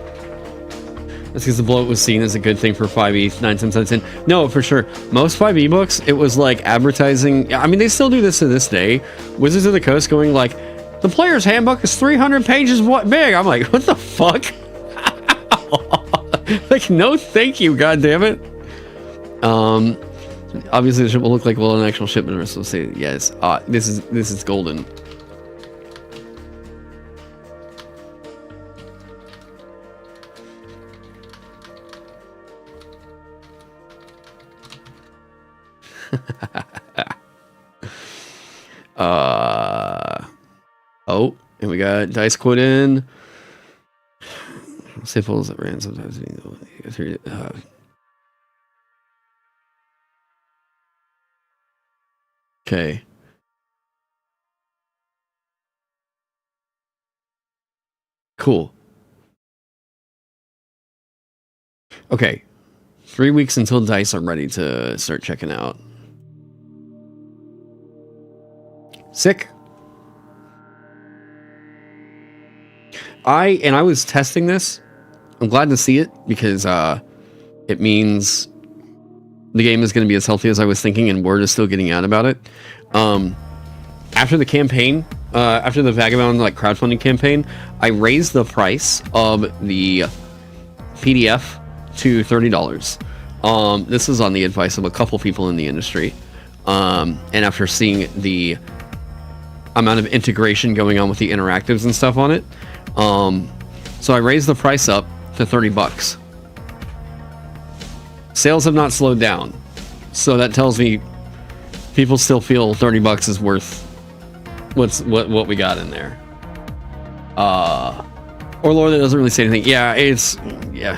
That's because the bloat was seen as a good thing for 5e 9 times out of 10. No, for sure. Most 5e books, it was like advertising. I mean, they still do this to this day. Wizards of the Coast going like, the player's handbook is 300 pages big. I'm like, what the fuck? Like, no thank you, goddammit. Obviously the ship will look like an actual shipment, so say yes. This is golden. Oh, and we got dice quote in. Simples that ran sometimes. Okay. Cool. Okay. 3 weeks until dice are ready to start checking out. Sick. I was testing this. I'm glad to see it because it means the game is going to be as healthy as I was thinking, and word is still getting out about it. After the campaign, after the Vagabond like crowdfunding campaign, I raised the price of the PDF to $30. This is on the advice of a couple people in the industry, and after seeing the amount of integration going on with the interactives and stuff on it, so I raised the price up to $30. Sales have not slowed down, so that tells me people still feel $30 is worth what we got in there. Or Lord, that doesn't really say anything. Yeah, it's yeah.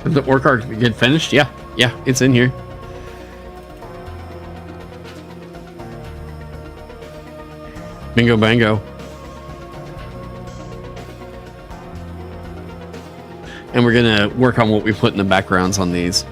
Did the orc arc get finished? Yeah, it's in here. Bingo bango. And we're gonna work on what we put in the backgrounds on these.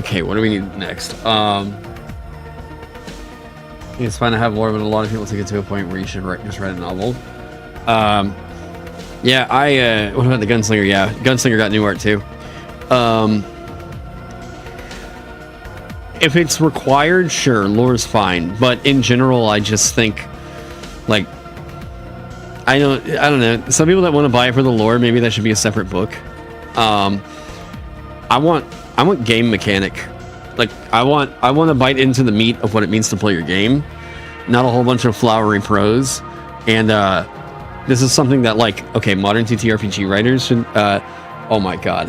Okay, what do we need next? It's fine to have lore, but a lot of people take it to a point where you should just write a novel. Yeah, what about the Gunslinger? Yeah, Gunslinger got new art too. If it's required, sure, lore's fine. But in general, I just think, like, I don't know. Some people that want to buy it for the lore, maybe that should be a separate book. I want game mechanic. Like, I want to bite into the meat of what it means to play your game, not a whole bunch of flowery prose. And this is something that, like, okay, modern TTRPG writers should. Oh my god,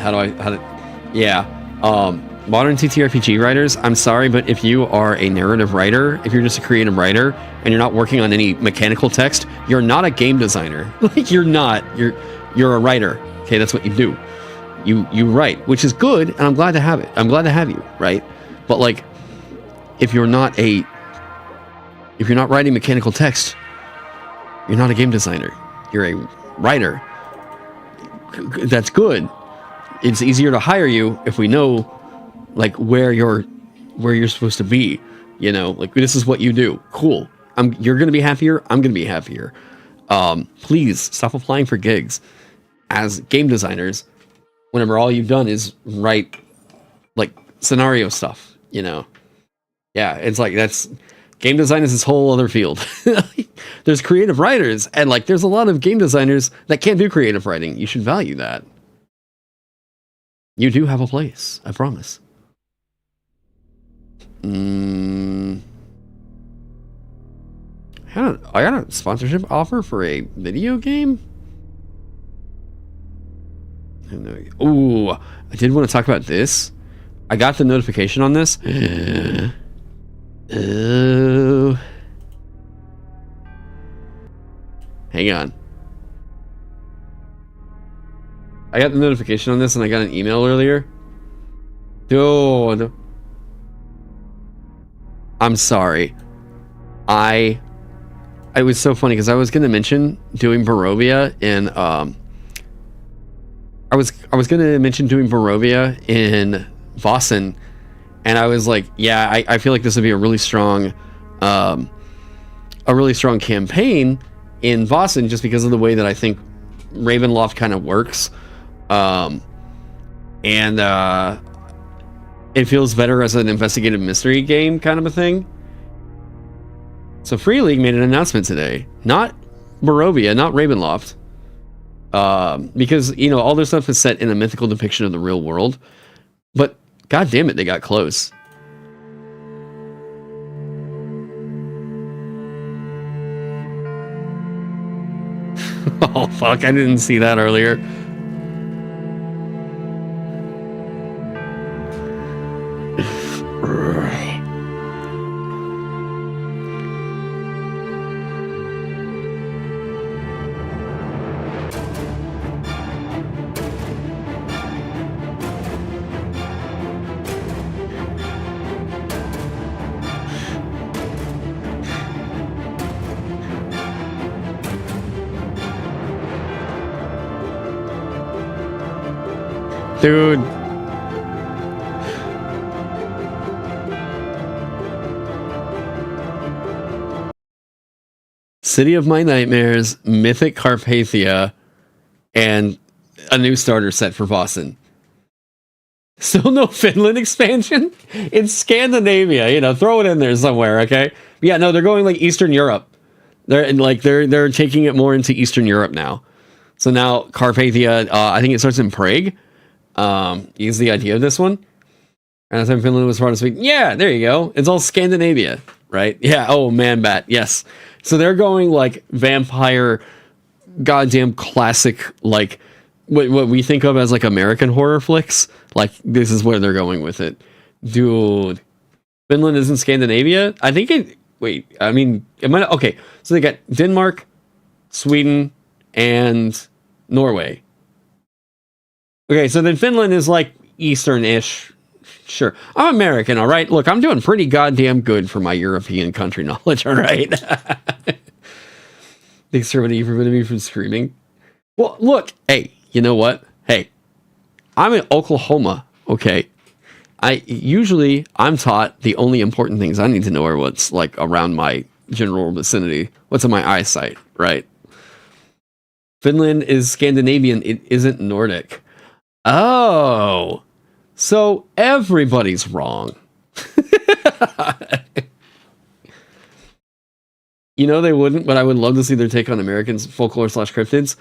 modern TTRPG writers. I'm sorry, but if you are a narrative writer, if you're just a creative writer, and you're not working on any mechanical text, you're not a game designer. Like, you're not. You're a writer. Okay, that's what you do. You write, which is good, and I'm glad to have it. I'm glad to have you, right? But, like, if you're not writing mechanical text, you're not a game designer. You're a writer. That's good. It's easier to hire you if we know, like, where your where you're supposed to be. You know, like this is what you do. Cool. You're gonna be happier. I'm gonna be happier. Please stop applying for gigs as game designers whenever all you've done is write like scenario stuff. You know, yeah, it's like that's game design is this whole other field. There's creative writers, and like there's a lot of game designers that can't do creative writing. You should value that. You do have a place, I promise. I got a sponsorship offer for a video game? Ooh, I did want to talk about this. I got the notification on this. Oh. Hang on. I got the notification on this and I got an email earlier. Dude. I'm sorry. It was so funny because I was going to mention doing Barovia in I was going to mention doing Barovia in Vaesen, and I was like, yeah, I feel like this would be a really strong campaign in Vaesen just because of the way that I think Ravenloft kind of works. It feels better as an investigative mystery game kind of a thing. So Free League made an announcement today. Not Barovia, not Ravenloft. Because, you know, all their stuff is set in a mythical depiction of the real world. But, god damn it, they got close. Oh, fuck, I didn't see that earlier. Dude. City of My Nightmares, Mythic Carpathia, and a new starter set for Vaesen. Still no Finland expansion? It's Scandinavia, you know, throw it in there somewhere, okay? Yeah, no, they're going like Eastern Europe. They're taking it more into Eastern Europe now. So now Carpathia, I think it starts in Prague. Is the idea of this one. And I think Finland was part of speak. Yeah, there you go. It's all Scandinavia, right? Yeah. Oh, Man Bat. Yes. So they're going like vampire, goddamn classic, like what we think of as like American horror flicks. Like this is where they're going with it, dude. Finland isn't Scandinavia. I think it. Wait. I mean, it might. Okay. So they got Denmark, Sweden, and Norway. Okay, so then Finland is like Eastern-ish. Sure. I'm American, all right? Look, I'm doing pretty goddamn good for my European country knowledge, all right? Thanks for preventing me from screaming. Well, look, hey, you know what? Hey, I'm in Oklahoma, okay? I'm taught the only important things I need to know are what's like around my general vicinity, what's in my eyesight, right? Finland is Scandinavian, it isn't Nordic. Oh, so everybody's wrong. You know they wouldn't, but I would love to see their take on Americans folklore / cryptids.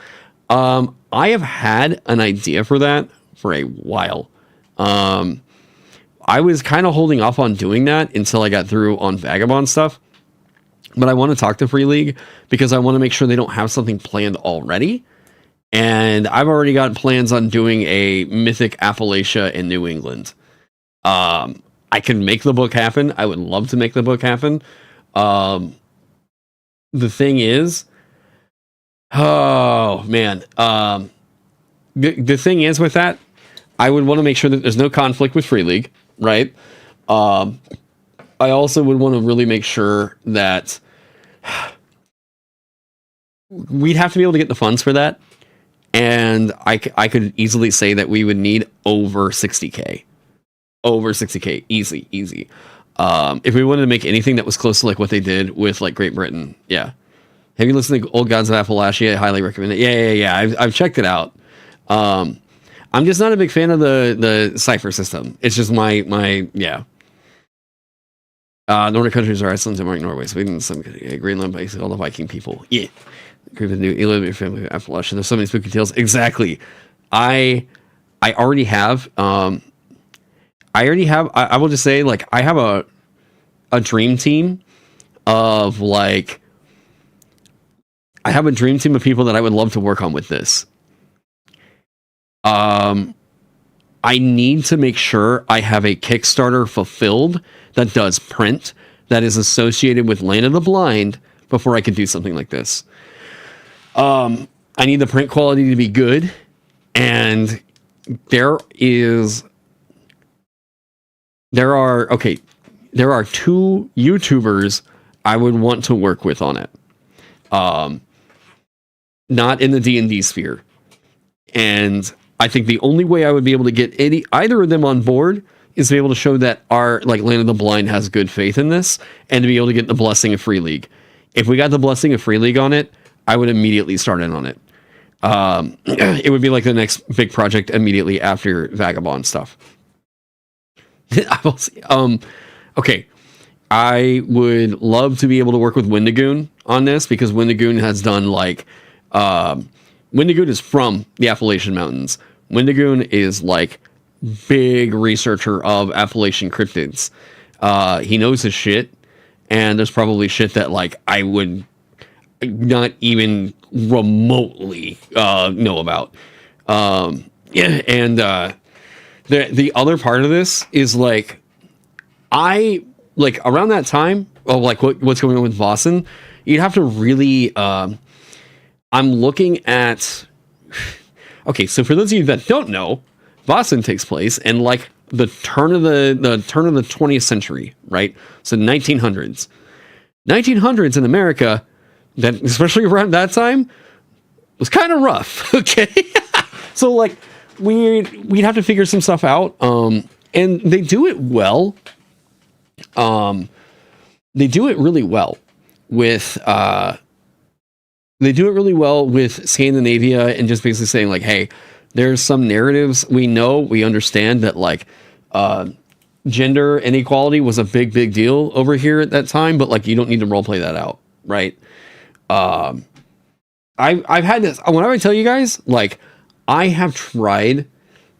I have had an idea for that for a while. I was kind of holding off on doing that until I got through on Vagabond stuff. But I want to talk to Free League because I want to make sure they don't have something planned already. And I've already got plans on doing a Mythic Appalachia in New England. I can make the book happen. I would love to make the book happen. The thing is, oh man, the thing is with that, I would want to make sure that there's no conflict with Free League, right? I also would want to really make sure that we'd have to be able to get the funds for that. And I could easily say that we would need over 60K. over 60K, easy. If we wanted to make anything that was close to like what they did with like Great Britain, yeah. Have you listened to Old Gods of Appalachia? I highly recommend it. Yeah. I've checked it out. I'm just not a big fan of the cipher system. It's just my yeah. Nordic countries are Iceland, Denmark, Norway, Sweden, Greenland, basically all the Viking people. Yeah. Agree with new your family Appalachia. There's so many spooky tales. Exactly. I already have I will just say, like, I have a dream team of like I have a dream team of people that I would love to work on with this. I need to make sure I have a Kickstarter fulfilled that does print that is associated with Land of the Blind before I can do something like this. I need the print quality to be good, and there are two YouTubers I would want to work with on it. Not in the D&D sphere. And I think the only way I would be able to get either of them on board is to be able to show that our like Land of the Blind has good faith in this, and to be able to get the blessing of Free League. If we got the blessing of Free League on it, I would immediately start in on it. It would be like the next big project immediately after Vagabond stuff. Okay. I would love to be able to work with Windigoon on this, because Windigoon has done like Windigoon is from the Appalachian Mountains. Windigoon is like big researcher of Appalachian cryptids. He knows his shit, and there's probably shit that like I would not even remotely know about. Yeah, and the other part of this is like around that time of like what's going on with Vaesen, you'd have to really I'm looking at okay, so for those of you that don't know, Vaesen takes place in like the turn of the 20th century, right? So 1900s. 1900s in America, that especially around that time, was kind of rough. Okay. So like we'd have to figure some stuff out. And they do it well. They do it really well with Scandinavia, and just basically saying like, hey, there's some narratives we understand that like gender inequality was a big deal over here at that time, but like you don't need to roleplay that out, right? I've had this when I tell you guys, like I have tried.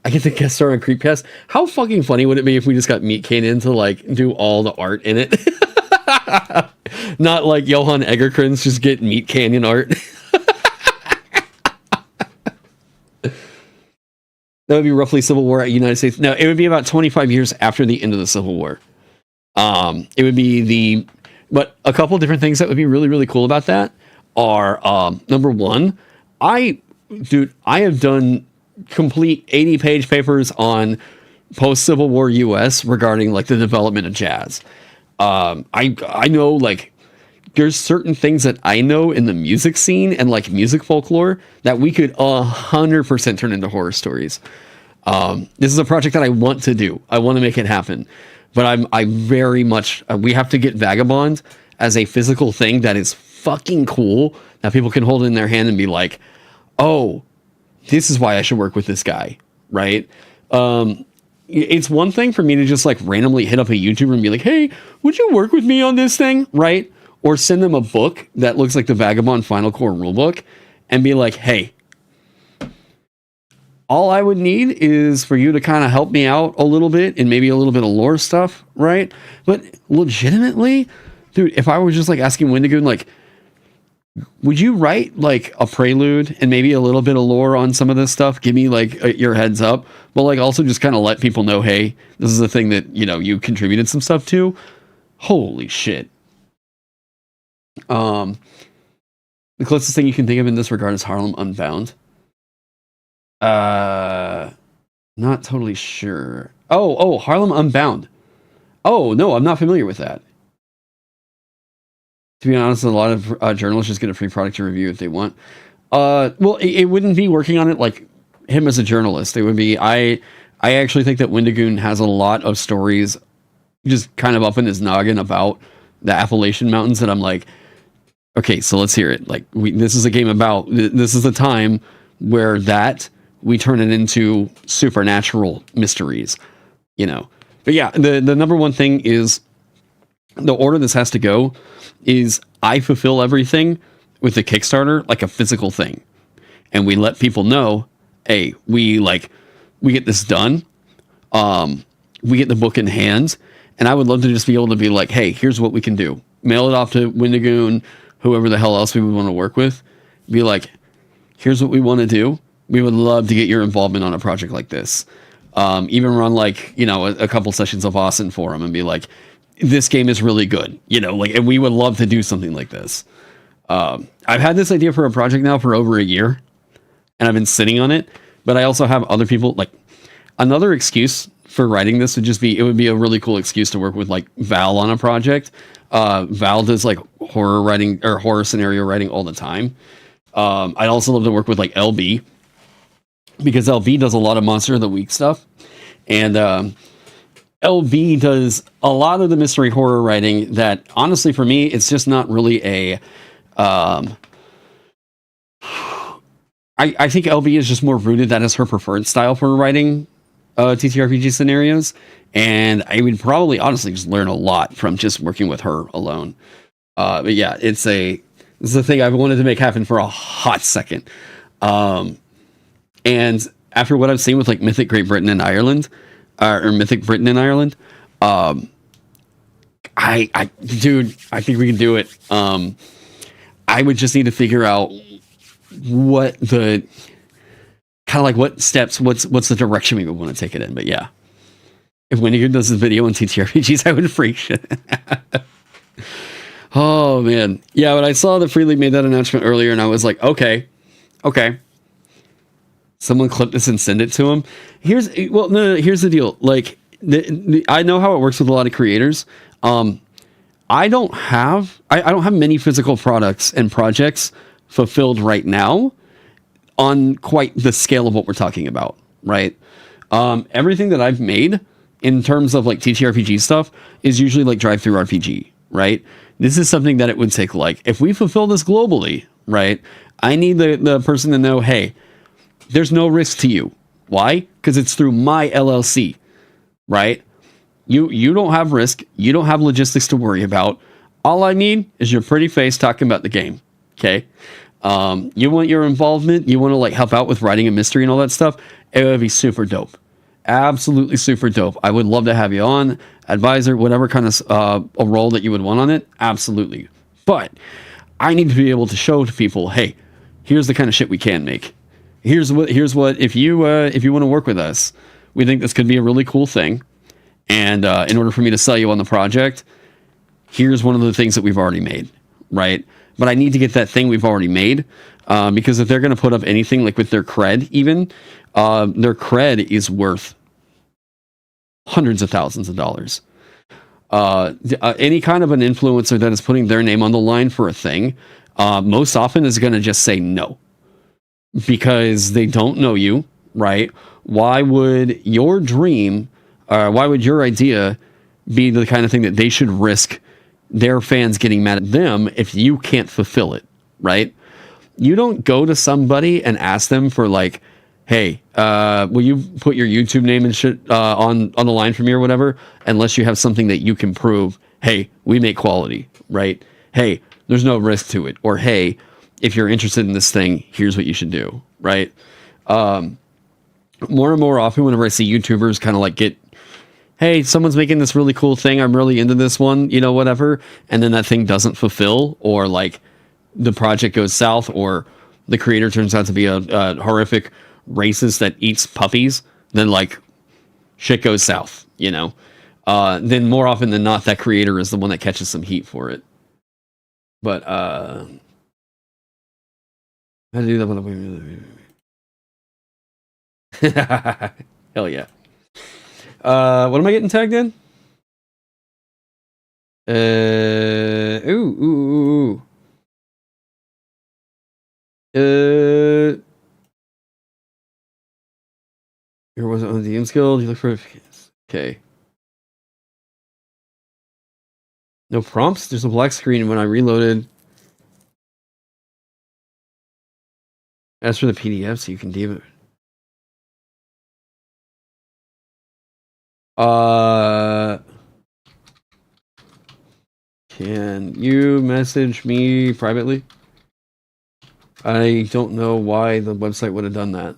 I get to guest star on Creepcast. How fucking funny would it be if we just got Meat Cane in to like do all the art in it? Not like Johan Egerkrans, just get Meat Canyon art. That would be roughly Civil War at United States. No, it would be about 25 years after the end of the Civil War. It would be but a couple of different things that would be really cool about that are, number one, I have done complete 80-page papers on post-Civil War US regarding like the development of jazz. I know like there's certain things that I know in the music scene and like music folklore that we could 100% turn into horror stories. This is a project that I want to do. I want to make it happen, but I very much we have to get Vagabond as a physical thing that is fucking cool that people can hold in their hand and be like, oh, this is why I should work with this guy, right? It's one thing for me to just like randomly hit up a YouTuber and be like, hey, would you work with me on this thing, right? Or send them a book that looks like the Vagabond Final Core Rulebook and be like, hey, all I would need is for you to kind of help me out a little bit and maybe a little bit of lore stuff, right? But legitimately, dude, if I was just like asking Windigoon, like, would you write like a prelude and maybe a little bit of lore on some of this stuff? Give me like your heads up, but like also just kind of let people know, hey, this is a thing that, you know, you contributed some stuff to. Holy shit. The closest thing you can think of in this regard is Harlem Unbound. Not totally sure. Oh, Harlem Unbound. Oh, no, I'm not familiar with that. To be honest, a lot of journalists just get a free product to review if they want. Well, it wouldn't be working on it like him as a journalist. It would be, I I actually think that Windigoon has a lot of stories just kind of up in his noggin about the Appalachian Mountains that I'm like, okay, so let's hear it. Like, this is a game about, this is a time where we turn it into supernatural mysteries, you know. But yeah, the number one thing is the order this has to go is I fulfill everything with the Kickstarter like a physical thing. And we let people know, hey, we get this done. We get the book in hand. And I would love to just be able to be like, hey, here's what we can do. Mail it off to Windigoon, whoever the hell else we would want to work with. Be like, here's what we want to do. We would love to get your involvement on a project like this. Even run like, you know, a couple sessions of Vaesen for them and be like, this game is really good. You know, like, and we would love to do something like this. I've had this idea for a project now for over a year. And I've been sitting on it. But I also have other people, like, another excuse for writing this would just be, it would be a really cool excuse to work with like Val on a project. Val does like horror writing or horror scenario writing all the time. I'd also love to work with like LB because LB does a lot of Monster of the Week stuff. And LB does a lot of the mystery horror writing that honestly for me, it's just not really a, I think LB is just more rooted. That is her preferred style for writing TTRPG scenarios, and I would probably honestly just learn a lot from just working with her alone. But yeah, it's a thing I've wanted to make happen for a hot second. And after what I've seen with like Mythic Great Britain and Ireland, or Mythic Britain and Ireland, dude, I think we can do it. I would just need to figure out what the kind of like what steps, what's the direction we would want to take it in. But yeah, if Windigoon does this video on TTRPGs, I would freak shit. Oh man, yeah. But I saw that Freely made that announcement earlier, and I was like, okay. Someone clip this and send it to him. Here's the deal. Like, I know how it works with a lot of creators. I don't have many physical products and projects fulfilled right now on quite the scale of what we're talking about, right? Everything that I've made in terms of like TTRPG stuff is usually like drive-through RPG, right? This is something that it would take like, if we fulfill this globally, right? I need the person to know, hey, there's no risk to you. Why? Because it's through my LLC, right? You don't have risk. You don't have logistics to worry about. All I need is your pretty face talking about the game. Okay. You want your involvement. You want to like help out with writing a mystery and all that stuff. It would be super dope. Absolutely super dope. I would love to have you on, advisor, whatever kind of a role that you would want on it. Absolutely. But I need to be able to show to people, hey, here's the kind of shit we can make. Here's what if you want to work with us, we think this could be a really cool thing. And in order for me to sell you on the project, here's one of the things that we've already made, right? But I need to get that thing we've already made, because if they're going to put up anything like with their cred, even their cred is worth hundreds of thousands of dollars. Any kind of an influencer that is putting their name on the line for a thing, most often is going to just say no, because they don't know you, right? Why would your dream, why would your idea be the kind of thing that they should risk their fans getting mad at them if you can't fulfill it, right? You don't go to somebody and ask them for like, hey, will you put your YouTube name and shit on the line for me or whatever, unless you have something that you can prove, hey, we make quality, right? Hey, there's no risk to it. Or hey, if you're interested in this thing, here's what you should do, right? More and more often whenever I see YouTubers kind of like get, hey, someone's making this really cool thing, I'm really into this one, you know, whatever, and then that thing doesn't fulfill, or like the project goes south, or the creator turns out to be a horrific racist that eats puppies, then like shit goes south, you know. Then more often than not, that creator is the one that catches some heat for it. But how to do that with a hell yeah. What am I getting tagged in? Ooh. Here was it on the DMs? Games Guild. You look for... Okay. No prompts? There's a black screen when I reloaded. As for the PDFs, you can do it. Can you message me privately? I don't know why the website would have done that.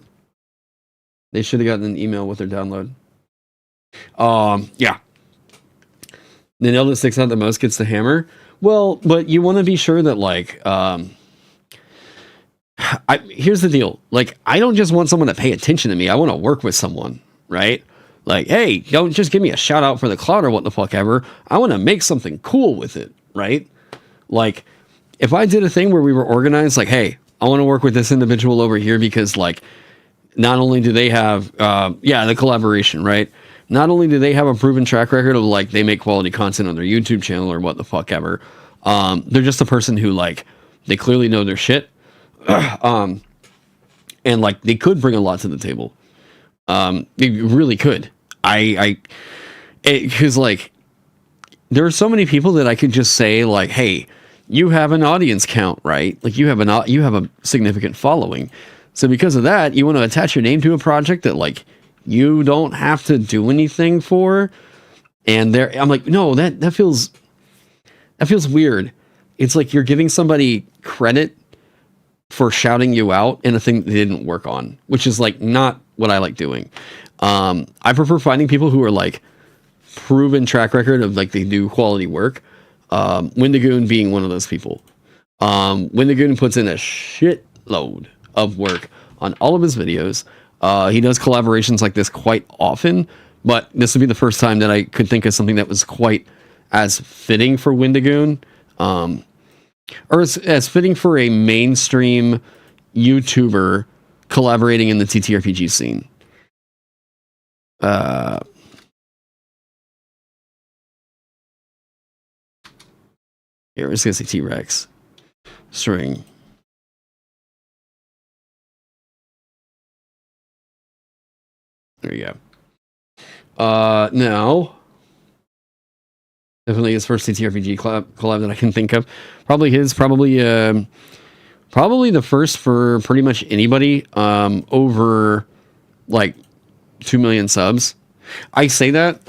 They should have gotten an email with their download. Yeah. The nail that sticks out the most gets the hammer. Well, but you want to be sure that, like, here's the deal. Like, I don't just want someone to pay attention to me. I want to work with someone, right? Like, hey, don't just give me a shout out for the cloud or what the fuck ever. I want to make something cool with it, right? Like, if I did a thing where we were organized, like, hey, I want to work with this individual over here because, like, not only do they have, the collaboration, right? Not only do they have a proven track record of, like, they make quality content on their YouTube channel or what the fuck ever. They're just a person who, like, they clearly know their shit. And, like, they could bring a lot to the table. They really could. Because, like, there are so many people that I could just say, like, hey, you have an audience count, right? Like, you have a significant following. So because of that, you want to attach your name to a project that, like, you don't have to do anything for. And I'm like, no, that feels weird. It's like you're giving somebody credit for shouting you out in a thing they didn't work on, which is, like, not what I like doing. I prefer finding people who are, like, proven track record of, like, they do quality work. Windigoon being one of those people. Windigoon puts in a shitload of work on all of his videos. He does collaborations like this quite often, but this would be the first time that I could think of something that was quite as fitting for Windigoon, or as fitting for a mainstream YouTuber collaborating in the TTRPG scene. Here, we're just gonna say T-Rex. String. There you go. Now, definitely his first TTRPG collab that I can think of. Probably the first for pretty much anybody over, like, 2 million subs. I say that.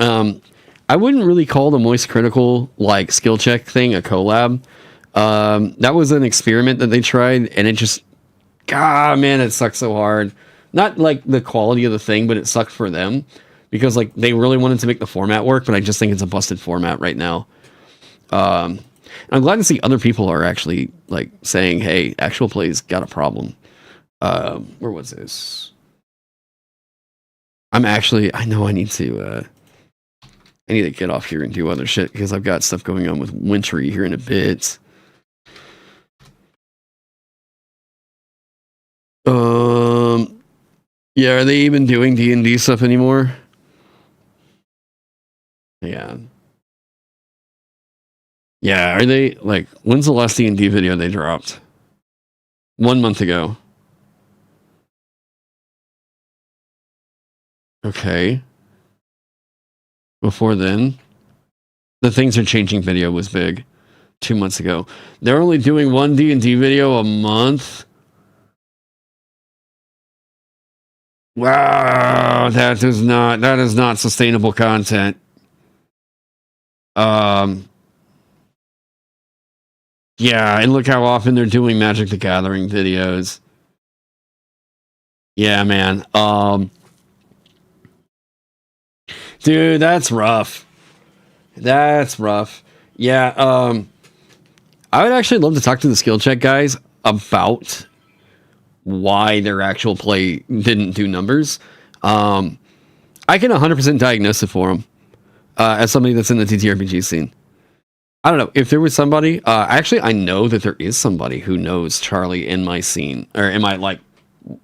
I wouldn't really call the Moist Critical, like, skill check thing a collab. That was an experiment that they tried, and it just, man, it sucked so hard. Not, like, the quality of the thing, but it sucked for them. Because, like, they really wanted to make the format work, but I just think it's a busted format right now. And I'm glad to see other people are actually, like, saying, hey, actual play's got a problem. Where was this? I know I need to get off here and do other shit, because I've got stuff going on with Wintry here in a bit. Yeah, are they even doing D&D stuff anymore? Yeah. Yeah, are they, like, when's the last D&D video they dropped? 1 month ago. Okay. Before then, the Things Are Changing video was big 2 months ago. They're only doing one D&D video a month? Wow, that is not sustainable content. Yeah, and look how often they're doing Magic the Gathering videos. Yeah, man. Dude, that's rough. That's rough. Yeah, I would actually love to talk to the skill check guys about why their actual play didn't do numbers. I can 100% diagnose it for them as somebody that's in the TTRPG scene. I don't know if there was somebody. Actually, I know that there is somebody who knows Charlie in my scene or in my, like,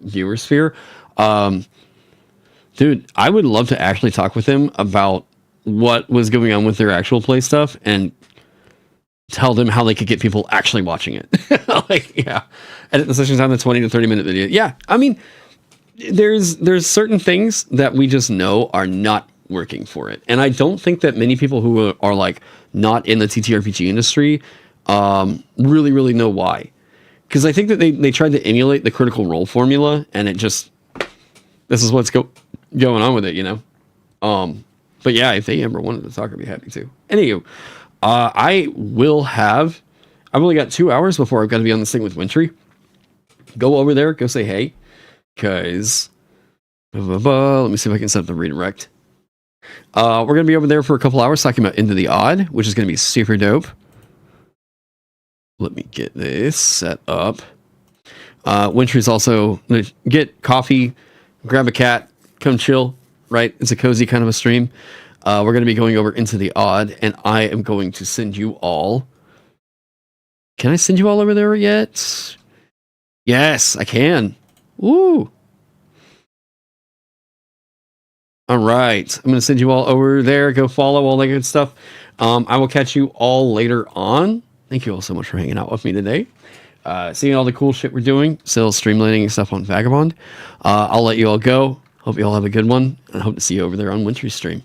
viewer sphere. Dude, I would love to actually talk with him about what was going on with their actual play stuff and tell them how they could get people actually watching it. Like, yeah. Edit the sessions down to 20 to 30 minute video. Yeah, I mean, there's certain things that we just know are not working for it, and I don't think that many people who are like not in the TTRPG industry really know why. Because I think that they tried to emulate the Critical Role formula, and it just this is what's going on with it, you know. But yeah, if they ever wanted to talk, I'd be happy to. Anywho, I've only got 2 hours before I've got to be on this thing with Wintry. Go over there, go say hey, because let me see if I can set up the redirect. We're gonna be over there for a couple hours talking about Into the Odd, which is gonna be super dope. Let me get this set up. Wintry's also get coffee, grab a cat, come chill. Right, it's a cozy kind of a stream. We're gonna be going over Into the Odd, and I am going to send you all. Can I send you all over there yet? Yes, I can. Woo! All right, I'm gonna send you all over there. Go follow all that good stuff. I will catch you all later on. Thank you all so much for hanging out with me today. Seeing all the cool shit we're doing, still streamlining stuff on Vagabond. I'll let you all go. Hope you all have a good one, and I hope to see you over there on Wintry stream.